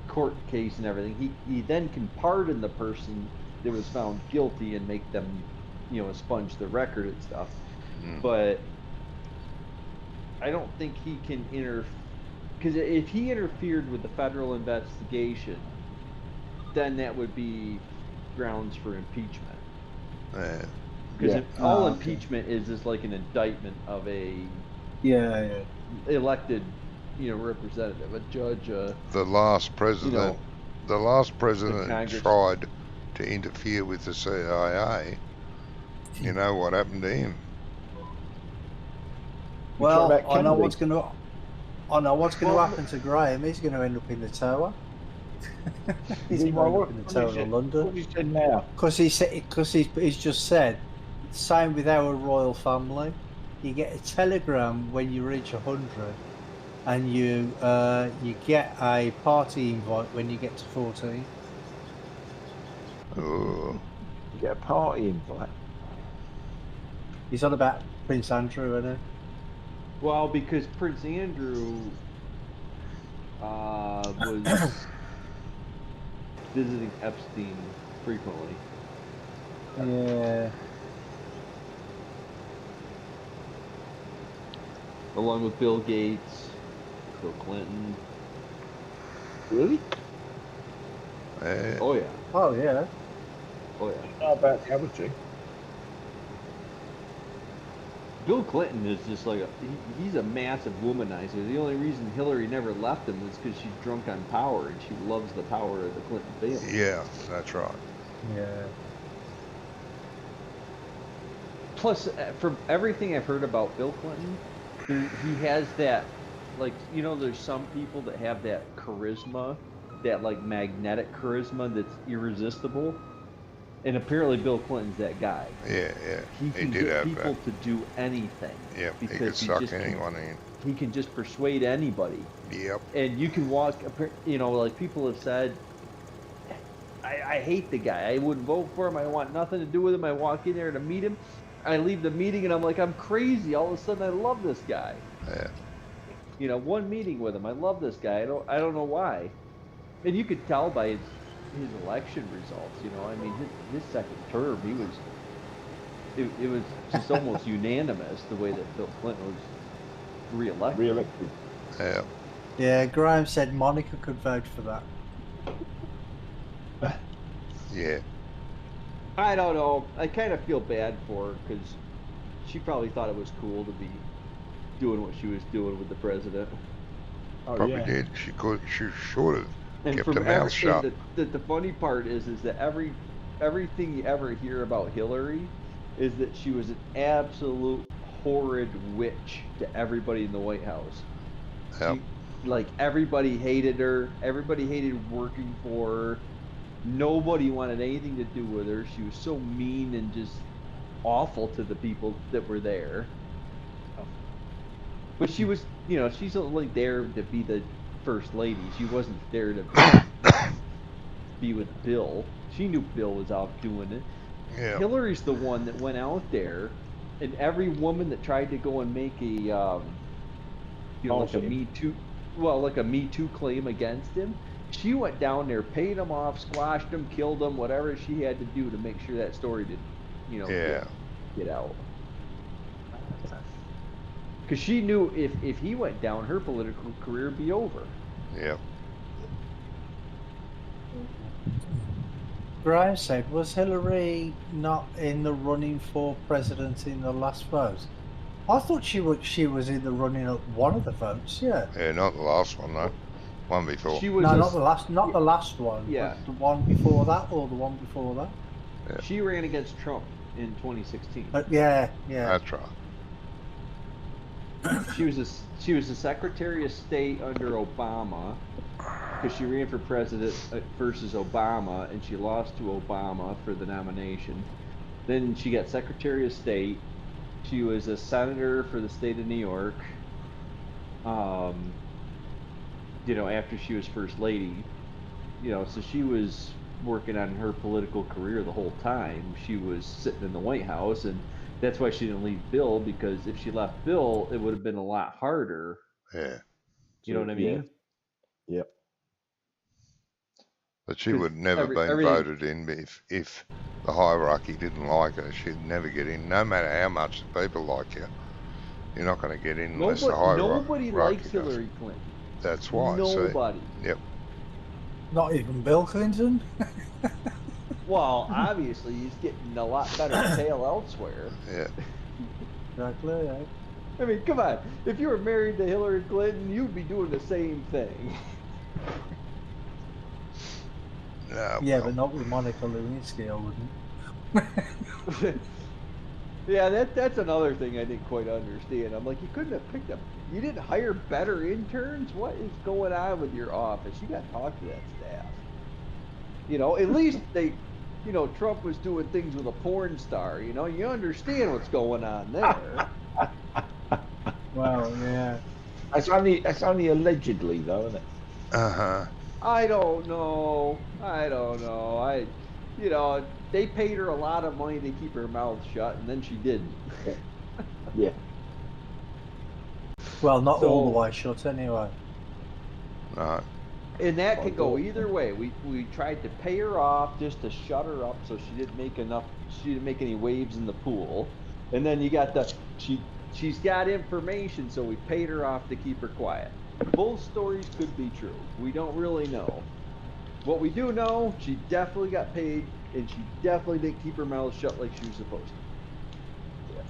court case and everything, he then can pardon the person that was found guilty and make them, expunge the record and stuff. But I don't think he can because if he interfered with the federal investigation, then that would be grounds for impeachment. Yeah. Because Yeah. all Oh, okay. impeachment is like an indictment of a Yeah, elected, representative, a judge, The last president, know, the last the president Congress. tried to interfere with the CIA. You know what happened to him? You talking Well, about I know Kennedy? what's going to. I know what's going to Well, happen to Graham. He's going to end up in the tower. He's Yeah, going to well, end up what, in the what tower is of it? London. What is it now? Because he's just said, same with our royal family. You get a telegram when you reach 100, and you get a party invite when you get to 14. Oh, You get a party invite. He's on about Prince Andrew, isn't Well, because Prince Andrew was visiting Epstein frequently. he? Yeah. Along with Bill Gates, Bill Clinton. Really? yeah. Oh yeah, Oh yeah. oh yeah. How about the other two? Bill Clinton is just like he's a massive womanizer. The only reason Hillary never left him is because she's drunk on power and she loves the power of the Clinton family. Yeah, that's right. Yeah. Plus, from everything I've heard about Bill Clinton, he has that, like, there's some people that have that charisma, that like magnetic charisma that's irresistible. And apparently Bill Clinton's that guy. Yeah, yeah. He can did get have people that. to do anything. Yep, he could because suck just can- anyone in. He can just persuade anybody. Yep. And you can walk, like people have said, I hate the guy. I wouldn't vote for him. I want nothing to do with him. I walk in there to meet him. I leave the meeting and I'm like, I'm crazy. All of a sudden I love this guy. Yeah. One meeting with him. I love this guy. I don't know why. And you could tell by his election results, I mean, his second term, it was just almost unanimous the way that Bill Clinton was reelected. Re-elected. Yeah. Yeah, Graham said Monica could vote for that. Yeah. I don't know. I kind of feel bad for her because she probably thought it was cool to be doing what she was doing with the president. Oh, Probably yeah. did. She should have And kept from her mouth shut. the funny part is that everything you ever hear about Hillary is that she was an absolute horrid witch to everybody in the White House. Yep. Like everybody hated her. Everybody hated working for her. Nobody wanted anything to do with her. She was so mean and just awful to the people that were there. But she was, she's only there to be the first lady. She wasn't there to be with Bill. She knew Bill was out doing it. Yeah. Hillary's the one that went out there, and every woman that tried to go and make a, like a Me Too, like a Me Too claim against him, she went down there, paid him off, squashed him, killed him, whatever she had to do to make sure that story didn't, get out. Because she knew if he went down, her political career would be over. Yeah. Graham said, was Hillary not in the running for president in the last vote? I thought she was in the running at one of the votes. Yeah. Yeah, not the last one though. One before. She was No, not the last one. Yeah. But the one before that, or the one before that. Yeah. She ran against Trump in 2016. But yeah. That's right. She was a Secretary of State under Obama because she ran for president versus Obama, and she lost to Obama for the nomination. Then she got Secretary of State. She was a senator for the state of New York. After she was first lady, so she was working on her political career the whole time. She was sitting in the White House, and that's why she didn't leave Bill, because if she left Bill, it would have been a lot harder. Yeah. You know what I mean? Yep. But she would never been voted in if the hierarchy didn't like her. She'd never get in, no matter how much the people like you. You're not going to get in unless the hierarchy. Nobody likes does. Hillary Clinton. That's why. Nobody. See? Yep. Not even Bill Clinton. Well, obviously he's getting a lot better tail elsewhere. Yeah. Exactly. Yeah. I mean, come on. If you were married to Hillary Clinton, you'd be doing the same thing. Yeah, Yeah, well, but not with Monica Lewinsky, I wouldn't. Yeah, that's another thing I didn't quite understand. I'm like, you couldn't have picked up. You didn't hire better interns? What is going on with your office? You got to talk to that staff. You know, at least they, you know, Trump was doing things with a porn star. You know, you understand what's going on there. Well, yeah. That's only allegedly though, isn't it? uh-huh. I don't know. You know, they paid her a lot of money to keep her mouth shut, and then she didn't. Yeah. Well, not all the So- way shut anyway. Right. And that could go either way. We tried to pay her off just to shut her up so she didn't make any waves in the pool. And then you got she's got information, so we paid her off to keep her quiet. Both stories could be true. We don't really know. What we do know, she definitely got paid, and she definitely didn't keep her mouth shut like she was supposed to. Yeah.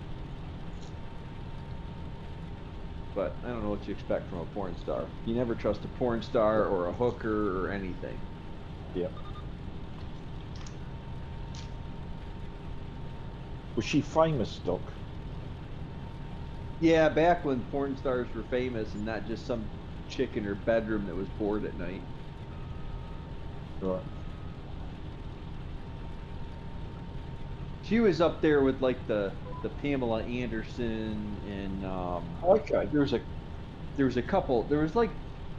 But I don't know what you expect from a porn star. You never trust a porn star or a hooker or anything. Yeah. Was she famous, Doc? Yeah, back when porn stars were famous and not just some chick in her bedroom that was bored at night. Right. She was up there with like the Pamela Anderson and Okay. there was a couple. There was like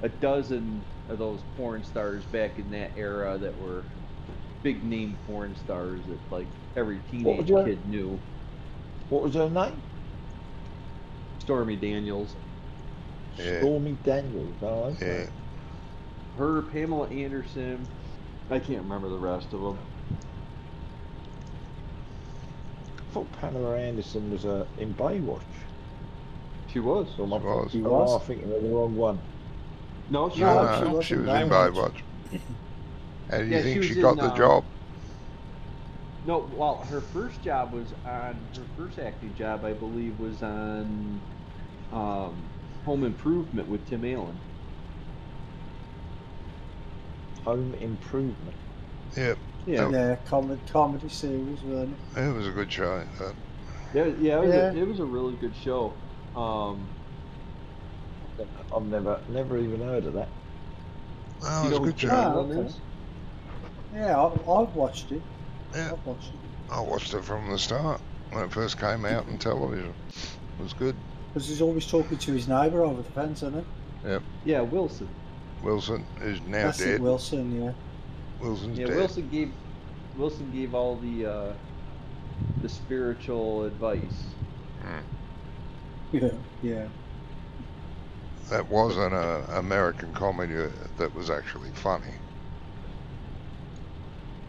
a dozen of those porn stars back in that era that were big name porn stars that like every What was teenage your- kid knew. What was her name? Stormy Daniels. Yeah. Stormy Daniels. Oh, okay. Yeah. Her, Pamela Anderson. I can't remember the rest of them. I thought Pamela Anderson was in Baywatch. She was. Or am I- was. She am was. I thinking of the wrong one? No, she No, was. No, she she was wasn't in Baywatch. Baywatch. How do you Yeah, she think was she in, got the job? No, well, her first job was on her first acting job, I believe, was on Home Improvement with Tim Allen. Home Improvement. Yep. Yeah, Yeah, comedy series, weren't it? It was a good show. yeah, Yeah. it was a really good show. I've never even heard of that. Oh, You it was know a who good Tim show. Ah, Allen okay. is? Yeah, I've watched it. Yeah. I've watched it. I watched it from the start when it first came out on television. It was good. Because he's always talking to his neighbour over the fence, isn't he? Yeah, Wilson. Wilson is now That's it, dead. Wilson, yeah. Wilson's Yeah, dead. Wilson gave all the spiritual advice. Yeah, yeah. That wasn't an American comedy that was actually funny.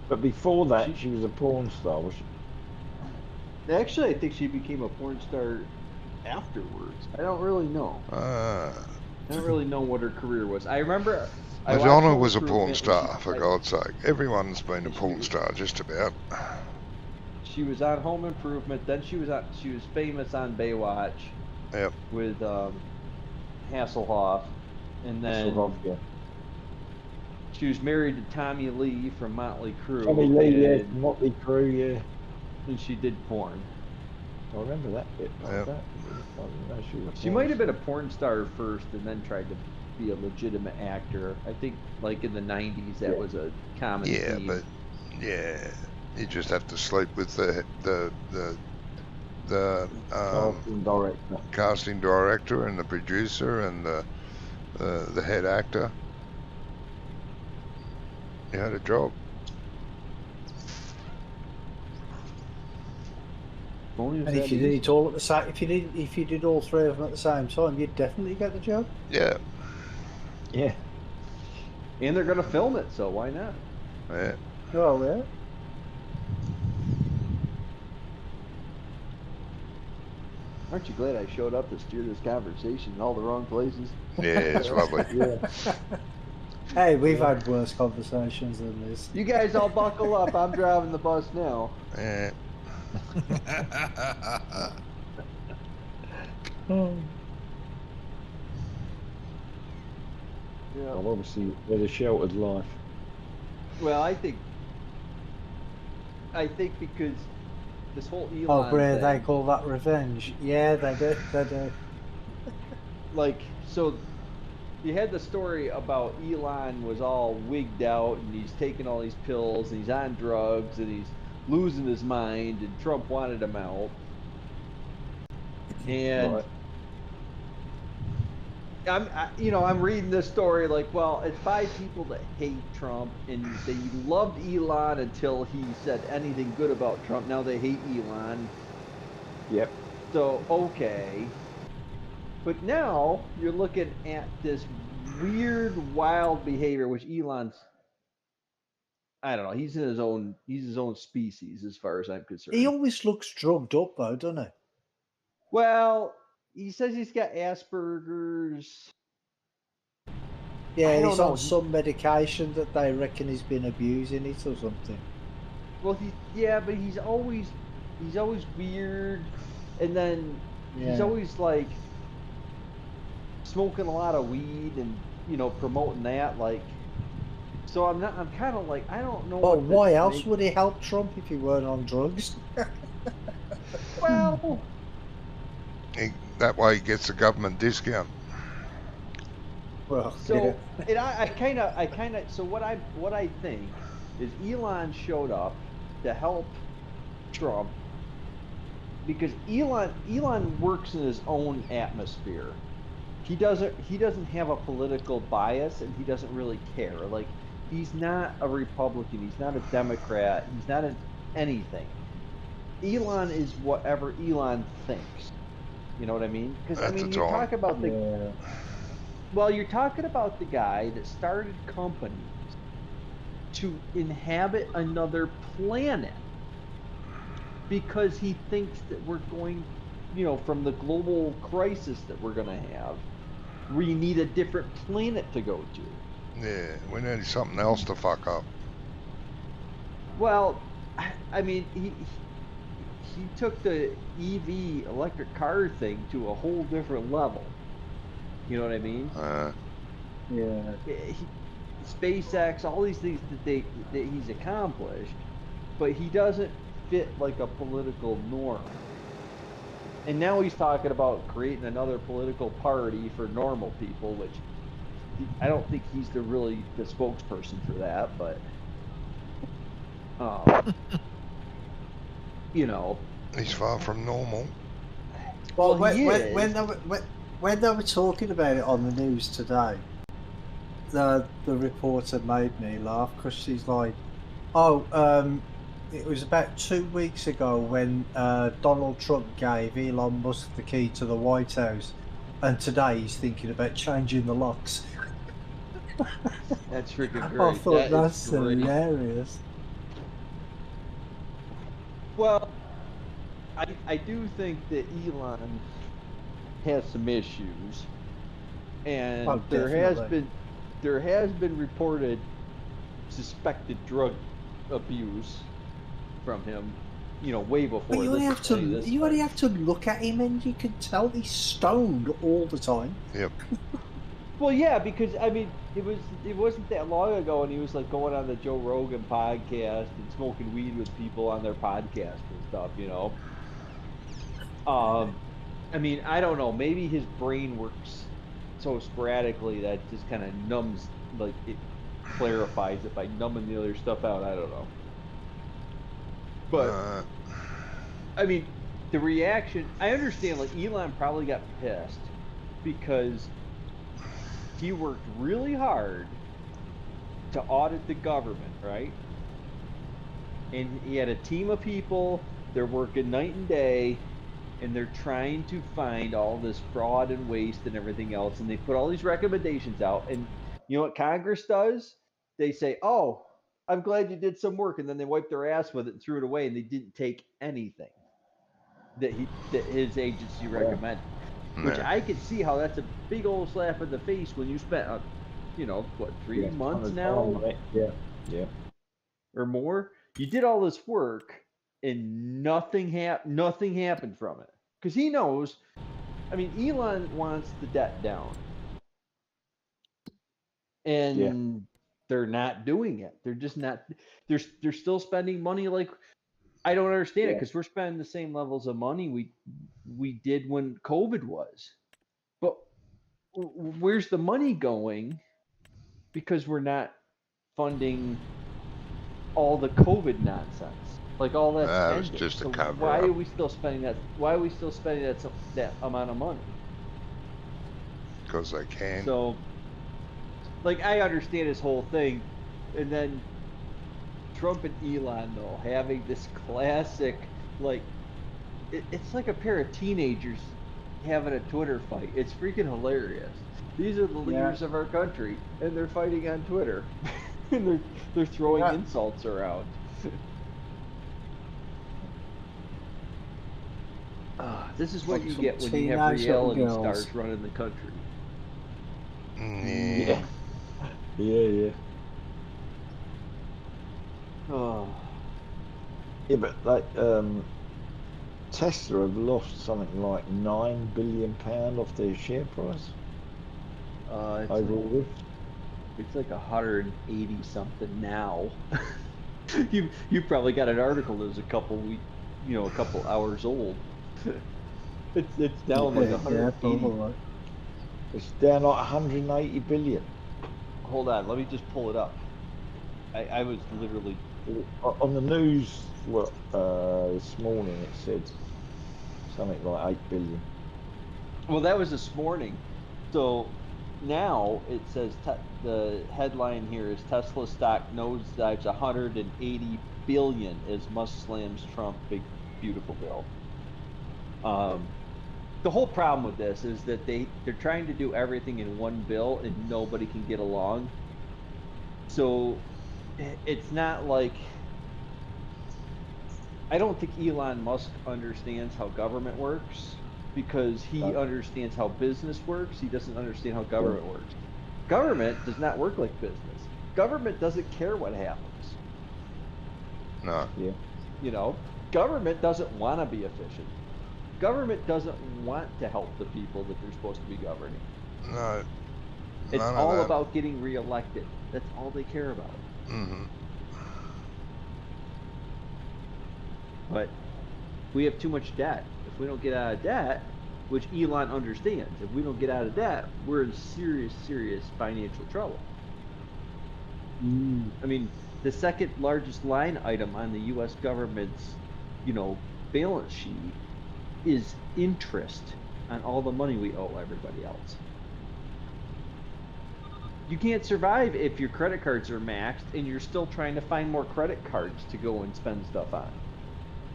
But before that, she was a porn star, was she? Actually, I think she became a porn star afterwards. I don't really know. I don't really know what her career was. I remember. I watched Madonna Home was a porn Improvement when star, she- for like, God's sake. Everyone's been a She porn was. star, just about. She was on Home Improvement. Then she was famous on Baywatch. Yep. With Hasselhoff, and then Sort of, yeah. she was married to Tommy Lee from Motley Crue. Tommy Lee, yeah, and, Motley Crue, yeah. and she did porn. I remember that bit. Like Yep. that. I didn't know she was a She porn might have been a star. porn star first, and then tried to be a legitimate actor. I think, like in the '90s, that Yeah. was a common Yeah, theme. but yeah, you just have to sleep with the Casting director. casting director and the producer and the head actor. You had a job. Only And if you did it all at the same, if you did all three of them at the same time, you'd definitely get the job. Yeah, Yeah. and they're gonna film it, so why not? yeah. Oh, yeah. Aren't you glad I showed up to steer this conversation in all the wrong places? Yeah, it's lovely. Yeah. Hey, we've had worse conversations than this. You guys all buckle up. I'm driving the bus now. Yeah. Yeah. Well, obviously, with a sheltered life. Well, I think because this whole Elon Oh, Bray, thing, they call that revenge. Yeah, they do. They do. like, so you had the story about Elon was all wigged out and he's taking all these pills and he's on drugs and he's losing his mind and Trump wanted him out. And Right. I'm reading this story like, well, it's 5 people that hate Trump and they loved Elon until he said anything good about Trump. Now they hate Elon. Yep. So, okay. But now you're looking at this weird, wild behavior, which Elon's, I don't know, he's his own species as far as I'm concerned. He always looks drugged up, though, doesn't he? Well, he says he's got Asperger's. Yeah, I don't he's know. on some medication that they reckon he's been abusing it or something. Well, but he's always weird, and then he's Yeah. always like smoking a lot of weed and promoting that. Like, so I'm kind of like, I don't know. Well, what to why else think. would he help Trump if he weren't on drugs? Well, That way he gets a government discount. Well, so and I kind of so what I think is Elon showed up to help Trump because Elon works in his own atmosphere. He doesn't have a political bias and he doesn't really care. Like, he's not a Republican, he's not a Democrat, he's not anything. Elon is whatever Elon thinks. You know what I mean? Because I At the mean, you time. talk about the Yeah. well, you're talking about the guy that started companies to inhabit another planet because he thinks that we're going, from the global crisis that we're going to have, we need a different planet to go to. Yeah, we need something else to fuck up. Well, I mean, he took the EV electric car thing to a whole different level. You know what I mean? Yeah. SpaceX, all these things that he's accomplished, but he doesn't fit like a political norm. And now he's talking about creating another political party for normal people, which I don't think he's the spokesperson for that, but He's far from normal. well, he is. when they were talking about it on the news today, the reporter made me laugh because she's like, it was about 2 weeks ago when Donald Trump gave Elon Musk the key to the White House, and today he's thinking about changing the locks. That's freaking great. I thought That is that's great. hilarious. Well, I do think that Elon has some issues, and Oh, there definitely. has been reported suspected drug abuse from him, way before. But you only have to any of this you only stuff. have to look at him and you can tell he's stoned all the time. Yep. Well, yeah, because I mean, it wasn't that long ago, and he was like going on the Joe Rogan podcast and smoking weed with people on their podcast and stuff, I mean, I don't know. Maybe his brain works so sporadically that it just kind of numbs, like it clarifies it by numbing the other stuff out. I don't know. But I mean, the reaction. I understand. Like, Elon probably got pissed because he worked really hard to audit the government, right? And he had a team of people. They're working night and day, and they're trying to find all this fraud and waste and everything else. And they put all these recommendations out. And you know what Congress does? They say, "Oh, I'm glad you did some work," and then they wipe their ass with it and threw it away, and they didn't take anything that his agency recommended. Which Yeah. I could see how that's a big old slap in the face when you spent what, 3 Yeah, months ton of now time, right? Yeah, yeah. or more. You did all this work and nothing happened from it. Because he knows, I mean, Elon wants the debt down. And they're not doing it. They're just not, they're still spending money like, I don't understand it, because we're spending the same levels of money we did when COVID was. But where's the money going? Because we're not funding all the COVID nonsense. Like all that's That was ended. just a So cover why up. are we still spending that? Why are we still spending that amount of money? Because they can. So, like, I understand his whole thing, and then Trump and Elon though having this classic, like, it's like a pair of teenagers having a Twitter fight. It's freaking hilarious. These are the leaders of our country, and they're fighting on Twitter, and they're throwing insults around. This is what Like you some get when you have teenage little reality girls. stars running the country. Yeah. Yeah. Oh, Yeah, but like Tesla have lost something like £9 billion off their share price overall. it's like 180 something now. you probably got an article that's a couple hours old. it's down like 180. probably. It's down like 180 billion. Hold on, let me just pull it up. I was literally On the news this morning it said something like 8 billion. well, that was this morning. So now it says the headline here is Tesla stock nosedives 180 billion as Musk slams Trump big beautiful bill. The whole problem with this is that they're trying to do everything in one bill and nobody can get along. So it's not like, I don't think Elon Musk understands how government works, because he understands how business works. He doesn't understand how government works. Government does not work like business. Government doesn't care what happens. No. Yeah. Government doesn't want to be efficient. Government doesn't want to help the people that they're supposed to be governing. No. It's None of all that. about getting reelected. That's all they care about. Mm-hmm. But we have too much debt. If we don't get out of debt, which Elon understands, if we don't get out of debt, we're in serious, serious financial trouble. I mean, the second largest line item on the U.S. government's, balance sheet is interest on all the money we owe everybody else. You can't survive if your credit cards are maxed and you're still trying to find more credit cards to go and spend stuff on.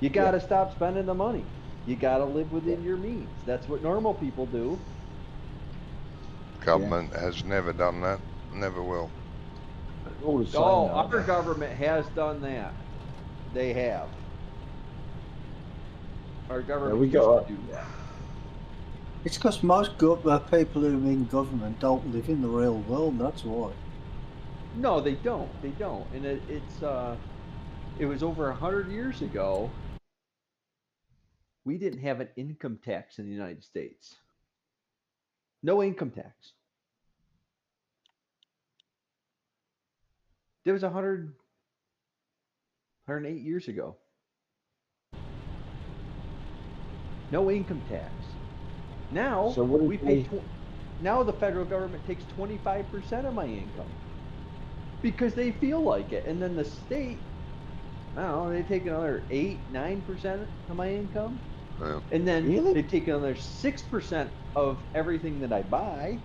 You gotta stop spending the money. You gotta live within your means. That's what normal people do. Government has never done that. Never will. All the same, Our government has done that. They have. Our government we used got to do that. It's because most people who are in government don't live in the real world, that's why. No, they don't. They don't. And it was over 100 years ago. We didn't have an income tax in the United States. No income tax. There was 108 years ago. No income tax. Now So what did we pay. Now the federal government takes 25% of my income because they feel like it, and then the state, I don't know, they take another 8-9% of my income, and then they take another 6% of everything that I buy.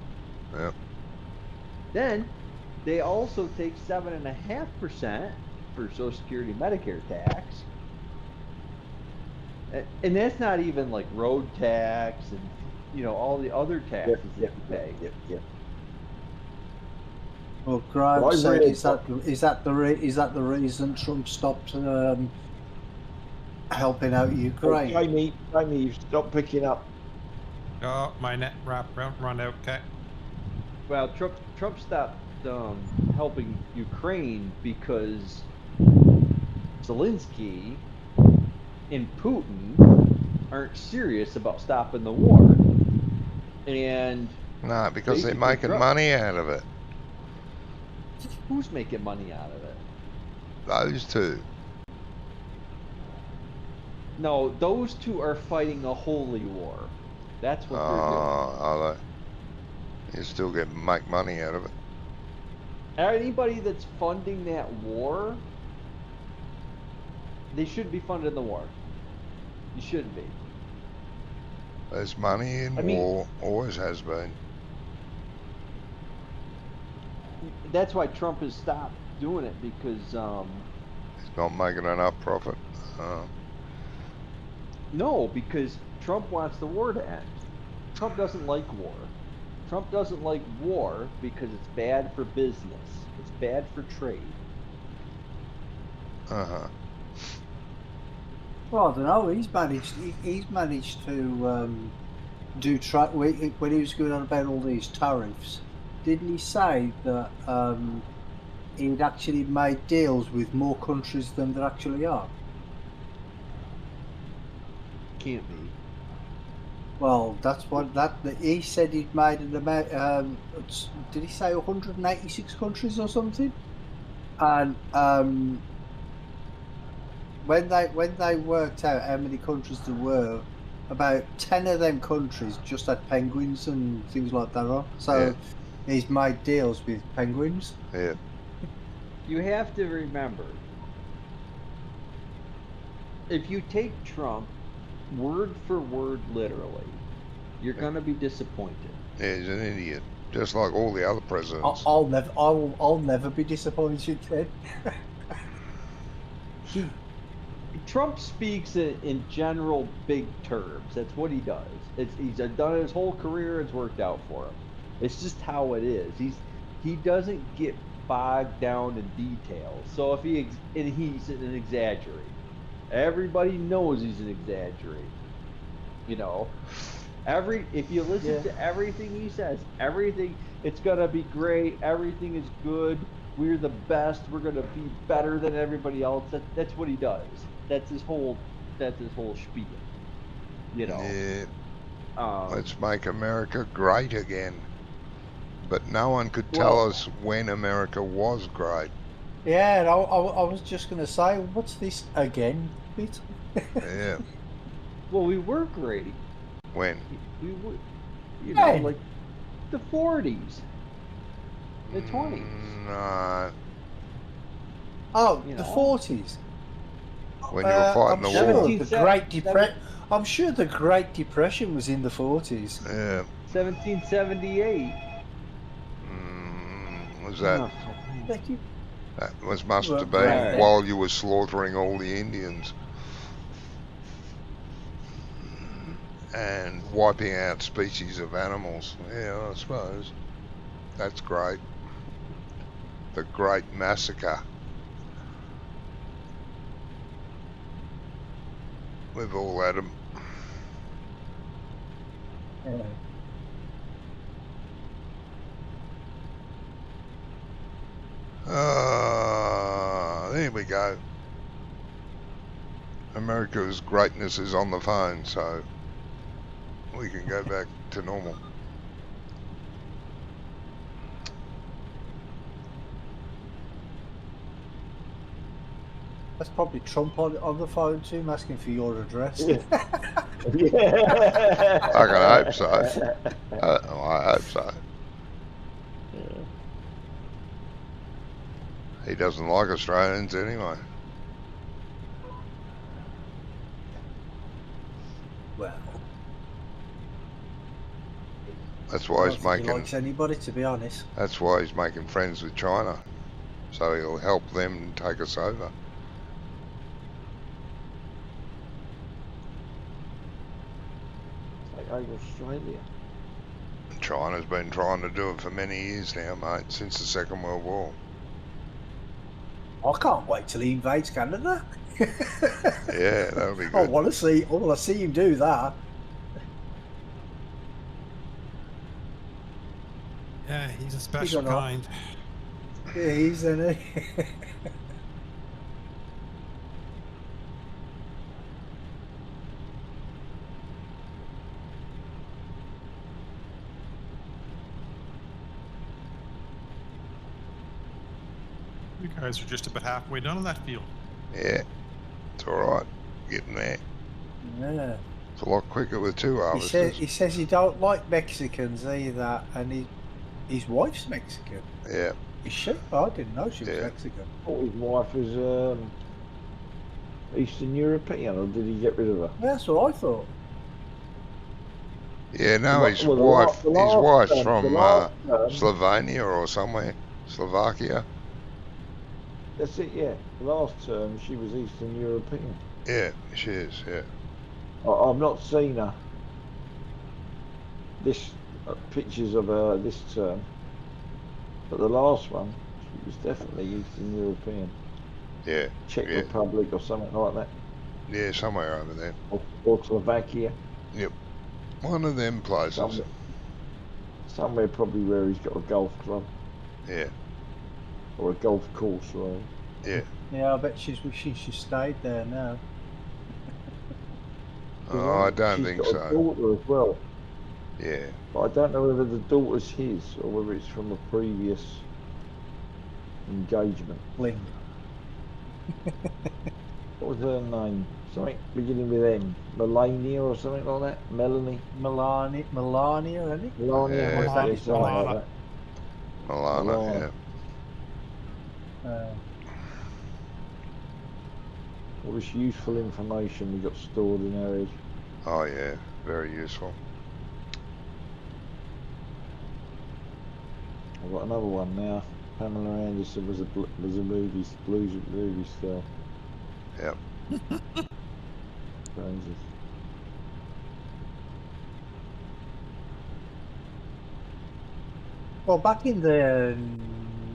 Yeah. Then they also take 7.5% for Social Security, Medicare tax. And that's not even like road tax and all the other taxes that you pay. Well, Graham said, is that the reason Trump stopped helping out Ukraine? Jamie, you've stopped picking up. Oh, my net run out. Okay. Well, Trump stopped helping Ukraine because Zelensky and Putin aren't serious about stopping the war. And No, because they're basically making Trump- money out of it. who's making money out of it? Those two. No, those two are fighting a holy war. That's what they're doing. Are they? You still make money out of it. Anybody that's funding that war, they shouldn't be funding the war. You shouldn't be. There's money in war, always has been. That's why Trump has stopped doing it, because He's not making enough profit. no, because Trump wants the war to end. Trump doesn't like war. Trump doesn't like war because it's bad for business. It's bad for trade. Uh-huh. Well, I don't know. He's managed to do when he was going on about all these tariffs. Didn't he say that he'd actually made deals with more countries than there actually are? Can't be. Well, that's what he said. He'd made an amount. Did he say 186 countries or something? And when they worked out how many countries there were, about 10 of them countries just had penguins and things like that on. So he's made deals with penguins. Yeah. You have to remember, if you take Trump word for word literally, you're gonna be disappointed. Yeah, he's an idiot, just like all the other presidents. I'll never be disappointed, Ted. Trump speaks in general big terms. That's what he does. He's done it his whole career. It's worked out for him. It's just how it is. He doesn't get bogged down in details. So if he's an exaggerator. Everybody knows he's an exaggerator. You know, if you listen to everything he says, it's gonna be great. Everything is good. We're the best. We're gonna be better than everybody else. That's what he does. That's his whole spiel. You know. Yeah. Let's make America great again. But no one could tell us when America was great. Yeah, and I was just going to say, what's this again bit? Yeah. Well, we were great. When? We were, like the 40s, the 20s. No. Oh, the 40s. When you were fighting the war. The Great Depression. I'm sure the Great Depression was in the 40s. Yeah. 1778. Was that? Oh, Thank you. That must have been while you were slaughtering all the Indians and wiping out species of animals. Yeah, I suppose. That's great. The Great Massacre. We've all had them. Yeah. There we go. America's greatness is on the phone, so we can go back to normal. That's probably Trump on the phone too, asking for your address. I can hope so. I hope so. He doesn't like Australians anyway. Well, that's why he's making. He likes anybody, to be honest. That's why he's making friends with China, so he'll help them take us over. Like Australia. China's been trying to do it for many years now, mate, since the Second World War. I can't wait till he invades Canada. Yeah, that'll be good. I want to see him do that. Yeah, he's a special got off. kind. Yeah, he's in it. You guys are just about halfway done in that field. Yeah, it's alright. Getting there. Yeah. It's a lot quicker with two harvesters. He says he don't like Mexicans either, and his wife's Mexican. Yeah, Is she? I didn't know she was Yeah. Mexican. I thought his wife was Eastern European, or did he get rid of her? That's what I thought. yeah. No, Well, his the wife. the His last wife's term- the from last term- Slovenia or somewhere. Slovakia. That's it, yeah. The last term, she was Eastern European. Yeah, she is. Yeah. I've not seen her. This pictures of her this term, but the last one, she was definitely Eastern European, Yeah. Czech Yeah. Republic or something like that, Yeah, somewhere over there. or Slovakia, One of them places. somewhere probably where he's got a golf club Yeah. or a golf course, right? Yeah. Yeah, I bet she's wishing she stayed there now. Oh, I don't She's think got a so. daughter as well, Yeah. but I don't know whether the daughter's his or whether it's from a previous engagement. Ling. What was her name? Something beginning with M. Melania or something like that? Melanie? Melania, isn't it? Melania? Yeah. Yeah, Milana. something like that. Milana. Milana. Yeah. All this useful information we got stored in our head. Oh yeah. Very useful. I've got another one now. Pamela Anderson was a movie star. Yep. Crazy. Well, back in the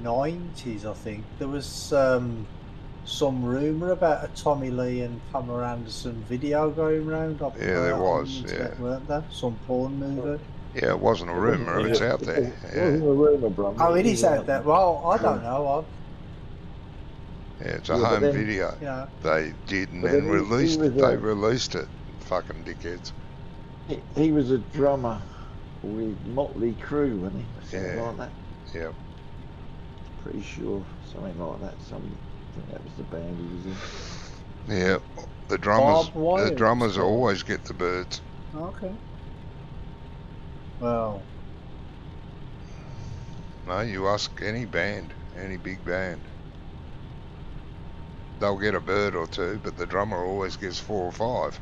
90s, I think, there was some rumour about a Tommy Lee and Pamela Anderson video going round. Yeah, there on was, the internet, yeah. weren't there? Some porn movie. Yeah, it wasn't a rumour. It's out there. It wasn't Yeah. a rumour, bro. Oh, it is out there. Well, I don't know. Yeah. It's a Yeah, but home then- video. You know, They did and But then then he released was it. They a- released it. Fucking dickheads. He was a drummer with Motley Crue, wasn't he? Something Yeah. like that. Yep. Pretty sure. Something like that. I think that was the band he was in. Yeah. The drummers. Bob Wyatt The drummers was- always get the birds. okay. Well, No, you ask any band, any big band. They'll get a bird or two, but the drummer always gets 4 or 5.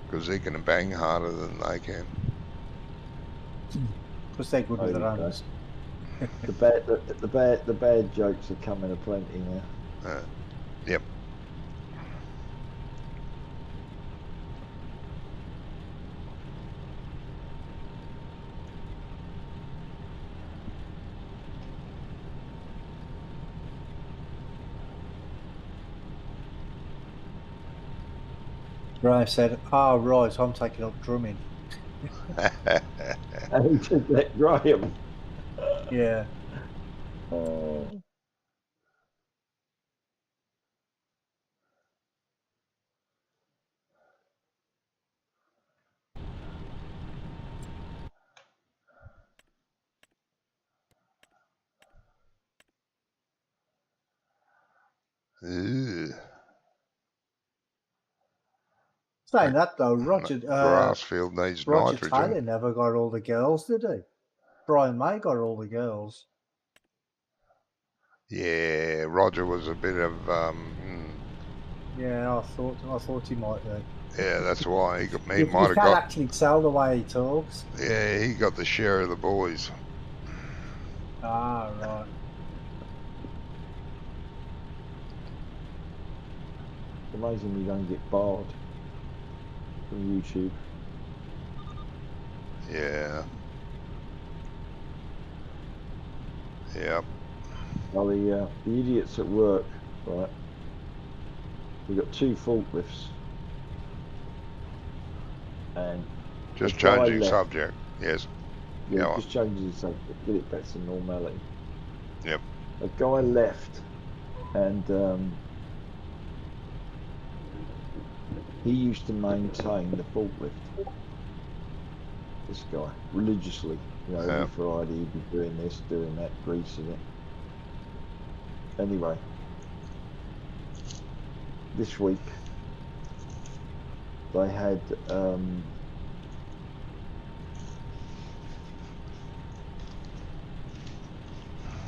Because he can bang harder than they can. because they're good with their Okay. hands. The bad jokes are coming aplenty now. Yep. Graham said, "Ah, right, I'm taking up drumming." And he took that Graham. Yeah. Ew. Saying that though, Roger Grassfield needs Roger nitrogen. Taylor never got all the girls, did he? Brian May got all the girls. Yeah, Roger was a bit of Yeah, I thought he might do. yeah, that's why he You might have can't got actually tell the way he talks. yeah, he got the share of the boys. Ah, right. It's amazing we don't get barred from YouTube. Yeah. Yep. Well, the idiots at work, right? We've got 2 forklifts and Just The guy changing left. subject. Yes. Yeah, Go on. just changes the subject, get it back to normality. Yep. A guy left, and he used to maintain the forklift. This guy, religiously, you know, every Yep. Friday he'd be doing this, doing that, greasing it. Anyway, this week they had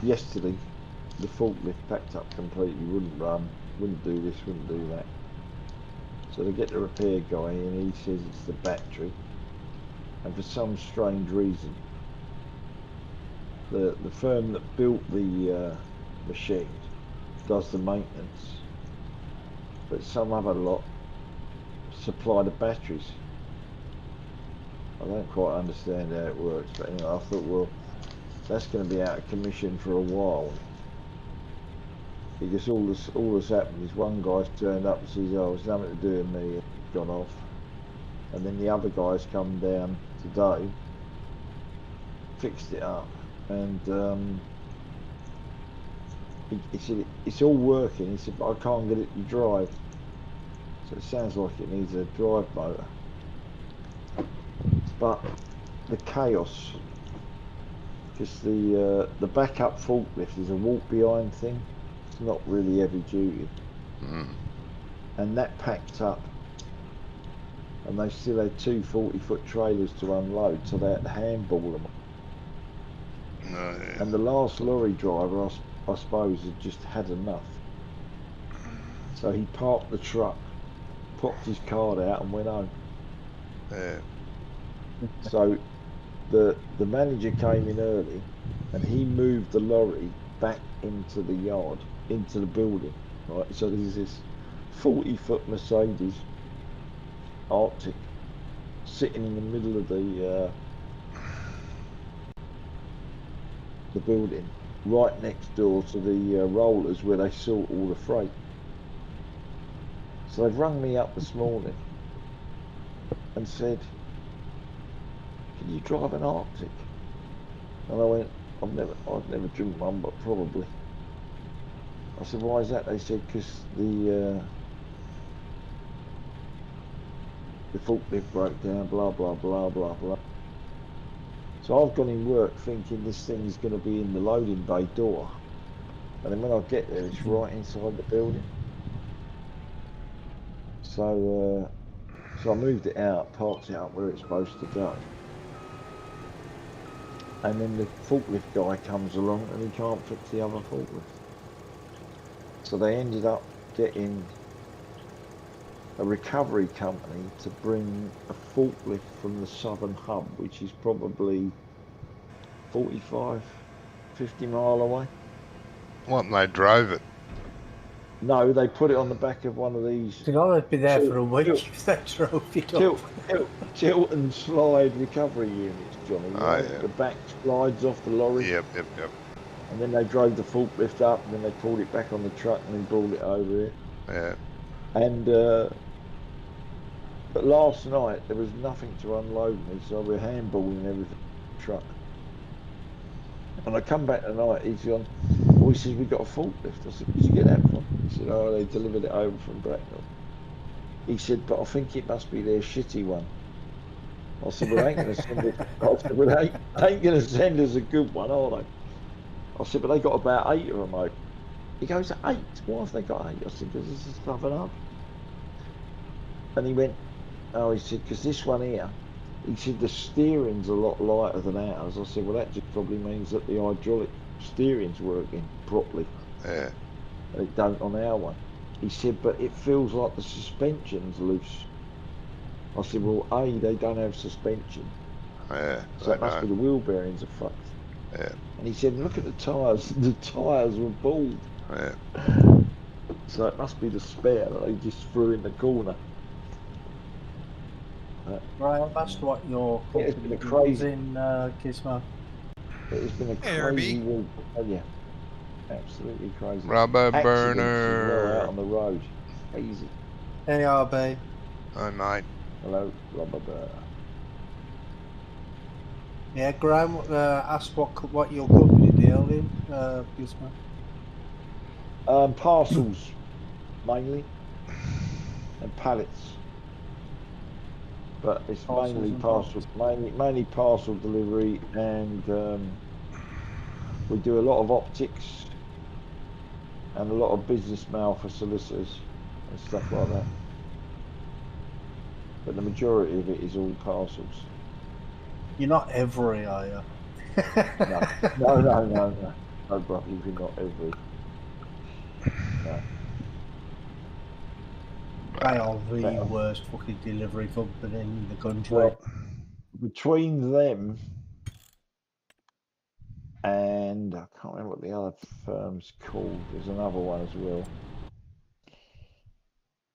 yesterday the forklift packed up completely, wouldn't run, wouldn't do this, wouldn't do that. So they get the repair guy and he says it's the battery, and for some strange reason the firm that built the machine does the maintenance, but some other lot supply the batteries. I don't quite understand how it works, but anyway, I thought, well, that's going to be out of commission for a while, because all that's happened is one guy's turned up and says, oh, it's nothing to do with me, and gone off, and then the other guy's come down today, fixed it up, and he said it's all working. He said, but I can't get it to drive. So it sounds like it needs a drive motor. But the chaos, because the backup forklift is a walk behind thing. It's not really heavy duty. And that packed up. And they still had two 40-foot trailers to unload, so they had to handball them. Yeah. And the last lorry driver, I suppose, had just had enough. So he parked the truck, popped his card out and went home. Yeah. So the manager came in early and he moved the lorry back into the yard, into the building, right? So there's this 40-foot Mercedes Arctic sitting in the middle of the building, right next door to the rollers where they sort all the freight. So they've rung me up this morning and said, can you drive an Arctic? And I went, I've never driven one, but probably. I said, why is that? They said, because the forklift broke down, blah, blah, blah, blah, blah. So I've gone in work thinking this thing's going to be in the loading bay door. And then when I get there, it's right inside the building. So I moved it out, parked it up where it's supposed to go. And then the forklift guy comes along and he can't fix the other forklift. So they ended up getting a recovery company to bring a forklift from the southern hub, which is probably 45, 50 mile away. What, and they drove it? No, they put it on the back of one of these They'd always be there for a week if they drove it up. tilt and slide recovery units, Johnny. Oh, yeah. The back slides off the lorry. Yep. And then they drove the forklift up, and then they pulled it back on the truck and then brought it over here. Yeah. And but last night there was nothing to unload me, so we were handballing everything in the truck. And I come back tonight, he's gone, oh, he says, we got a forklift. I said, where'd you get that from? He said, oh, they delivered it over from Bracknell. He said, but I think it must be their shitty one. I said, well, they ain't going to send it. I said, well, they ain't going to send us a good one, are they? I said, but they got about 8 of them, mate. He goes, 8? Why have they got 8? I said, because this is Southern Hub. And he went, oh, he said, because this one here, he said, the steering's a lot lighter than ours. I said, well, that just probably means that the hydraulic steering's working properly. Yeah. And it don't on our one. He said, but it feels like the suspension's loose. I said, well, A, they don't have suspension. Yeah. So it must be the wheel bearings are fucked. Yeah. And he said, look at the tyres. The tyres were bald. Yeah. So it must be the spare that they just threw in the corner. Right, I've asked what your Yeah, it's company been a crazy- does in Gizmo. It's been a Hey, crazy RB. week. Oh, yeah. Absolutely crazy. Rubber Accidents as well out burner. on the road. Crazy. Hey, RB. Oh, mate. Hello, rubber burner. Yeah, Graham asked what your company deal in, Gizmo. Parcels mainly and pallets, but it's Parcels mainly and parcel, pallets. mainly parcel delivery, and we do a lot of optics and a lot of business mail for solicitors and stuff like that. But the majority of it is all parcels. You're not every, are you? No, no, brother, you're not every. No. They are the Better. worst fucking delivery company in the country. Well, between them and I can't remember what the other firm's called. There's another one as well.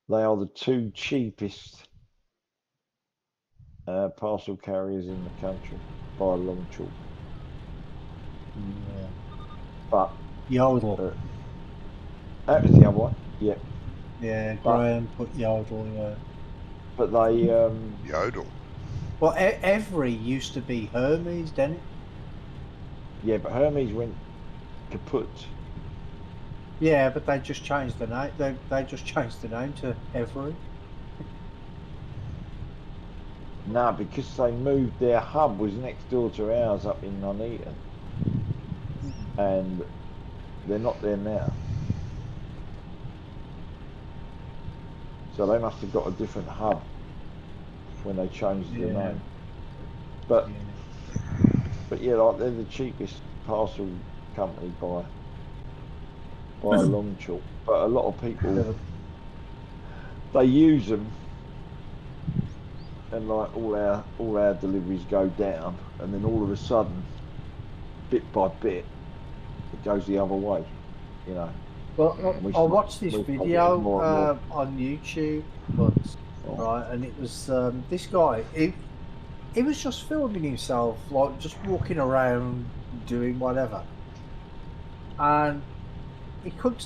They are the two cheapest parcel carriers in the country by a long chalk. Yeah. But Yodel. that was the other one. Yeah. Yeah, But Graham put Yodel, yeah. but they Yodel. Well, Every used to be Hermes, didn't it? yeah, but Hermes went kaput. Yeah, but they just changed the name. They just changed the name to Every. No, because they moved, their hub was next door to ours up in Nuneaton, and they're not there now. So they must have got a different hub when they changed the Yeah. name. But Yeah. but yeah, like they're the cheapest parcel company by a long chalk. But a lot of people they use them, and like all our deliveries go down, and then all of a sudden, bit by bit, it goes the other way. You know. Well, And we I start watched this we start getting video more and more. on YouTube once, Oh, right? And it was this guy. He was just filming himself, like just walking around doing whatever. And he come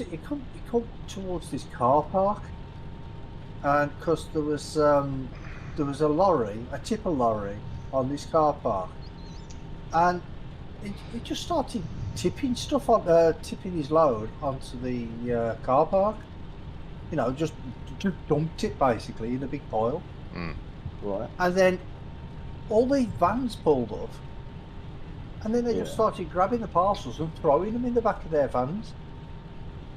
towards this car park, and because there was a lorry, a tipper lorry, on this car park, and he just started tipping stuff on, tipping his load onto the car park. You know, just dumped it basically in a big pile, Mm. right. and then all these vans pulled up, and then they just Yeah. started grabbing the parcels and throwing them in the back of their vans.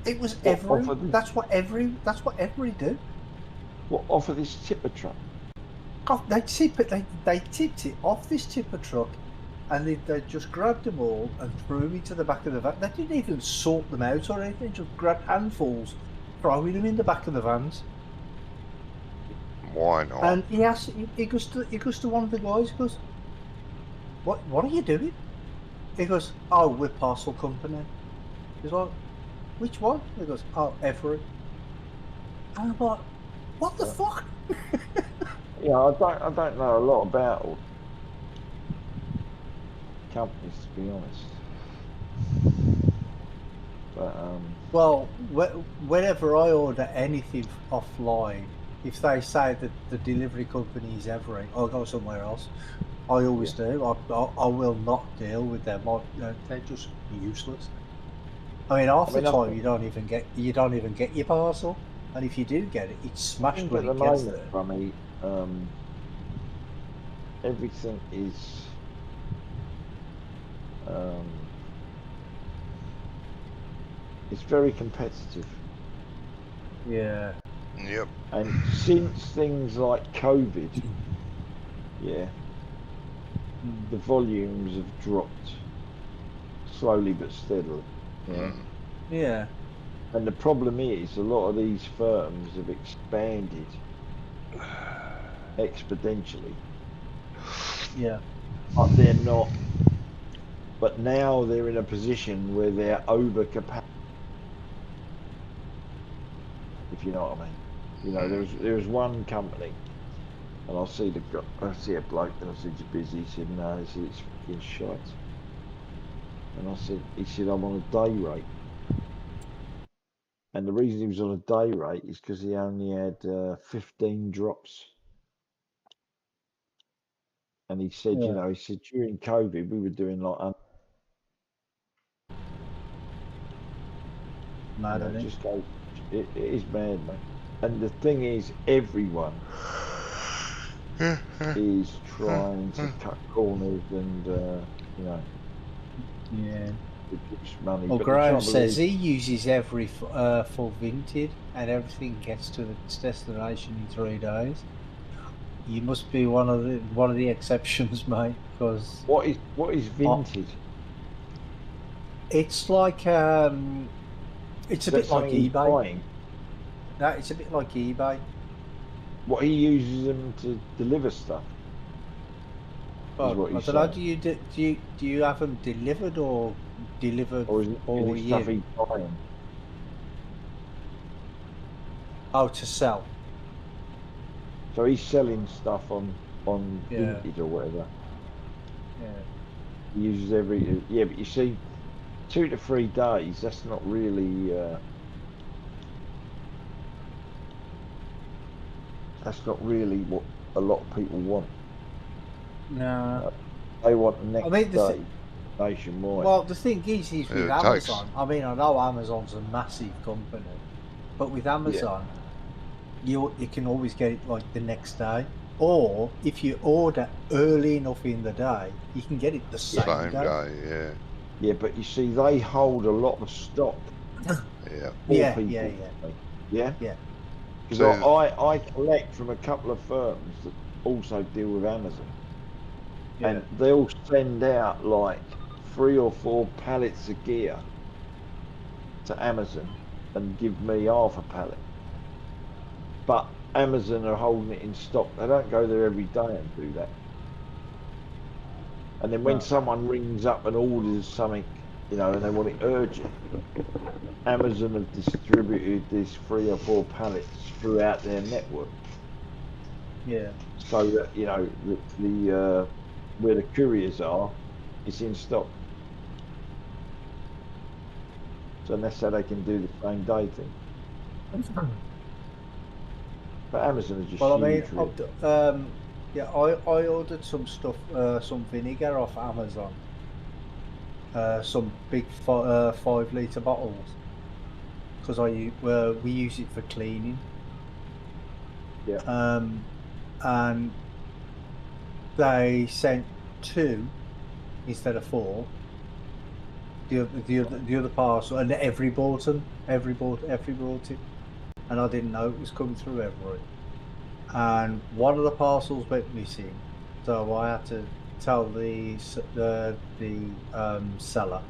It was What off every. of this? That's what every do. What off of this tipper truck? Oh, they tipped it off this tipper truck, and they just grabbed them all and threw them into the back of the van. They didn't even sort them out or anything. Just grabbed handfuls, throwing them in the back of the vans. Why not? And he asked, he goes to one of the guys. He goes, "What are you doing?" He goes, "Oh, we're parcel company." He's like, "Which one?" He goes, "Oh, Every." And I'm like, "What the fuck?" Yeah, I don't know a lot about all companies, to be honest. But Well, whenever I order anything offline, if they say that the delivery company is Every, I'll go somewhere else. I always do. I will not deal with them. They're just useless. I mean, half the I time you don't even get your parcel, and if you do get it, it's smashed think when at the it gets moment, there. for me, everything is it's very competitive. Yeah. Yep. And since things like COVID, yeah, the volumes have dropped slowly but steadily. Yeah. Mm. Yeah. And the problem is a lot of these firms have expanded exponentially, Yeah. but they're not. But now they're in a position where they're over capacity, if you know what I mean. You know, there's one company, and I see a bloke, and I said, "You busy?" He said, "No." He said, "It's fucking shite." And he said, "I'm on a day rate." And the reason he was on a day rate is because he only had 15 drops. And he said, Yeah. you know, he said during COVID we were doing like, Mad, you know, isn't it? just go. It is mad, mate. And the thing is, everyone is trying to cut corners and, you know, Yeah. reduce money. Well, But the Graham trouble says is, he uses every full vintage, and everything gets to its destination in 3 days. You must be one of the exceptions, mate, because what is vintage? it's like it's a Is that bit like something he's eBay. buying? No, it's a bit like eBay. What he uses them to deliver stuff. But what I he's don't know. saying. Do you have them delivered or delivered Or is it for stuff you? he's buying? Oh, to sell. So he's selling stuff on Yeah. vintage or whatever. Yeah. He uses every, yeah, but you see, 2 to 3 days, that's not really, what a lot of people want. No. They want the next mean, day, nationwide. Well, the thing is with Yeah, it takes- Amazon. I mean, I know Amazon's a massive company, but with Amazon, you can always get it like the next day, or if you order early enough in the day, you can get it the same, Same day. day, yeah. Yeah, but you see, they hold a lot of stock Yeah. for Yeah, people. yeah. Yeah? Yeah. Because So- I collect from a couple of firms that also deal with Amazon. Yeah. And they'll send out like 3 or 4 pallets of gear to Amazon and give me half a pallet. But Amazon are holding it in stock. They don't go there every day and do that. And then when No. someone rings up and orders something, you know, and they want it urgent, Amazon have distributed these 3 or 4 pallets throughout their network. Yeah. So that, you know, the where the couriers are, it's in stock. So that's how they can do the same day thing. But Amazon is just Well, I mean, huge, really. yeah, I ordered some stuff, some vinegar off Amazon. Some big 5-litre bottles, because we use it for cleaning. Yeah. And they sent 2 instead of 4. The other parcel, and every bought them. Every bought it, and I didn't know it was coming through every. And one of the parcels went missing, so I had to tell the seller.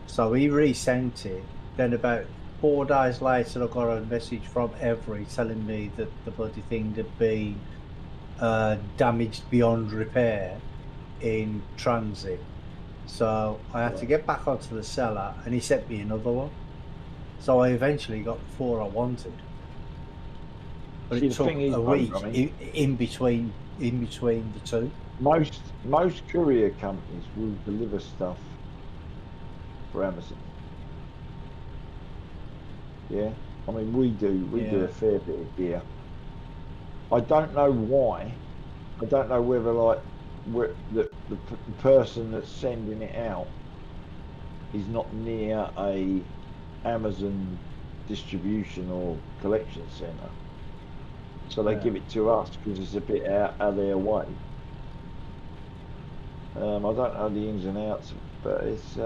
So he resent it. Then about 4 days later, I got a message from Every telling me that the bloody thing had been damaged beyond repair in transit. So I had to get back onto the seller, and he sent me another one. So I eventually got the 4 I wanted. But See, it the took thing is, a week I mean, in between the 2. most courier companies will deliver stuff for Amazon. Yeah, I mean we do a fair bit of gear. I don't know why. I don't know whether like the person that's sending it out is not near a Amazon distribution or collection center, so they give it to us because it's a bit out of their way. I don't know the ins and outs, but it's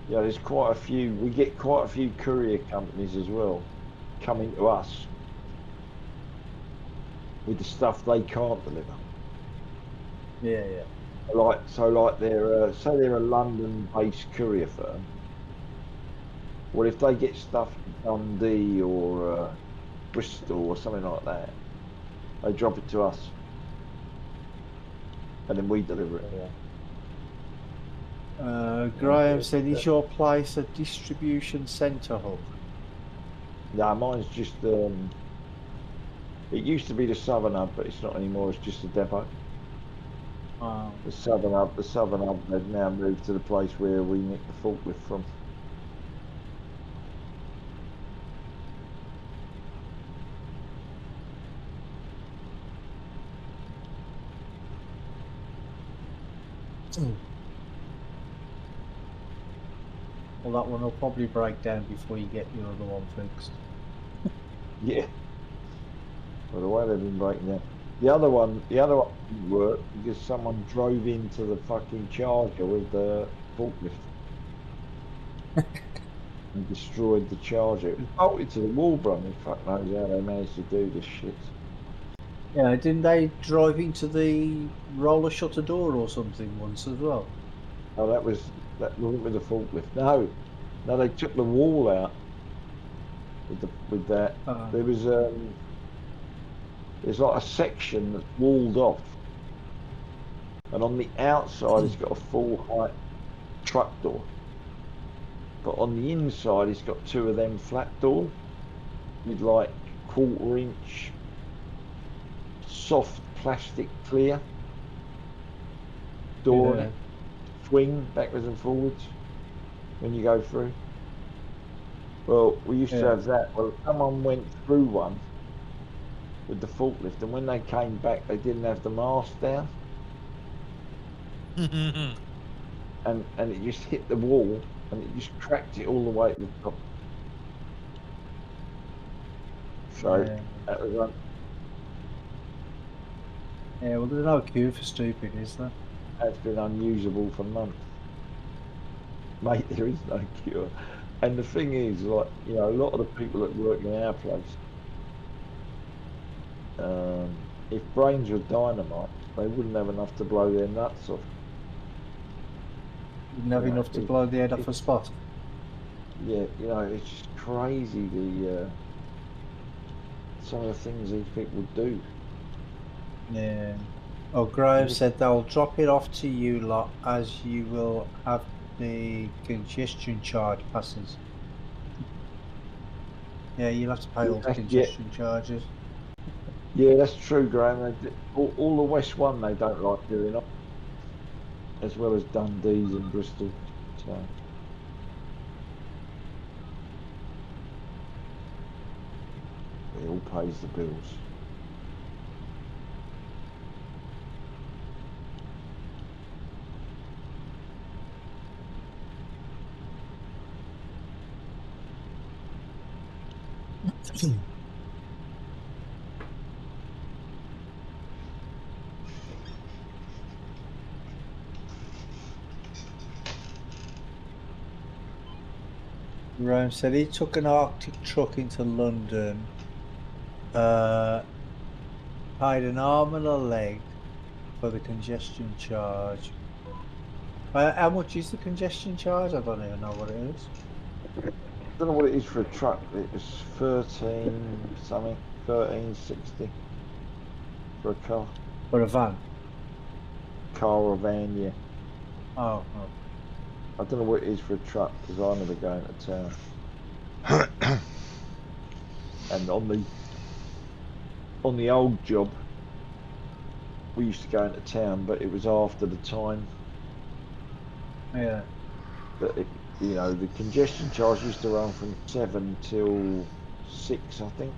yeah, there's quite a few. We get quite a few courier companies as well coming to us with the stuff they can't deliver. Yeah, yeah. Like they're say they're a London-based courier firm. Well, if they get stuff from Dundee or Bristol or something like that, they drop it to us, and then we deliver it. Graham said, "Is your place a distribution centre hub?" No, mine's just. It used to be the Southern Hub, but it's not anymore. It's just a depot. The Southern Hub, they've now moved to the place where we nick the forklift from. Well, that one will probably break down before you get your other one fixed. Yeah. Well, the way they've been breaking down. The other one didn't work because someone drove into the fucking charger with the forklift and destroyed the charger. It was bolted to the wall, bro. And fuck knows how they managed to do this shit. Yeah, didn't they drive into the roller shutter door or something once as well? Oh, that wasn't with the forklift. No, they took the wall out with that. There was there's like a section that's walled off, and on the outside it's got a full height truck door, but on the inside it's got two of them flat doors with like 1/4 inch soft plastic clear door on it, swing backwards and forwards when you go through. Well, we used to have that. Well, someone went through one with the forklift, and when they came back, they didn't have the mast down, and it just hit the wall, and it just cracked it all the way to the top. So that was one. Yeah, well, there's no cure for stupid, is there? That's been unusable for months, mate. There is no cure. And the thing is, like, you know, a lot of the people that work in our place, if brains were dynamite, they wouldn't have enough to blow their nuts off. You didn't have enough to blow the head off a spot. Yeah, you know, it's just crazy some of the things these people do. Yeah. Oh, Graham said they'll drop it off to you lot as you will have the congestion charge passes. Yeah, you'll have to pay all the congestion charges. Yeah, that's true, Graham. All the West One they don't like doing up, as well as Dundee's and Bristol. So it all pays the bills. Graham said he took an Arctic truck into London, paid an arm and a leg for the congestion charge. How much is the congestion charge? I don't even know what it is. I don't know what it is for a truck. It was 13 something, 13.60 for a car. For a van? Car or van, yeah. Oh. I don't know what it is for a truck because I never go into town. And on the old job, we used to go into town, but it was after the time. Yeah. But you know, the congestion charge used to run from 7 till 6, I think.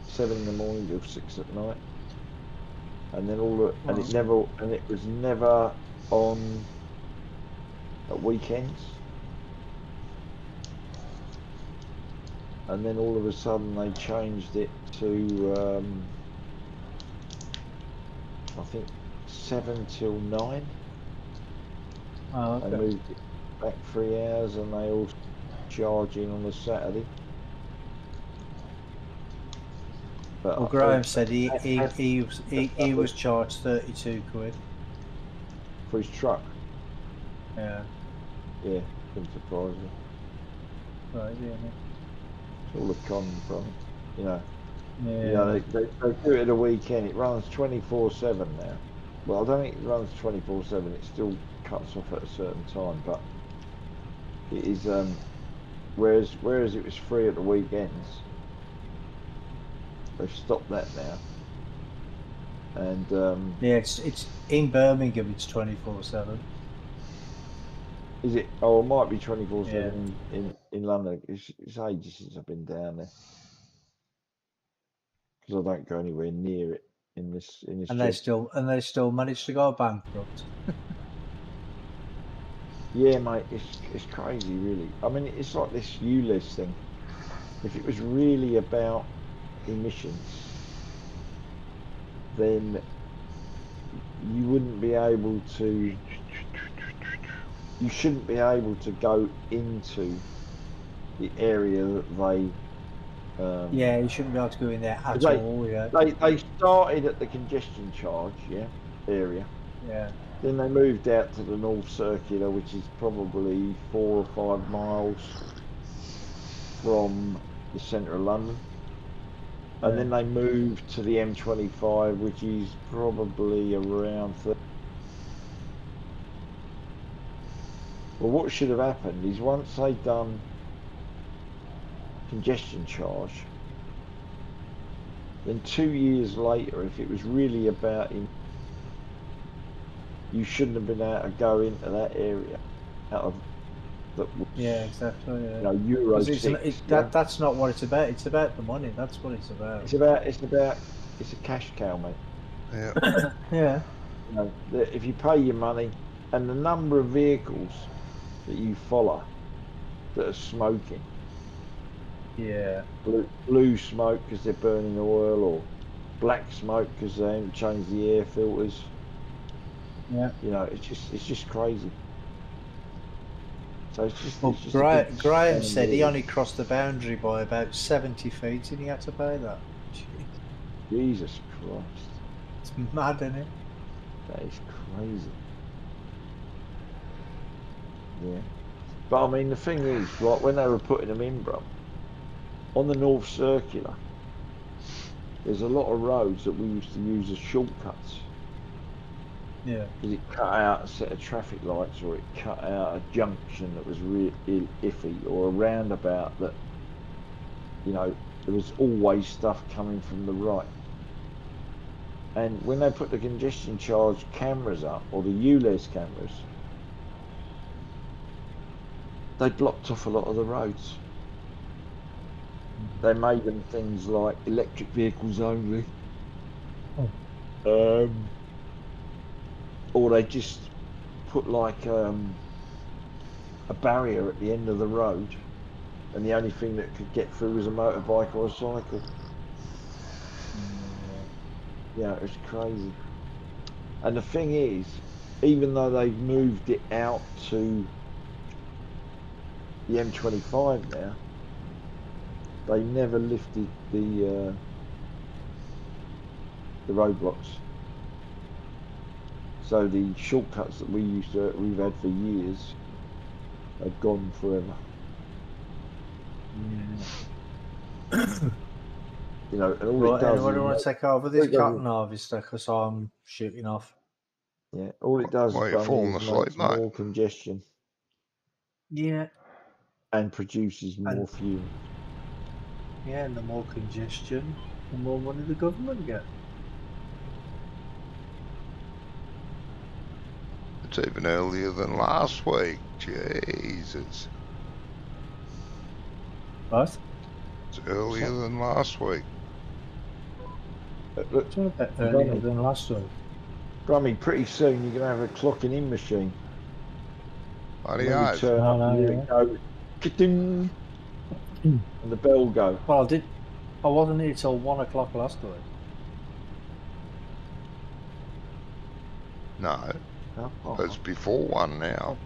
7 in the morning till 6 at night. And then it was never on at weekends. And then all of a sudden they changed it to I think 7 till 9. Oh, okay. They moved it back 3 hours, and they all charging on the Saturday. But Well, Graham said he was charged 32 quid for his truck. Yeah. Yeah, couldn't surprise me. Right, yeah. It's all a con from it, you know. Yeah. You know, they do it at a weekend. It runs 24/7 now. Well, I don't think it runs 24/7. It still cuts off at a certain time, but it is. Whereas it was free at the weekends, they've stopped that now. And yeah, it's in Birmingham. It's 24/7. Is it? Oh, it might be 24/7 in London. It's ages since I've been down there because I don't go anywhere near it in this And job. they still managed to go bankrupt. Yeah, mate, it's crazy, really. I mean, it's like this ULEZ thing. If it was really about emissions, then you wouldn't be able to. You shouldn't be able to go into the area that they. Yeah, you shouldn't be able to go in there at They, all. Yeah, they started at the congestion charge, yeah, area. yeah, Then they moved out to the North Circular, which is probably 4 or 5 miles from the centre of London. And then yeah. they moved to the M25, which is probably around 30. Well, what should have happened is once they'd done congestion charge, then 2 years later, if it was really about him, you shouldn't have been able to go into that area out of that was, Yeah, exactly. Yeah. you know, Euro 'Cause it's, 6. Yeah? that's not what it's about. It's about the money. That's what it's about. It's a cash cow, mate. Yeah. Yeah. You know, if you pay your money and the number of vehicles that you follow that are smoking, Yeah. blue smoke because they're burning oil, or black smoke because they haven't changed the air filters. Yeah. You know, it's just crazy. So Well, it's just a big Graham said he scandal. only crossed the boundary by about 70 feet and he had to pay that. Jeez, Jesus Christ, it's mad, isn't it? that is crazy. Yeah, but I mean the thing is, like when they were putting them in, bro, on the North Circular, there's a lot of roads that we used to use as shortcuts. Yeah. Because it cut out a set of traffic lights, or it cut out a junction that was real iffy, or a roundabout that, you know, there was always stuff coming from the right. And when they put the congestion charge cameras up, or the ULEZ cameras, they blocked off a lot of the roads. They made them things like electric vehicles only. Or they just put like a barrier at the end of the road, and the only thing that could get through was a motorbike or a cycle. Yeah, it's crazy. And the thing is, even though they've moved it out to the M25 now, they never lifted the roadblocks. So the shortcuts that we've had for years have gone forever. You know, and all Right, it does anyone is want to take over all this it does cotton is- harvester because I'm shooting off. yeah, all it does Well, is you're Bunny, falling is asleep, makes mate. more congestion Yeah. and produces more And- fumes. Yeah, and the more congestion, the more money the government get. It's even earlier than last week. Jesus. Right? It's earlier than last week. Look, It's a bit earlier Bunny. than last week. Brummy, pretty soon you're going to have a clocking in machine. Bloody When you oath. turn up and hear it go, ka-ding, and the bell go. Well, I wasn't here till 1 o'clock last week. No, Oh, it's before one now.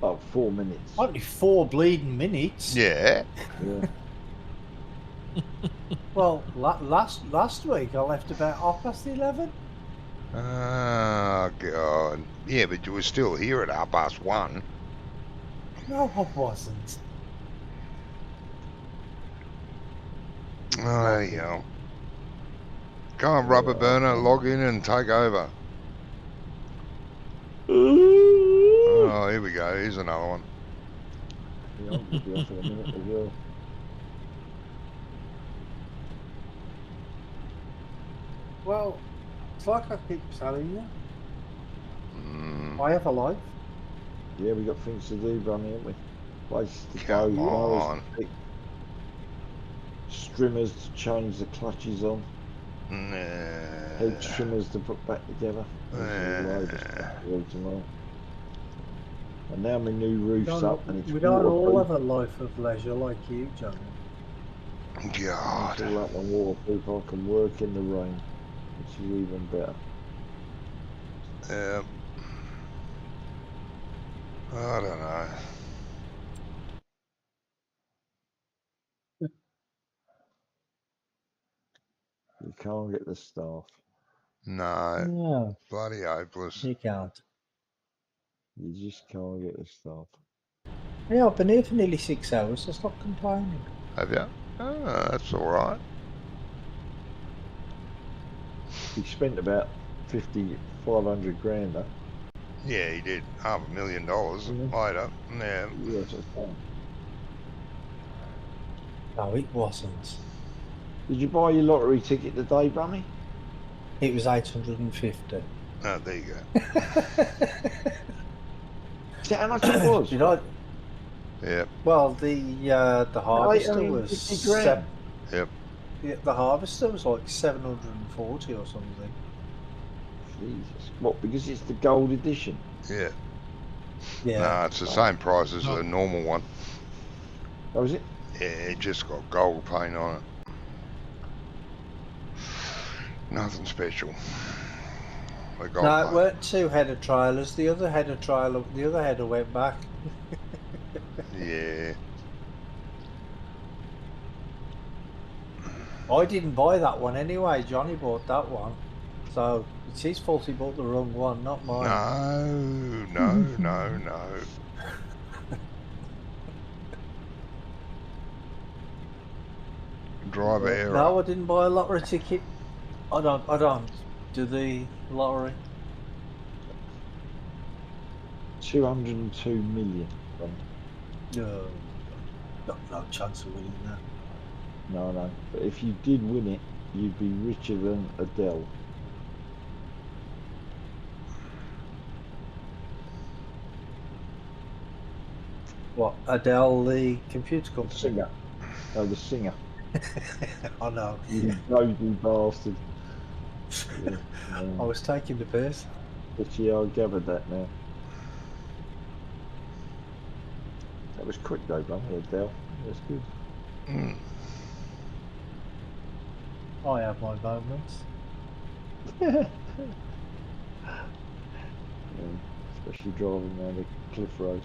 oh, 4 minutes. Only 4 bleeding minutes. Yeah. Yeah. Well, last week I left about 11:30. Oh, God. Yeah, but you were still here at 1:30. No, I wasn't. Oh, there you go. Go on, Rubber Burner, log in and take over. Oh, here we go. Here's another one. Yeah, I'll be off in a minute as well. Well, it's like I keep telling you. Mm, I have a life. Yeah, we got things to do, Bunny, haven't we? Places to Come go, wires on. to pick, trimmers to change the clutches on, head nah. trimmers to put back together. There's a load of stuff to do tomorrow. And now my new roof's up and it's we don't all waterproof. have a life of leisure like you, Johnny. God. It's all up and waterproof. I can work in the rain, which is even better. I don't know. You can't get the staff. No, No, bloody hopeless. you can't. You just can't get the staff. Yeah, I've been here for nearly 6 hours, so stop complaining. Have you? Oh, that's all right. He spent about 500 grand though. Yeah, he did $500,000 Mhm. later. Yeah. Yes, that's fine. No, it wasn't. Did you buy your lottery ticket today, Brummy? It was 850. Oh, there you go. Is that how much it was? Did I? Yep. Well, the harvester was 850 grand. Yep. Yeah, the harvester was like 740 or something. Jesus. What, because it's the gold edition? Yeah. Yeah. No, it's the same price as the normal one. Oh, is it? Yeah, it just got gold paint on it. Nothing special. The gold No, it paint. weren't 2 header trailers. The other header went back. Yeah. I didn't buy that one anyway. Johnny bought that one, so it's his fault he bought the wrong one, not mine. No. Drive air No, up. I didn't buy a lottery ticket. I don't do the lottery. 202 million. No, no chance of winning that. No. But if you did win it, you'd be richer than Adele. What, Adele, the computer company? Singer. Oh, the singer. I know. You bloody bastard. Yeah, I was taking the piss. but yeah, I gathered that now. That was quick though, Brummy, Adele. That's good. Mm. I have my moments. Yeah, especially driving around a cliff road.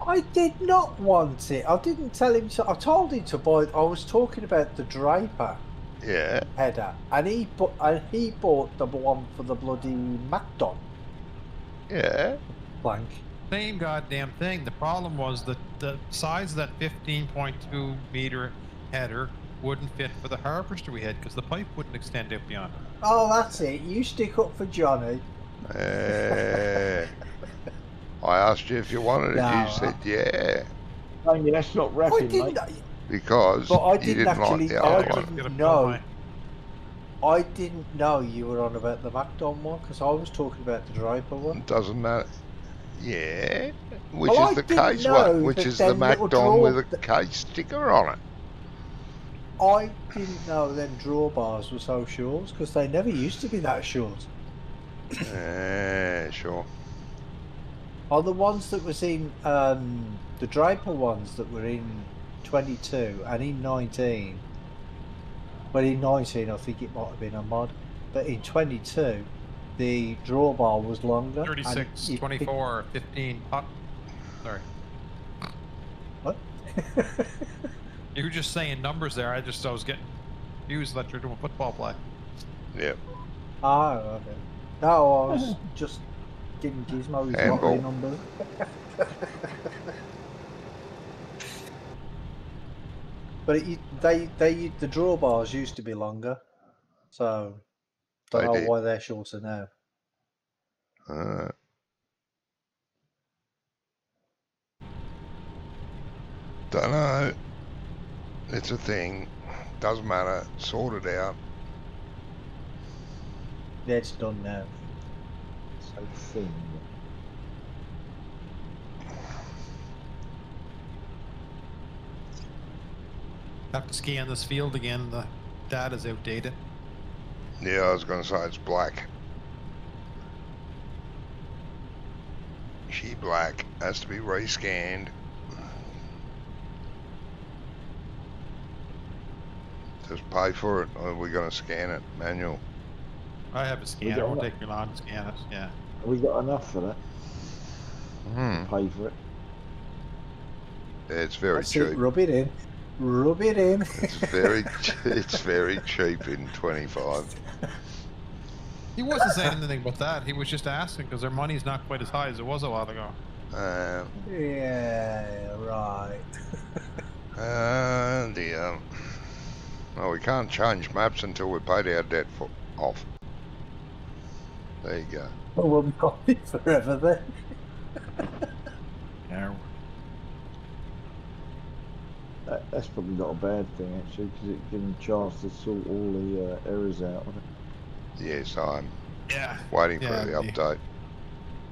I did not want it. I didn't tell him to. I told him to buy. I was talking about the Draper Yeah. header, and he bought the one for the bloody Macdon Yeah. blank. Same goddamn thing. The problem was that the size of that 15.2 meter header wouldn't fit for the harvester we had because the pipe wouldn't extend out beyond it. Oh, that's it. You stick up for Johnny. I asked you if you wanted it. No, You said yeah. Jamie, that's not I rapping, didn't. mate. Oh, Because But I you didn't didn't actually- like the I other didn't- one. Get a bill No. high. I didn't know you were on about the Macdon one because I was talking about the Draper one. It doesn't matter. Yeah. Which Well, I is the didn't case know one, which that is the them little Macdon with a draw- case sticker on it. I didn't know them drawbars were so short because they never used to be that short. Sure. Are the ones that was in the Draper ones that were in 22 and in 19? Well, in 19 I think it might have been a mod, but in 22 the drawbar was longer. and 36, it 24, 15. Sorry. What? You were just saying numbers there. I was getting confused that you're doing football play. Yep. Oh, okay. No, I was just giving Gizmo his Handball. lottery number. But the drawbars used to be longer, so don't They know did. why they're shorter now. Don't know. It's a thing. Doesn't matter. Sort it out. Yeah, it's done now. So thin. Have to scan this field again. The data's outdated. Yeah, I was going to say it's black. She black. Has to be rescanned. Just pay for it, or we're going to scan it manual. I have a We scanner. It got won't enough- take me long to scan it. Yeah. Have we got enough for that? Hmm. Pay for it. It's very That's it, cheap. rub it in. Rub it in. It's very, it's very cheap in 25. He wasn't saying anything about that. He was just asking because their money's not quite as high as it was a while ago. Yeah, right. Dear. Well, we can't change maps until we paid our debt off. There you go. Well, we'll be on it forever then. Yeah. That's probably not a bad thing actually, because it gives them a chance to sort all the errors out on it Yes, I'm Yeah. waiting for Yeah, the the- update.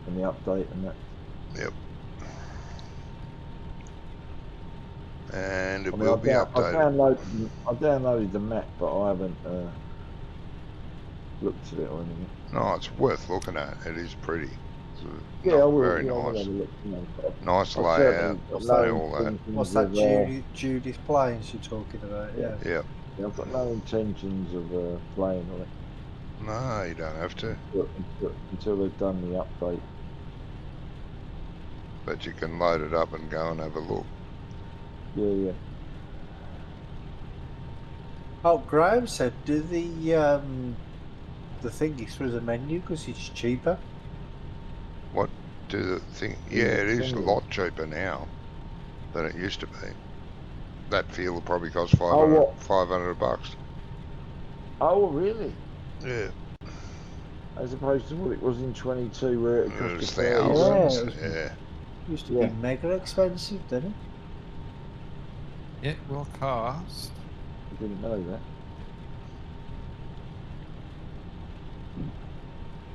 and the update and that. Yep. And it I mean, will be updated. I downloaded the map, but I haven't looked at it or anything. No, it's worth looking at. It is pretty. It's Yeah, I will. very Yeah, I will nice. have a look, you know, but Nice I've layout. certainly got and no all that. intentions What's that of, Judith Plains you're talking about? Yeah. Yep. yeah, I've got no intentions of playing on it No, you don't have to. until they've done the update. But you can load it up and go and have a look. Yeah. Oh, Graham said, do the thingy through the menu because it's cheaper. Do the thing. Yeah, Yeah, it is a single. lot cheaper now than it used to be. That field will probably cost Oh, what? $500. Oh, really? Yeah. As opposed to what it was in 22, where it It cost was us £30. thousands. Yeah, it was- Yeah. Used to Yeah. be mega expensive, didn't it? It will cost. I didn't know that.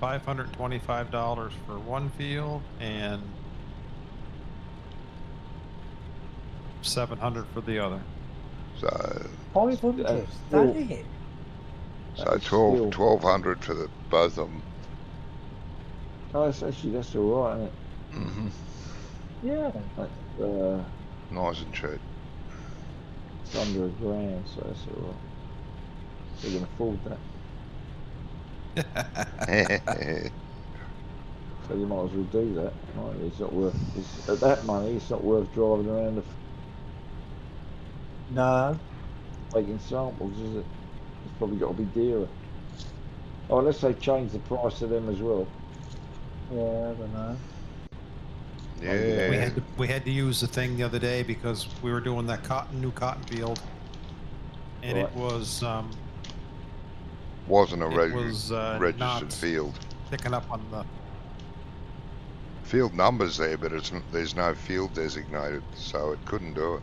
$525 for one field and $700 for the other. So 500. Still- That it. so That is still- 1200 for the both of them. Oh, that's all right, isn't it? Hmm. Yeah. That's Nice and cheap. it's under £1,000, so that's all right. We can afford that. So you might as well do that. Right? It's not worth. At that money, it's not worth driving around No. taking samples, is it? It's probably got to be dearer. Oh, unless they change the price of them as well. Yeah, I don't know. Yeah. We had to use the thing the other day because we were doing that new cotton field, and Right. it was Wasn't a not registered field. picking up on the. Field numbers there, but there's no field designated, so it couldn't do it.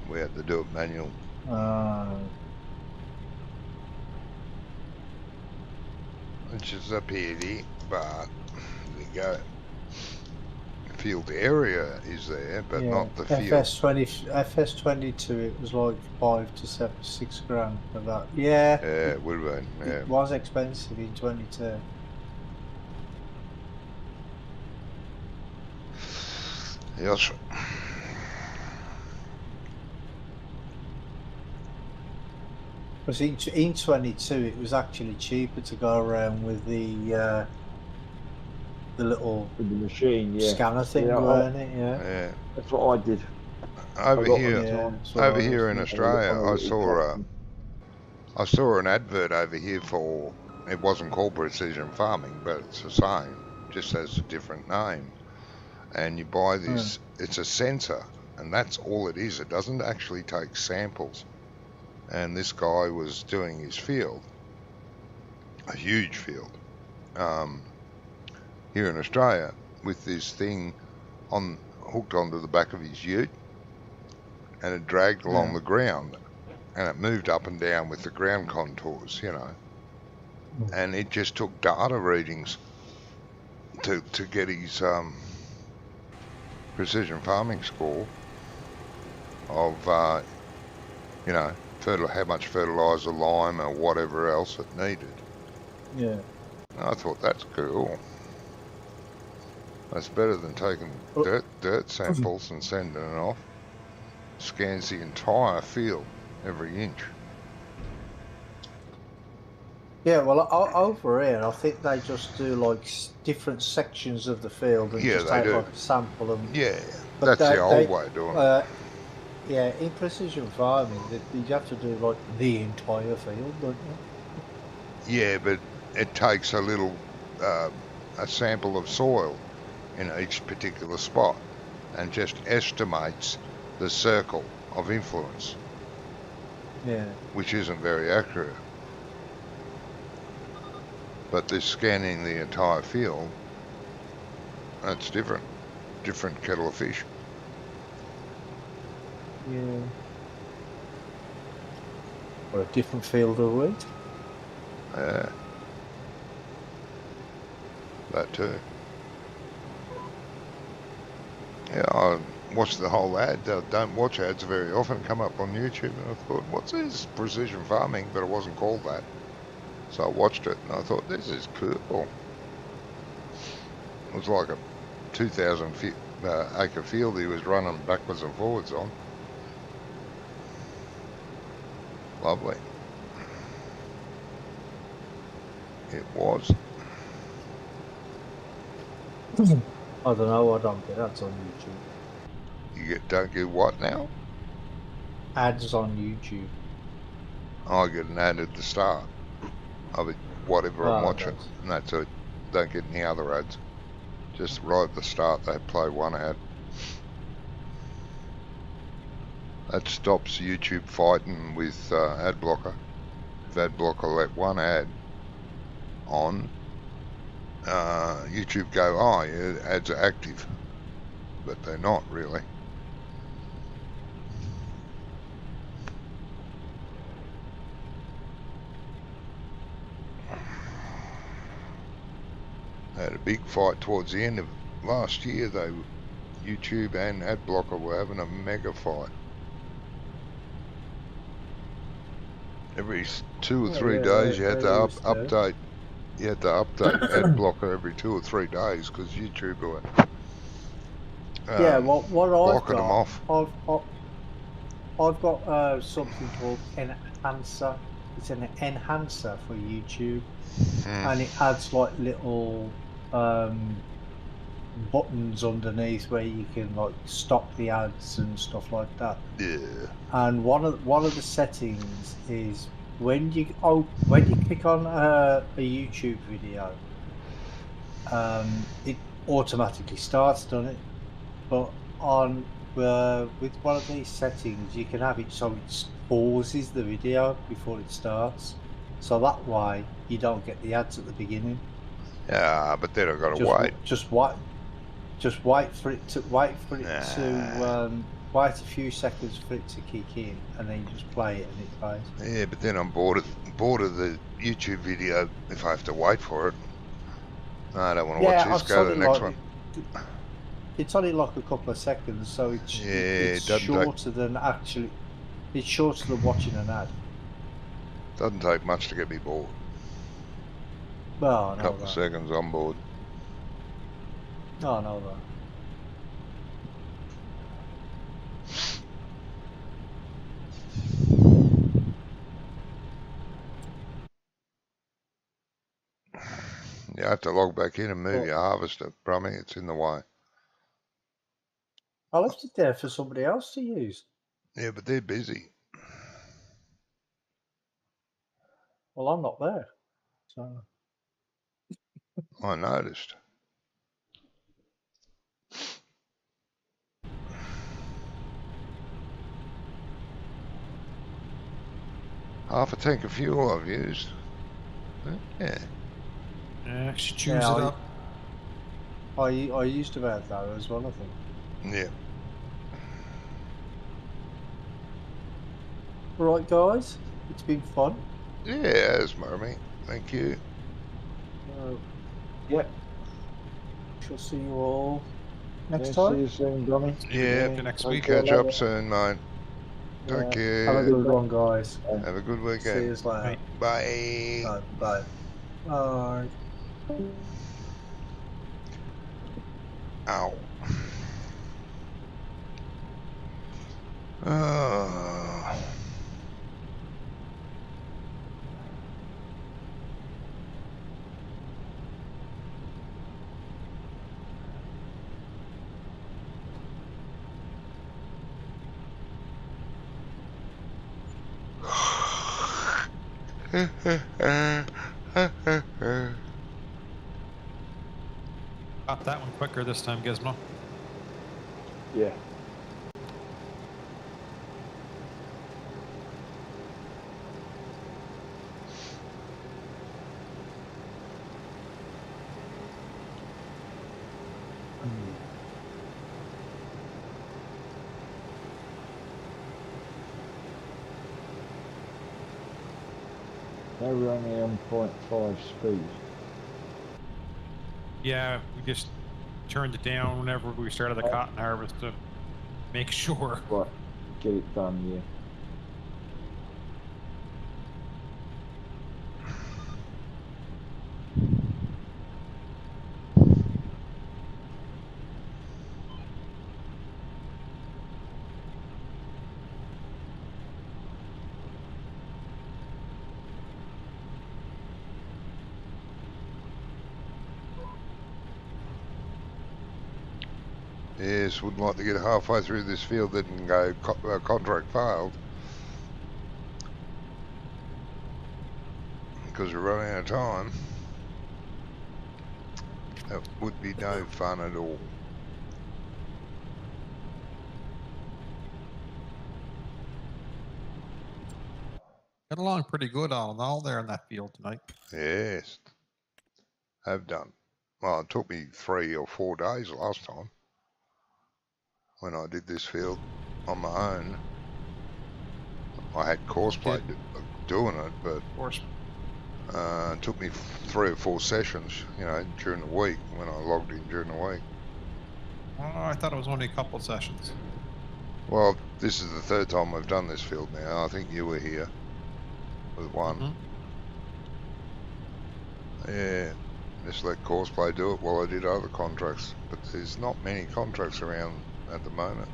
We had to do it manual. Which is a pity, but there you go. Field area is there, but yeah. not the field. FS22, it was like 5 to 6 grand for that. Yeah. Yeah, it would have been. Yeah. It was expensive in 22. Yes. Because in 22, it was actually cheaper to go around with the little With the machine, yeah. scanner thing, Yeah, weren't it? Yeah. Yeah. That's what I did. Over I got here, one. Yeah. So over I here in just- Australia, I I saw an advert over here for. It wasn't called precision farming, but it's the same, just has a different name. And you buy this. It's a sensor, and that's all it is. It doesn't actually take samples. And this guy was doing his field, a huge field, here in Australia, with this thing hooked onto the back of his ute, and it dragged along the ground, and it moved up and down with the ground contours, you know, and it just took data readings to get his precision farming score of you know, how much fertilizer, lime, or whatever else it needed. Yeah. I thought that's cool. That's better than taking Oh. dirt samples and sending it off. Scans the entire field, every inch. Yeah, well, over here, I think they just do like different sections of the field and Yeah, just they take do. like a sample and. Yeah, But that's the old way of doing it. Yeah, in precision farming, you have to do like the entire field, don't you? Yeah, but it takes a little, a sample of soil in each particular spot and just estimates the circle of influence, Yeah. which isn't very accurate. But this scanning the entire field, that's different. Different kettle of fish. Yeah. Or a different field of wheat. Yeah. That too. Yeah, I watched the whole ad. I don't watch ads very often. Come up on YouTube, and I thought, what's this? Precision farming, but it wasn't called that. So I watched it, and I thought, this is cool. It was like a 2,000 acre field he was running backwards and forwards on. Lovely. It was. I don't know, I don't get ads on YouTube. You don't get what now? Ads on YouTube. I get an ad at the start of it, whatever I'm watching, that's- and that's it. Don't get any other ads. Just right at the start, they play one ad. That stops YouTube fighting with ad blocker. If ad blocker let one ad on, YouTube go, oh, yeah, ads are active, but they're not really. They had a big fight towards the end of last year. YouTube and ad blocker were having a mega fight. Every 2 or 3 days, you had to update. You had to update ad blocker every 2 or 3 days because YouTube were Yeah, what I've blocking them got, off. I've got something called Enhancer. It's an enhancer for YouTube, and it adds like little buttons underneath where you can like stop the ads and stuff like that. Yeah. And one of the settings is when you click on a YouTube video, it automatically starts, doesn't it? But on with one of these settings, you can have it so it pauses the video before it starts, so that way you don't get the ads at the beginning. Yeah, but then I've got to wait. Just wait for it to wait a few seconds for it to kick in, and then you just play it and it plays. Yeah, but then I'm bored of the YouTube video if I have to wait for it. No, I don't want to watch this. Go to the next one. It's only like a couple of seconds, so it's shorter than actually. It's shorter than watching an ad. Doesn't take much to get me bored. Well, I A know couple of that. seconds, I'm bored. No, I know that. You have to log back in and move your harvester, Brummy. It's in the way. I left it there for somebody else to use. Yeah, but they're busy. Well, I'm not there, so. I noticed. Half a tank of fuel I've used. Yeah. Yeah, she chews it up. I used about that as well, I think. Yeah. Right, guys, it's been fun. Yeah, it's Murray. Thank you. Yep. Shall see you all next See time. you soon, Donny. Yeah, Next we week. catch up soon, mate. Take care. Have a good one, guys. Have a good See weekend. you later. Bye. Bye. Bye. Ow. Uh, Got that one quicker this time, Gizmo. Yeah. They were only on 0.5 speed. Yeah, we just turned it down whenever we started the cotton harvest to make sure. Right, get it done, yeah. yes, wouldn't like to get halfway through this field and go contract failed. Because we're running out of time. That would be no fun at all. Got along pretty good all in all there in that field tonight. Yes, have done. Well, it took me 3 or 4 days last time when I did this field on my own. I had Courseplay doing it, but Of course. it took me 3 or 4 sessions, you know, during the week when I logged in during the week. Oh, I thought it was only a couple of sessions. Well, this is the 3rd time we've done this field now. I think you were here with one. Yeah, just let Courseplay do it while I did other contracts. But there's not many contracts around at the moment.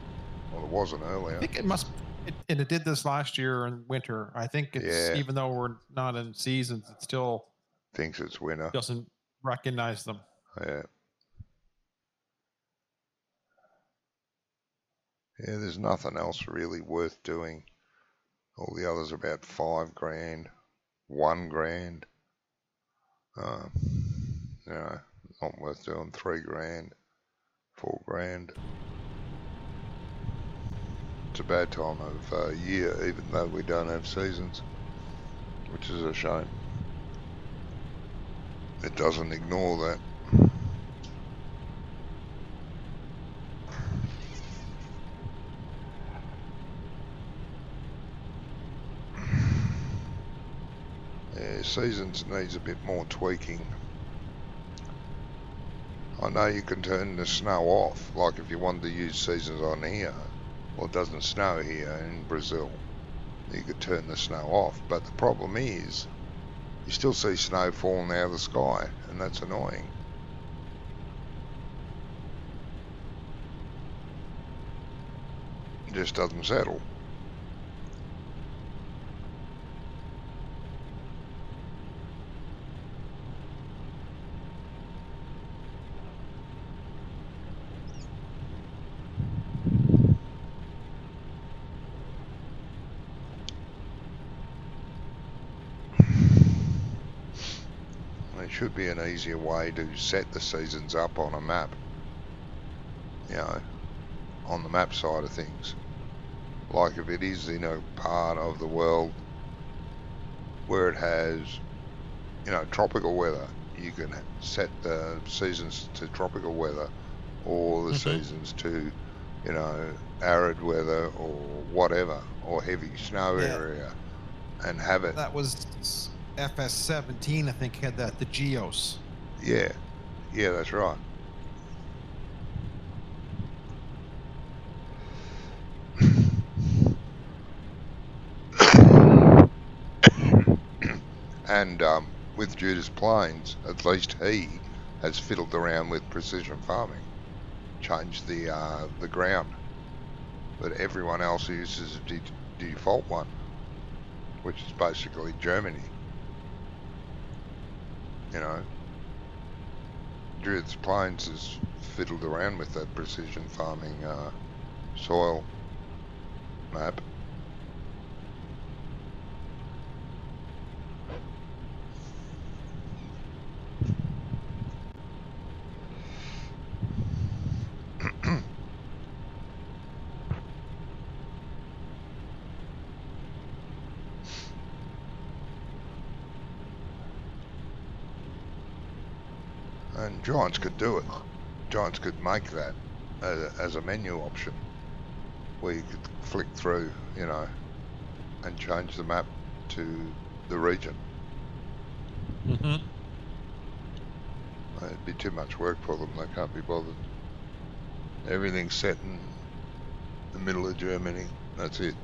Well, there wasn't earlier. I think it must, and it did this last year in winter. I think it's, Yeah. even though we're not in seasons, it still Thinks it's winter. doesn't recognize them. Yeah. Yeah, there's nothing else really worth doing. All the others are about $5,000, $1,000. You know, not worth doing $3,000, $4,000. It's a bad time of year, even though we don't have seasons, which is a shame. It doesn't ignore that. Yeah, seasons needs a bit more tweaking. I know you can turn the snow off, like if you wanted to use seasons on here. Well, it doesn't snow here in Brazil. You could turn the snow off, but the problem is you still see snow falling out of the sky, and that's annoying. It just doesn't settle. There should be an easier way to set the seasons up on a map, you know, on the map side of things. Like if it is in a part of the world where it has, you know, tropical weather, you can set the seasons to tropical weather, or the seasons to, you know, arid weather or whatever, or heavy snow area, and have it. That was FS17, I think, had that, the Geos. Yeah, yeah, that's right. And with Judas Plains, at least he has fiddled around with precision farming. change the ground, but everyone else uses a default one, which is basically Germany. You know, Druids Plains has fiddled around with that precision farming soil map. And Giants could do it. Giants could make that as a menu option, where you could flick through, you know, and change the map to the region. Mm-hmm. It'd be too much work for them. They can't be bothered. Everything's set in the middle of Germany. That's it.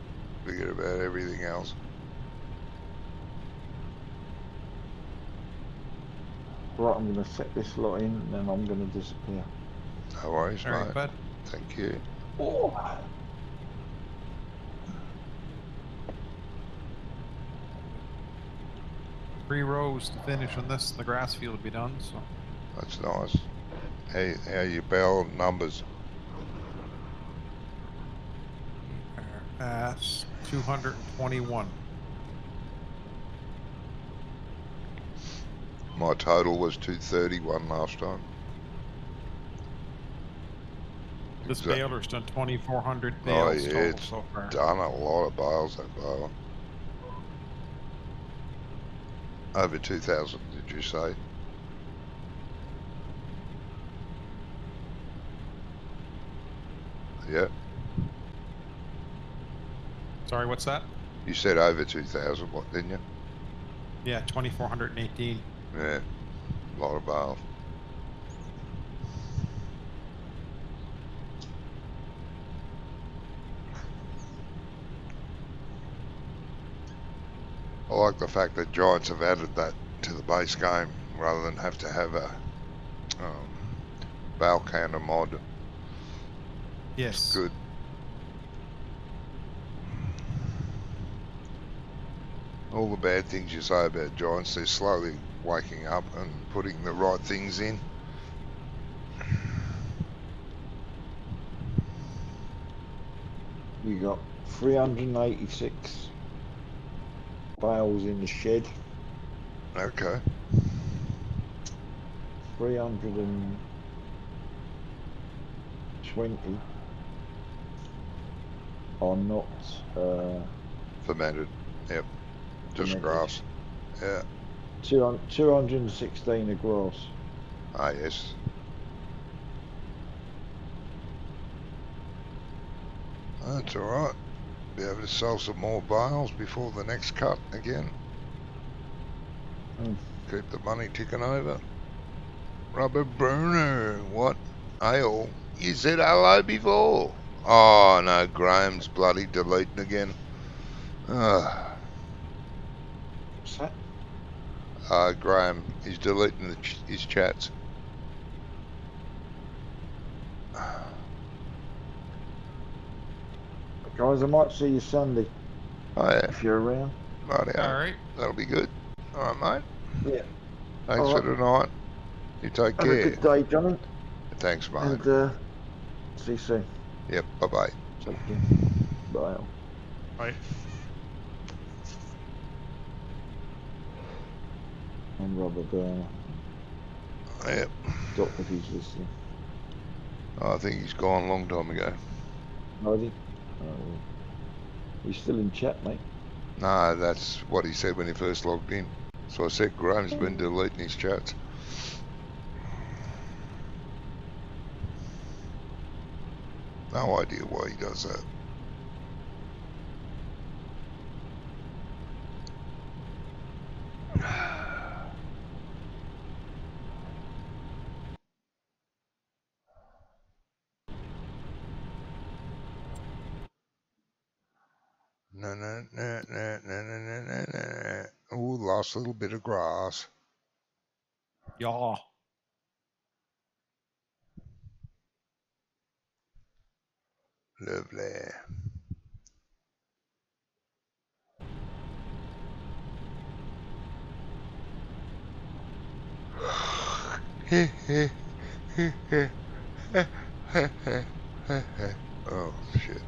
Forget about everything else. Right, I'm going to set this lot in, and then I'm going to disappear. No worries, All right, mate. bud. Thank you. Oh. 3 rows to finish on this. The grass field will be done. So That's nice. How you bell numbers? we are at 221. My total was 231 last time. This Exact- baler's done 2,400 Oh bales yeah, total it's so far. done a lot of bales, that baler. Over 2,000, did you say? Yeah, Sorry, what's that? you said over 2,000, what, didn't you? Yeah, 2,418. Yeah, a lot of bales. I like the fact that Giants have added that to the base game rather than have to have a bale counter mod. Yes. It's good. All the bad things you say about Giants, they're slowly waking up and putting the right things in. You got 386 bales in the shed, Okay. 320 are not Fermented. Yep. Just fermented. grass. Yeah. 216 are grass. Ah, yes. That's alright. Be able to sell some more bales before the next cut again. Mm. Keep the money ticking over. Rubber Bruno, what? Ale? You said hello before. Oh no, Graham's bloody deleting again. What's that? Graham is deleting his chats. Guys, I might see you Sunday Oh yeah, if you're around. right out. All right. That'll be good. Alright, mate. Yeah. Thanks All for tonight. You take Have a care. good day, Johnny, Thanks, mate. and see you soon. Yep, bye-bye. Take care. Bye. Right. I'm Robert Burner. Yep. Stop if he's listening. I think he's gone a long time ago. Righty. He's still in chat, mate. No, that's what he said when he first logged in. So I said Graham's been deleting his chats. No idea why he does that. No, no, no, no, no, no, no, no, no. Ooh, lost a little bit of grass. Yeah. Lovely. Oh, shit.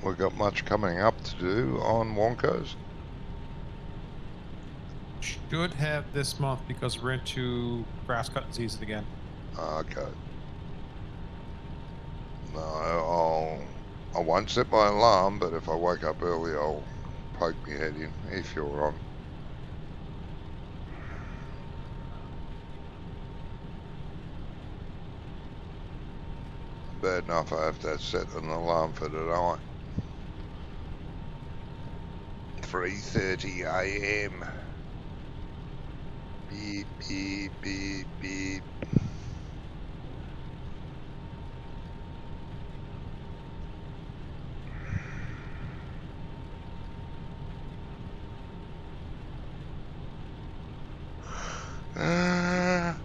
We got much coming up to do on Wonkos? Should have this month because we're into grass cutting season again. Okay. No, I won't set my alarm, but if I wake up early, I'll poke my head in if you're on. Bad enough I have to set an alarm for tonight. 3:30 a.m. Beep, beep, beep, beep. Ah.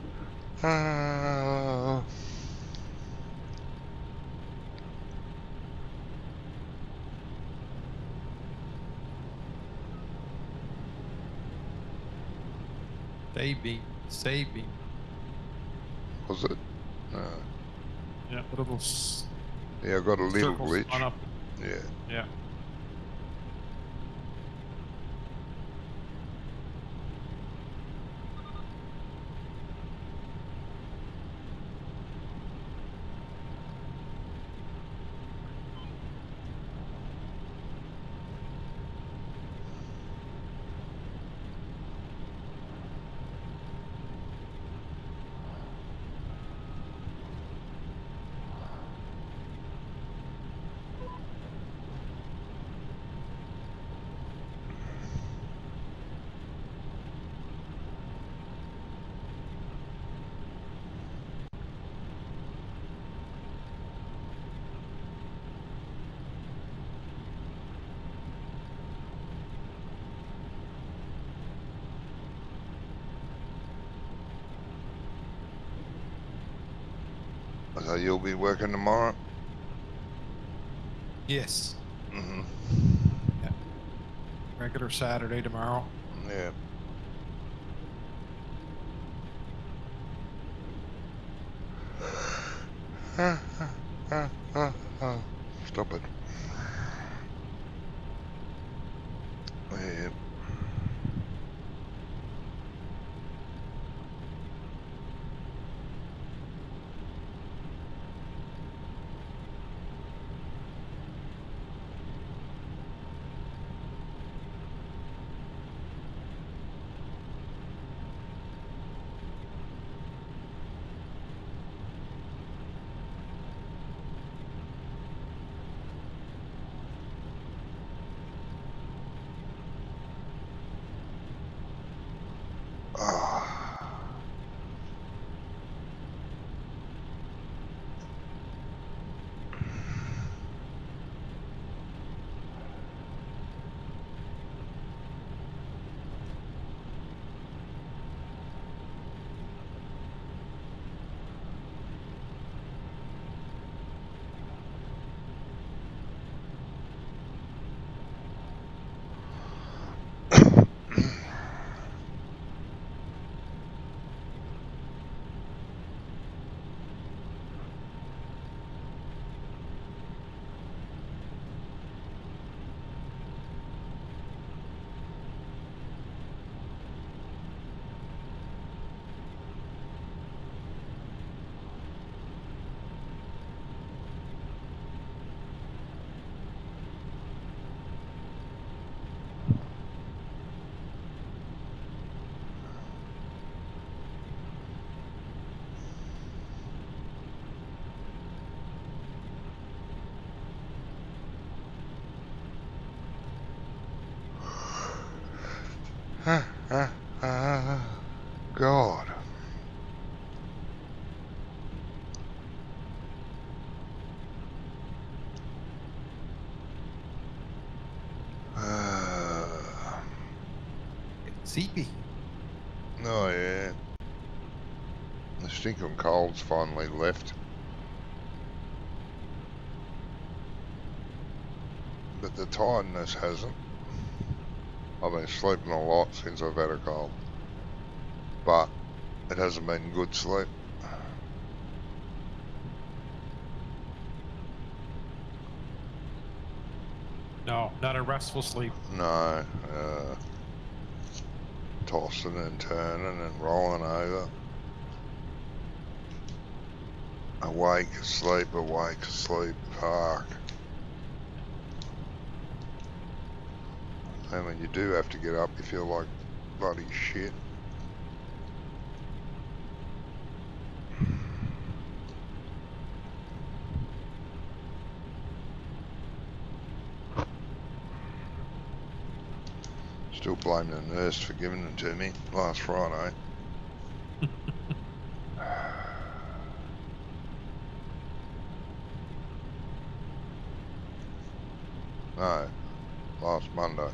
Save me. Was it? Yeah, little Yeah, I got a little circles glitch. on up. Yeah. Yeah. So you'll be working tomorrow? Yes. Mm-hmm. Regular Saturday tomorrow. Yeah. Stop it. Yeah. Ah. God. Seepy. Oh yeah. The stinking cold's finally left. But the tiredness hasn't. I've been sleeping a lot since I've had a cold. But it hasn't been good sleep. No, not a restful sleep. No. Tossing and turning and rolling over. Awake, asleep, park. And when you do have to get up, you feel like bloody shit. Still blame the nurse for giving them to me last Friday. No, last Monday.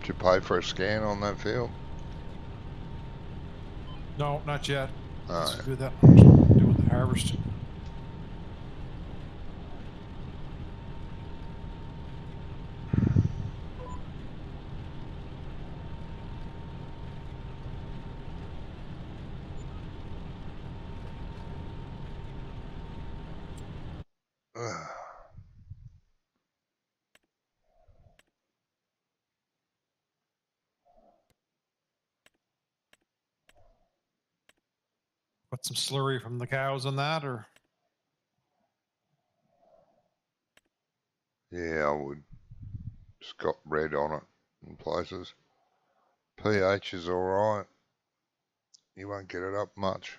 Did you pay for a scan on that field? No, not yet. Let's No. do that. I'm just doing the harvest. Put some slurry from the cows on that, or Yeah, I would. It's got red on it in places. pH is alright. You won't get it up much.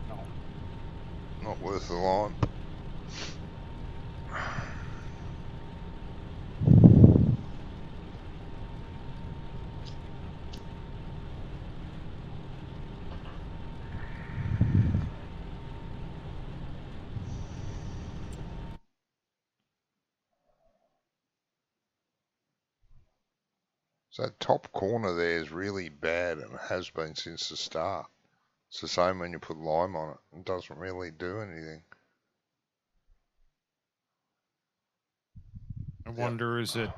no. Not worth the lime. So that top corner there is really bad and has been since the start. It's the same when you put lime on it. It doesn't really do anything. I wonder, is it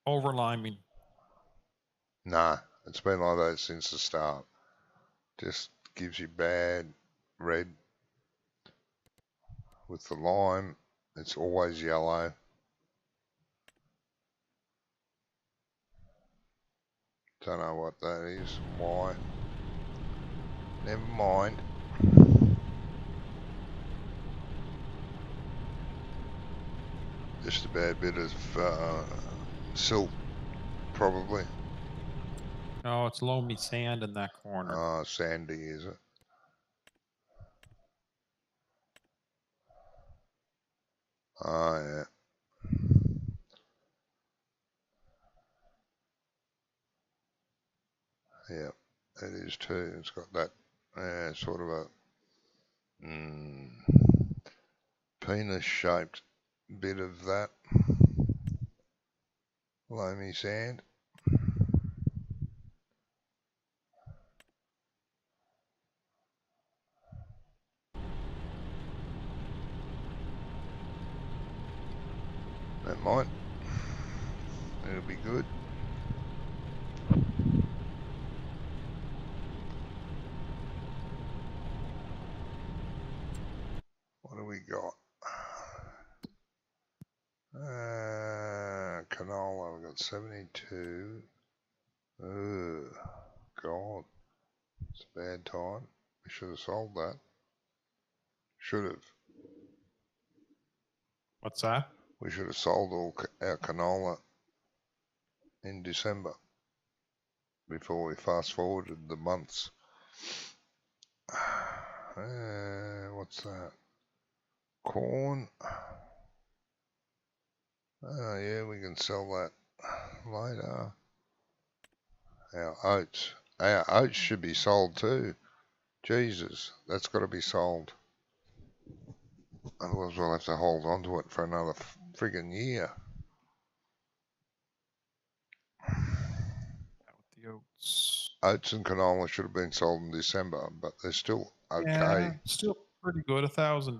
overliming? Nah, it's been like that since the start. Just gives you bad red. With the lime, it's always yellow. Don't know what that is, why. Never mind. Just a bad bit of silt, probably. Oh, it's loamy sand in that corner. Sandy, is it? Oh, yeah. Yeah, it is too. It's got that sort of a penis-shaped bit of that loamy sand. Don't mind. It'll be good. got 72. Oh, God. It's a bad time. We should have sold that. Should have. What's that? We should have sold all our canola in December before we fast forwarded the months. What's that? Corn. Oh yeah, we can sell that later. Our oats should be sold too. Jesus, that's got to be sold. Otherwise we'll have to hold on to it for another friggin' year. With the oats. Oats and canola should have been sold in December, but they're still okay. Yeah, still pretty good. $1,000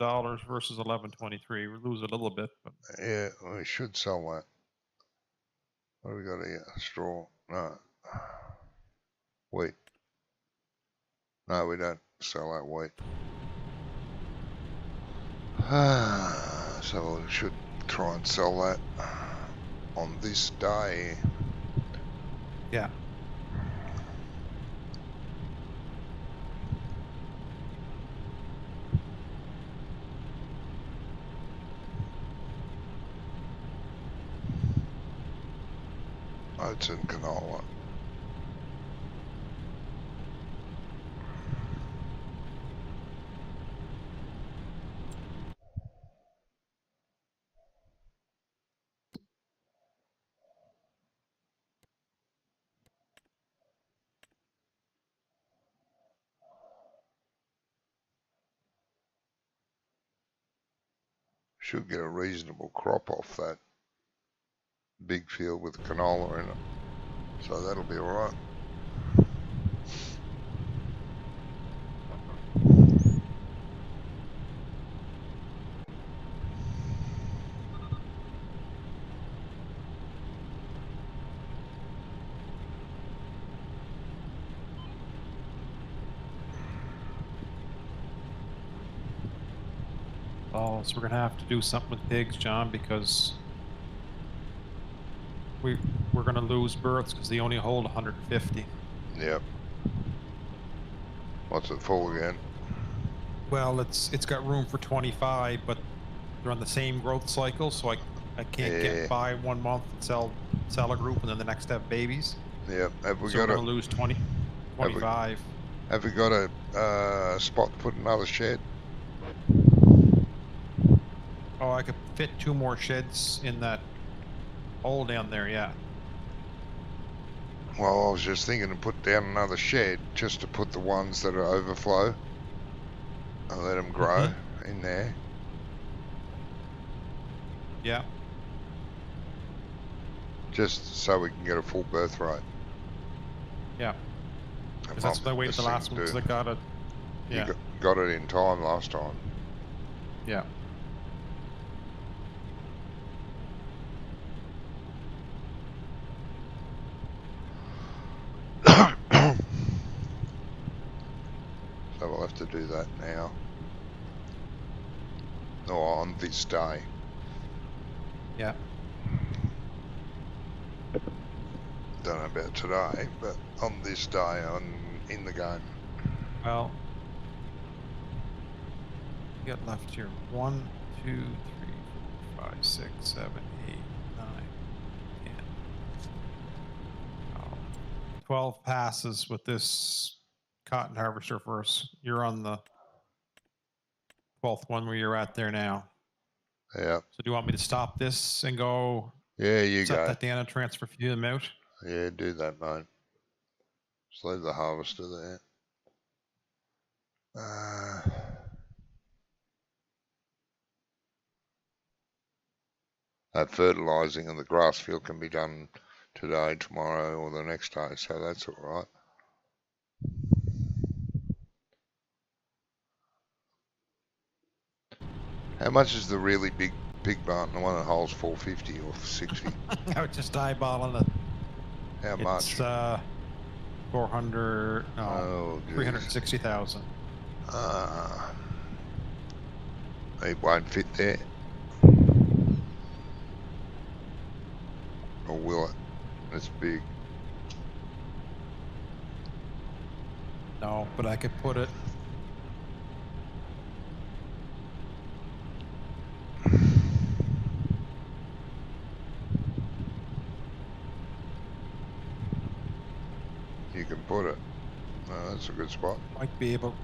versus 1123. We lose a little bit, but Yeah, we should sell that. What do we got here? Straw? No. Wheat. No, we don't sell that wheat. So we should try and sell that on this day. yeah. Oats and canola. Should get a reasonable crop off that big field with canola in it. So that'll be alright. Oh, so we're gonna have to do something with pigs, John, because we're gonna lose births because they only hold 150. Yep. What's it full again? Well, it's got room for 25, but they're on the same growth cycle, so I can't Yeah. get by 1 month and sell a group and then the next have babies. Yep. Have we So we're got gonna lose 25. have we got a spot to put another shed? Oh, I could fit 2 more sheds in that hole down there, yeah. Well, I was just thinking to put down another shed just to put the ones that are overflow and let them grow in there. Yeah. Just so we can get a full birth rate. Yeah. And Because that's not the way this the last thing ones do. that got it. Yeah. You got it in time last time. Yeah. So we'll have to do that now. Or on this day. Yeah. Don't know about today, but on this day, in the game. Well, we got left here 1, 2, 3, 4, 5, 6, 7, 8, 9, 10. 12 passes with this cotton harvester for us. You're on the 12th one where you're at there now. Yeah. So do you want me to stop this and go Yeah, you set go. that down and transfer a few of them out? Yeah, do that, mate. Just leave the harvester there. That fertilising of the grass field can be done today, tomorrow, or the next day, so that's all right. How much is the really big pig barn? The one that holds 450 or 60? I was just eyeballing it. How much? It's 400, no, Oh, geez. 360,000. It won't fit there. Or will it? It's big. No, but I could put it. You can put it. No, that's a good spot. Might be able.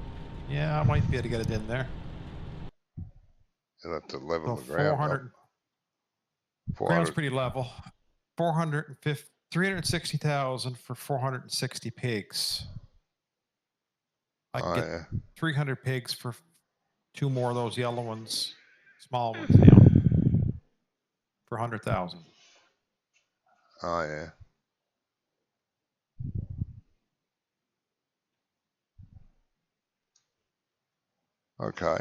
Yeah, I might be able to get it in there. You'll have to level So the ground 400. up. Ground's 400. pretty level. 450, 360,000 for 460 pigs. I can Oh, get yeah. 300 pigs for 2 more of those yellow ones, small ones, you know, for 100,000. Oh, yeah. Okay.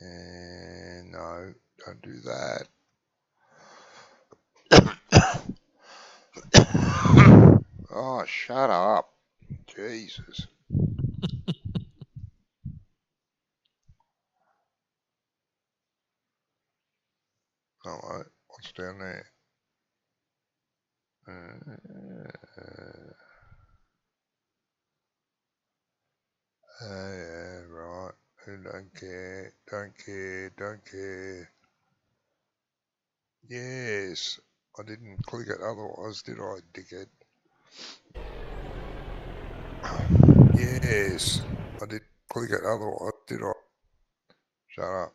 And no, don't do that. Oh, shut up. Jesus. Alright, what's down there? Yeah, right. Don't care, don't care, don't care. Yes, I didn't click it otherwise, did I, dickhead? Yes, I did click it otherwise, did I? Shut up.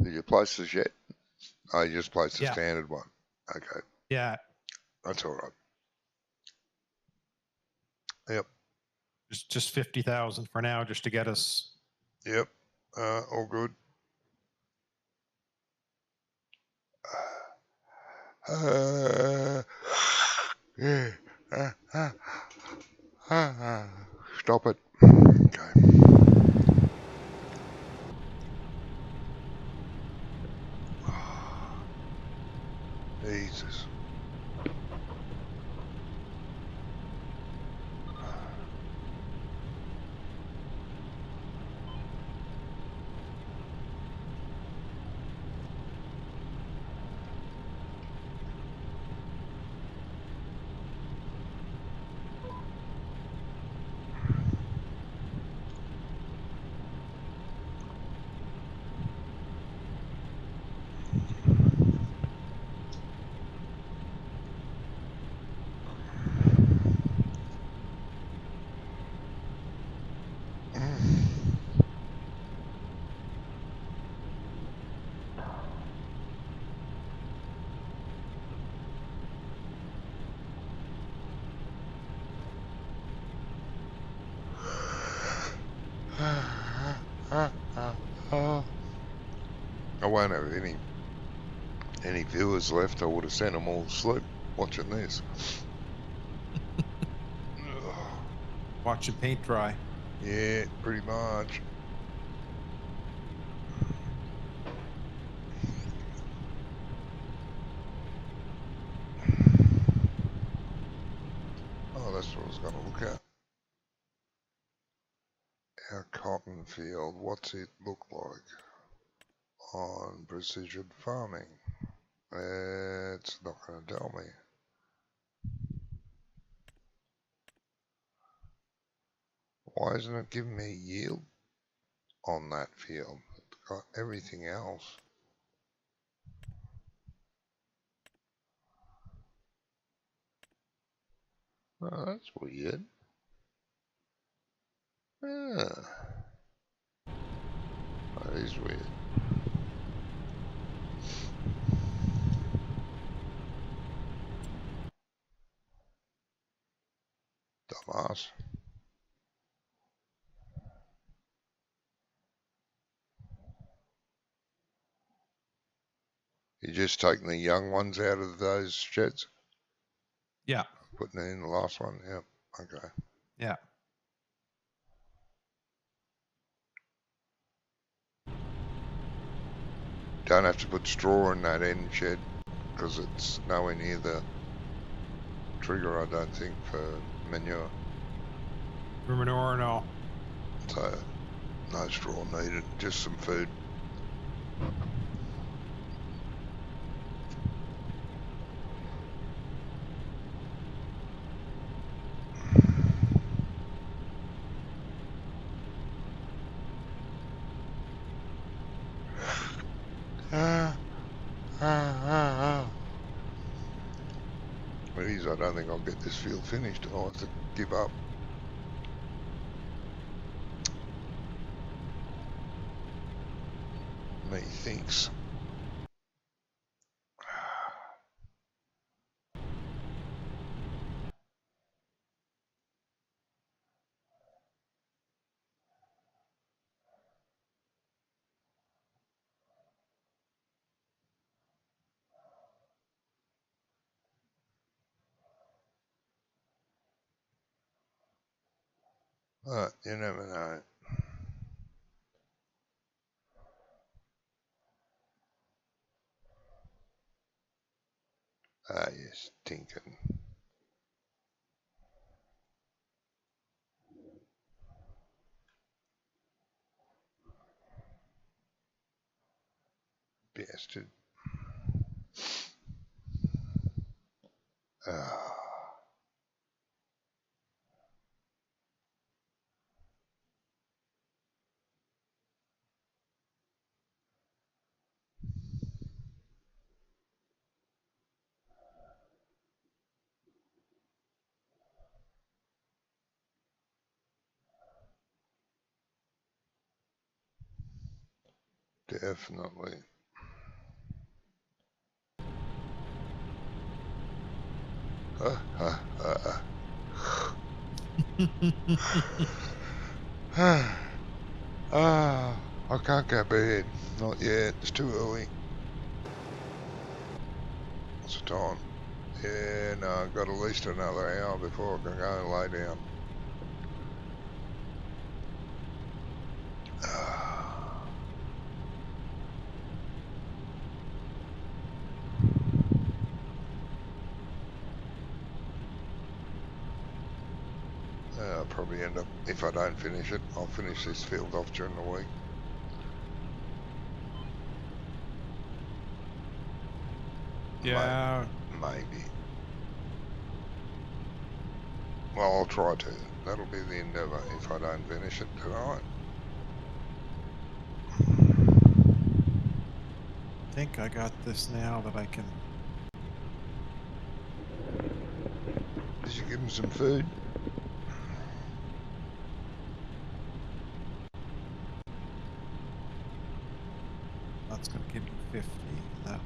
Did you place this yet? Oh, you just placed the Yeah. standard one. Okay, Yeah, that's all right. Yep, just 50,000 for now, just to get us. yep, all good. Yeah. Stop it. Okay. Jesus. I won't have any Any viewers left, I would have sent them all to sleep watching this. Watching paint dry. Yeah, pretty much. Oh, that's what I was going to look at. Our cotton field, what's it look like on precision farming? It's not going to tell me. Why isn't it giving me yield on that field? It's got everything else. Oh, that's weird. Yeah. That is weird. Dumbass. You're just taking the young ones out of those sheds? Yeah. Putting it in the last one? Yep. Okay. Yeah. Don't have to put straw in that end shed because it's nowhere near the trigger, I don't think, for manure. For manure, no. So, no straw needed, just some food. Please, I don't think I'll get this field finished. I'll have to give up. Methinks. But you never know. Ah, you stinking. Bastard. Ah, definitely. I can't go to bed. Not yet. It's too early. What's the time? Yeah, no, I've got at least another hour before I can go and lay down. I'll probably end up, if I don't finish it, I'll finish this field off during the week. Yeah. Maybe. Well, I'll try to. That'll be the endeavour if I don't finish it tonight. I think I got this now that I can. Did you give him some food? That's going to give you 50. That.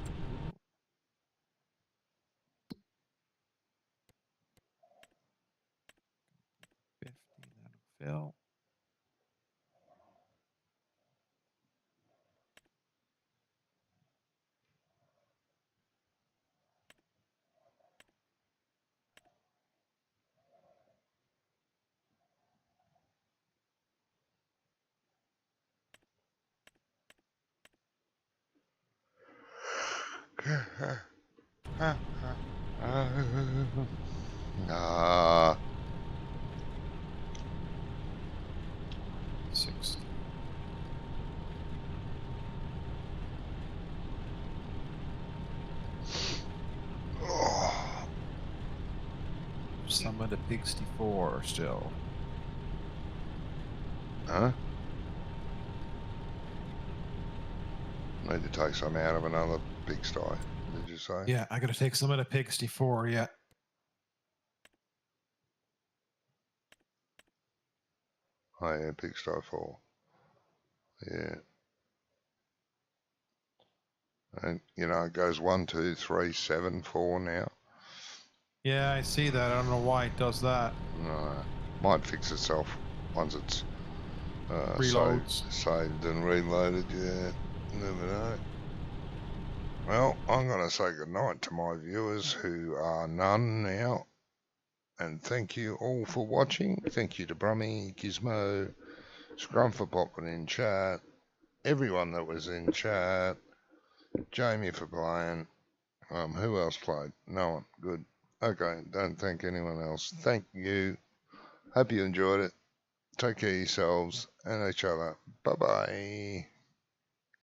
50. That'll fill. Ah, 60. oh, Some of the Pig 64 still. huh? Need to take some out of another pigsty. Did you say? Yeah, I got to take some of the Pig 64. Yeah. Oh yeah, pigsty 4. Yeah. And you know, it goes 1, 2, 3, 7, 4 now. Yeah, I see that. I don't know why it does that. No, might fix itself once it's Reloads. saved and reloaded. Yeah, never know. Well, I'm going to say goodnight to my viewers who are none now. And thank you all for watching. Thank you to Brummy, Gizmo, Scrum for popping in chat, everyone that was in chat, Jamie for playing. Who else played? No one. Good. Okay, don't thank anyone else. Thank you. Hope you enjoyed it. Take care of yourselves and each other. Bye-bye.